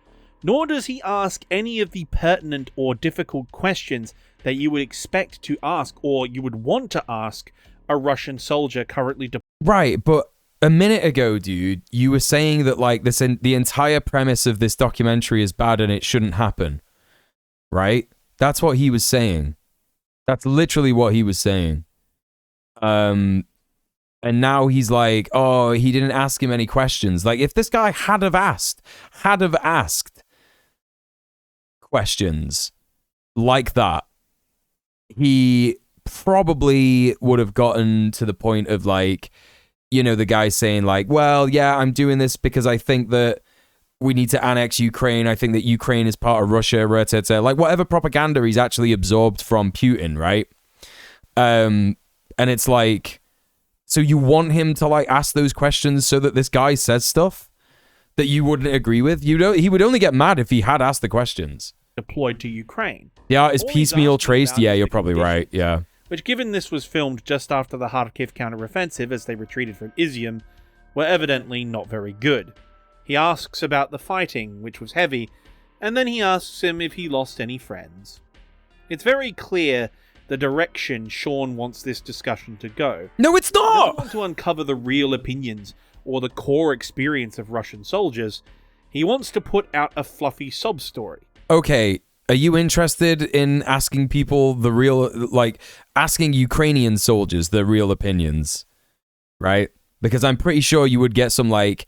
nor does he ask any of the pertinent or difficult questions that you would expect to ask or you would want to ask a Russian soldier currently deployed. Right, but a minute ago, dude, you were saying that like the entire premise of this documentary is bad and it shouldn't happen. Right? That's what he was saying. That's literally what he was saying. And now he's like, oh, he didn't ask him any questions. Like, if this guy had have asked questions like that, he probably would have gotten to the point of like, you know, the guy saying like, well, yeah, I'm doing this because I think that we need to annex Ukraine. I think that Ukraine is part of Russia, like whatever propaganda he's actually absorbed from Putin, right? And it's like, so you want him to like ask those questions so that this guy says stuff that you wouldn't agree with? He would only get mad if he had asked the questions. Deployed to Ukraine. Yeah, is piecemeal traced? Yeah, you're probably right. Yeah. Which, given this was filmed just after the Kharkiv counteroffensive as they retreated from Izium, were evidently not very good. He asks about the fighting, which was heavy, and then he asks him if he lost any friends. It's very clear the direction Sean wants this discussion to go. No, it's not! He doesn't want to uncover the real opinions or the core experience of Russian soldiers. He wants to put out a fluffy sob story. Okay, are you interested in asking people the real, like, asking Ukrainian soldiers the real opinions? Right? Because I'm pretty sure you would get some, like,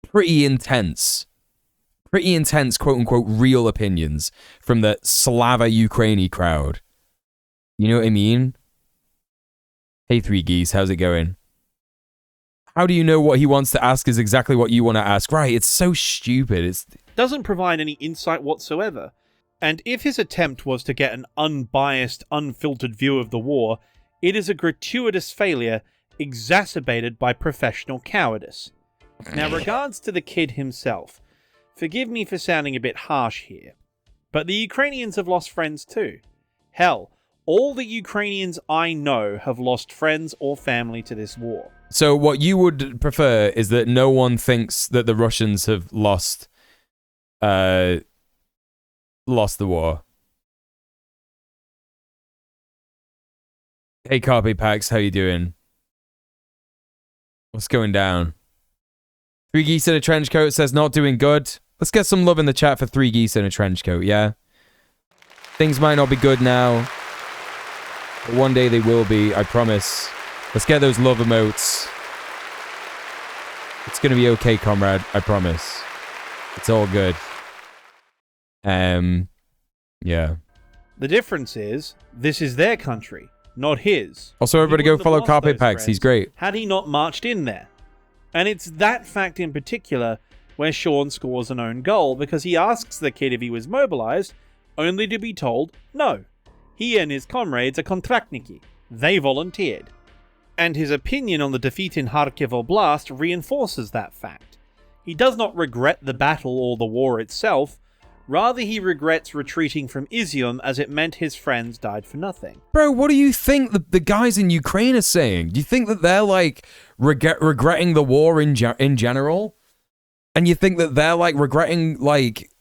pretty intense quote-unquote real opinions from the Slava Ukraini crowd. You know what I mean? Hey, Three Geese, how's it going? How do you know what he wants to ask is exactly what you want to ask? Right, it's so stupid. It doesn't provide any insight whatsoever. And if his attempt was to get an unbiased, unfiltered view of the war, it is a gratuitous failure exacerbated by professional cowardice. Now, regards to the kid himself. Forgive me for sounding a bit harsh here, but the Ukrainians have lost friends too. Hell, all the Ukrainians I know have lost friends or family to this war. So what you would prefer is that no one thinks that the Russians have lost the war. Hey, Carpe Packs, how you doing? What's going down? Three Geese in a Trench Coat says not doing good. Let's get some love in the chat for Three Geese in a Trench Coat, yeah? Things might not be good now, but one day they will be, I promise. Let's get those love emotes. It's gonna be okay, comrade, I promise. It's all good. Yeah. The difference is, this is their country, not his. Also, everybody go follow Carpe Packs, he's great. Had he not marched in there. And it's that fact in particular where Sean scores an own goal, because he asks the kid if he was mobilized, only to be told no. He and his comrades are kontraktniki. They volunteered. And his opinion on the defeat in Kharkiv Oblast reinforces that fact. He does not regret the battle or the war itself, rather he regrets retreating from Izium as it meant his friends died for nothing. Bro, what do you think the guys in Ukraine are saying? Do you think that they're like regretting the war in general? And you think that they're like regretting, like,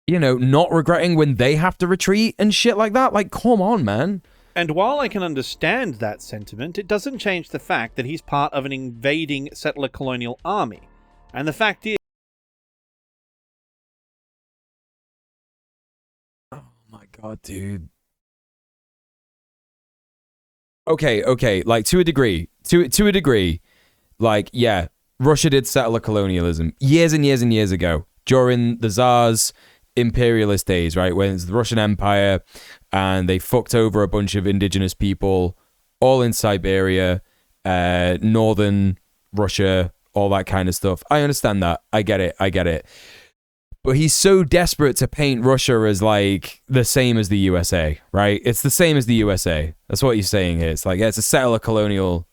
you know, not regretting when they have to retreat and shit like that? Like, come on, man. And while I can understand that sentiment, it doesn't change the fact that he's part of an invading settler colonial army. And the fact is... Oh my god, dude. Okay, like, to a degree, like, yeah, Russia did settler colonialism years and years and years ago, during the Tsar's imperialist days, right, when it's the Russian Empire, and they fucked over a bunch of indigenous people, all in Siberia, northern Russia, all that kind of stuff. I understand that. I get it. But he's so desperate to paint Russia as, like, the same as the USA, right? It's the same as the USA. That's what he's saying here. It's like, yeah, it's a settler colonial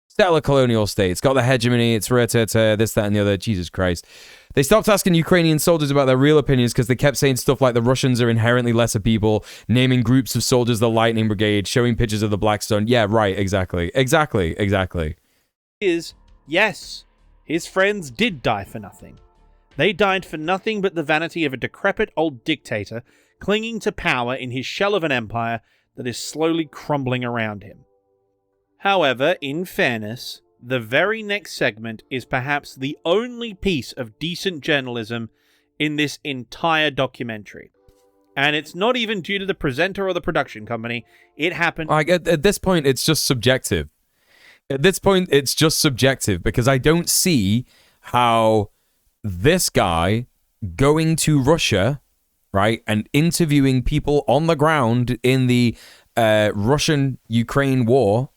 state. It's got the hegemony. It's this, that, and the other. Jesus Christ. They stopped asking Ukrainian soldiers about their real opinions because they kept saying stuff like the Russians are inherently lesser people, naming groups of soldiers the Lightning Brigade, showing pictures of the Black Stone. Yeah, right, exactly. Yes, His friends did die for nothing. They died for nothing but the vanity of a decrepit old dictator clinging to power in his shell of an empire that is slowly crumbling around him. However, in fairness, the very next segment is perhaps the only piece of decent journalism in this entire documentary. And it's not even due to the presenter or the production company. It happened... Like, at this point, it's just subjective. At this point, it's just subjective because I don't see how this guy going to Russia, right, and interviewing people on the ground in the Russian-Ukraine war,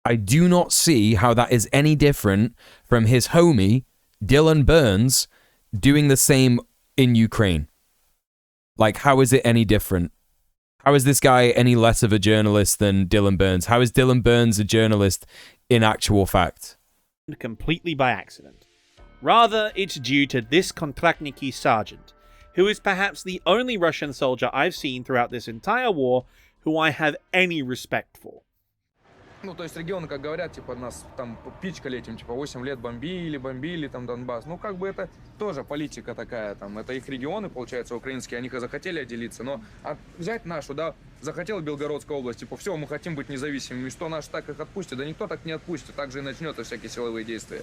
I do not see how that is any different from his homie, Dylan Burns, doing the same in Ukraine. Like, how is it any different? How is this guy any less of a journalist than Dylan Burns? How is Dylan Burns a journalist in actual fact? Completely by accident. Rather, it's due to this Kontraktniki sergeant, who is perhaps the only Russian soldier I've seen throughout this entire war who I have any respect for. Ну, то есть регионы, как говорят, типа, нас там пичкали этим, типа, 8 лет бомбили там Донбасс. Ну, как бы это тоже политика такая, там, это их регионы, получается, украинские, они захотели отделиться, но взять нашу, да, захотела Белгородская область, типа, все, мы хотим быть независимыми, что наш так их отпустит? Да никто так не отпустит, так же и начнется всякие силовые действия.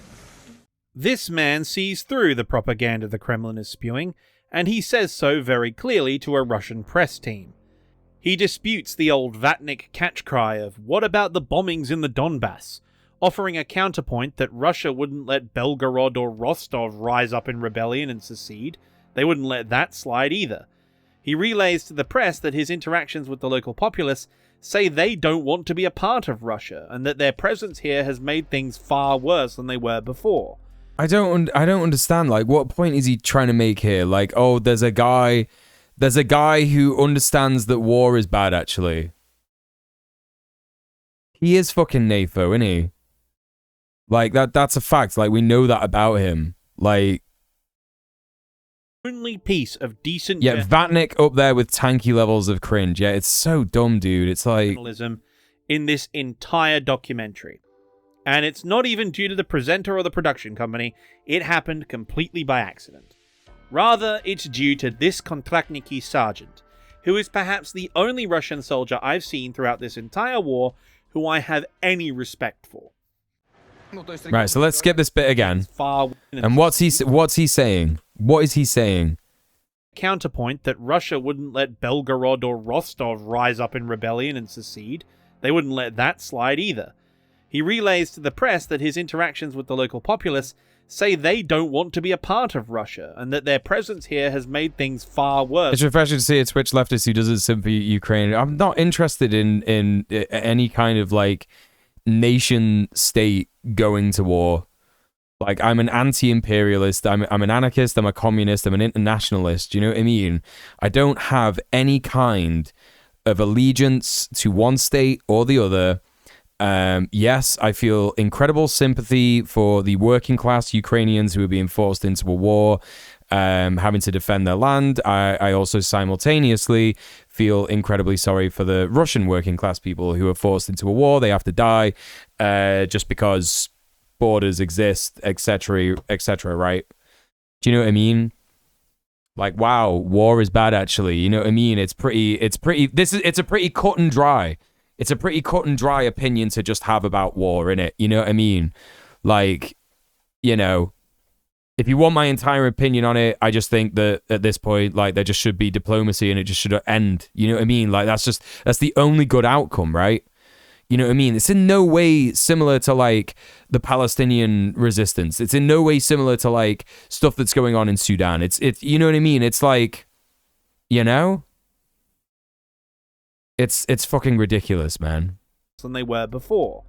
This man sees through the propaganda the Kremlin is spewing, and he says so very clearly to a Russian press team. He disputes the old Vatnik catch cry of, what about the bombings in the Donbass, offering a counterpoint that Russia wouldn't let Belgorod or Rostov rise up in rebellion and secede. They wouldn't let that slide either. He relays to the press that his interactions with the local populace say they don't want to be a part of Russia, and that their presence here has made things far worse than they were before. I don't understand, like, what point is he trying to make here? Like, oh, there's a guy who understands that war is bad, actually. He is fucking NATO, isn't he? Like, that's a fact. Like, we know that about him. Like... Only piece of decent... Yeah, Vatnik up there with tanky levels of cringe. Yeah, it's so dumb, dude. It's like... ...journalism in this entire documentary. And it's not even due to the presenter or the production company. It happened completely by accident. Rather, it's due to this Kontraktniki sergeant, who is perhaps the only Russian soldier I've seen throughout this entire war who I have any respect for. Right, so let's skip this bit again. And what's he saying? What is he saying? Counterpoint that Russia wouldn't let Belgorod or Rostov rise up in rebellion and secede. They wouldn't let that slide either. He relays to the press that his interactions with the local populace say they don't want to be a part of Russia, and that their presence here has made things far worse. It's refreshing to see a Twitch leftist who doesn't sympathy Ukraine. I'm not interested in any kind of, like, nation state going to war. Like, I'm an anti-imperialist, I'm an anarchist, I'm a communist, I'm an internationalist, you know what I mean? I don't have any kind of allegiance to one state or the other. Yes, I feel incredible sympathy for the working class Ukrainians who are being forced into a war, having to defend their land. I also simultaneously feel incredibly sorry for the Russian working class people who are forced into a war. They have to die just because borders exist, etc., right? Do you know what I mean? Like, wow, war is bad, actually. You know what I mean? It's a pretty cut and dry. It's a pretty cut and dry opinion to just have about war, innit? You know what I mean? Like, you know, if you want my entire opinion on it, I just think that at this point, like, there just should be diplomacy and it just should end. You know what I mean? Like, that's the only good outcome, right? You know what I mean? It's in no way similar to, like, the Palestinian resistance. It's in no way similar to, like, stuff that's going on in Sudan. It's you know what I mean? It's like, you know? It's fucking ridiculous, man. Than they were before.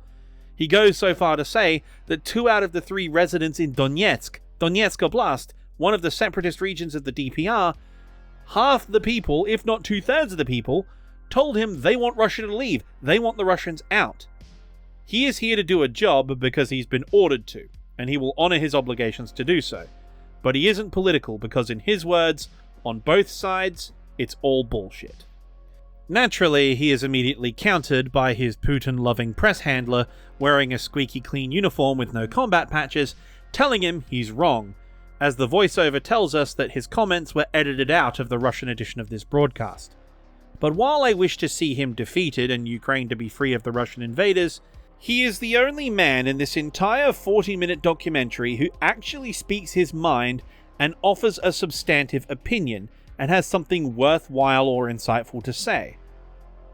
He goes so far to say that 2 out of the 3 residents in Donetsk Oblast, one of the separatist regions of the DPR, half the people, if not 2/3 of the people, told him they want Russia to leave. They want the Russians out. He is here to do a job because he's been ordered to, and he will honor his obligations to do so. But he isn't political because, in his words, on both sides, it's all bullshit. Naturally, he is immediately countered by his Putin-loving press handler wearing a squeaky clean uniform with no combat patches, telling him he's wrong, as the voiceover tells us that his comments were edited out of the Russian edition of this broadcast. But while I wish to see him defeated and Ukraine to be free of the Russian invaders, he is the only man in this entire 40-minute documentary who actually speaks his mind and offers a substantive opinion and has something worthwhile or insightful to say.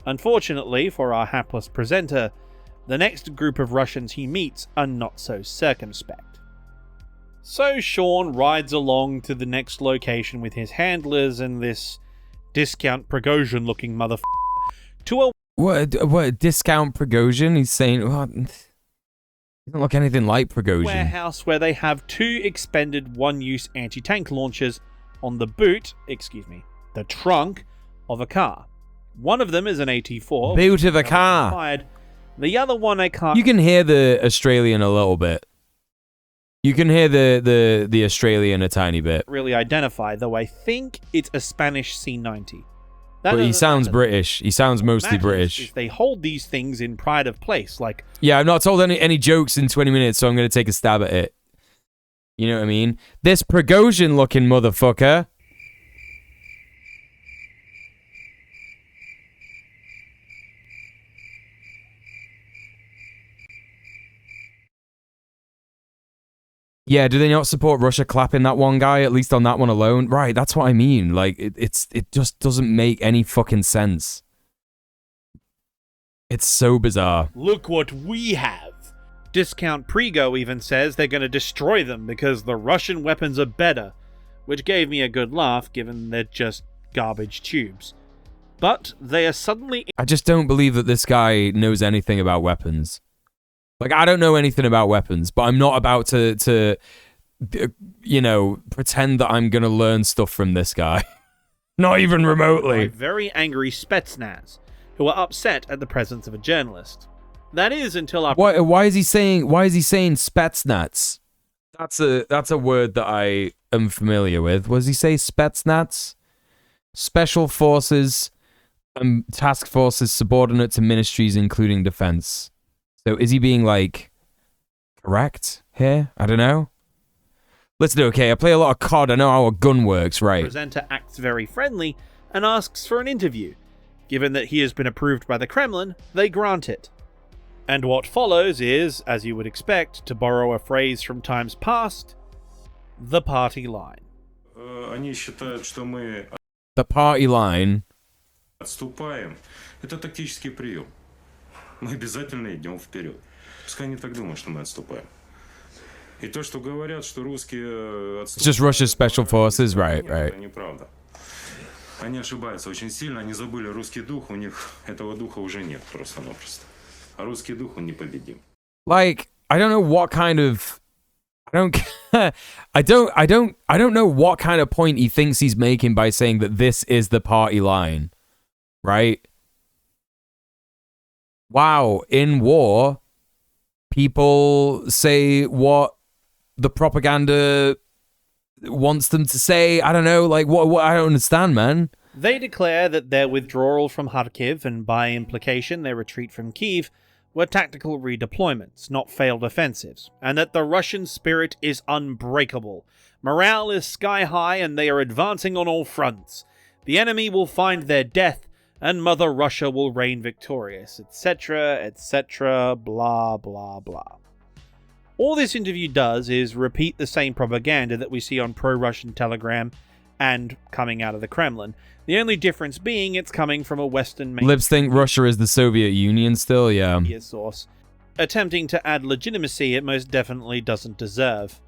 Unfortunately for our hapless presenter, the next group of Russians he meets are not so circumspect. So Sean rides along to the next location with his handlers and this discount Prigozhin looking motherfucker to a What discount Prigozhin? He's saying what? He doesn't look anything like Prigozhin. warehouse where they have 2 expended one-use anti-tank launchers on the the trunk of a car. One of them is an AT-4. Boot of a car. Fired. The other one I can't... You can hear the Australian a little bit. You can hear the Australian a tiny bit. really identify, though I think it's a Spanish C-90. But he sounds British. He sounds mostly British. They hold these things in pride of place, like... Yeah, I've not told any jokes in 20 minutes, so I'm going to take a stab at it. You know what I mean? This Prigozhin-looking motherfucker... Yeah, do they not support Russia clapping that one guy, at least on that one alone? Right, that's what I mean. Like, it just doesn't make any fucking sense. It's so bizarre. Look what we have. Discount Prigo even says they're going to destroy them because the Russian weapons are better, which gave me a good laugh given they're just garbage tubes. But they are suddenly... I just don't believe that this guy knows anything about weapons. Like, I don't know anything about weapons, but I'm not about to you know, pretend that I'm going to learn stuff from this guy. Not even remotely. Very angry Spetsnaz, who are upset at the presence of a journalist. That is until our... Why is he saying Spetsnaz? That's a word that I am familiar with. What does he say? Spetsnaz? Special forces and task forces subordinate to ministries including defense. So is he being, like, correct here? I don't know. Listen, okay, I play a lot of COD. I know how a gun works, right? The presenter acts very friendly and asks for an interview. Given that he has been approved by the Kremlin, they grant it. And what follows is, as you would expect, to borrow a phrase from times past, the party line. The party line. Отступаем. Это тактический прием. Мы обязательно идем вперед. Пускай они так думают, что мы отступаем. И то, что говорят, что русские отступают... It's just Russia's special forces, right, right. Это неправда. Они ошибаются очень сильно, они забыли русский дух, у них этого духа уже нет просто-напросто. А русский дух, он непобедим. Like, I don't know what kind of... I don't know what kind of point he thinks he's making by saying that this is the party line. Right? Wow, in war, people say what the propaganda wants them to say. I don't know, like, what I don't understand, man. They declare that their withdrawal from Kharkiv, and by implication their retreat from Kyiv, were tactical redeployments, not failed offensives, and that the Russian spirit is unbreakable. Morale is sky high, and they are advancing on all fronts. The enemy will find their death, and Mother Russia will reign victorious, etc., etc., blah, blah, blah. All this interview does is repeat the same propaganda that we see on pro-Russian Telegram and coming out of the Kremlin. The only difference being it's coming from a Western... Libs think Russia is the Soviet Union still, yeah. ...source, attempting to add legitimacy it most definitely doesn't deserve.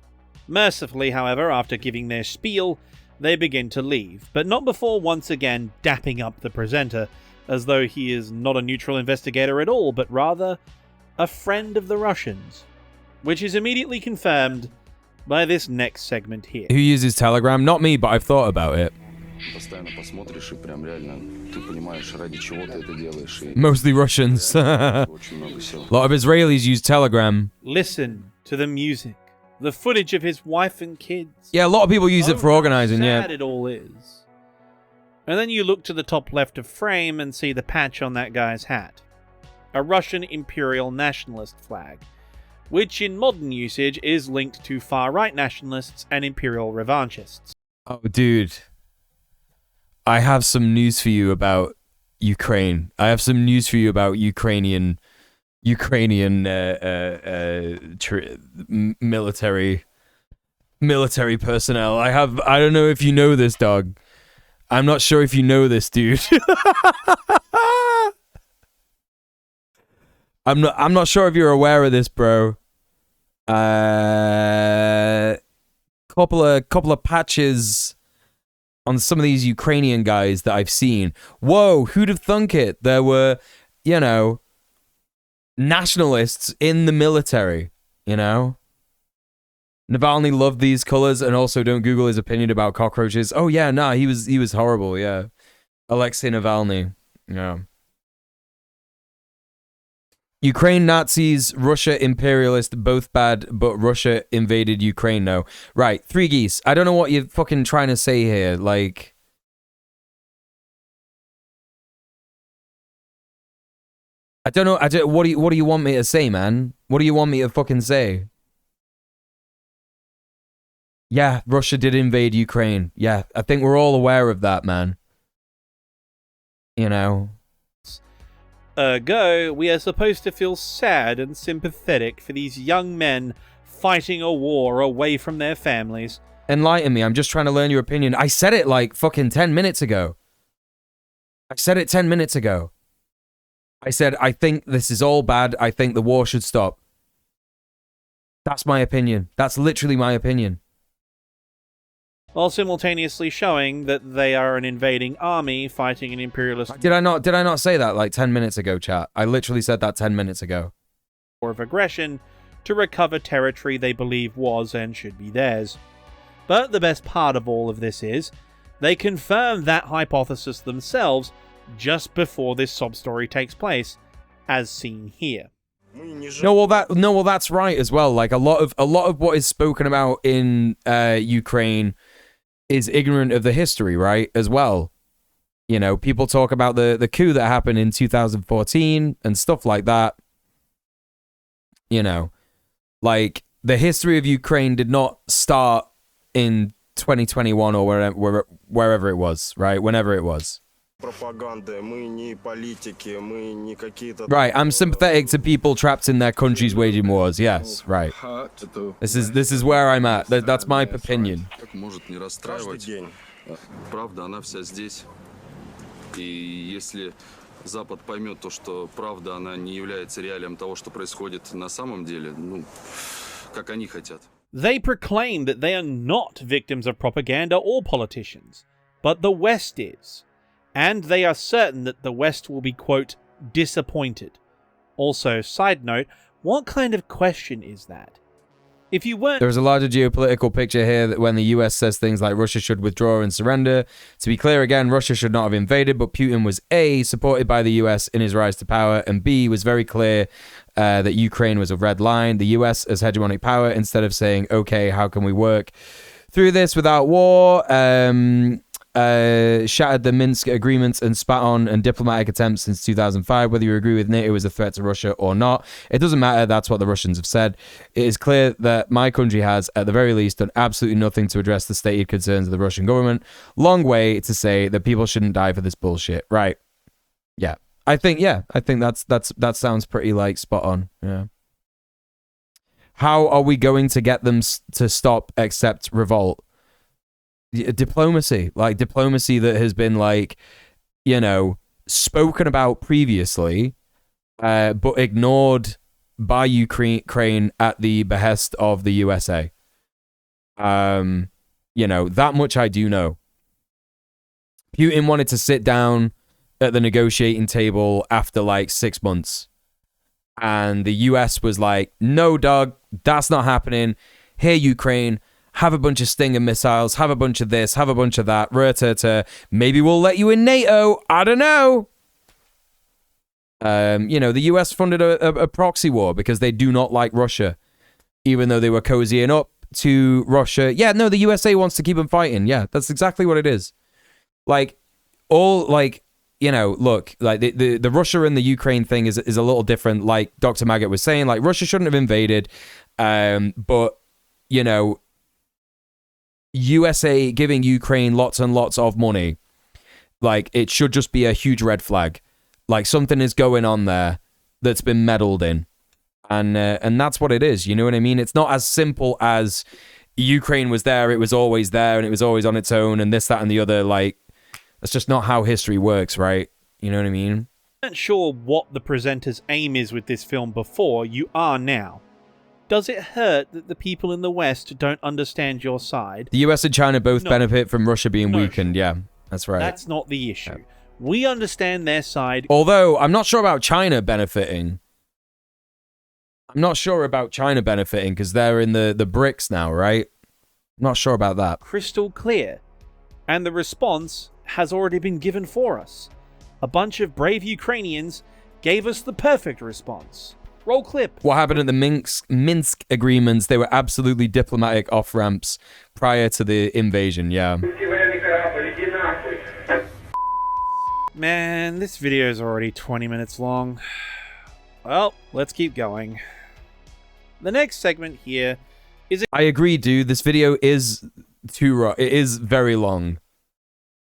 Mercifully, however, after giving their spiel, they begin to leave, but not before once again dapping up the presenter, as though he is not a neutral investigator at all, but rather a friend of the Russians, which is immediately confirmed by this next segment here. Who uses Telegram? Not me, but I've thought about it. Mostly Russians. A lot of Israelis use Telegram. Listen to the music. The footage of his wife and kids. Yeah, a lot of people use it for organizing, how yeah. sad it all is. And then you look to the top left of frame and see the patch on that guy's hat. a Russian imperial nationalist flag, which in modern usage is linked to far-right nationalists and imperial revanchists. Oh, dude. I have some news for you about Ukraine. I have some news for you about Ukrainian military personnel. I don't know if you know this, dog. I'm not sure if you know this, dude. I'm not sure if you're aware of this, bro. Couple of patches on some of these Ukrainian guys that I've seen. Whoa, who'd have thunk it? There were, nationalists in the military, Navalny loved these colors, and also don't Google his opinion about cockroaches. Oh yeah, nah, he was horrible, yeah. Alexei Navalny, yeah. Ukraine Nazis, Russia imperialist, both bad, but Russia invaded Ukraine, no. Right, Three Geese. I don't know what you're fucking trying to say here, like... I don't know, what do you want me to say, man? What do you want me to fucking say? Yeah, Russia did invade Ukraine. Yeah, I think we're all aware of that, man. Ergo, we are supposed to feel sad and sympathetic for these young men fighting a war away from their families. Enlighten me, I'm just trying to learn your opinion. I said it like fucking 10 minutes ago. I said it 10 minutes ago. I said, I think this is all bad. I think the war should stop. That's my opinion. That's literally my opinion. While simultaneously showing that they are an invading army fighting an imperialist... Did I not say that like 10 minutes ago, chat? I literally said that 10 minutes ago. ...war of aggression to recover territory they believe was and should be theirs. But the best part of all of this is, they confirm that hypothesis themselves just before this sob-story takes place, as seen here. No, well, that's right as well. Like a lot of what is spoken about in Ukraine is ignorant of the history, right? As well, people talk about the coup that happened in 2014 and stuff like that. Like the history of Ukraine did not start in 2021 or wherever it was, right? Whenever it was. Right, I'm sympathetic to people trapped in their countries waging wars. Yes, right. This is where I'm at. That's my opinion. Запад поймет то, что правда, она не является реалием того, что происходит на самом деле, как они хотят. They proclaim that they are not victims of propaganda or politicians, but the West is. And they are certain that the West will be, quote, disappointed. Also, side note, what kind of question is that? If you weren't... There's a larger geopolitical picture here that when the US says things like Russia should withdraw and surrender. To be clear again, Russia should not have invaded, but Putin was A, supported by the US in his rise to power, and B, was very clear that Ukraine was a red line. The US as hegemonic power, instead of saying, okay, how can we work through this without war? Shattered the Minsk agreements and spat on and diplomatic attempts since 2005. Whether you agree with NATO is a threat to Russia or not, it doesn't matter. That's what the Russians have said. It is clear that my country has, at the very least, done absolutely nothing to address the stated concerns of the Russian government. Long way to say that people shouldn't die for this bullshit. Right. Yeah. I think that sounds pretty like spot on. Yeah. How are we going to get them to stop except revolt? Diplomacy that has been spoken about previously, but ignored by Ukraine at the behest of the USA. That much I do know. Putin wanted to sit down at the negotiating table after 6 months, and the US was like, no, dog, that's not happening. Here, Ukraine, have a bunch of Stinger missiles, have a bunch of this, have a bunch of that. Maybe we'll let you in NATO. I don't know. The US funded a proxy war because they do not like Russia, even though they were cozying up to Russia. Yeah, no, the USA wants to keep them fighting. Yeah, that's exactly what it is. you know, look, like the Russia and the Ukraine thing is a little different. Like Dr. Maggot was saying, like Russia shouldn't have invaded, but you know, USA giving Ukraine lots and lots of money, like it should just be a huge red flag. Like something is going on there that's been meddled in, and that's what it is. You know what I mean? It's not as simple as Ukraine was there, it was always there, and it was always on its own, and this, that, and the other. Like, that's just not how history works, right? You know what I mean? I'm not sure what the presenter's aim is with this film before. You are now. Does it hurt that the people in the West don't understand your side? The US and China both benefit from Russia being weakened. Yeah, that's right. That's not the issue. We understand their side. Although, I'm not sure about China benefiting. I'm not sure about China benefiting because they're in the BRICS now, right? I'm not sure about that. Crystal clear. And the response has already been given for us. A bunch of brave Ukrainians gave us the perfect response. Roll clip. What happened at the Minsk agreements? They were absolutely diplomatic off-ramps prior to the invasion, yeah. Man, this video is already 20 minutes long. Well, let's keep going. The next segment here is... I agree, dude. This video is it is very long.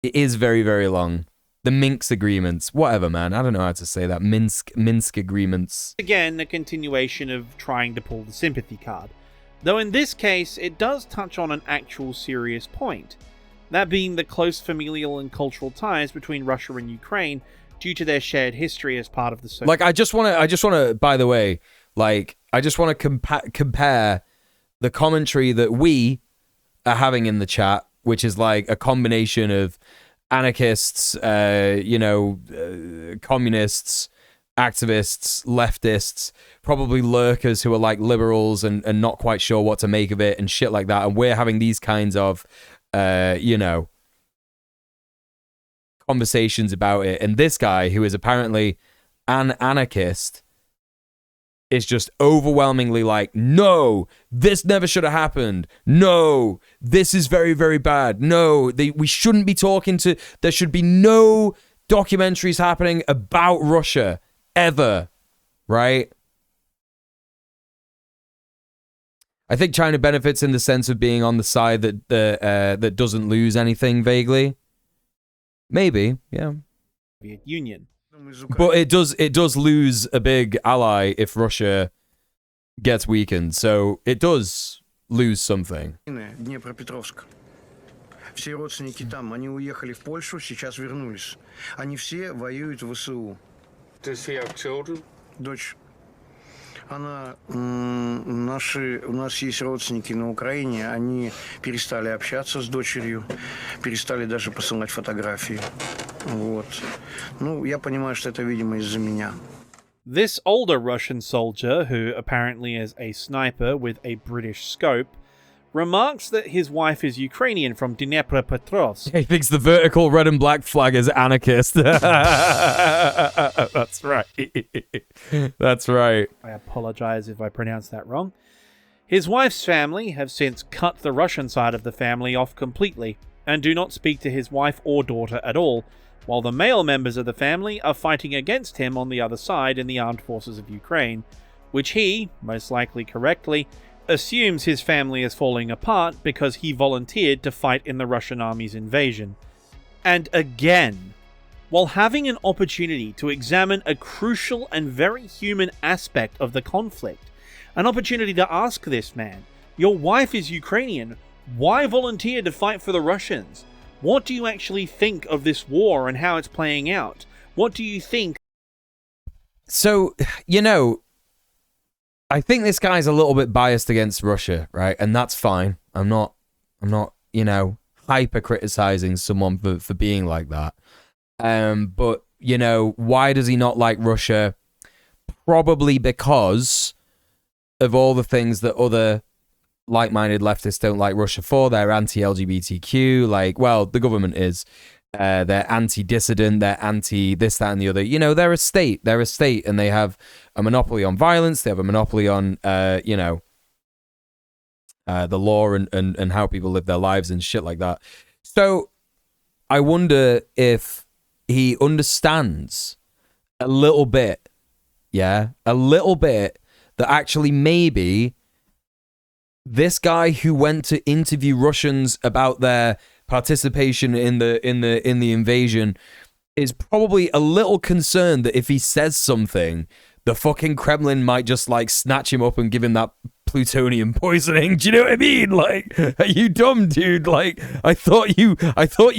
It is very, very long. The Minsk agreements. Whatever, man. I don't know how to say that. Minsk agreements. Again, a continuation of trying to pull the sympathy card. Though in this case, it does touch on an actual serious point. That being the close familial and cultural ties between Russia and Ukraine due to their shared history as part of the Soviet... Like, I just want to, by the way, like, I just want to compare the commentary that we are having in the chat, which is like a combination of anarchists, communists, activists, leftists, probably lurkers who are like liberals and not quite sure what to make of it and shit like that. And we're having these kinds of, conversations about it. And this guy, who is apparently an anarchist, is just overwhelmingly like, no, this never should have happened. No, this is very, very bad. No, we shouldn't be talking to... There should be no documentaries happening about Russia ever, right? I think China benefits in the sense of being on the side that doesn't lose anything vaguely. Maybe, yeah. Soviet Union. But it does lose a big ally if Russia gets weakened. So it does lose something. Днепропетровск. Все родственники там, они уехали в Польшу, сейчас вернулись. Они все воюют в ВСУ. Does he have children? Дочь. Она, у нас есть родственники на Украине, они перестали общаться с дочерью, перестали даже посылать фотографии. Вот. Ну, я понимаю, что это, видимо, из-за меня. This older Russian soldier, who apparently is a sniper with a British scope, remarks that his wife is Ukrainian from Dnepropetrovsk. He thinks the vertical red and black flag is anarchist. That's right. That's right. I apologize if I pronounced that wrong. His wife's family have since cut the Russian side of the family off completely and do not speak to his wife or daughter at all, while the male members of the family are fighting against him on the other side in the armed forces of Ukraine, which he, most likely correctly, assumes his family is falling apart because he volunteered to fight in the Russian army's invasion. And again, while having an opportunity to examine a crucial and very human aspect of the conflict, an opportunity to ask this man, your wife is Ukrainian, why volunteer to fight for the Russians? What do you actually think of this war and how it's playing out? What do you think? So, I think this guy's a little bit biased against Russia, right? And that's fine. I'm not, hyper criticizing someone for being like that. But, why does he not like Russia? Probably because of all the things that other like-minded leftists don't like Russia for. They're anti-LGBTQ, the government is. They're anti-dissident, they're anti-this, that, and the other. They're a state, and they have a monopoly on violence, they have a monopoly on, the law and how people live their lives and shit like that. So, I wonder if he understands a little bit, yeah, a little bit, that actually maybe this guy who went to interview Russians about their participation in the invasion is probably a little concerned that if he says something, the fucking Kremlin might just like snatch him up and give him that plutonium poisoning. Do you know what I mean? Like, are you dumb, dude? Like, I thought you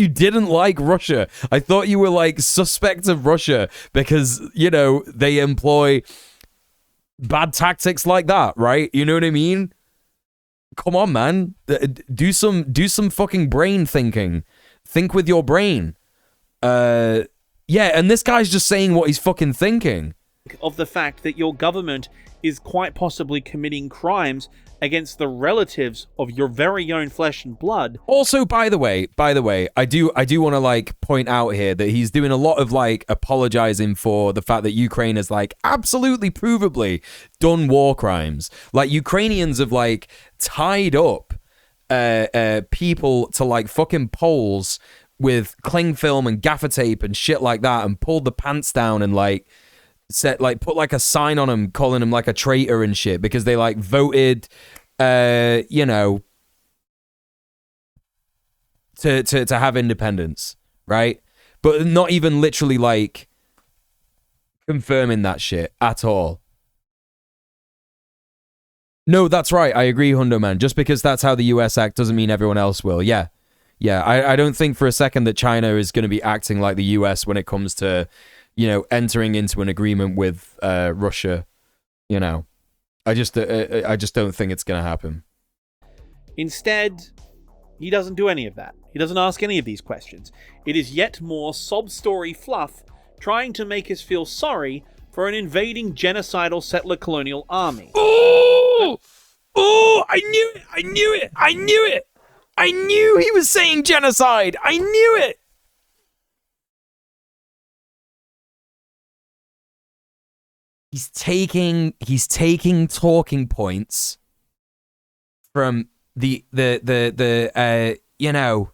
didn't like Russia. I thought you were like suspect of Russia because, you know, they employ bad tactics like that, right? You know what I mean? Come on, man. Do some fucking brain thinking. Think with your brain. Yeah, and this guy's just saying what he's fucking thinking. Of the fact that your government is quite possibly committing crimes against the relatives of your very own flesh and blood. Also, by the way, I do want to like point out here that he's doing a lot of like apologizing for the fact that Ukraine has like absolutely provably done war crimes. Like, Ukrainians have like tied up people to like fucking poles with cling film and gaffer tape and shit like that, and pulled the pants down and like put like a sign on him calling him like a traitor and shit because they like voted you know, to have independence, right? But not even literally like confirming that shit at all. No, that's right. I agree, Hundo Man. Just because that's how the US act doesn't mean everyone else will. Yeah. I don't think for a second that China is going to be acting like the US when it comes to, you know, entering into an agreement with Russia. You know, I just don't think it's going to happen. Instead, he doesn't do any of that. He doesn't ask any of these questions. It is yet more sob story fluff trying to make us feel sorry for an invading genocidal settler colonial army. Oh, I knew it. I knew he was saying genocide. I knew it. He's taking talking points from the you know,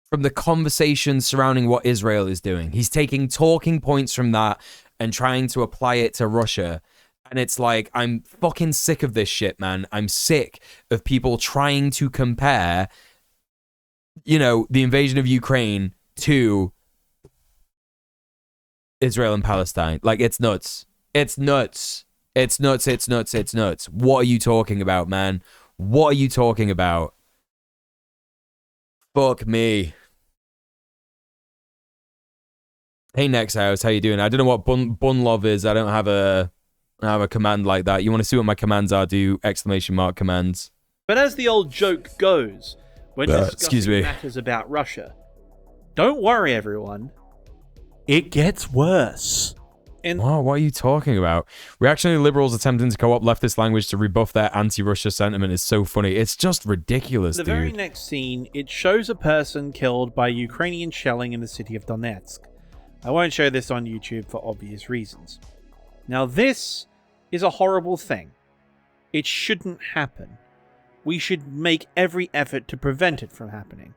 from the conversation surrounding what Israel is doing. He's taking talking points from that and trying to apply it to Russia. And it's like, I'm fucking sick of this shit, man. I'm sick of people trying to compare, you know, the invasion of Ukraine to Israel and Palestine. Like, it's nuts. It's nuts. It's nuts. It's nuts. It's nuts. What are you talking about, man? What are you talking about? Fuck me. Hey, Next House, how you doing? I don't know what bun love is. I don't have a command like that. You want to see what my commands are? Do ! Commands. But as the old joke goes, when discussing matters about Russia, don't worry, everyone. It gets worse. Wow, what are you talking about? Reactionary liberals attempting to co-opt leftist language to rebuff their anti-Russia sentiment is so funny. It's just ridiculous, The dude. very next scene, it shows a person killed by Ukrainian shelling in the city of Donetsk. I won't show this on YouTube for obvious reasons. Now, this is a horrible thing. It shouldn't happen. We should make every effort to prevent it from happening.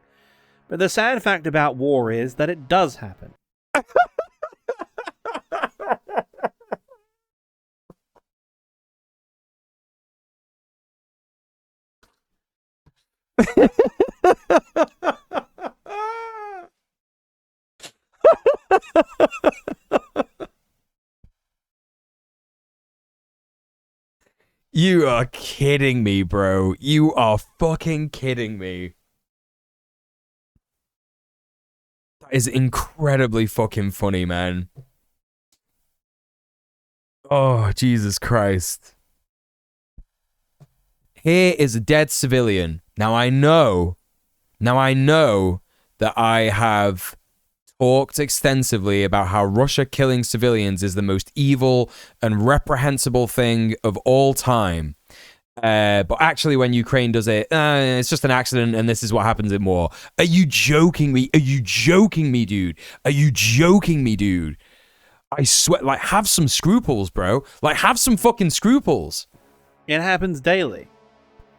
But the sad fact about war is that it does happen. You are kidding me, bro. You are fucking kidding me. That is incredibly fucking funny, man. Oh, Jesus Christ. Here is a dead civilian. Now I know that I have talked extensively about how Russia killing civilians is the most evil and reprehensible thing of all time. But actually, when Ukraine does it, it's just an accident and this is what happens in war. Are you joking me? Are you joking me, dude? Are you joking me, dude? I swear, like, have some scruples, bro. Like, have some fucking scruples. It happens daily.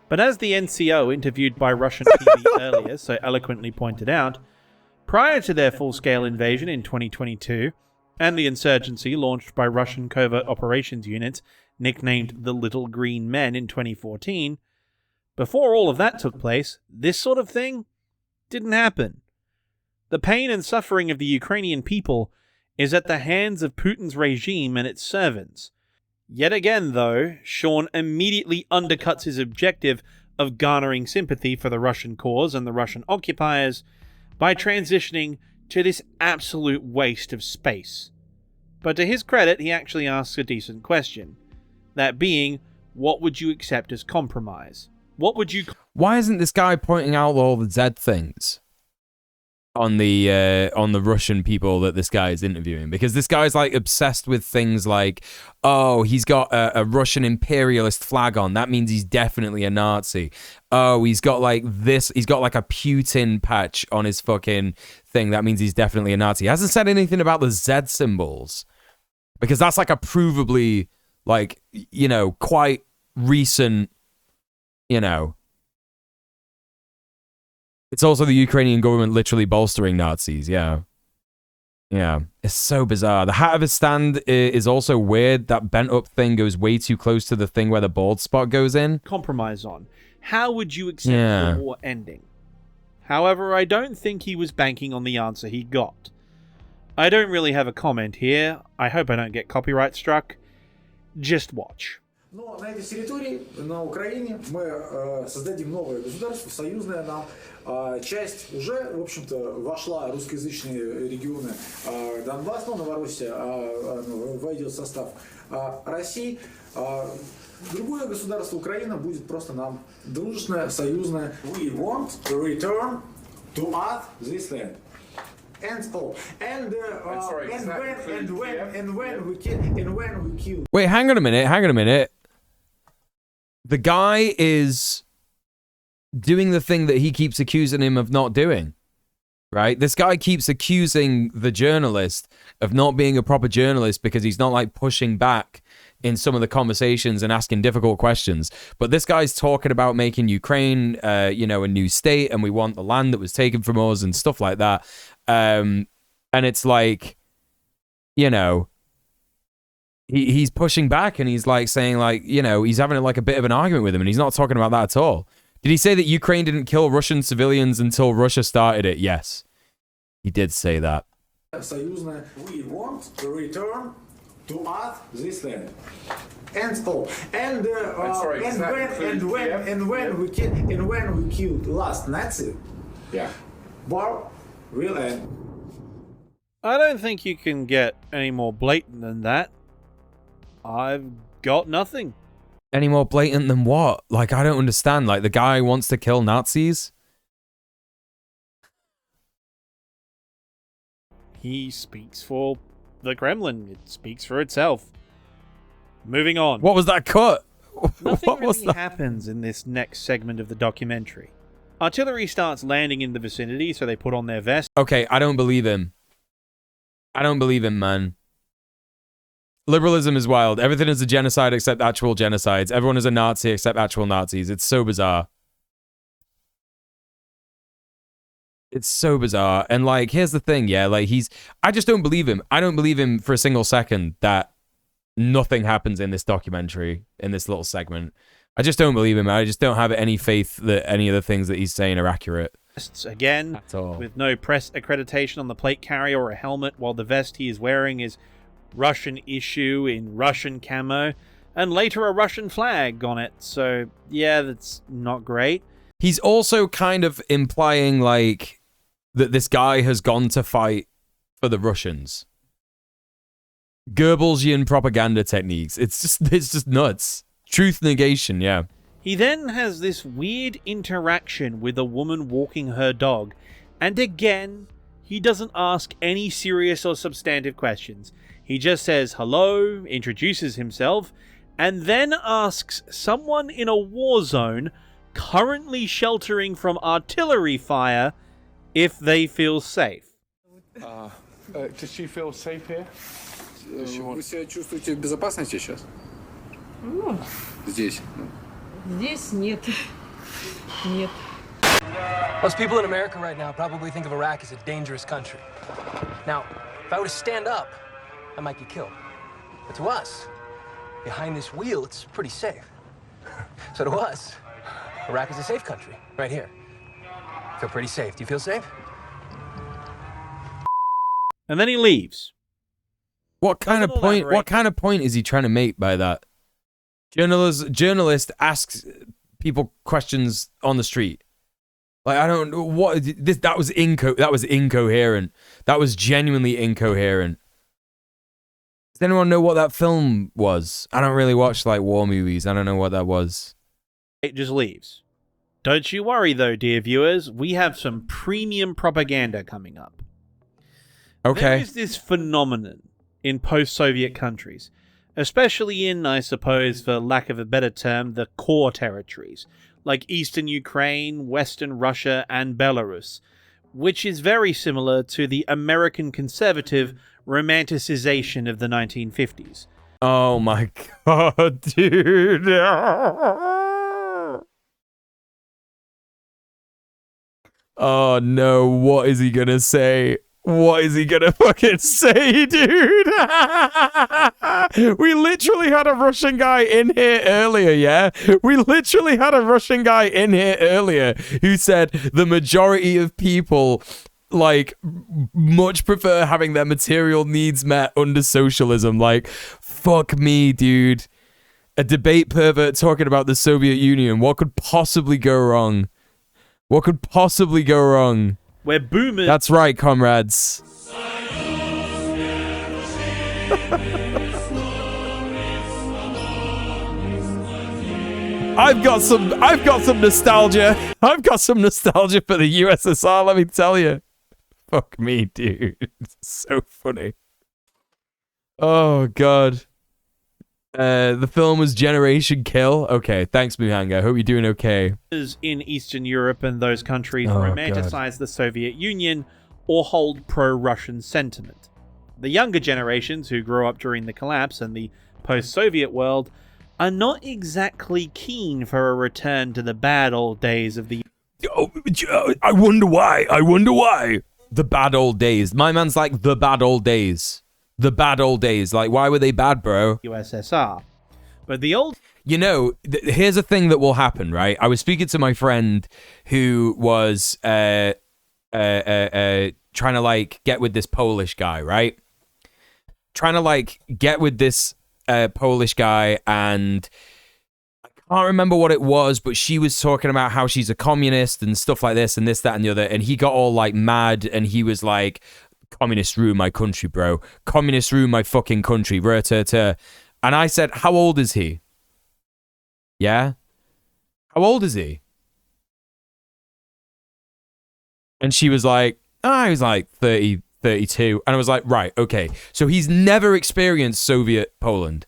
But as the NCO interviewed by Russian TV earlier so eloquently pointed out, Prior to their full-scale invasion in 2022, and the insurgency launched by Russian covert operations units nicknamed the Little Green Men in 2014, before all of that took place, this sort of thing didn't happen. The pain and suffering of the Ukrainian people is at the hands of Putin's regime and its servants. Yet again, though, Sean immediately undercuts his objective of garnering sympathy for the Russian cause and the Russian occupiers by transitioning to this absolute waste of space. But to his credit, he actually asks a decent question. That being, what would you accept as compromise? What would you... Why isn't this guy pointing out all the Z things on the Russian people that this guy is interviewing? Because this guy's like obsessed with things like, oh, he's got a Russian imperialist flag on. That means he's definitely a Nazi. Oh, he's got like this. He's got like a Putin patch on his fucking thing. That means he's definitely a Nazi. He hasn't said anything about the Z symbols, because that's like a provably, like, you know, quite recent, you know. It's also the Ukrainian government literally bolstering Nazis, yeah. Yeah, it's so bizarre. The hat of his stand is also weird. That bent up thing goes way too close to the thing where the bald spot goes in. Compromise on. How would you accept the war ending? However, I don't think he was banking on the answer he got. I don't really have a comment here. I hope I don't get copyright struck. Just watch. Но на этой территории, на Украине, мы создадим новое государство, союзное нам. Часть уже, в общем-то, вошла, русскоязычные регионы Донбасс, ну, Новороссия, войдет в состав России. Другое государство, Украина, будет просто нам дружественное, союзное. We want to return to us this land. And when we kill. Wait, hang on a minute. The guy is doing the thing that he keeps accusing him of not doing, right? This guy keeps accusing the journalist of not being a proper journalist because he's not like pushing back in some of the conversations and asking difficult questions. But this guy's talking about making Ukraine, you know, a new state, and we want the land that was taken from us and stuff like that. And it's like, you know, he's pushing back and he's like saying, like, you know, he's having like a bit of an argument with him, and he's not talking about that at all. Did he say that Ukraine didn't kill Russian civilians until Russia started it? Yes, he did say that. We want to return to us this land. And when we killed last Nazi, war will end. I don't think you can get any more blatant than that. I've got nothing. Any more blatant than what? Like, I don't understand. Like, the guy wants to kill Nazis? He speaks for the Kremlin. It speaks for itself. Moving on. What was that cut? Nothing really happens in this next segment of the documentary. Artillery starts landing in the vicinity, so they put on their vests. Okay, I don't believe him. I don't believe him, man. Liberalism is wild. Everything is a genocide except actual genocides. Everyone is a Nazi except actual Nazis. It's so bizarre. It's so bizarre. And like, here's the thing, yeah, like I just don't believe him. I don't believe him for a single second that nothing happens in this documentary, in this little segment. I just don't believe him. I just don't have any faith that any of the things that he's saying are accurate. Again, with no press accreditation on the plate carrier or a helmet, while the vest he is wearing is Russian issue in Russian camo, and later a Russian flag on it. So, yeah, that's not great. He's also kind of implying, like, that this guy has gone to fight for the Russians. Goebbelsian propaganda techniques. It's just nuts. Truth negation, yeah. He then has this weird interaction with a woman walking her dog, and again, he doesn't ask any serious or substantive questions. He just says hello, introduces himself, and then asks someone in a war zone currently sheltering from artillery fire if they feel safe. Does she feel safe here? Вы себя чувствуете в безопасности сейчас? Ну, Здесь? Здесь нет. Нет. Most people in America right now probably think of Iraq as a dangerous country. Now, if I were to stand up, I might get killed. But to us, behind this wheel, it's pretty safe. So to us, Iraq is a safe country, right here. Feel pretty safe. Do you feel safe? And then he leaves. What kind of point? What kind of point is he trying to make by that? Journalist asks people questions on the street. Like, I don't know what this. That was incoherent. That was genuinely incoherent. Does anyone know what that film was? I don't really watch like war movies. I don't know what that was. It just leaves. Don't you worry though, dear viewers. We have some premium propaganda coming up. Okay. There is this phenomenon in post-Soviet countries, especially in, I suppose, for lack of a better term, the core territories, like Eastern Ukraine, Western Russia, and Belarus, which is very similar to the American conservative romanticization of the 1950s. Oh my god, dude. Oh no, what is he gonna say? What is he gonna fucking say, dude? We literally had a Russian guy in here earlier, yeah? We literally had a Russian guy in here earlier who said the majority of people, like, much prefer having their material needs met under socialism. Like, fuck me, dude. A debate pervert talking about the Soviet Union. What could possibly go wrong? What could possibly go wrong? We're boomers. That's right, comrades. I've got some nostalgia. I've got some nostalgia for the USSR, let me tell you. Fuck me, dude. It's so funny. Oh god. The film was Generation Kill. Okay, thanks, Muhanga. Hope you're doing okay. In Eastern Europe and those countries Oh, romanticize the Soviet Union or hold pro-Russian sentiment. The younger generations who grew up during the collapse and the post-Soviet world are not exactly keen for a return to the bad old days of the... Oh, I wonder why. I wonder why. The bad old days. My man's like, the bad old days. The bad old days. Like, why were they bad, bro? USSR. But the old... You know, here's a thing that will happen, right? I was speaking to my friend who was trying to, like, get with this Polish guy, right? Trying to, like, get with this Polish guy, and I can't remember what it was, but she was talking about how she's a communist and stuff like this and this, that, and the other, and he got all, like, mad, and he was like... Communists ruin my country, bro. Communists ruin my fucking country. And I said, how old is he? Yeah? How old is he? And she was like, he was like 30, 32. And I was like, right, okay. So he's never experienced Soviet Poland.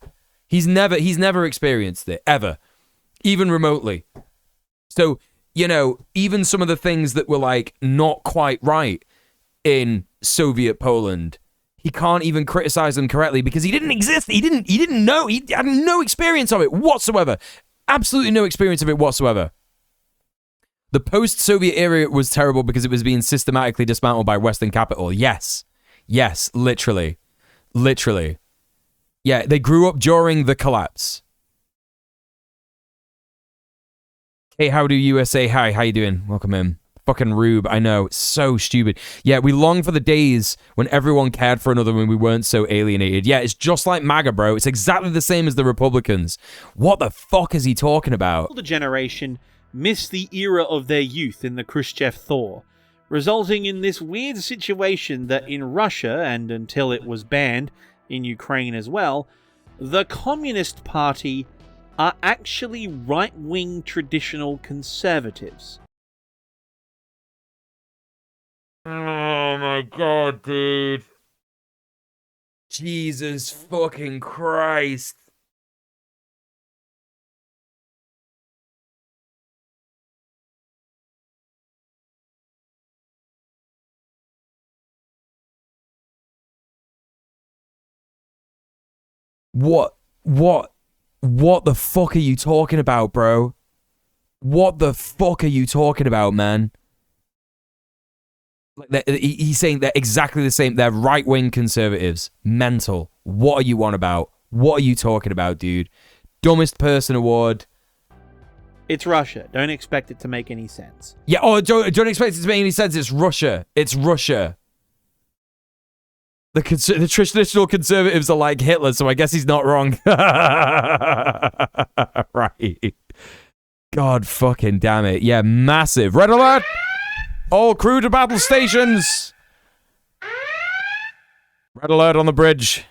He's never experienced it, ever. Even remotely. So, you know, even some of the things that were like not quite right in Soviet Poland, he can't even criticize them correctly because he didn't exist. He didn't know. He had no experience of it whatsoever. Absolutely no experience of it whatsoever. The post-Soviet era was terrible because it was being systematically dismantled by Western capital. Yes, literally. Yeah, they grew up during the collapse. Hey, how do USA? Hi, how you doing? Welcome in. Fucking Rube, I know, it's so stupid. Yeah, we long for the days when everyone cared for another when we weren't so alienated. Yeah, it's just like MAGA, bro. It's exactly the same as the Republicans. What the fuck is he talking about? older generation missed the era of their youth in the Khrushchev thaw, resulting in this weird situation that in Russia, and until it was banned in Ukraine as well, the Communist Party are actually right-wing traditional conservatives. Oh my god, dude. Jesus fucking Christ. What the fuck are you talking about, bro? What the fuck are you talking about, man? Like he's saying they're exactly the same. They're right-wing conservatives. Mental. What are you on about? What are you talking about, dude? Dumbest person award. It's Russia. Don't expect it to make any sense. Yeah, don't expect it to make any sense. It's Russia. It's Russia. The traditional conservatives are like Hitler, so I guess he's not wrong. Right. God fucking damn it. Yeah, massive. Red alert! All crew to battle stations! Red alert on the bridge.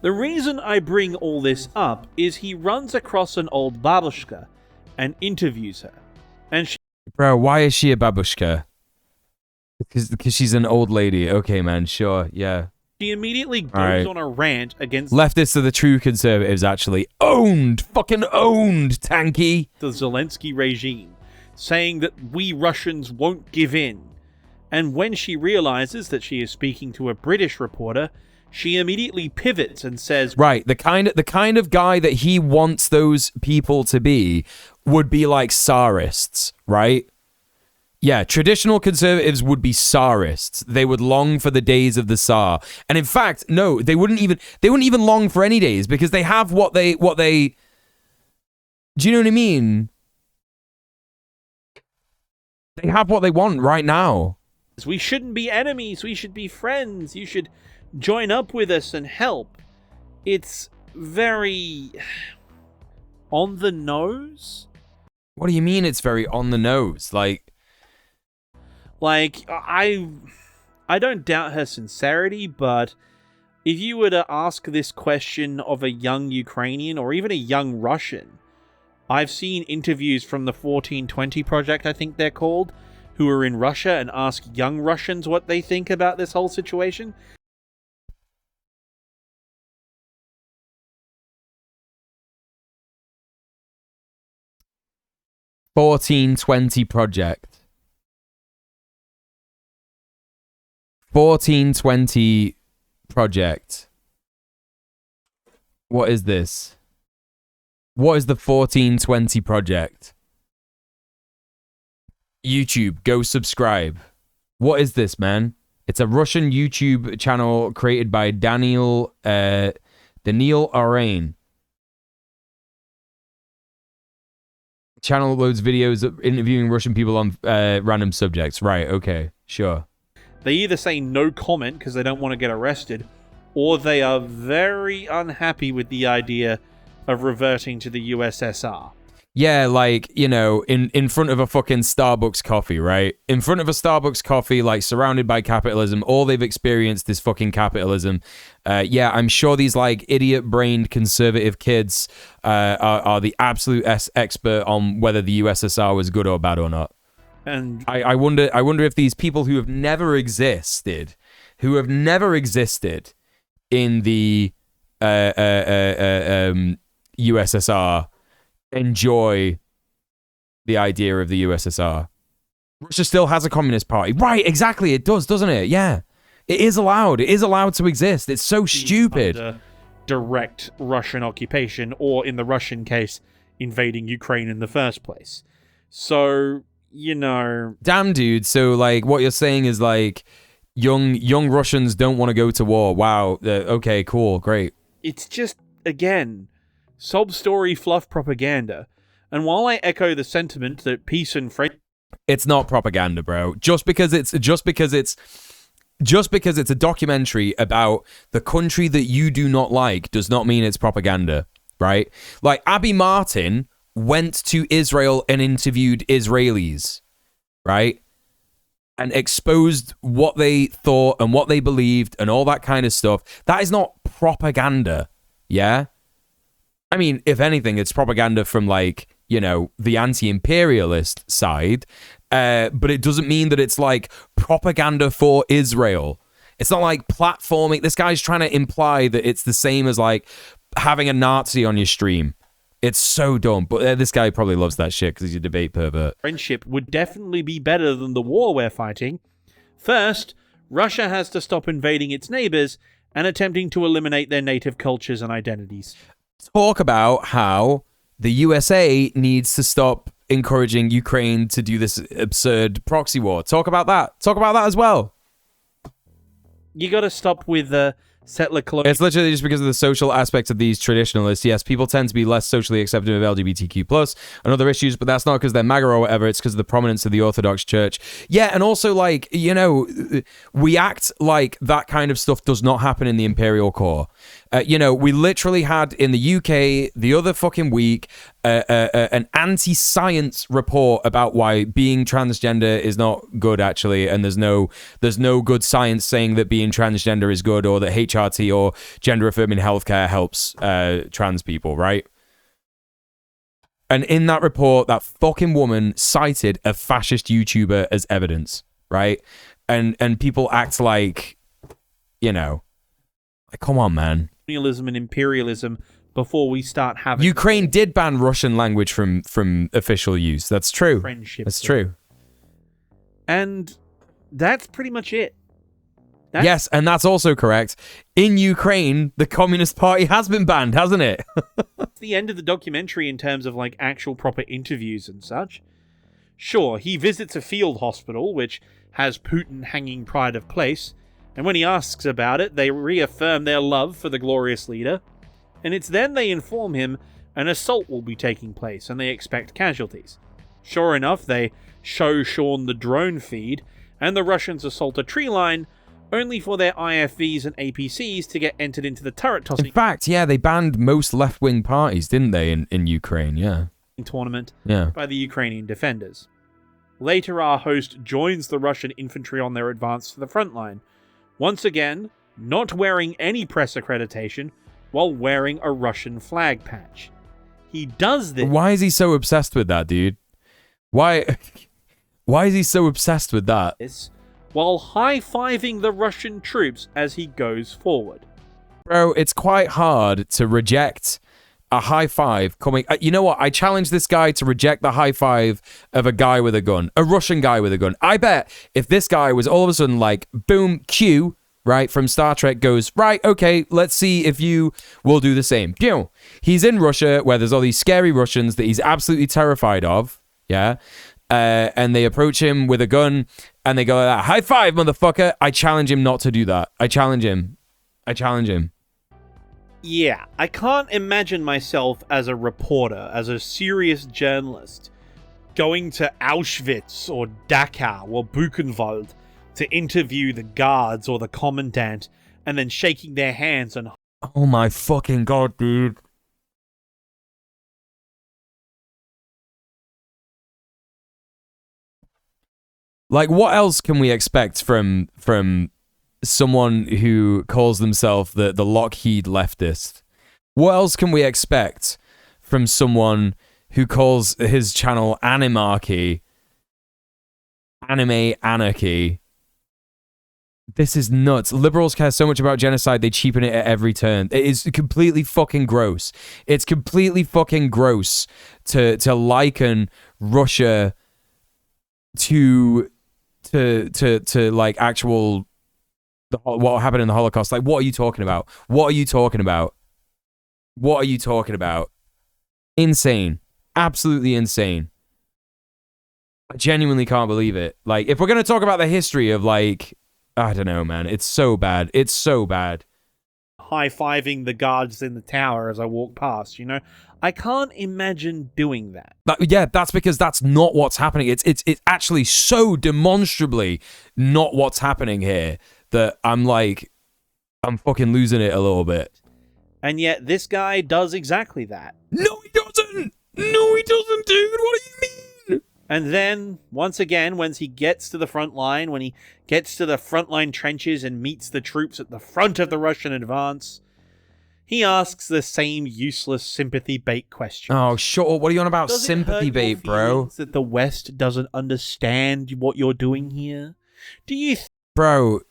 The reason I bring all this up is he runs across an old babushka and interviews her. And she... Bro, why is she a babushka? Because she's an old lady. Okay, man, sure, yeah. She immediately goes on a rant against... Leftists are the true conservatives, actually. Owned! Fucking owned, Tanky! The Zelensky regime, saying that we Russians won't give in. And when she realizes that she is speaking to a British reporter, she immediately pivots and says... Right, the kind of guy that he wants those people to be would be like Tsarists, right? Yeah, traditional conservatives would be Tsarists. They would long for the days of the Tsar. And in fact, no, they wouldn't even long for any days because they have what they do you know what I mean? They have what they want right now. We shouldn't be enemies, we should be friends. You should join up with us and help. It's very on the nose. What do you mean it's very on the nose? Like I don't doubt her sincerity, but if you were to ask this question of a young Ukrainian or even a young Russian, I've seen interviews from the 1420 Project, I think they're called, who are in Russia and ask young Russians what they think about this whole situation. $14.20 Project. 1420 Project. What is this? What is the 1420 Project? YouTube, go subscribe. What is this, man? It's a Russian YouTube channel created by Daniel Arain. Channel loads videos of interviewing Russian people on random subjects. Right, okay, sure. They either say no comment because they don't want to get arrested, or they are very unhappy with the idea of reverting to the USSR. Yeah, like, you know, in front of a fucking Starbucks coffee, right? In front of a Starbucks coffee, like, surrounded by capitalism. All they've experienced is fucking capitalism. Yeah, I'm sure these, like, idiot-brained conservative kids are the absolute expert on whether the USSR was good or bad or not. And I wonder if these people who have never existed in the USSR enjoy the idea of the USSR. Russia still has a communist party. Right, exactly, it does, doesn't it? Yeah. It is allowed. It is allowed to exist. It's so stupid. Under direct Russian occupation, or in the Russian case, invading Ukraine in the first place. So, you know... Damn, dude. So, like, what you're saying is, like, young Russians don't want to go to war. Wow. Okay, cool, great. It's just, again, sob story fluff propaganda. And while I echo the sentiment that peace and friendship... It's not propaganda, bro. Just because it's a documentary about the country that you do not like does not mean it's propaganda, right? Like, Abby Martin went to Israel and interviewed Israelis, right? And exposed what they thought and what they believed and all that kind of stuff. That is not propaganda, yeah? I mean, if anything, it's propaganda from, like, you know, the anti-imperialist side, but it doesn't mean that it's, like, propaganda for Israel. It's not like platforming. This guy's trying to imply that it's the same as, like, having a Nazi on your stream. It's so dumb, but this guy probably loves that shit because he's a debate pervert. Friendship would definitely be better than the war we're fighting. First, Russia has to stop invading its neighbors and attempting to eliminate their native cultures and identities. Talk about how the USA needs to stop encouraging Ukraine to do this absurd proxy war. Talk about that. Talk about that as well. You got to stop with settler colonial. It's literally just because of the social aspect of these traditionalists. Yes, people tend to be less socially accepting of LGBTQ plus and other issues, but that's not because they're MAGA or whatever. It's because of the prominence of the Orthodox Church. Yeah, and also, like, you know, we act like that kind of stuff does not happen in the Imperial Core. You know, we literally had in the UK the other fucking week an anti-science report about why being transgender is not good, actually, and there's no good science saying that being transgender is good or that HRT or gender affirming healthcare helps trans people, right? And in that report, that fucking woman cited a fascist YouTuber as evidence, right? And people act like, you know, like, come on, man. Colonialism and imperialism before we start having Ukraine did ban Russian language from official use. That's true. Friendship. That's true. And that's pretty much it. Yes, and that's also correct. In Ukraine, the Communist Party has been banned, hasn't it? It's the end of the documentary in terms of like actual proper interviews and such. Sure, he visits a field hospital which has Putin hanging pride of place, and when he asks about it, they reaffirm their love for the glorious leader, and it's then they inform him an assault will be taking place and they expect casualties. Sure enough, they show Sean the drone feed, and the Russians assault a tree line, only for their IFVs and APCs to get entered into the turret tossing. In fact, yeah, they banned most left-wing parties, didn't they, in Ukraine? Yeah. Tournament Yeah. by the Ukrainian defenders. Later, our host joins the Russian infantry on their advance to the front line, once again, not wearing any press accreditation, while wearing a Russian flag patch. He does this. Why is he so obsessed with that, dude? Why is he so obsessed with that? While high-fiving the Russian troops as he goes forward. Bro, it's quite hard to reject a high five coming... you know what? I challenge this guy to reject the high five of a guy with a gun. A Russian guy with a gun. I bet if this guy was all of a sudden like, boom, Q, right, from Star Trek goes, right, okay, let's see if you will do the same. Pew. He's in Russia where there's all these scary Russians that he's absolutely terrified of, yeah? And they approach him with a gun and they go like that, high five, motherfucker. I challenge him not to do that. I challenge him. Yeah, I can't imagine myself as a reporter, as a serious journalist, going to Auschwitz or Dachau or Buchenwald to interview the guards or the commandant and then shaking their hands and... Oh my fucking god, dude. Like, what else can we expect from someone who calls themselves the Lockheed leftist? What else can we expect from someone who calls his channel Animarchy? Anime Anarchy. This is nuts. Liberals care so much about genocide, they cheapen it at every turn. It is completely fucking gross. It's completely fucking gross to liken Russia to like actual what happened in the Holocaust. Like, what are you talking about? What are you talking about? What are you talking about? Insane. Absolutely insane. I genuinely can't believe it. Like, if we're going to talk about the history of, like, I don't know, man. It's so bad. It's so bad. High-fiving the guards in the tower as I walk past, you know? I can't imagine doing that. Yeah, that's because that's not what's happening. It's actually so demonstrably not what's happening here that I'm fucking losing it a little bit. And yet this guy does exactly that. No, he doesn't! No, he doesn't, dude! What do you mean? And then, once again, when he gets to the front line, when he gets to the frontline trenches and meets the troops at the front of the Russian advance, he asks the same useless sympathy bait question. Oh, sure. What are you on about? Sympathy bait, bro? That the West doesn't understand what you're doing here? Do you Bro,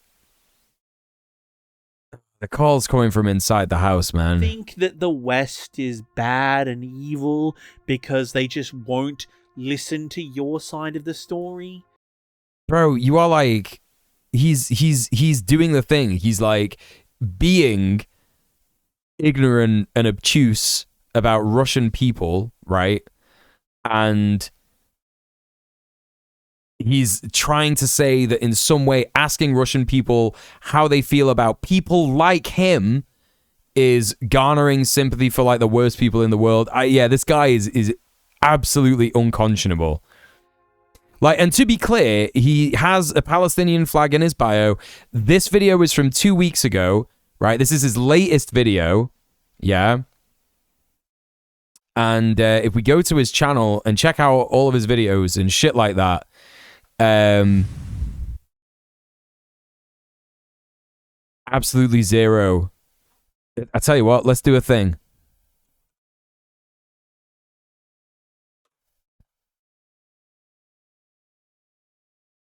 the call's coming from inside the house, man. think that the West is bad and evil because they just won't listen to your side of the story? Bro, you are like, he's doing the thing. He's like being ignorant and obtuse about Russian people, right? And he's trying to say that in some way asking Russian people how they feel about people like him is garnering sympathy for like the worst people in the world. Yeah, this guy is absolutely unconscionable. Like, and to be clear, he has a Palestinian flag in his bio. This video is from 2 weeks ago, right? This is his latest video. Yeah. And if we go to his channel and check out all of his videos and shit like that, absolutely zero. I tell you what, let's do a thing.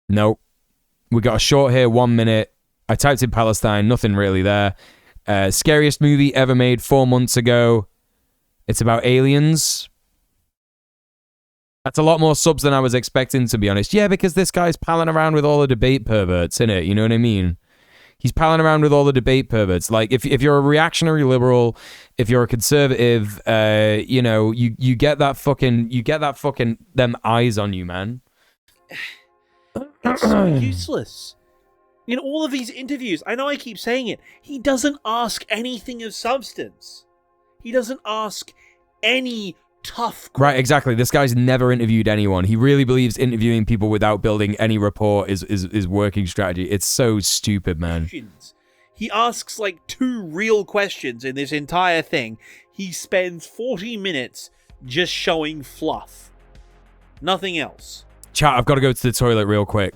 Nope. We got a short here, 1 minute. I typed in Palestine, nothing really there. Scariest movie ever made 4 months ago. It's about aliens. That's a lot more subs than I was expecting, to be honest. Yeah, because this guy's palling around with all the debate perverts, innit? You know what I mean? He's palling around with all the debate perverts. Like, if you're a reactionary liberal, if you're a conservative, you know, you get that fucking them eyes on you, man. It's so useless. In all of these interviews, I know I keep saying it, he doesn't ask anything of substance. He doesn't ask any tough questions. Right, exactly. This guy's never interviewed anyone. He really believes interviewing people without building any rapport is working strategy. It's so stupid, man. He asks like 2 real questions in this entire thing. He spends 40 minutes just showing fluff. Nothing else. Chat, I've got to go to the toilet real quick.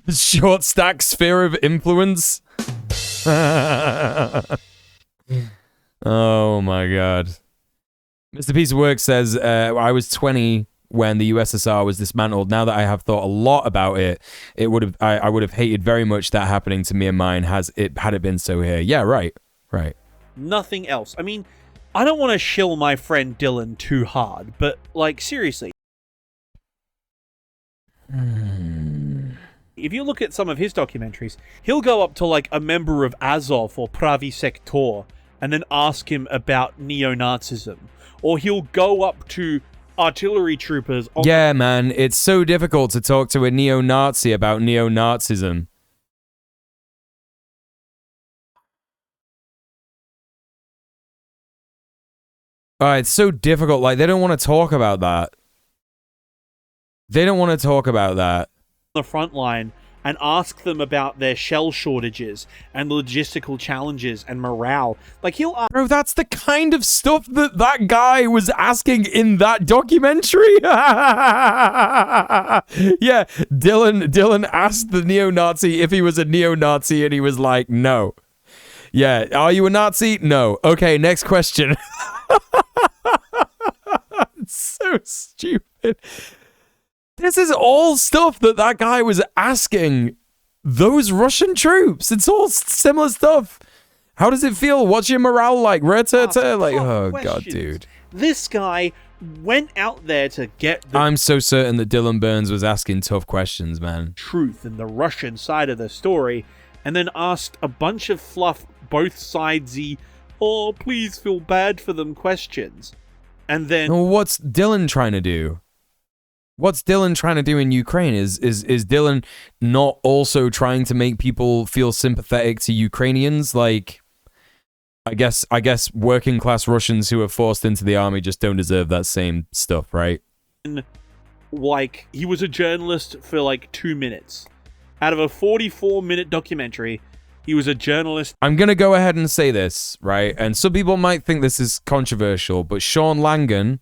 Short stack sphere of influence. Oh my god. Mr. Piece of Work says, I was 20 when the USSR was dismantled. Now that I have thought a lot about it, I would have hated very much that happening to me and mine had it been so here. Yeah, right. Nothing else. I mean, I don't want to shill my friend Dylan too hard, but like seriously. If you look at some of his documentaries, he'll go up to like a member of Azov or Pravi Sektor and then ask him about neo-Nazism. Or he'll go up to artillery troopers. Yeah, man, it's so difficult to talk to a neo-Nazi about neo-Nazism. It's so difficult. Like, they don't want to talk about that. The front line and ask them about their shell shortages and logistical challenges and morale. Like, he'll ask... Bro, that's the kind of stuff that guy was asking in that documentary. Yeah, Dylan asked the neo-Nazi if he was a neo-Nazi, and he was like, no. Yeah, are you a Nazi? No. Okay, next question. It's so stupid. This is all stuff that guy was asking those Russian troops. It's all similar stuff. How does it feel? What's your morale like? Like, oh god, dude. This guy went out there to get the I'm so certain that Dylan Burns was asking tough questions, man. truth and the Russian side of the story, and then asked a bunch of fluff, both sidesy, oh, please feel bad for them questions. And then... Well, what's Dylan trying to do? What's Dylan trying to do in Ukraine? Is Dylan not also trying to make people feel sympathetic to Ukrainians? Like, I guess working class Russians who are forced into the army just don't deserve that same stuff, right? Like, he was a journalist for like 2 minutes. Out of a 44-minute documentary, he was a journalist. I'm going to go ahead and say this, right? And some people might think this is controversial, but Sean Langan,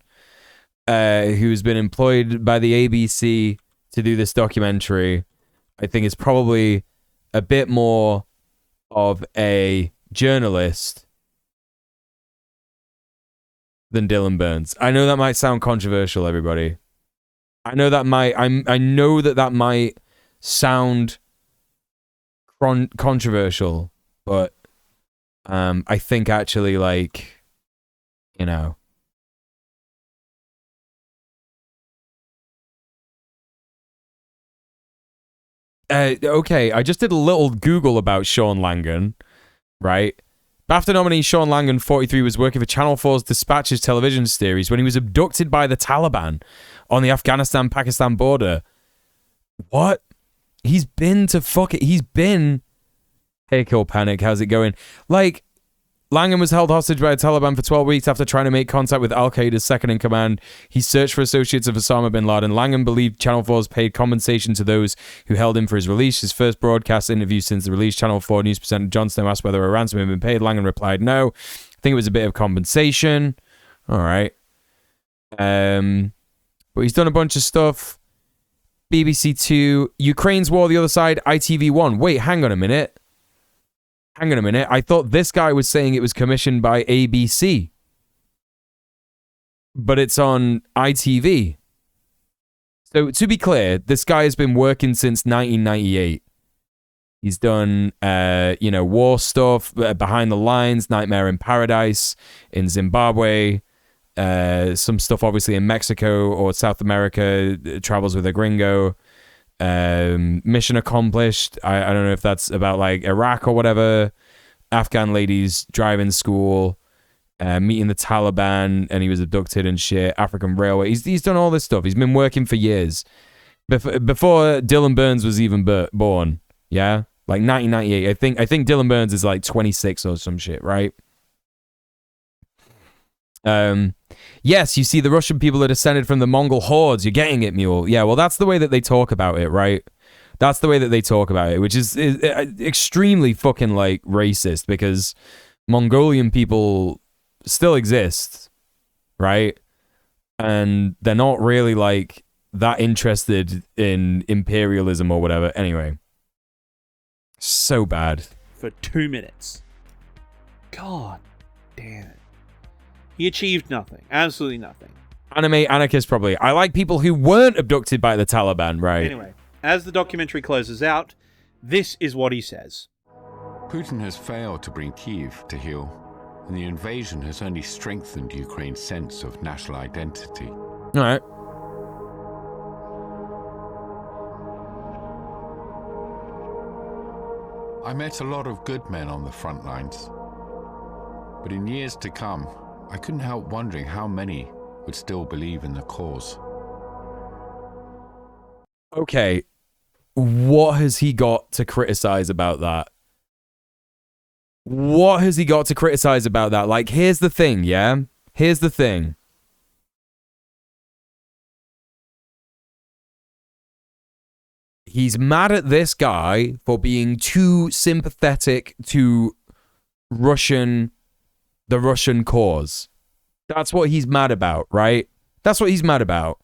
who's been employed by the ABC to do this documentary, I think is probably a bit more of a journalist than Dylan Burns. I know that might sound controversial, everybody. I know that might sound controversial, but I think actually, like, you know, okay, I just did a little Google about Sean Langan, right? BAFTA nominee Sean Langan, 43, was working for Channel 4's Dispatches television series when he was abducted by the Taliban on the Afghanistan-Pakistan border. What? He's been... Hey, Kill Panic, how's it going? Like, Langan was held hostage by the Taliban for 12 weeks after trying to make contact with Al-Qaeda's second-in-command. He searched for associates of Osama bin Laden. Langan believed Channel 4's paid compensation to those who held him for his release. His first broadcast interview since the release, Channel 4 news presenter Jon Snow asked whether a ransom had been paid. Langan replied, no. I think it was a bit of compensation. All right. But he's done a bunch of stuff. BBC 2, Ukraine's War, the other side, ITV1. Wait, hang on a minute. I thought this guy was saying it was commissioned by ABC. But it's on ITV. So to be clear, this guy has been working since 1998. He's done, war stuff, Behind the Lines, Nightmare in Paradise, in Zimbabwe, some stuff obviously in Mexico or South America, Travels with a Gringo. Mission Accomplished. I don't know if that's about like Iraq or whatever. Afghan ladies driving school, meeting the Taliban, and he was abducted and shit. African Railway. He's done all this stuff. He's been working for years before Dylan Burns was even born. Yeah, like 1998. I think Dylan Burns is like 26 or some shit, right? Yes, you see, the Russian people are descended from the Mongol hordes. You're getting it, Mule. Yeah, well, that's the way that they talk about it, right? That's the way that they talk about it, which is extremely fucking, like, racist, because Mongolian people still exist, right? And they're not really, like, that interested in imperialism or whatever. Anyway. So bad. For 2 minutes. God damn it. He achieved nothing. Absolutely nothing. Anarchist, probably. I like people who weren't abducted by the Taliban, right? Anyway, as the documentary closes out, this is what he says. Putin has failed to bring Kyiv to heel, and the invasion has only strengthened Ukraine's sense of national identity. All right. I met a lot of good men on the front lines, but in years to come, I couldn't help wondering how many would still believe in the cause. Okay, what has he got to criticize about that? What has he got to criticize about that? Like, here's the thing, yeah? Here's the thing. He's mad at this guy for being too sympathetic to the Russian cause. That's what he's mad about, right? That's what he's mad about.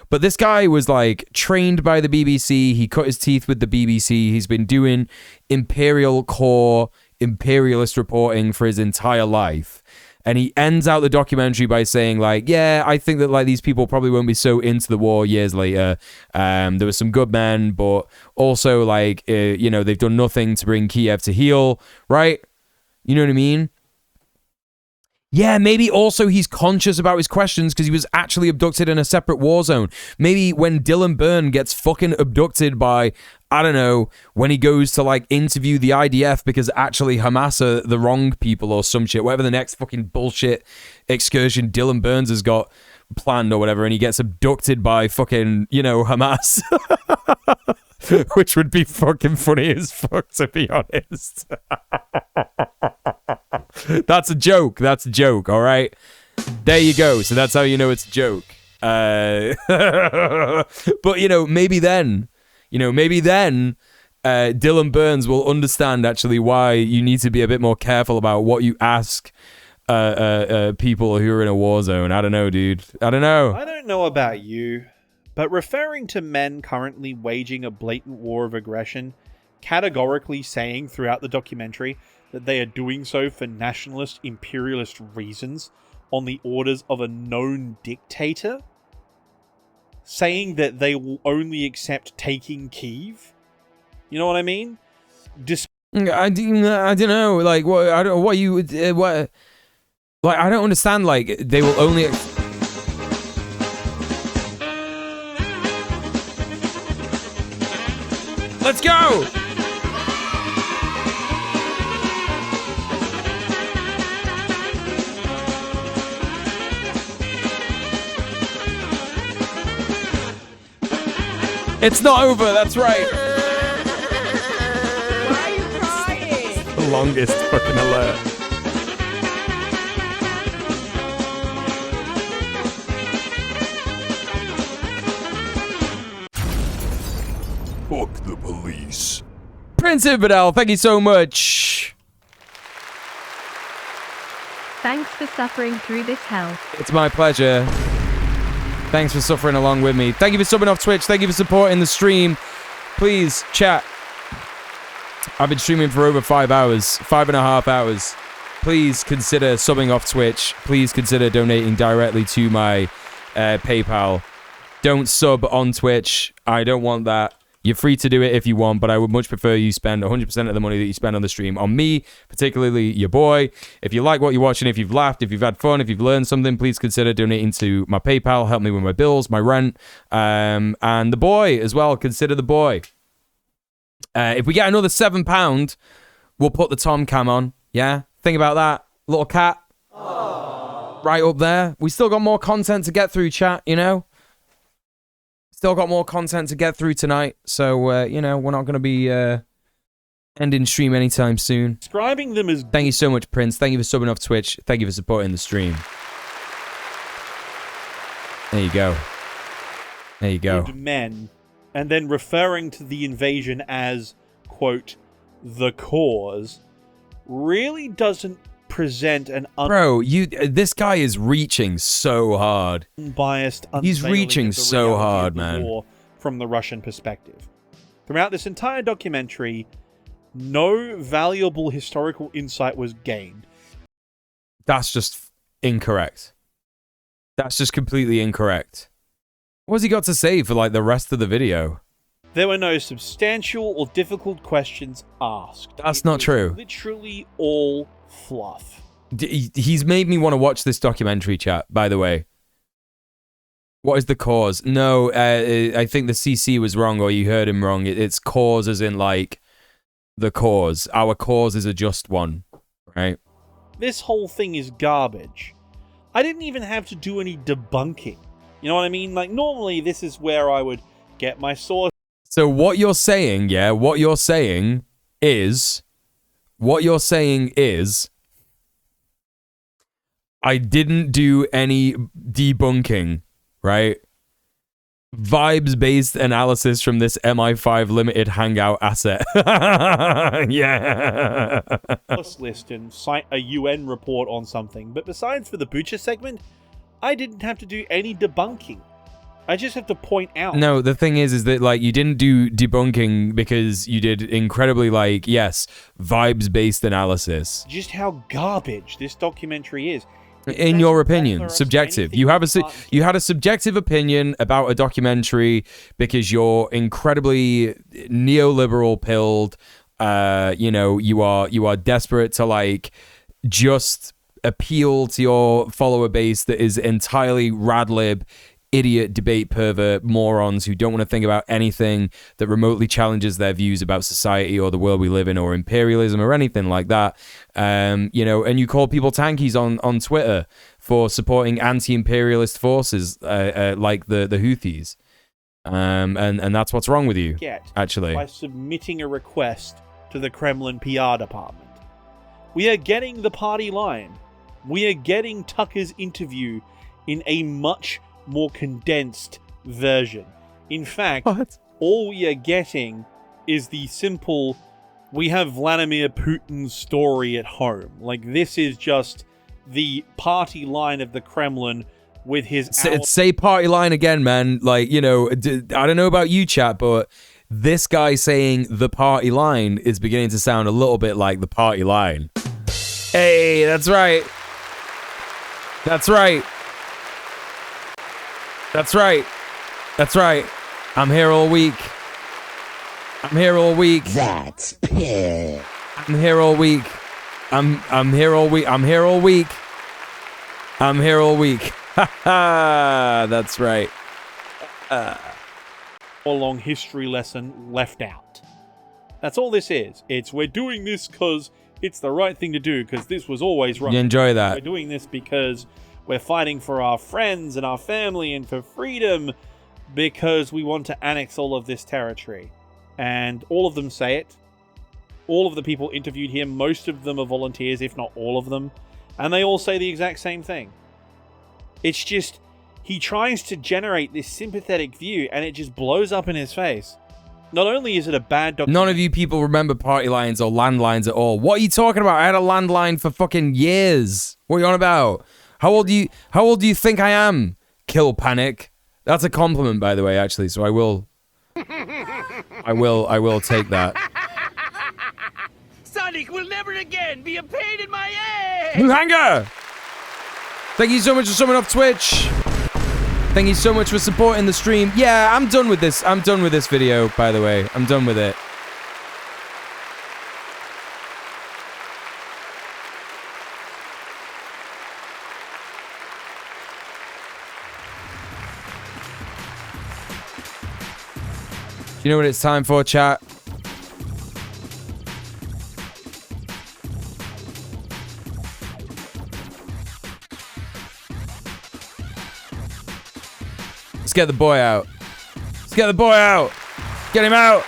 But this guy was like trained by the BBC. He cut his teeth with the BBC. He's been doing imperial core, imperialist reporting for his entire life. And he ends out the documentary by saying, like, yeah, I think that, like, these people probably won't be so into the war years later. There were some good men, but also, like, they've done nothing to bring Kiev to heel, right? You know what I mean? Yeah, maybe also he's conscious about his questions because he was actually abducted in a separate war zone. Maybe when Dylan Byrne gets fucking abducted by, I don't know, when he goes to like interview the IDF because actually Hamas are the wrong people or some shit, whatever the next fucking bullshit excursion Dylan Burns has got planned or whatever, and he gets abducted by fucking, you know, Hamas. Which would be fucking funny as fuck, to be honest. That's a joke. That's a joke, all right? There you go. So that's how you know it's a joke. But, you know, maybe then, Dylan Burns will understand actually why you need to be a bit more careful about what you ask people who are in a war zone. I don't know, dude. I don't know. I don't know about you, but referring to men currently waging a blatant war of aggression, categorically saying throughout the documentary that they are doing so for nationalist, imperialist reasons on the orders of a known dictator, saying that they will only accept taking Kyiv. You know what I mean? I don't know. Like, what? I don't. What you? What? Like, I don't understand. Like, they will only. Let's go! It's not over, that's right. Why are you crying? The longest fucking alert. Fuck the police. Prince Infidel, thank you so much. Thanks for suffering through this hell. It's my pleasure. Thanks for suffering along with me. Thank you for subbing off Twitch. Thank you for supporting the stream. Please, chat. I've been streaming for over 5 hours. 5.5 hours. Please consider subbing off Twitch. Please consider donating directly to my PayPal. Don't sub on Twitch. I don't want that. You're free to do it if you want, but I would much prefer you spend 100% of the money that you spend on the stream on me, particularly your boy. If you like what you're watching, if you've laughed, if you've had fun, if you've learned something, please consider donating to my PayPal. Help me with my bills, my rent, and the boy as well. Consider the boy. If we get another £7, we'll put the Tom cam on. Yeah? Think about that. Little cat. Aww. Right up there. We still got more content to get through, chat, you know? Still got more content to get through tonight, so, you know, we're not going to be ending stream anytime soon. Describing them as... Thank you so much, Prince. Thank you for subbing off Twitch. Thank you for supporting the stream. There you go. There you go. Men, and then referring to the invasion as, quote, the cause, really doesn't present an Bro, this guy is reaching so hard. Unbiased. He's reaching so hard, man. War from the Russian perspective. Throughout this entire documentary, no valuable historical insight was gained. That's just incorrect. That's just completely incorrect. What's he got to say for like the rest of the video? There were no substantial or difficult questions asked. That's not true. Literally all fluff. He's made me want to watch this documentary, chat, by the way. What is the cause? No, I think the CC was wrong, or you heard him wrong. It's cause as in, like, the cause. Our cause is a just one, right? This whole thing is garbage. I didn't even have to do any debunking. You know what I mean? Like, normally this is where I would get my source. So what you're saying, yeah, what you're saying is, I didn't do any debunking, right? Vibes-based analysis from this MI5 limited hangout asset. Yeah. List and cite a UN report on something, but besides for the Butcher segment, I didn't have to do any debunking. I just have to point out. No, the thing is that, like, you didn't do debunking because you did incredibly, like, yes, vibes-based analysis. Just how garbage this documentary is. In your opinion, subjective. You had a subjective opinion about a documentary because you're incredibly neoliberal pilled. You know, you are desperate to, like, just appeal to your follower base that is entirely radlib, idiot, debate pervert morons who don't want to think about anything that remotely challenges their views about society or the world we live in or imperialism or anything like that. You know, and you call people tankies on Twitter for supporting anti-imperialist forces like the Houthis. And that's what's wrong with you, actually. By submitting a request to the Kremlin PR department. We are getting the party line. We are getting Tucker's interview in a much more condensed version. In fact, all we are getting is the simple, we have Vladimir Putin's story at home. Like, this is just the party line of the Kremlin with his... Say party line again, man. Like, you know, I don't know about you, chat, but this guy saying the party line is beginning to sound a little bit like the party line. Hey, that's right. That's right. That's right. That's right. I'm here all week. I'm here all week. That's pit. I'm here all week. I'm here all week. I'm here all week. I'm here all week. Ha ha. That's right. A long history lesson left out. That's all this is. It's we're doing this because it's the right thing to do, because this was always right. You enjoy that. We're doing this because we're fighting for our friends and our family and for freedom, because we want to annex all of this territory. And all of them say it. All of the people interviewed here, most of them are volunteers, if not all of them. And they all say the exact same thing. It's just, he tries to generate this sympathetic view and it just blows up in his face. Not only is it a bad documentary... None of you people remember party lines or landlines at all. What are you talking about? I had a landline for fucking years. What are you on about? How old do you think I am? Kill Panic. That's a compliment, by the way, actually, so I will take that. Sonic will never again be a pain in my ass! Muhanga! Thank you so much for summing off Twitch. Thank you so much for supporting the stream. Yeah, I'm done with this. I'm done with this video, by the way. I'm done with it. You know what it's time for, chat? Let's get the boy out. Let's get the boy out. Get him out.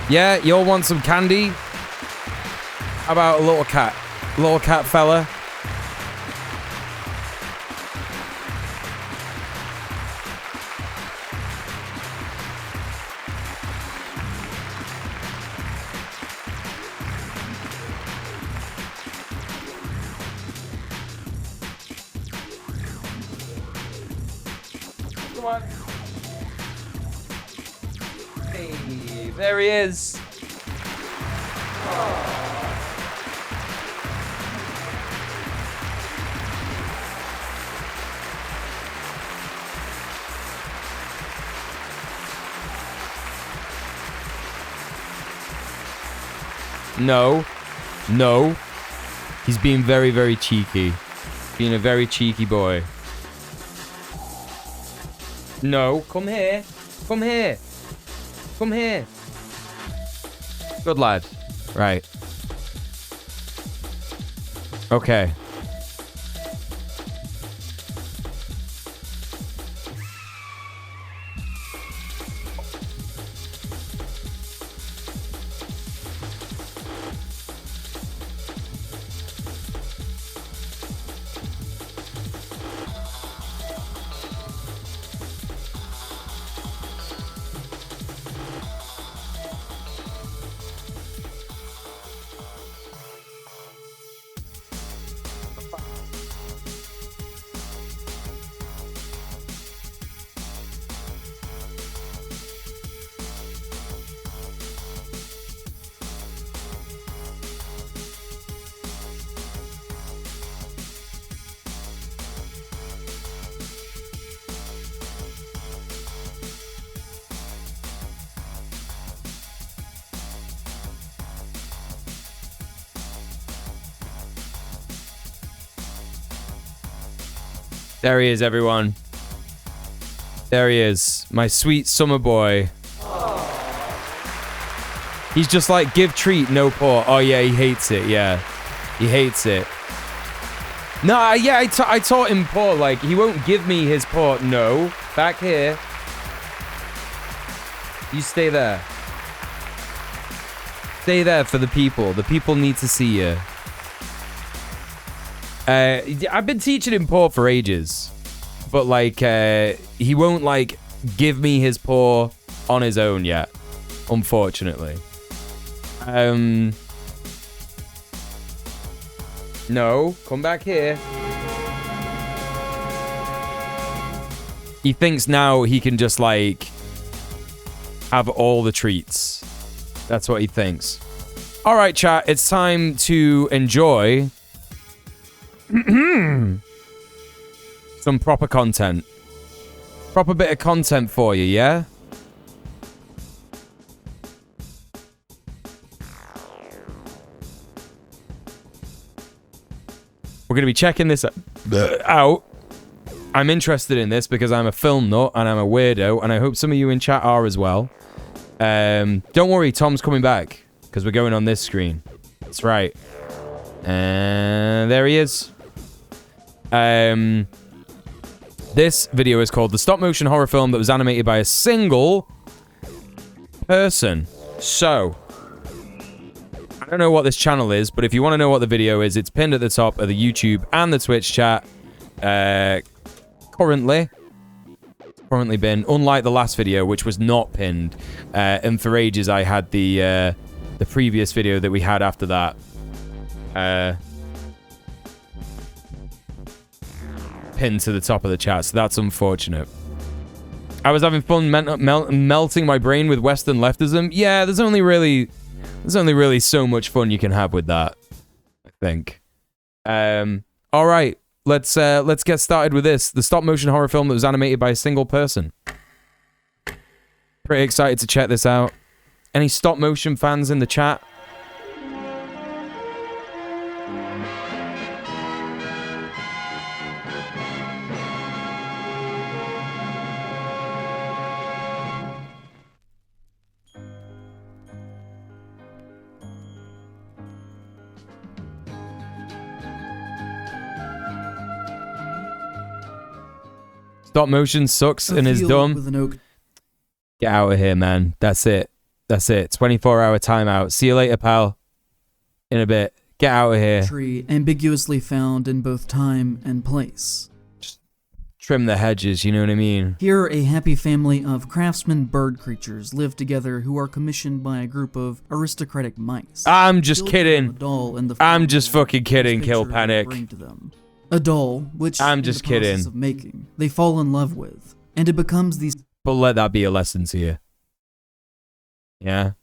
Yeah, you all want some candy? How about a little cat? Little cat fella? Hey, there he is. No. No. He's being very, very cheeky. Being a very cheeky boy. No. Come here. Come here. Come here. Good lad. Right. Okay. There he is, everyone. There he is. My sweet summer boy. He's just like, give treat, no paw. Oh, yeah, he hates it. Yeah. He hates it. No, yeah, I taught him paw. Like, he won't give me his paw. No. Back here. You stay there. Stay there for the people. The people need to see you. I've been teaching him paw for ages. But, like, he won't, like, give me his paw on his own yet. Unfortunately. No, come back here. He thinks now he can just, like, have all the treats. That's what he thinks. All right, chat, it's time to enjoy some proper content. Proper bit of content for you, yeah? We're going to be checking this out. I'm interested in this because I'm a film nut and I'm a weirdo, and I hope some of you in chat are as well. Don't worry, Tom's coming back because we're going on this screen. That's right. And there he is. This video is called the stop-motion horror film that was animated by a single person. So, I don't know what this channel is, but if you want to know what the video is, it's pinned at the top of the YouTube and the Twitch chat. Currently been, unlike the last video, which was not pinned. And for ages, I had the previous video that we had after that. Pinned to the top of the chat, so that's unfortunate. I was having fun melting my brain with Western leftism. Yeah, there's only really so much fun you can have with that, I think. All right, let's get started with this. The stop-motion horror film that was animated by a single person. Pretty excited to check this out. Any stop-motion fans in the chat? Stop motion sucks and is dumb. Get out of here, man. That's it. That's it. 24-hour timeout. See you later, pal. In a bit. Get out of here. Tree ambiguously found in both time and place. Just trim the hedges, you know what I mean? Here, a happy family of craftsman bird creatures live together who are commissioned by a group of aristocratic mice. I'm just kidding. I'm just fucking kidding, Kill Panic. A doll, which I'm just kidding. Of making, they fall in love with, and it becomes these. But let that be a lesson to you. Yeah.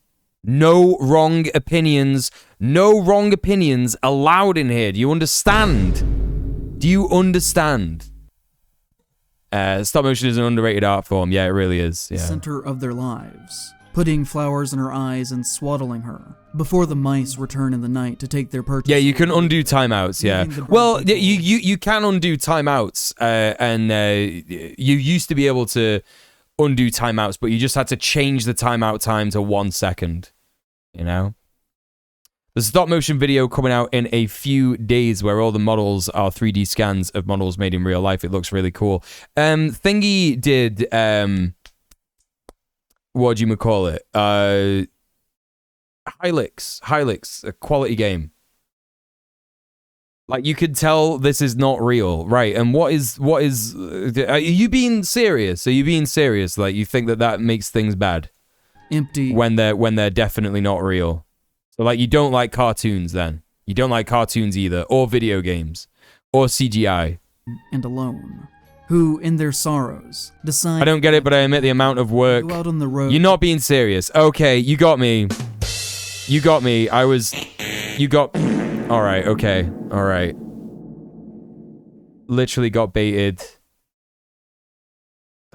No wrong opinions. No wrong opinions allowed in here. Do you understand? Do you understand? Stop motion is an underrated art form. Yeah, it really is. Yeah. Center of their lives, putting flowers in her eyes and swaddling her before the mice return in the night to take their purchase. Yeah, you can undo timeouts. Yeah. Well, you can undo timeouts, and you used to be able to undo timeouts, but you just had to change the timeout time to 1 second. You know. There's a stop motion video coming out in a few days where all the models are 3D scans of models made in real life. It looks really cool. Thingy did what do you call it? Hylix, a quality game. Like, you could tell this is not real, right? And what is are you being serious? Are you being serious? Like, you think that makes things bad? Empty. When they're definitely not real. So, like, you don't like cartoons then? You don't like cartoons either, or video games, or CGI. And alone. Who, in their sorrows, decide... I don't get it, but I admit the amount of work... Go out on the road. You're not being serious. Okay, you got me. You got me. You got... Alright, okay. Alright. Literally got baited.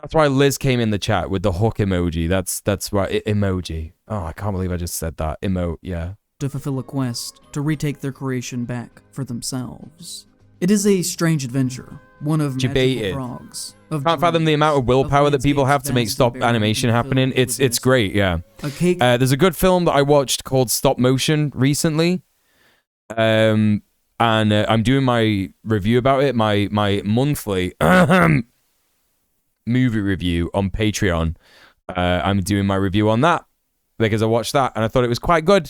That's why Liz came in the chat with the hook emoji. That's right. Emoji. Oh, I can't believe I just said that. Emote, yeah. To fulfill a quest, to retake their creation back for themselves. It is a strange adventure, one of Debated. magical frogs. Of Can't fathom the amount of willpower that people have to make landscapes stop vast and animation varied happening. with It's great, yeah. A cake. There's a good film that I watched called Stop Motion recently. And I'm doing my review about it, my monthly movie review on Patreon. I'm doing my review on that because I watched that and I thought it was quite good.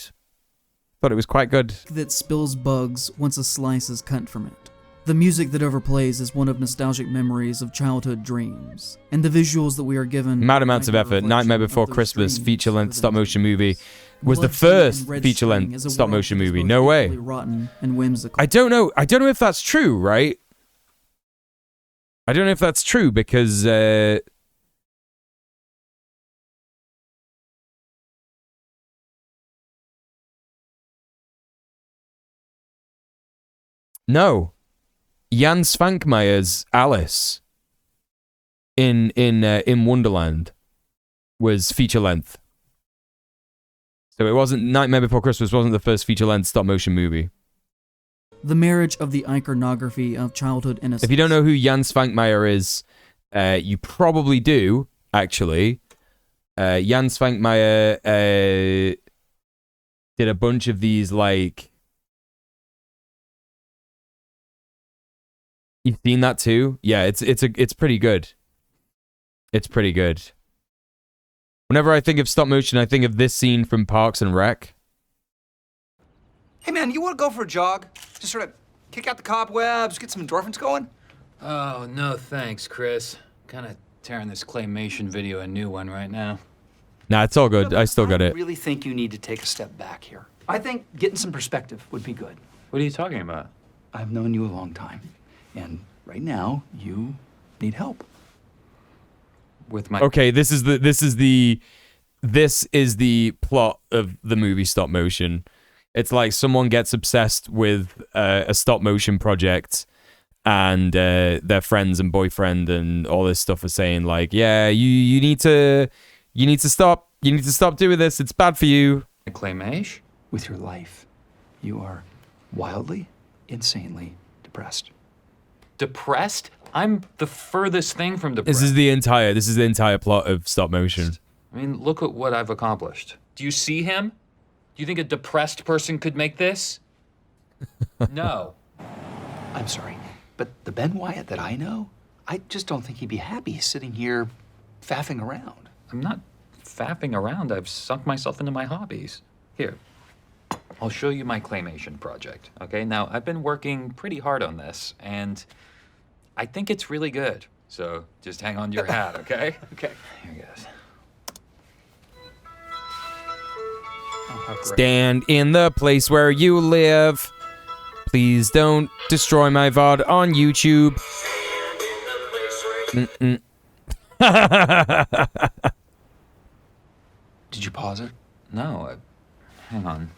That spills bugs once a slice is cut from it. The music that overplays is one of nostalgic memories of childhood dreams, and the visuals that we are given. Mad amounts of effort. Nightmare Before Christmas feature-length stop-motion movie was the first feature-length stop-motion movie. No way. Rotten and whimsical. I don't know if that's true, right? I don't know if that's true because no. Jan Svankmayer's Alice in Wonderland was feature length. So it wasn't Nightmare Before Christmas wasn't the first feature length stop motion movie. The marriage of the iconography of childhood innocence. If you don't know who Jan Svankmajer is, you probably do actually. Jan Svankmajer did a bunch of these like. You've seen that too? Yeah, it's pretty good. It's pretty good. Whenever I think of stop motion, I think of this scene from Parks and Rec. Hey man, you want to go for a jog? Just sort of kick out the cobwebs, get some endorphins going? Oh, no thanks, Chris. Kind of tearing this claymation video a new one right now. Nah, it's all good. I still got I it. really think you need to take a step back here. I think getting some perspective would be good. What are you talking about? I've known you a long time, and right now you need help. With my Okay, this is the plot of the movie Stop Motion. It's like someone gets obsessed with a stop motion project, and their friends and boyfriend and all this stuff are saying like, yeah, you need to stop doing this. It's bad for you. Claymation? With your life, you are wildly, insanely depressed. Depressed? I'm the furthest thing from depressed. This is the entire plot of Stop Motion. I mean, look at what I've accomplished. Do you see him? Do you think a depressed person could make this? No. I'm sorry, but the Ben Wyatt that I know, I just don't think he'd be happy sitting here faffing around. I'm not faffing around. I've sunk myself into my hobbies. Here, I'll show you my claymation project, okay? Now, I've been working pretty hard on this, and I think it's really good. So just hang on to your hat, okay? Okay, here it goes. Stand in the place where you live. Please don't destroy my VOD on YouTube. Did you pause it? No, hang on.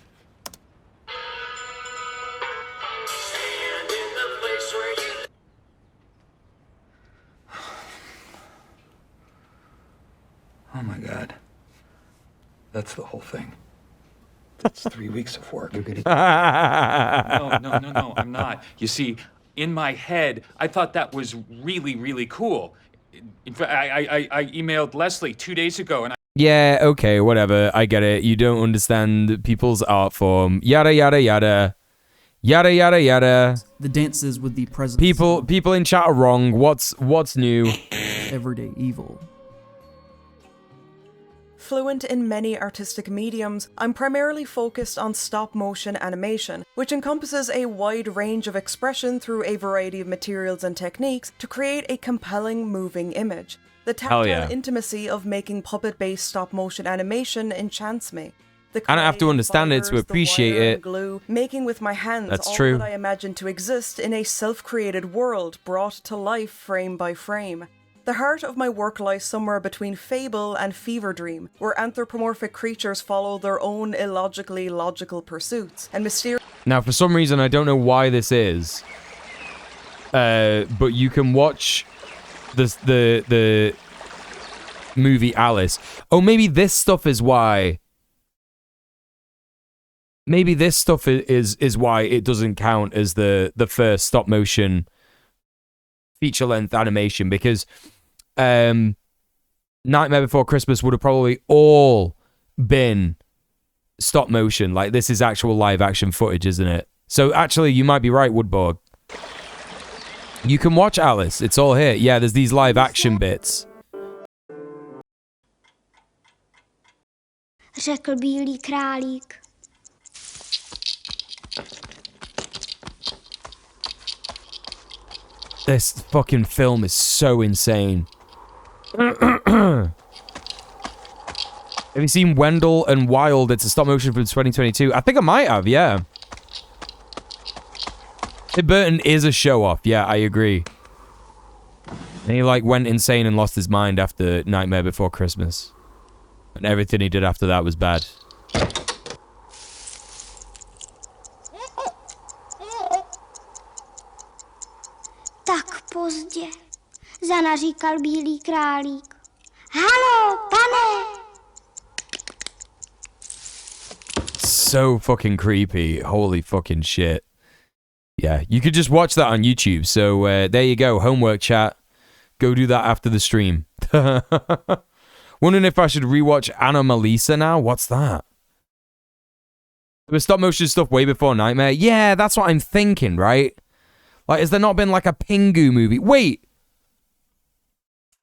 Oh my God. That's the whole thing. That's 3 weeks of work. You're gonna... No, I'm not. You see, in my head, I thought that was really, really cool. In fact, I emailed Leslie 2 days ago, and Yeah, okay, whatever. I get it. You don't understand people's art form. Yada yada yada. Yada yada yada. The dances with the presence. People in chat are wrong. What's new? Everyday evil. Fluent in many artistic mediums, I'm primarily focused on stop-motion animation, which encompasses a wide range of expression through a variety of materials and techniques to create a compelling, moving image. The tactile intimacy of making puppet-based stop-motion animation enchants me. I don't have to understand it to appreciate it. Glue, making with my hands That's all true. that I imagine to exist in a self-created world brought to life frame by frame. The heart of my work lies somewhere between fable and fever dream, where anthropomorphic creatures follow their own illogically logical pursuits, and mysterious... Now, for some reason, I don't know why this is, but you can watch the movie Alice. Oh, maybe this stuff is why. maybe this stuff is why it doesn't count as the first stop motion feature length animation, because Nightmare Before Christmas would have probably all been stop motion. Like, this is actual live action footage, isn't it? So actually, you might be right, Woodborg. You can watch Alice. It's all here. Yeah, there's these live action bits. Řekl bílý králík. This fucking film is so insane. Have you seen Wendell and Wild? It's a stop motion from 2022. I think I might have, yeah. Tim Burton is a show-off. Yeah, I agree. And he, like, went insane and lost his mind after Nightmare Before Christmas. And everything he did after that was bad. Tak pozdě, zanaříkal bílý králík. Halo, pane! So fucking creepy. Holy fucking shit. Yeah, you could just watch that on YouTube. So there you go. Homework, chat. Go do that after the stream. Wondering if I should rewatch Anomalisa now? What's that? There was stop motion stuff way before Nightmare. Yeah, that's what I'm thinking, right? Like, has there not been like a Pingu movie? Wait!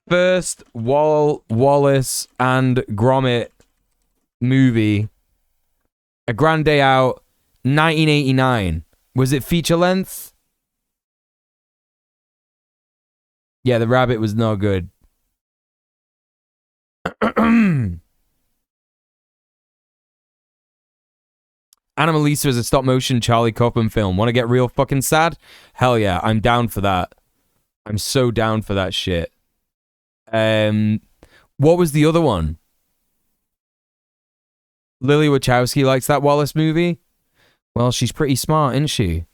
First Wallace and Gromit movie. A Grand Day Out, 1989. Was it feature length? Yeah, the rabbit was no good. Anomalisa is a stop motion Charlie Kaufman film. Want to get real fucking sad? Hell yeah, I'm down for that. I'm so down for that shit. What was the other one? Lily Wachowski likes that Wallace movie. Well, she's pretty smart, isn't she?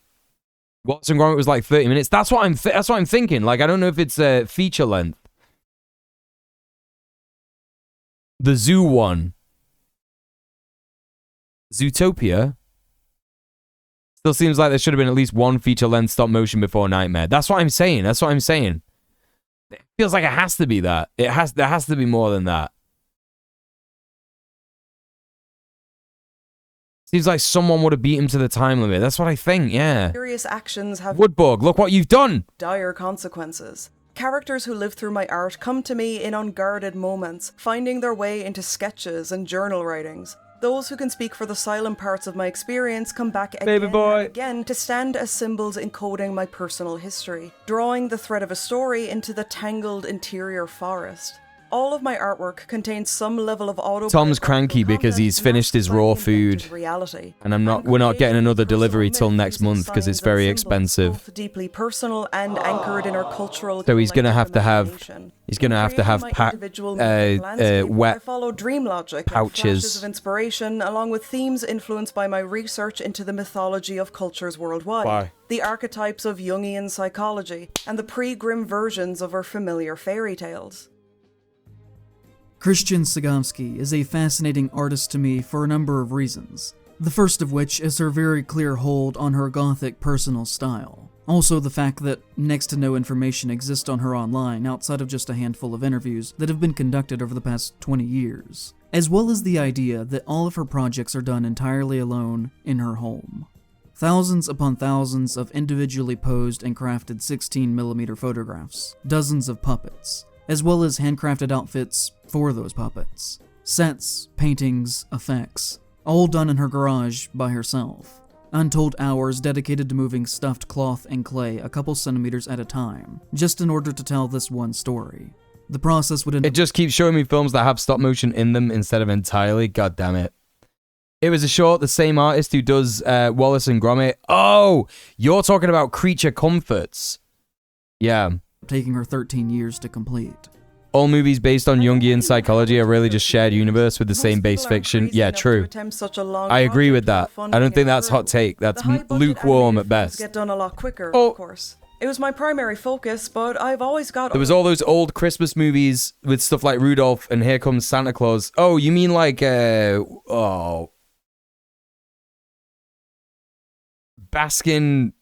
Wallace and Gromit was like 30 minutes. That's what I'm thinking. Like, I don't know if it's a feature length. The Zoo one. Zootopia. Still seems like there should have been at least one feature length stop motion before Nightmare. That's what I'm saying. That's what I'm saying. It feels like it has to be that. There has to be more than that. Seems like someone would have beat him to the time limit. That's what I think, yeah. Serious actions have Woodborg, look what you've done! Dire consequences. Characters who live through my art come to me in unguarded moments, finding their way into sketches and journal writings. Those who can speak for the silent parts of my experience come back again and again to stand as symbols encoding my personal history, drawing the thread of a story into the tangled interior forest. All of my artwork contains some level of Tom's cranky because he's finished his raw food, and we're not getting another delivery till next month because it's very expensive. Deeply personal and anchored in our cultural. So he's gonna have to have wet I follow dream logic pouches and flashes of inspiration, along with themes influenced by my research into the mythology of cultures worldwide. Why? The archetypes of Jungian psychology and the pre-grim versions of our familiar fairy tales. Christian Sagamsky is a fascinating artist to me for a number of reasons. The first of which is her very clear hold on her gothic personal style. Also the fact that next to no information exists on her online outside of just a handful of interviews that have been conducted over the past 20 years. As well as the idea that all of her projects are done entirely alone in her home. Thousands upon thousands of individually posed and crafted 16mm photographs, dozens of puppets, as well as handcrafted outfits for those puppets. Sets, paintings, effects, all done in her garage by herself. Untold hours dedicated to moving stuffed cloth and clay a couple centimeters at a time, just in order to tell this one story. The process would It just keeps showing me films that have stop motion in them instead of entirely. God damn it. It was a short, the same artist who does Wallace and Gromit. Oh, you're talking about Creature Comforts. Yeah. Taking her 13 years to complete. All movies based on Jungian psychology are really just shared universe with the same base fiction. Yeah, true. I agree with that. I don't think that's hot take. That's lukewarm at best. Get done a lot quicker, of course. It was my primary focus, but I've always got. There was all those old Christmas movies with stuff like Rudolph and Here Comes Santa Claus. Oh, you mean like Baskin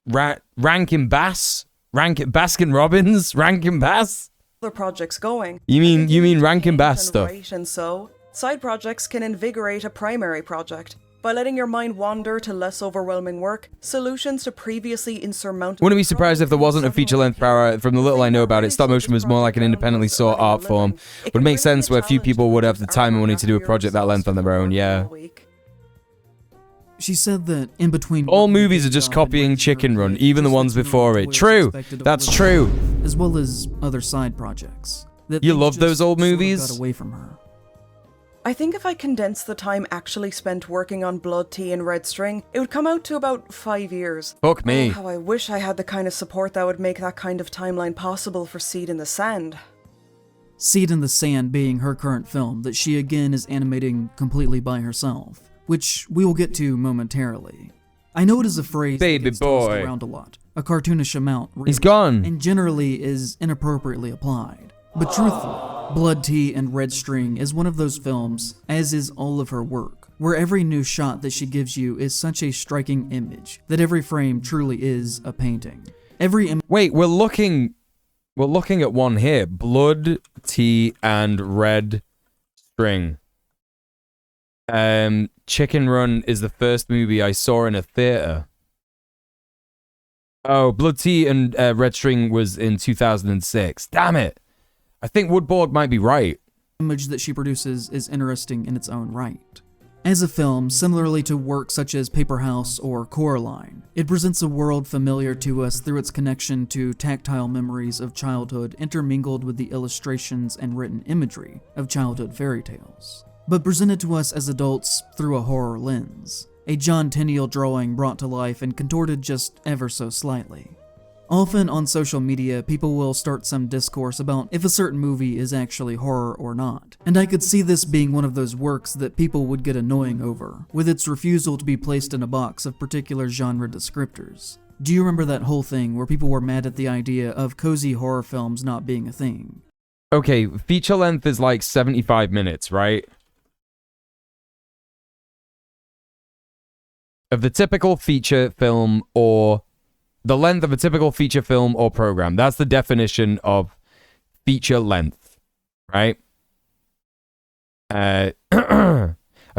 Rankin Bass? Baskin Robbins? Rankin Bass? Other projects going. You mean Rankin Bass stuff? Right, and so, side projects can invigorate a primary project. By letting your mind wander to less overwhelming work, solutions to previously insurmountable... Wouldn't be surprised if there wasn't a feature-length per hour. From the little I know about it, stop motion was more like an independently sought art form. Would make sense where few people would have the time and money to do a project that length on their own, yeah. She said that in between... All movies are just copying Chicken Run, even the ones before it. True! That's true! As well as other side projects. You love those old movies? Got away from her. I think if I condense the time actually spent working on Blood Tea and Red String, it would come out to about 5 years. Fuck me. Oh, how I wish I had the kind of support that would make that kind of timeline possible for Seed in the Sand. Seed in the Sand being her current film that she again is animating completely by herself, which we will get to momentarily. I know it is a phrase Baby that gets tossed boy. around a lot, a cartoonish amount, really, He's gone. and generally is inappropriately applied. But truthfully, Blood Tea and Red String is one of those films, as is all of her work, where every new shot that she gives you is such a striking image that every frame truly is a painting. Wait, we're looking at one here. Blood, Tea, and Red String. Chicken Run is the first movie I saw in a theater. Oh, Blood, Tea, and Red String was in 2006. Damn it! I think Woodborg might be right. The image that she produces is interesting in its own right. As a film, similarly to works such as Paper House or Coraline, it presents a world familiar to us through its connection to tactile memories of childhood intermingled with the illustrations and written imagery of childhood fairy tales, but presented to us as adults through a horror lens, a John Tenniel drawing brought to life and contorted just ever so slightly. Often on social media, people will start some discourse about if a certain movie is actually horror or not, and I could see this being one of those works that people would get annoying over, with its refusal to be placed in a box of particular genre descriptors. Do you remember that whole thing where people were mad at the idea of cozy horror films not being a thing? Okay, feature length is like 75 minutes, right? Of the typical feature film or... The length of a typical feature film or program. That's the definition of feature length, right? A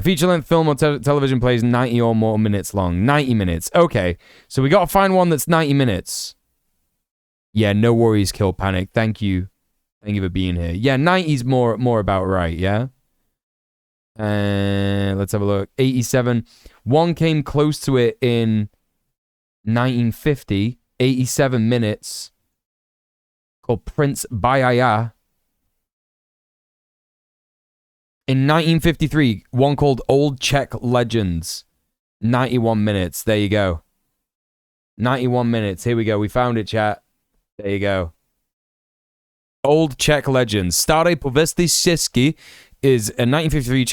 feature-length film or television plays 90 or more minutes long. 90 minutes. Okay, so we gotta find one that's 90 minutes. Yeah, no worries, Kill Panic. Thank you. Thank you for being here. Yeah, 90's more about right, yeah? Let's have a look. 87. One came close to it in 1950, 87 minutes, called Prince Bayaya. In 1953, one called Old Czech Legends, 91 minutes. There you go. 91 minutes. Here we go. We found it, chat. There you go. Old Czech Legends. Staré pověsti česky is a 1953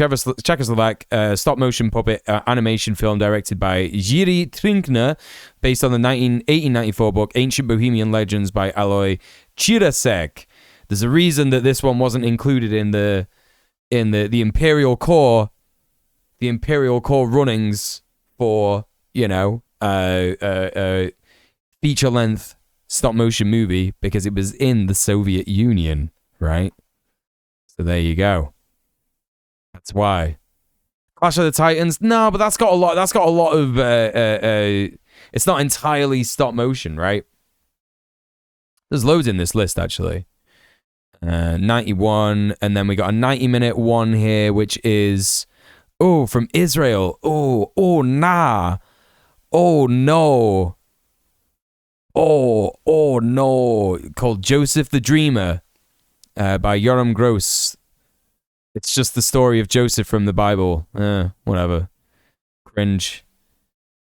Czechoslovak stop-motion puppet animation film directed by Jiří Trinkner, based on the 1894 book Ancient Bohemian Legends by Alois Chirasek. There's a reason that this one wasn't included in the Imperial Core, runnings for, you know, feature-length stop-motion movie, because it was in the Soviet Union, right? So there you go. That's why. Clash of the Titans, no, but that's got a lot of it's not entirely stop motion, right? There's loads in this list, actually. 91, and then we got a 90-minute one here, which is from Israel. Oh no, called Joseph the Dreamer, by Yoram Gross. It's just the story of Joseph from the Bible. Whatever. Cringe.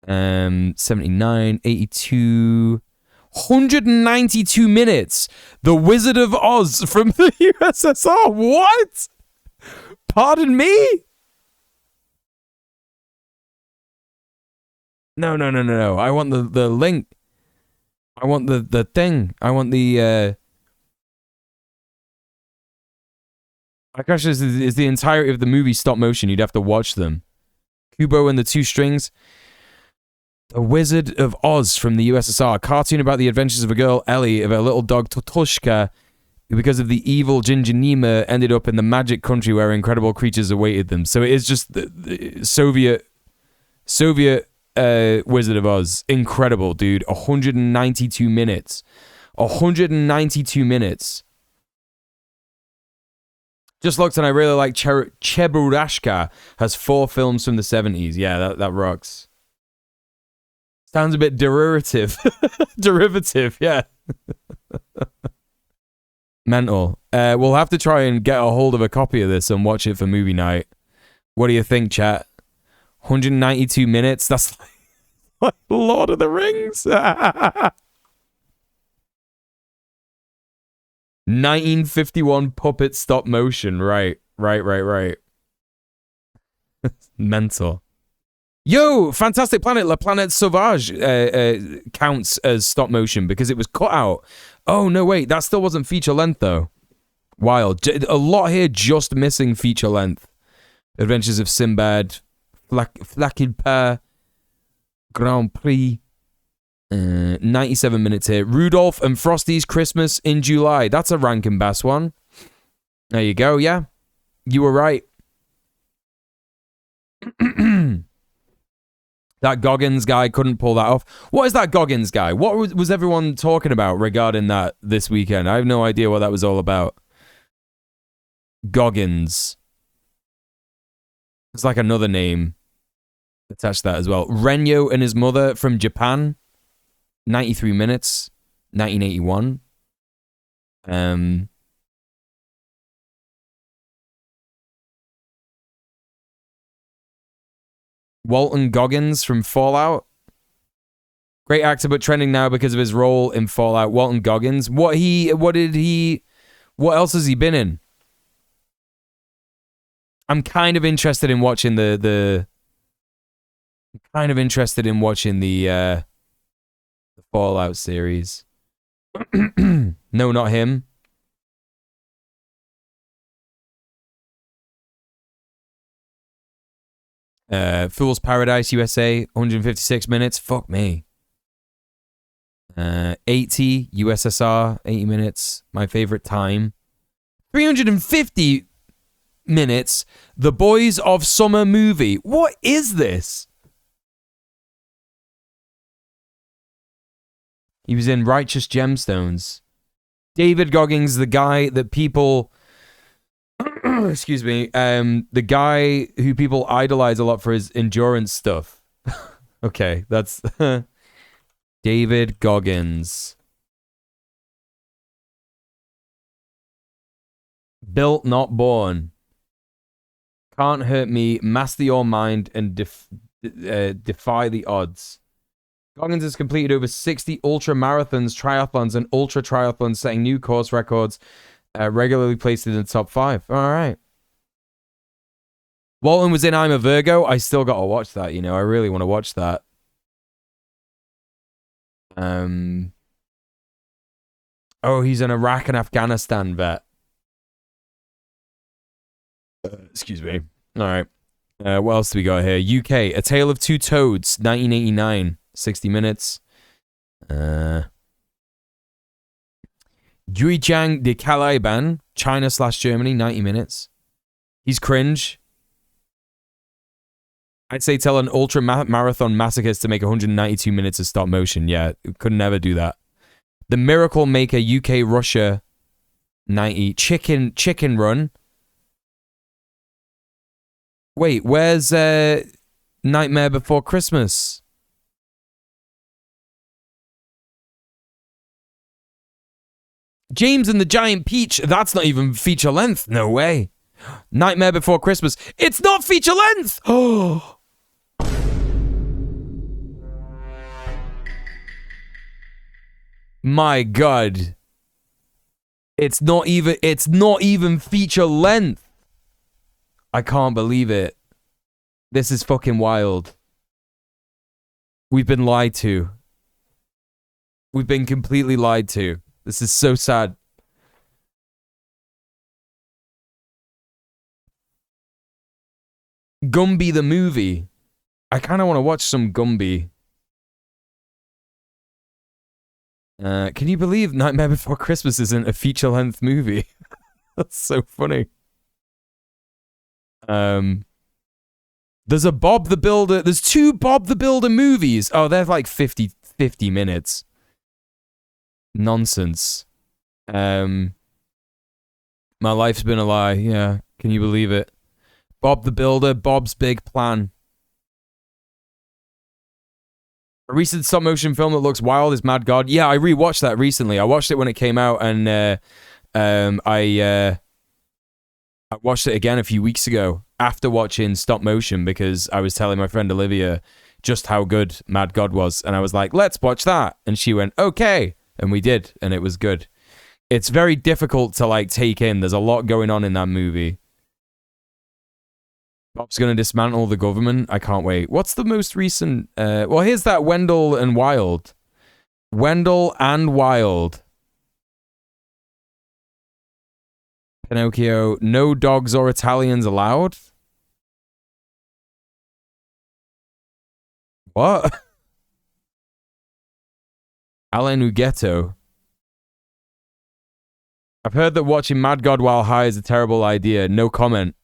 79, 82, 192 minutes. The Wizard of Oz from the USSR. What? Pardon me? No. I want the link. I want the thing. I want the My gosh, is the entirety of the movie stop motion. You'd have to watch them. Kubo and the Two Strings. The Wizard of Oz from the USSR, a cartoon about the adventures of a girl, Ellie, of her little dog, Totoshka, who, because of the evil Ginger Nima, ended up in the magic country where incredible creatures awaited them. So it is just the Soviet Wizard of Oz. Incredible, dude. 192 minutes. 192 minutes. Just looked and I really like Cheburashka. Has 4 films from the 70s. Yeah, that rocks. Sounds a bit derivative. Derivative, yeah. Mental. We'll have to try and get a hold of a copy of this and watch it for movie night. What do you think, chat? 192 minutes? That's like Lord of the Rings. 1951 puppet stop motion. Right. Mental. Yo, Fantastic Planet, La Planète Sauvage counts as stop motion because it was cut out. Oh, no, wait. That still wasn't feature length, though. Wild. A lot here just missing feature length. Adventures of Sinbad, Flakilpa, Grand Prix. 97 minutes here. Rudolph and Frosty's Christmas in July. That's a Rankin Bass one. There you go, yeah. You were right. That Goggins guy couldn't pull that off. What is that Goggins guy? What was everyone talking about regarding that this weekend? I have no idea what that was all about. Goggins. It's like another name attached to that as well. Renyo and his mother from Japan. 93 minutes. 1981. Walton Goggins from Fallout. Great actor, but trending now because of his role in Fallout. Walton Goggins. What else has he been in? I'm kind of interested in watching the Fallout series. No, not him. Fool's Paradise USA, 156 minutes. Fuck me. 80 USSR, 80 minutes. My favorite time. 350 minutes. The Boys of Summer movie. What is this? He was in Righteous Gemstones. David Goggins, the guy that people... excuse me. The guy who people idolize a lot for his endurance stuff. Okay, that's... David Goggins. Built, not born. Can't hurt me. Master your mind and defy the odds. Goggins has completed over 60 ultra marathons, triathlons, and ultra triathlons, setting new course records, regularly placed in the top 5. All right. Walton was in I'm a Virgo. I still got to watch that, you know. I really want to watch that. Oh, he's an Iraq and Afghanistan vet. Excuse me. All right. What else do we got here? UK, A Tale of Two Toads, 1989. 60 minutes. Juijiang de Calaiban, China/Germany, 90 minutes. He's cringe. I'd say tell an ultra marathon masochist to make 192 minutes of stop motion. Yeah, could never do that. The Miracle Maker, UK, Russia, 90. Chicken Run. Wait, where's Nightmare Before Christmas? James and the Giant Peach. That's not even feature length. No way. Nightmare Before Christmas. It's not feature length. Oh. My God. It's not even feature length. I can't believe it. This is fucking wild. We've been lied to. We've been completely lied to. This is so sad. Gumby the movie. I kind of want to watch some Gumby. Can you believe Nightmare Before Christmas isn't a feature-length movie? That's so funny. There's a Bob the Builder. There's 2 Bob the Builder movies. Oh, they're like 50 minutes. Nonsense. My life's been a lie. Yeah, can you believe it? Bob the Builder, Bob's Big Plan. A recent stop-motion film that looks wild is Mad God. Yeah, I rewatched that recently. I watched it when it came out, and I watched it again a few weeks ago after watching stop-motion because I was telling my friend Olivia just how good Mad God was, and I was like, let's watch that. And she went, okay. And we did, and it was good. It's very difficult to, like, take in. There's a lot going on in that movie. Bob's gonna dismantle the government. I can't wait. What's the most recent? Well, here's that Wendell and Wild. Wendell and Wild. Pinocchio. No dogs or Italians allowed. What? Alain Huguetto. I've heard that watching Mad God while high is a terrible idea. No comment.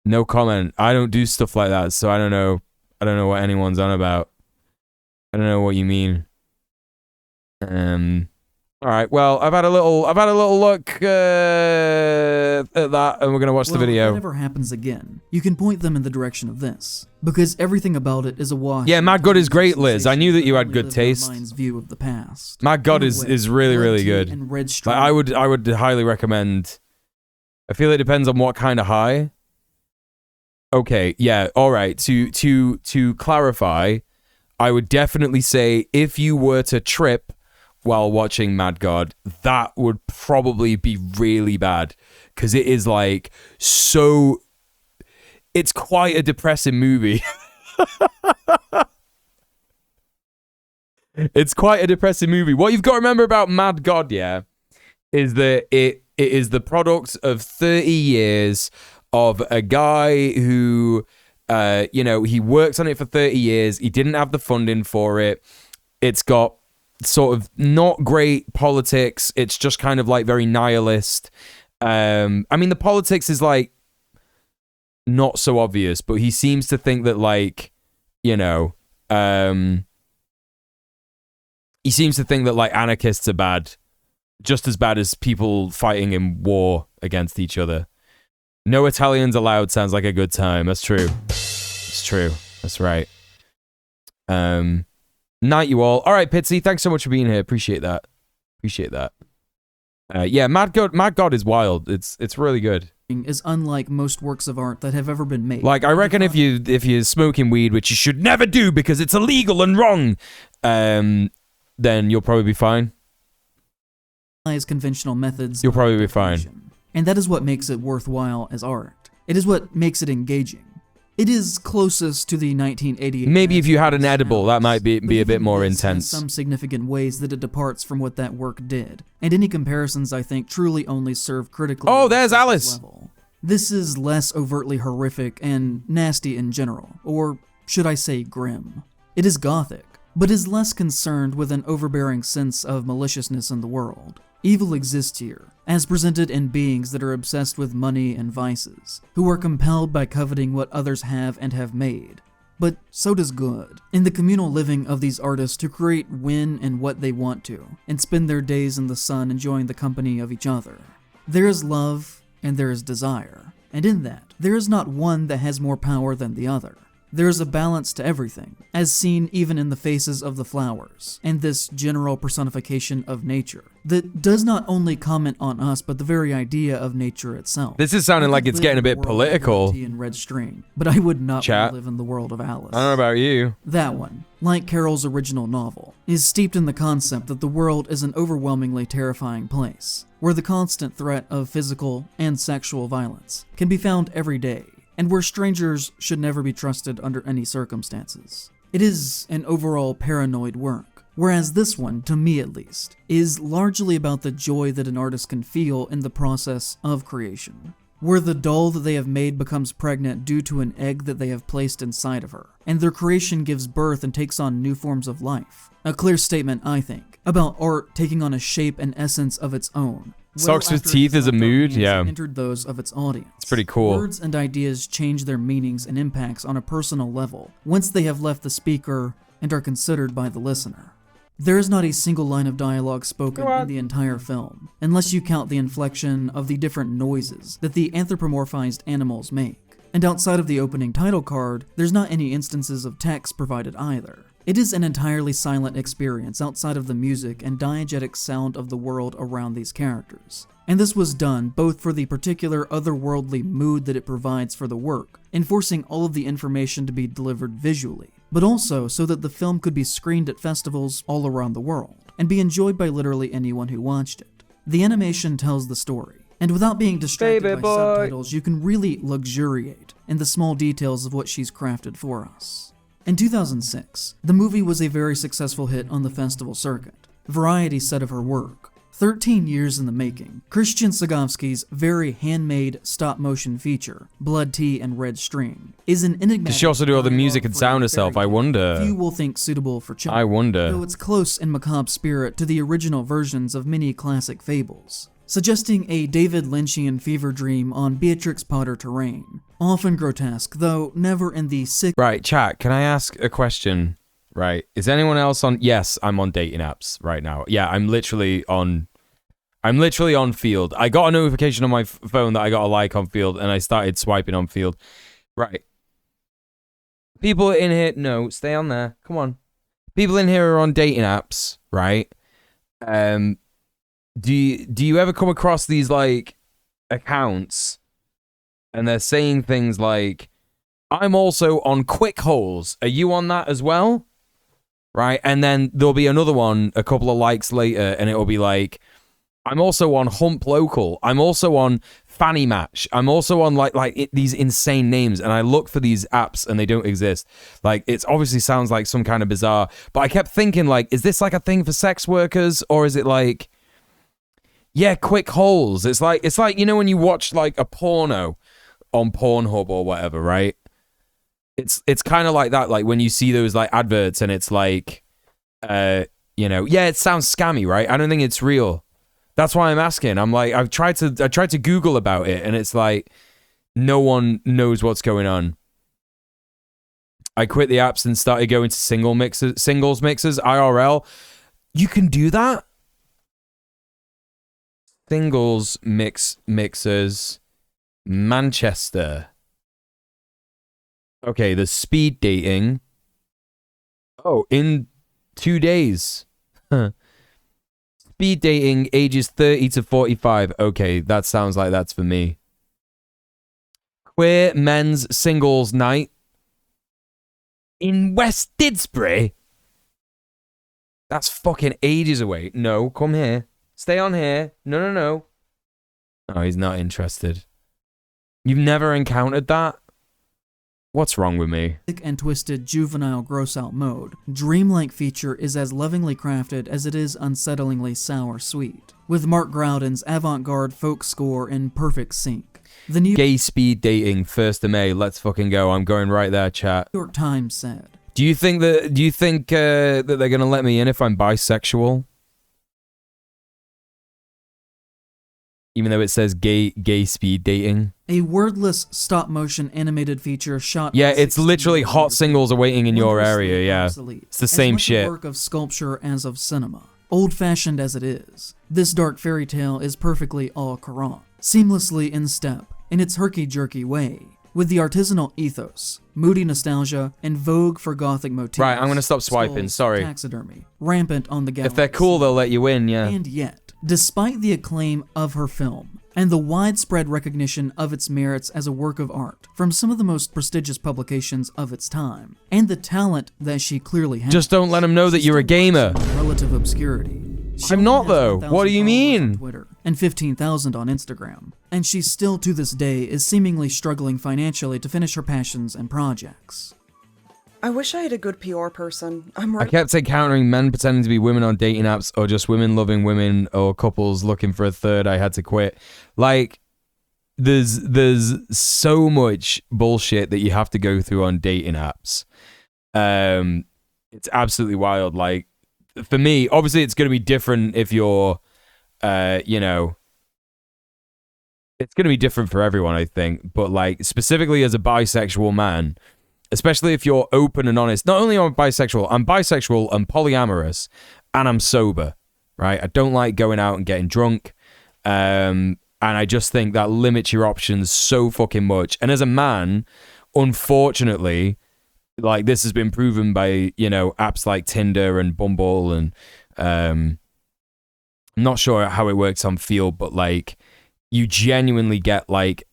No comment. I don't do stuff like that, so I don't know. I don't know what anyone's on about. I don't know what you mean. All right. Well, I've had a little look at that, and we're gonna watch the video. If that ever happens again, you can point them in the direction of this, because everything about it is a wash. Yeah, Mad God is great, Liz. I knew that you had good taste. View of the past. Mad God is really good. And red like, I would highly recommend. I feel it depends on what kind of high. Okay, yeah, all right. To clarify, I would definitely say if you were to trip while watching Mad God, that would probably be really bad because it is like so. It's quite a depressing movie. It's quite a depressing movie. What you've got to remember about Mad God, yeah, is that it is the product of 30 years of a guy who, he worked on it for 30 years. He didn't have the funding for it. It's got sort of not great politics. It's just kind of like very nihilist. I mean, the politics is like not so obvious, but he seems to think that like, he seems to think that like anarchists are bad, just as bad as people fighting in war against each other. No Italians allowed sounds like a good time. That's true. It's true. That's right. Night you all. All right, Pitsy, thanks so much for being here. Appreciate that. Yeah, Mad God is wild. It's really good. Is unlike most works of art that have ever been made. Like, I reckon if you're smoking weed, which you should never do because it's illegal and wrong, then you'll probably be fine. Conventional methods. You'll probably be fine. And that is what makes it worthwhile as art. It is what makes it engaging. It is closest to the 1988. Maybe if you had an edible, that might be a bit more intense. Some significant ways that it departs from what that work did. And any comparisons, I think, truly only serve critically. Oh, there's Alice! Level. This is less overtly horrific and nasty in general, or should I say grim. It is gothic, but is less concerned with an overbearing sense of maliciousness in the world. Evil exists here, as presented in beings that are obsessed with money and vices, who are compelled by coveting what others have and have made. But so does good, in the communal living of these artists who create when and what they want to, and spend their days in the sun enjoying the company of each other. There is love, and there is desire, and in that, there is not one that has more power than the other. There is a balance to everything, as seen even in the faces of the flowers, and this general personification of nature, that does not only comment on us, but the very idea of nature itself. This is sounding like it's getting a bit political. And red string, but I would not want to live in the world of Alice. I don't know about you. That one, like Carol's original novel, is steeped in the concept that the world is an overwhelmingly terrifying place, where the constant threat of physical and sexual violence can be found every day, and where strangers should never be trusted under any circumstances. It is an overall paranoid work, whereas this one, to me at least, is largely about the joy that an artist can feel in the process of creation. where the doll that they have made becomes pregnant due to an egg that they have placed inside of her, and their creation gives birth and takes on new forms of life. A clear statement, I think, about art taking on a shape and essence of its own. Socks with teeth is a mood, yeah. Entered those of its audience. It's pretty cool. Words and ideas change their meanings and impacts on a personal level once they have left the speaker and are considered by the listener. There is not a single line of dialogue spoken in the entire film, unless you count the inflection of the different noises that the anthropomorphized animals make. And outside of the opening title card, there's not any instances of text provided either. It is an entirely silent experience outside of the music and diegetic sound of the world around these characters. And this was done both for the particular otherworldly mood that it provides for the work, enforcing all of the information to be delivered visually, but also so that the film could be screened at festivals all around the world, and be enjoyed by literally anyone who watched it. The animation tells the story, and without being distracted by subtitles, you can really luxuriate in the small details of what she's crafted for us. In 2006, the movie was a very successful hit on the festival circuit. Variety said of her work, 13 years in the making, Christian Sagovsky's very handmade stop-motion feature, Blood Tea and Red String, is an enigmatic. Does she also do all the music and sound herself? I wonder. Few will think suitable for children. I wonder. Though it's close in macabre spirit to the original versions of many classic fables, suggesting a David Lynchian fever dream on Beatrix Potter terrain. Often grotesque, though never in the sick. Right, chat, can I ask a question? Right, is anyone else on? Yes, I'm on dating apps right now. Yeah, I'm literally on Field. I got a notification on my phone that I got a like on Field, and I started swiping on Field. Right. People in here, no, stay on there. Come on. People in here are on dating apps, right? Do you ever come across these like accounts, and they're saying things like, "I'm also on Quick Holes. Are you on that as well?" Right, and then there'll be another one a couple of likes later, and it'll be like, I'm also on Hump Local. I'm also on Fanny Match. I'm also on these insane names, and I look for these apps and they don't exist. Like, it obviously sounds like some kind of bizarre, but I kept thinking, like, is this like a thing for sex workers, or is it like, yeah, Quick Holes? It's like you know when you watch like a porno on Pornhub or whatever, right? It's kind of like that, like when you see those like adverts and it's like, you know, yeah, it sounds scammy, right? I don't think it's real. That's why I'm asking. I'm like, I tried to Google about it, and it's like, no one knows what's going on. I quit the apps and started going to singles mixers, IRL. You can do that? Singles mixers, Manchester. Okay, the speed dating. Oh, in 2 days. Speed dating, ages 30 to 45. Okay, that sounds like that's for me. Queer men's singles night in West Didsbury. That's fucking ages away. No, come here. Stay on here. No. Oh, he's not interested. You've never encountered that? What's wrong with me? And twisted juvenile gross-out mode, dreamlike feature is as lovingly crafted as it is unsettlingly sour-sweet, with Mark Groudon's avant-garde folk score in perfect sync. The New Gay speed dating, 1st of May. Let's fucking go. I'm going right there, chat. York Times said, Do you think that they're gonna let me in if I'm bisexual? Even though it says gay speed dating. A wordless stop-motion animated feature shot. Yeah, it's literally hot singles are waiting in your area. Yeah, it's the same shit. A work of sculpture as of cinema, old-fashioned as it is. This dark fairy tale is perfectly au courant, seamlessly in step, in its herky-jerky way, with the artisanal ethos, moody nostalgia, and vogue for gothic motifs. Right, I'm gonna stop swiping. Sorry. Taxidermy, rampant on the gallery. If they're cool, they'll let you in. Yeah. And yet, despite the acclaim of her film, and the widespread recognition of its merits as a work of art from some of the most prestigious publications of its time, and the talent that she clearly has. Just don't let them know that you're a gamer. Relative obscurity. I'm not though. What do you mean? Twitter and 15,000 on Instagram, and she still to this day is seemingly struggling financially to finish her passions and projects. I wish I had a good PR person. I kept encountering men pretending to be women on dating apps, or just women loving women, or couples looking for a third. I had to quit. Like, there's so much bullshit that you have to go through on dating apps. It's absolutely wild. Like, for me, obviously it's going to be different if you're, you know, it's going to be different for everyone, I think. But like, specifically as a bisexual man, especially if you're open and honest, not only am I bisexual, I'm polyamorous, and I'm sober, right? I don't like going out and getting drunk. And I just think that limits your options so fucking much. And as a man, unfortunately, like, this has been proven by, you know, apps like Tinder and Bumble, and I'm not sure how it works on Field, but like, you genuinely get like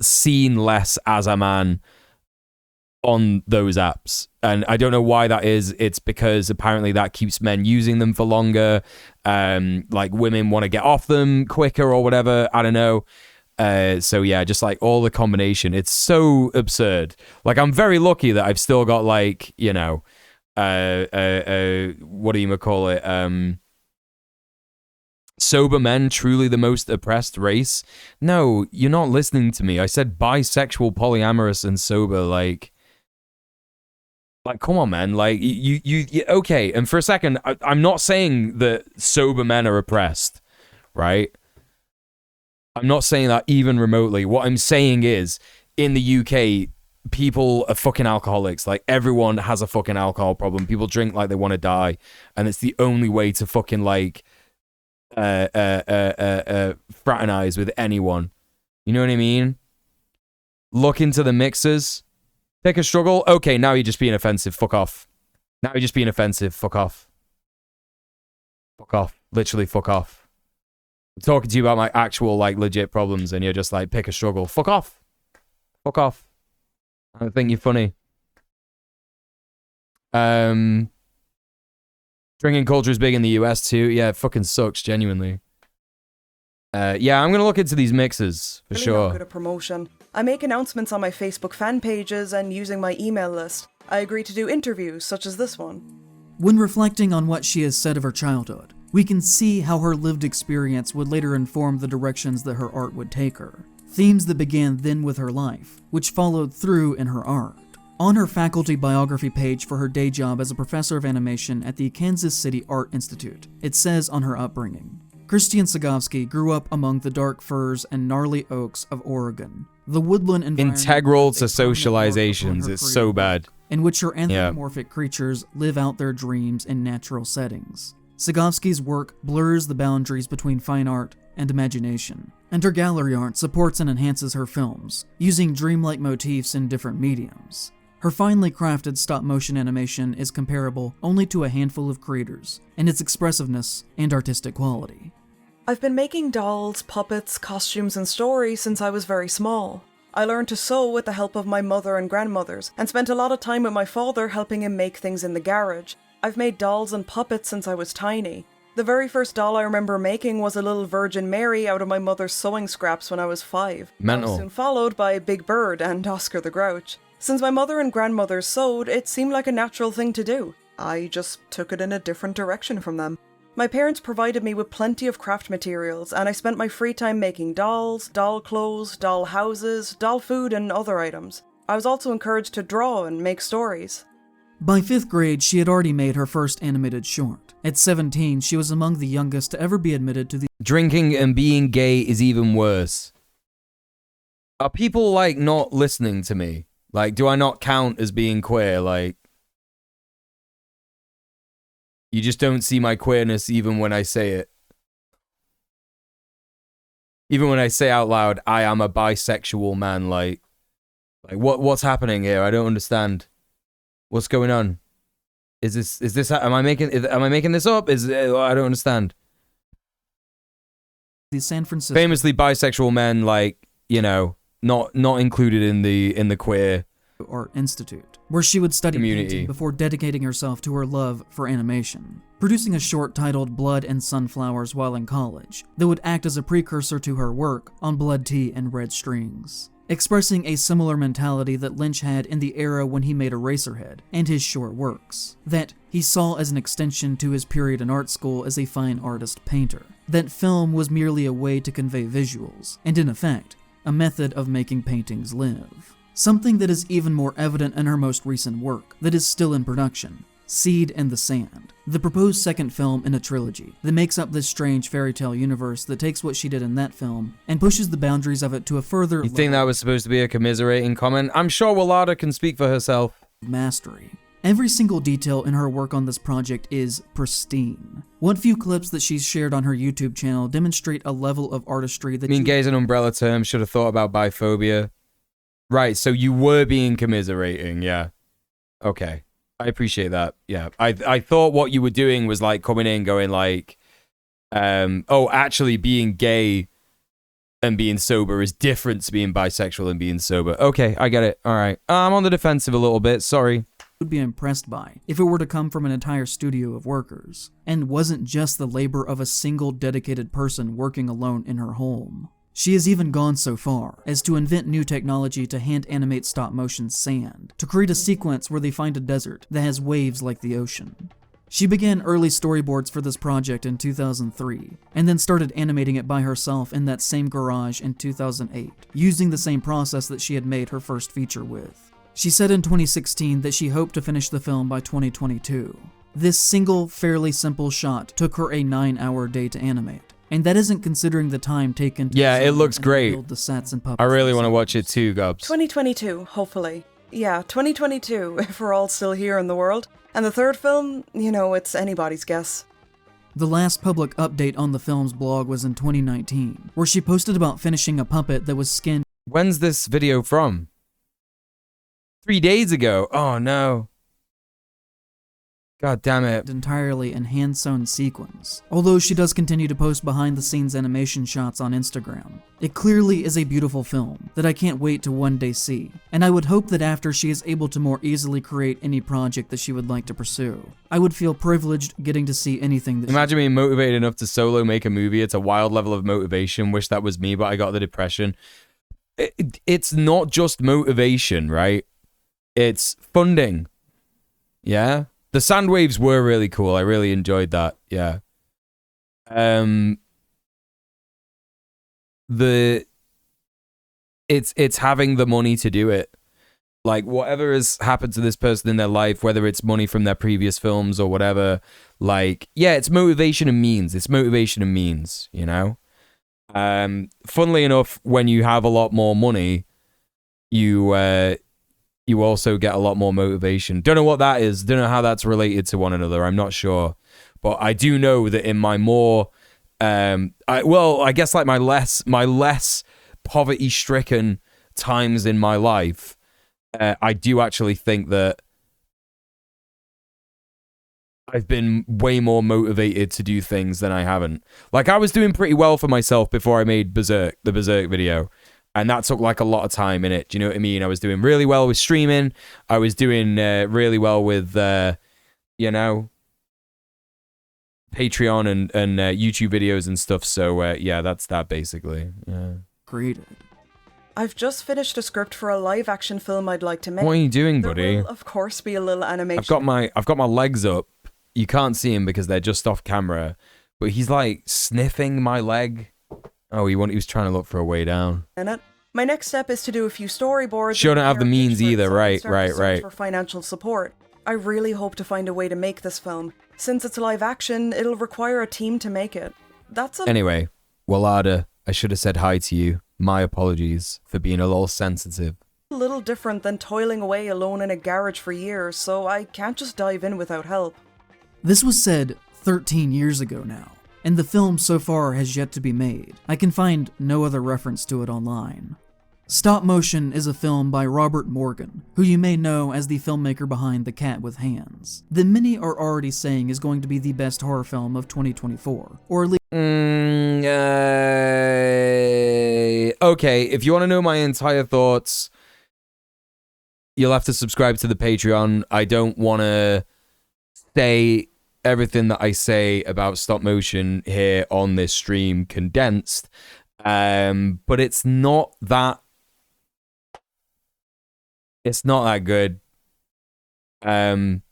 seen less as a man on those apps. And I don't know why that is. It's because apparently that keeps men using them for longer. Like, women want to get off them quicker or whatever. I don't know. So yeah, just like all the combination, it's so absurd. Like, I'm very lucky that I've still got, like, you know, what do you call it? Sober men, truly the most oppressed race. No, you're not listening to me. I said bisexual, polyamorous, and sober. Like, come on, man. Like, you okay. And for a second, I'm not saying that sober men are oppressed, right? I'm not saying that even remotely. What I'm saying is, in the UK, people are fucking alcoholics. Like, everyone has a fucking alcohol problem. People drink like they want to die, and it's the only way to fucking, like, fraternize with anyone. You know what I mean? Look into the mixers. Pick a struggle. Okay, now you're just being offensive. Fuck off. Now you're just being offensive. Fuck off. Fuck off. Literally, fuck off. I'm talking to you about my actual, like, legit problems, and you're just like, pick a struggle. Fuck off. Fuck off. I don't think you're funny. Drinking culture is big in the US too. Yeah, it fucking sucks, genuinely. Yeah, I'm gonna look into these mixes for Really sure. not good at promotion. I make announcements on my Facebook fan pages and using my email list. I agree to do interviews such as this one. When reflecting on what she has said of her childhood, we can see how her lived experience would later inform the directions that her art would take her. Themes that began then with her life, which followed through in her art. On her faculty biography page for her day job as a professor of animation at the Kansas City Art Institute, it says on her upbringing, Christian Sagowski grew up among the dark firs and gnarly oaks of Oregon. The woodland environment Integral to socializations is so bad. in which her anthropomorphic creatures live out their dreams in natural settings. Sagowski's work blurs the boundaries between fine art and imagination, and her gallery art supports and enhances her films, using dreamlike motifs in different mediums. Her finely crafted stop-motion animation is comparable only to a handful of creators, in its expressiveness and artistic quality. I've been making dolls, puppets, costumes, and stories since I was very small. I learned to sew with the help of my mother and grandmothers, and spent a lot of time with my father helping him make things in the garage. I've made dolls and puppets since I was tiny. The very first doll I remember making was a little Virgin Mary out of my mother's sewing scraps when I was 5. Mental. I was soon followed by Big Bird and Oscar the Grouch. Since my mother and grandmother sewed, it seemed like a natural thing to do. I just took it in a different direction from them. My parents provided me with plenty of craft materials, and I spent my free time making dolls, doll clothes, doll houses, doll food, and other items. I was also encouraged to draw and make stories. By 5th grade, she had already made her first animated short. At 17, she was among the youngest to ever be admitted to the Drinking and being gay is even worse. Are people, like, not listening to me? Like, do I not count as being queer? Like, you just don't see my queerness even when I say it. Even when I say out loud, I am a bisexual man, like what's happening here? I don't understand. What's going on? Is this am I making this up? I don't understand. The San Francisco Famously bisexual men, like, you know, not included in the queer Art Institute, where she would study community painting before dedicating herself to her love for animation, producing a short titled Blood and Sunflowers while in college that would act as a precursor to her work on Blood Tea and Red Strings, expressing a similar mentality that Lynch had in the era when he made Eraserhead and his short works, that he saw as an extension to his period in art school as a fine artist painter, that film was merely a way to convey visuals, and in effect, a method of making paintings live. Something that is even more evident in her most recent work that is still in production, Seed in the Sand, the proposed second film in a trilogy that makes up this strange fairy tale universe that takes what she did in that film and pushes the boundaries of it to a further You think that was supposed to be a commiserating comment? I'm sure Willada can speak for herself. Mastery. Every single detail in her work on this project is pristine. What few clips that she's shared on her YouTube channel demonstrate a level of artistry that gay is an umbrella term, should have thought about biphobia. Right, so you were being commiserating, yeah. Okay. I appreciate that. Yeah. I thought what you were doing was like coming in going like, oh, actually being gay and being sober is different to being bisexual and being sober. Okay, I get it. All right. I'm on the defensive a little bit. Sorry. Would be impressed by if it were to come from an entire studio of workers and wasn't just the labor of a single dedicated person working alone in her home. She has even gone so far as to invent new technology to hand animate stop-motion sand, to create a sequence where they find a desert that has waves like the ocean. She began early storyboards for this project in 2003, and then started animating it by herself in that same garage in 2008, using the same process that she had made her first feature with. She said in 2016 that she hoped to finish the film by 2022. This single, fairly simple shot took her a 9-hour day to animate. And that isn't considering the time taken to it looks great. build the sets and puppets. I really want to watch it too, Gubs. 2022, hopefully. Yeah, 2022, if we're all still here in the world. And the third film, you know, it's anybody's guess. The last public update on the film's blog was in 2019, where she posted about finishing a puppet that was skinned. When's this video from? 3 days ago. Oh no. God damn it. Entirely in hand-sewn sequins. Although she does continue to post behind-the-scenes animation shots on Instagram. It clearly is a beautiful film that I can't wait to one day see, and I would hope that after she is able to more easily create any project that she would like to pursue, I would feel privileged getting to see anything that Imagine being motivated enough to solo make a movie. It's a wild level of motivation. Wish that was me, but I got the depression. It's not just motivation, right? It's funding. Yeah? The sand waves were really cool. I really enjoyed that. Yeah. It's having the money to do it. Like whatever has happened to this person in their life, whether it's money from their previous films or whatever, like, yeah, it's motivation and means. It's motivation and means, you know? Funnily enough, when you have a lot more money, you also get a lot more motivation. Don't know what that is. Don't know how that's related to one another. I'm not sure. But I do know that in my more, I guess like my less poverty-stricken times in my life, I do actually think that I've been way more motivated to do things than I haven't. Like I was doing pretty well for myself before I made the Berserk video. And that took like a lot of time in it. Do you know what I mean? I was doing really well with streaming. I was doing really well with, you know, Patreon and YouTube videos and stuff. So yeah, that's that basically. Yeah. Created. I've just finished a script for a live-action film I'd like to make. What are you doing, buddy? There will, of course, be a little animation. I've got my legs up. You can't see him because they're just off camera. But he's like sniffing my leg. Oh, he was trying to look for a way down. My next step is to do a few storyboards. Sure, don't have the means either. Right. For financial support. I really hope to find a way to make this film. Since it's live action, it'll require a team to make it. Anyway, Willada, I should have said hi to you. My apologies for being a little sensitive. A little different than toiling away alone in a garage for years, so I can't just dive in without help. This was said 13 years ago now, and the film so far has yet to be made. I can find no other reference to it online. Stop Motion is a film by Robert Morgan, who you may know as the filmmaker behind The Cat with Hands, that many are already saying is going to be the best horror film of 2024, or at least... Okay, if you want to know my entire thoughts, you'll have to subscribe to the Patreon. I don't want to say everything that I say about stop motion here on this stream condensed, but it's not that good. I'm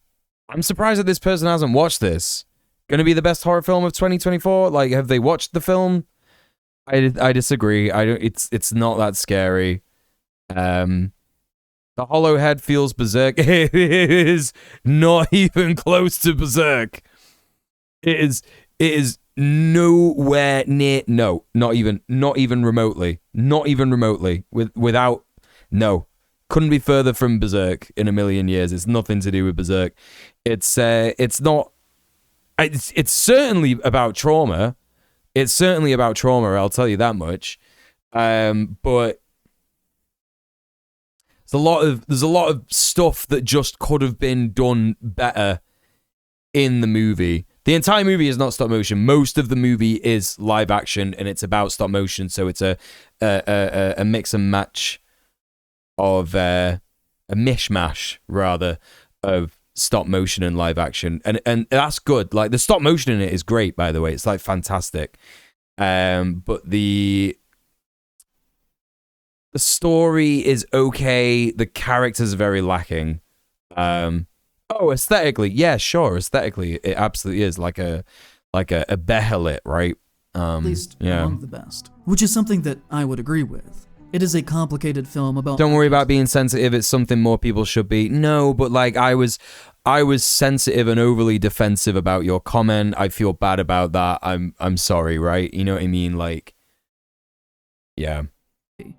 surprised that this person hasn't watched this. Gonna be the best horror film of 2024? Like, have they watched the film? I disagree. I don't. It's not that scary. The hollow head feels berserk. It is not even close to berserk. It is nowhere near. No, not even remotely. Not even remotely. Without. No, couldn't be further from berserk in a million years. It's nothing to do with berserk. It's not. It's certainly about trauma. It's certainly about trauma. I'll tell you that much. But there's a lot of stuff that just could have been done better in the movie. The entire movie is not stop motion. Most of the movie is live action, and it's about stop motion. So it's a mix and match of a mishmash rather of stop motion and live action, and that's good. Like the stop motion in it is great, by the way. It's like fantastic. But the story is okay. The characters are very lacking. Oh, aesthetically, yeah, sure. Aesthetically, it absolutely is like a Behelit, right? At least yeah. among the best, which is something that I would agree with. It is a complicated film about. Don't worry about being sensitive. It's something more people should be. No, but like I was sensitive and overly defensive about your comment. I feel bad about that. I'm sorry, right? You know what I mean? Like, yeah.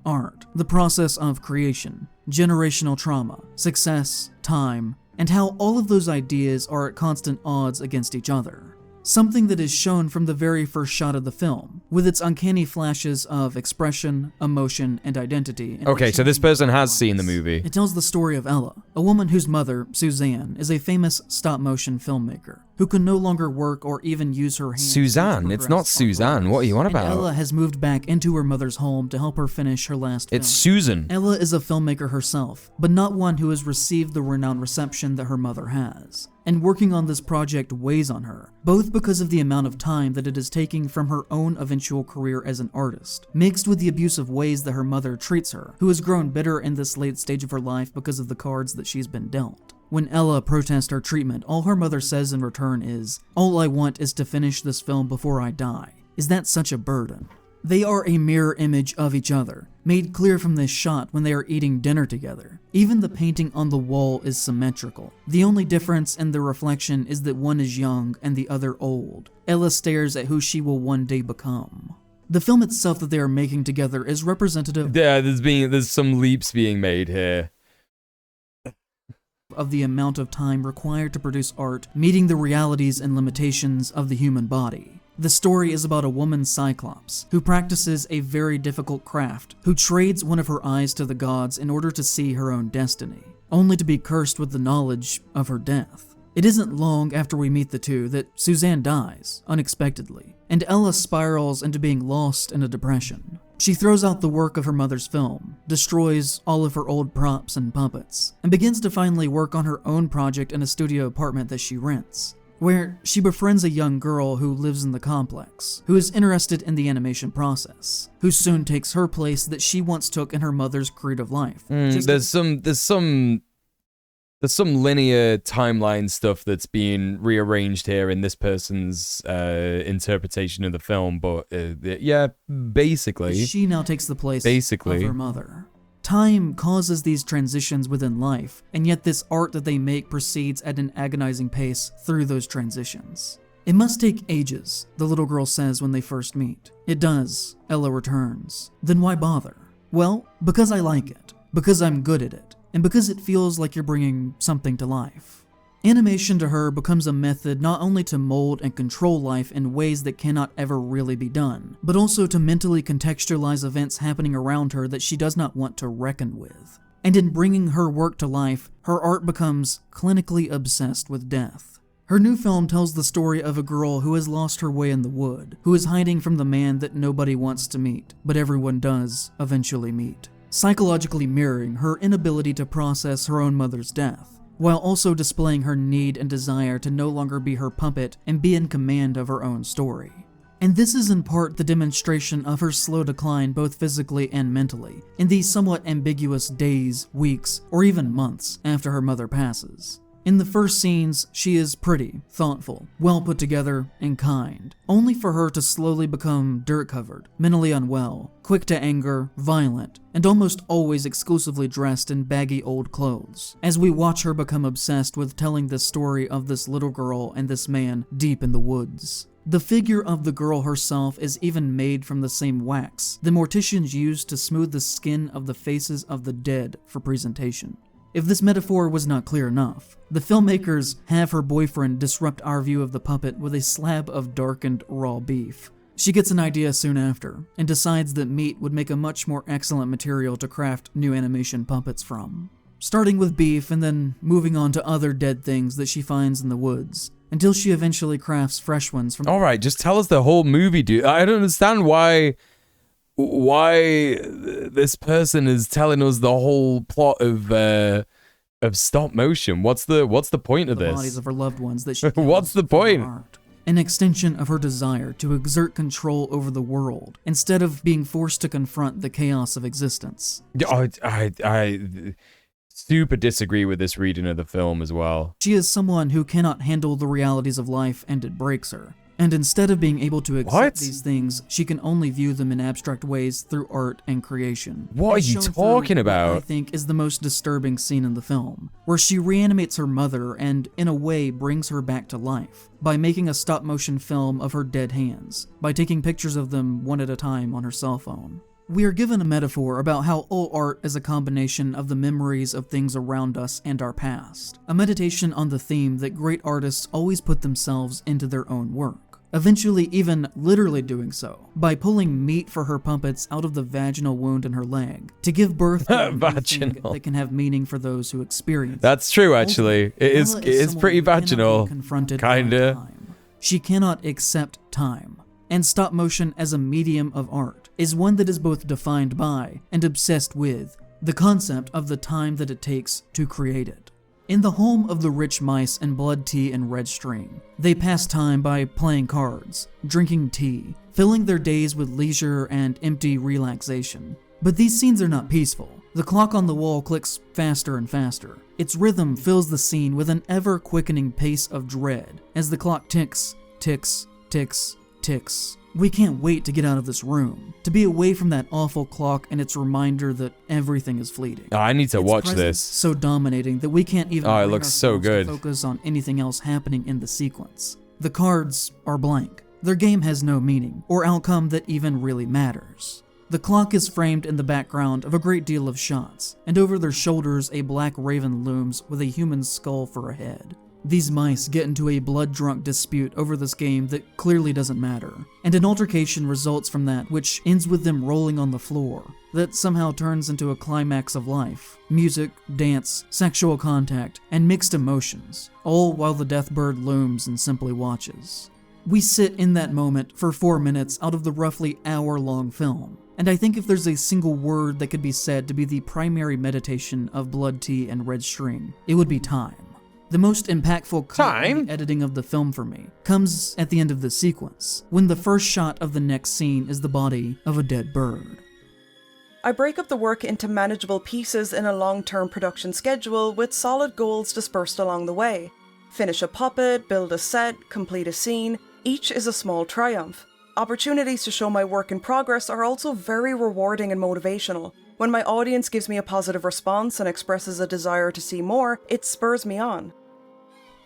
Art, the process of creation, generational trauma, success, time, and how all of those ideas are at constant odds against each other. Something that is shown from the very first shot of the film, with its uncanny flashes of expression, emotion, and identity. Okay, so this person has seen the movie. It tells the story of Ella, a woman whose mother, Suzanne, is a famous stop-motion filmmaker who can no longer work or even use her hands. Suzanne? It's not Suzanne. What are you on about? Ella has moved back into her mother's home to help her finish her last film. It's Susan. Ella is a filmmaker herself, but not one who has received the renowned reception that her mother has. And working on this project weighs on her, both because of the amount of time that it is taking from her own eventual career as an artist, mixed with the abusive ways that her mother treats her, who has grown bitter in this late stage of her life because of the cards that she's been dealt. When Ella protests her treatment, all her mother says in return is, "All I want is to finish this film before I die." Is that such a burden? They are a mirror image of each other, made clear from this shot when they are eating dinner together. Even the painting on the wall is symmetrical. The only difference in the reflection is that one is young and the other old. Ella stares at who she will one day become. The film itself that they are making together is representative. Yeah, there's some leaps being made here. Of the amount of time required to produce art, meeting the realities and limitations of the human body. The story is about a woman Cyclops, who practices a very difficult craft, who trades one of her eyes to the gods in order to see her own destiny, only to be cursed with the knowledge of her death. It isn't long after we meet the two that Suzanne dies, unexpectedly, and Ella spirals into being lost in a depression. She throws out the work of her mother's film, destroys all of her old props and puppets, and begins to finally work on her own project in a studio apartment that she rents, where she befriends a young girl who lives in the complex, who is interested in the animation process, who soon takes her place that she once took in her mother's creative life. There's some linear timeline stuff that's being rearranged here in this person's interpretation of the film, but yeah, basically. She now takes the place of her mother. Time causes these transitions within life, and yet this art that they make proceeds at an agonizing pace through those transitions. It must take ages, the little girl says when they first meet. It does, Ella returns. Then why bother? Well, because I like it, because I'm good at it, and because it feels like you're bringing something to life. Animation to her becomes a method not only to mold and control life in ways that cannot ever really be done, but also to mentally contextualize events happening around her that she does not want to reckon with. And in bringing her work to life, her art becomes clinically obsessed with death. Her new film tells the story of a girl who has lost her way in the wood, who is hiding from the man that nobody wants to meet, but everyone does eventually meet, psychologically mirroring her inability to process her own mother's death, while also displaying her need and desire to no longer be her puppet and be in command of her own story. And this is in part the demonstration of her slow decline both physically and mentally, in these somewhat ambiguous days, weeks, or even months after her mother passes. In the first scenes, she is pretty, thoughtful, well put together, and kind, only for her to slowly become dirt-covered, mentally unwell, quick to anger, violent, and almost always exclusively dressed in baggy old clothes, as we watch her become obsessed with telling the story of this little girl and this man deep in the woods. The figure of the girl herself is even made from the same wax the morticians used to smooth the skin of the faces of the dead for presentation. If this metaphor was not clear enough, the filmmakers have her boyfriend disrupt our view of the puppet with a slab of darkened raw beef. She gets an idea soon after, and decides that meat would make a much more excellent material to craft new animation puppets from. Starting with beef and then moving on to other dead things that she finds in the woods, until she eventually crafts fresh ones from— Alright, just tell us the whole movie, dude. I don't understand why this person is telling us the whole plot of stop motion. What's the point of the this? bodies of her loved ones that she What's the point? Art. An extension of her desire to exert control over the world instead of being forced to confront the chaos of existence. I super disagree with this reading of the film as well. She is someone who cannot handle the realities of life and it breaks her. And instead of being able to accept these things, she can only view them in abstract ways through art and creation. What are you talking about? What I think is the most disturbing scene in the film, where she reanimates her mother and, in a way, brings her back to life by making a stop-motion film of her dead hands, by taking pictures of them one at a time on her cell phone. We are given a metaphor about how all art is a combination of the memories of things around us and our past, a meditation on the theme that great artists always put themselves into their own work, eventually even literally doing so, by pulling meat for her puppets out of the vaginal wound in her leg, to give birth to vaginal that can have meaning for those who experience it. That's true, actually. It is pretty vaginal, kinda. She cannot accept time, and stop motion as a medium of art is one that is both defined by and obsessed with the concept of the time that it takes to create it. In the home of the rich mice in Blood Tea and Red String, they pass time by playing cards, drinking tea, filling their days with leisure and empty relaxation. But these scenes are not peaceful. The clock on the wall clicks faster and faster. Its rhythm fills the scene with an ever-quickening pace of dread as the clock ticks, ticks, ticks, ticks. We can't wait to get out of this room, to be away from that awful clock and its reminder that everything is fleeting. Oh, I need to watch presence this. So dominating that we can't even it looks so good. Focus on anything else happening in the sequence. The cards are blank. Their game has no meaning or outcome that even really matters. The clock is framed in the background of a great deal of shots, and over their shoulders a black raven looms with a human skull for a head. These mice get into a blood-drunk dispute over this game that clearly doesn't matter, and an altercation results from that which ends with them rolling on the floor, that somehow turns into a climax of life. Music, dance, sexual contact, and mixed emotions, all while the death bird looms and simply watches. We sit in that moment for 4 minutes out of the roughly hour-long film, and I think if there's a single word that could be said to be the primary meditation of Blood Tea and Red String, it would be time. The most impactful cut in the editing of the film for me comes at the end of the sequence, when the first shot of the next scene is the body of a dead bird. I break up the work into manageable pieces in a long-term production schedule with solid goals dispersed along the way. Finish a puppet, build a set, complete a scene, each is a small triumph. Opportunities to show my work in progress are also very rewarding and motivational. When my audience gives me a positive response and expresses a desire to see more, it spurs me on.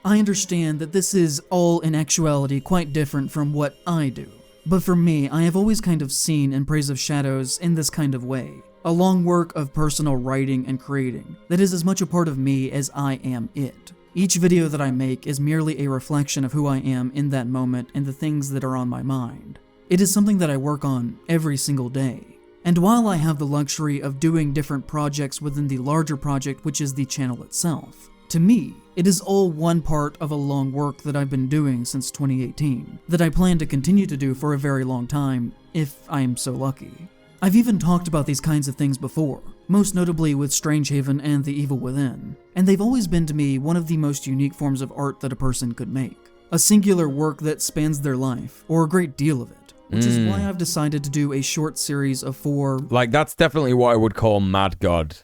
I understand that this is all in actuality quite different from what I do. But for me, I have always kind of seen In Praise of Shadows in this kind of way. A long work of personal writing and creating that is as much a part of me as I am it. Each video that I make is merely a reflection of who I am in that moment and the things that are on my mind. It is something that I work on every single day. And while I have the luxury of doing different projects within the larger project, which is the channel itself, to me, it is all one part of a long work that I've been doing since 2018, that I plan to continue to do for a very long time, if I am so lucky. I've even talked about these kinds of things before, most notably with Strangehaven and The Evil Within, and they've always been to me one of the most unique forms of art that a person could make. A singular work that spans their life, or a great deal of it. Which is why I've decided to do a short series of 4... Like, that's definitely what I would call Mad God,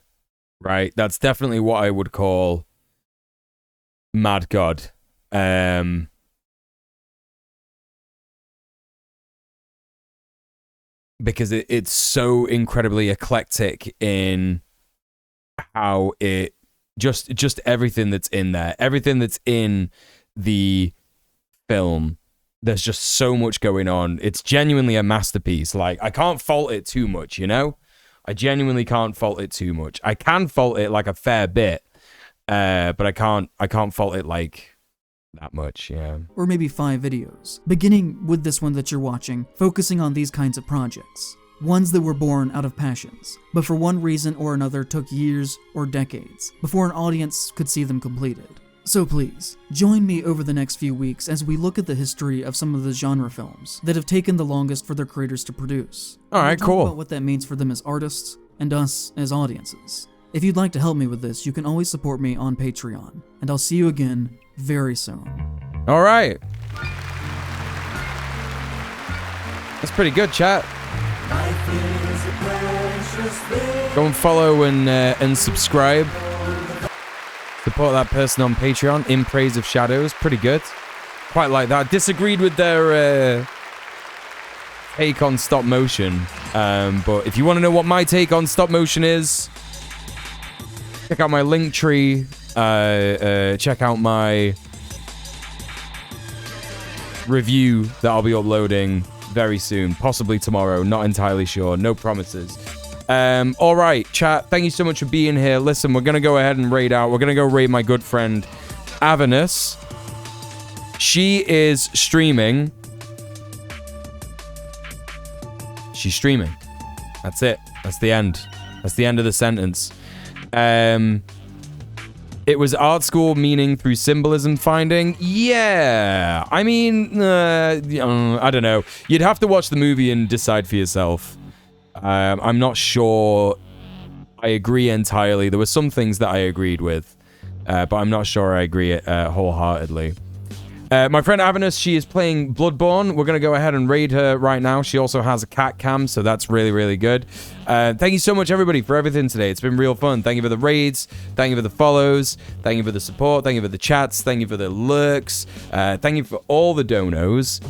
right? That's definitely what I would call mad god. Because it's so incredibly eclectic in how it just everything that's in there, everything that's in the film. There's just so much going on. It's genuinely a masterpiece. Like, I can't fault it too much, you know? I genuinely can't fault it too much. I can fault it like a fair bit, but I can't fault it like that much, yeah. Or maybe 5 videos, beginning with this one that you're watching, focusing on these kinds of projects. Ones that were born out of passions, but for one reason or another took years or decades before an audience could see them completed. So please, join me over the next few weeks as we look at the history of some of the genre films that have taken the longest for their creators to produce. Alright, cool. Talk about what that means for them as artists and us as audiences. If you'd like to help me with this, you can always support me on Patreon, and I'll see you again very soon. All right. That's pretty good, chat. Go and follow and subscribe. Support that person on Patreon, In Praise of Shadows. Pretty good. Quite like that. Disagreed with their take on stop motion. But if you want to know what my take on stop motion is, check out my link tree. Check out my review that I'll be uploading very soon, possibly tomorrow, not entirely sure, no promises. All right, chat, thank you so much for being here. Listen, we're gonna go ahead and raid out. We're gonna go raid my good friend Avernus. She is streaming. She's streaming. That's it. That's the end. That's the end of the sentence. It was art school meaning through symbolism finding? Yeah. I mean, I don't know. You'd have to watch the movie and decide for yourself. I'm not sure I agree entirely. There were some things that I agreed with, but I'm not sure I agree wholeheartedly. My friend Avernus, she is playing Bloodborne. We're going to go ahead and raid her right now. She also has a cat cam, so that's really, really good. Thank you so much, everybody, for everything today. It's been real fun. Thank you for the raids. Thank you for the follows. Thank you for the support. Thank you for the chats. Thank you for the lurks. Thank you for all the donos.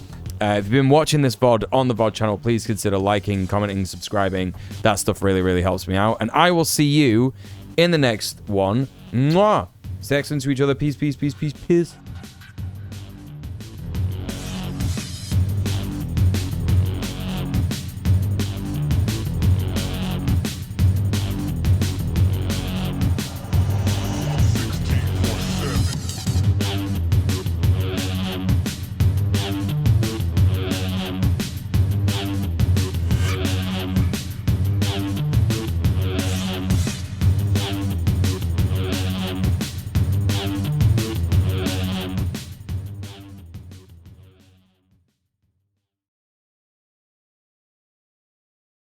If you've been watching this VOD on the VOD channel, please consider liking, commenting, subscribing. That stuff really, really helps me out. And I will see you in the next one. Mwah! Stay excellent to each other. Peace, peace, peace, peace, peace.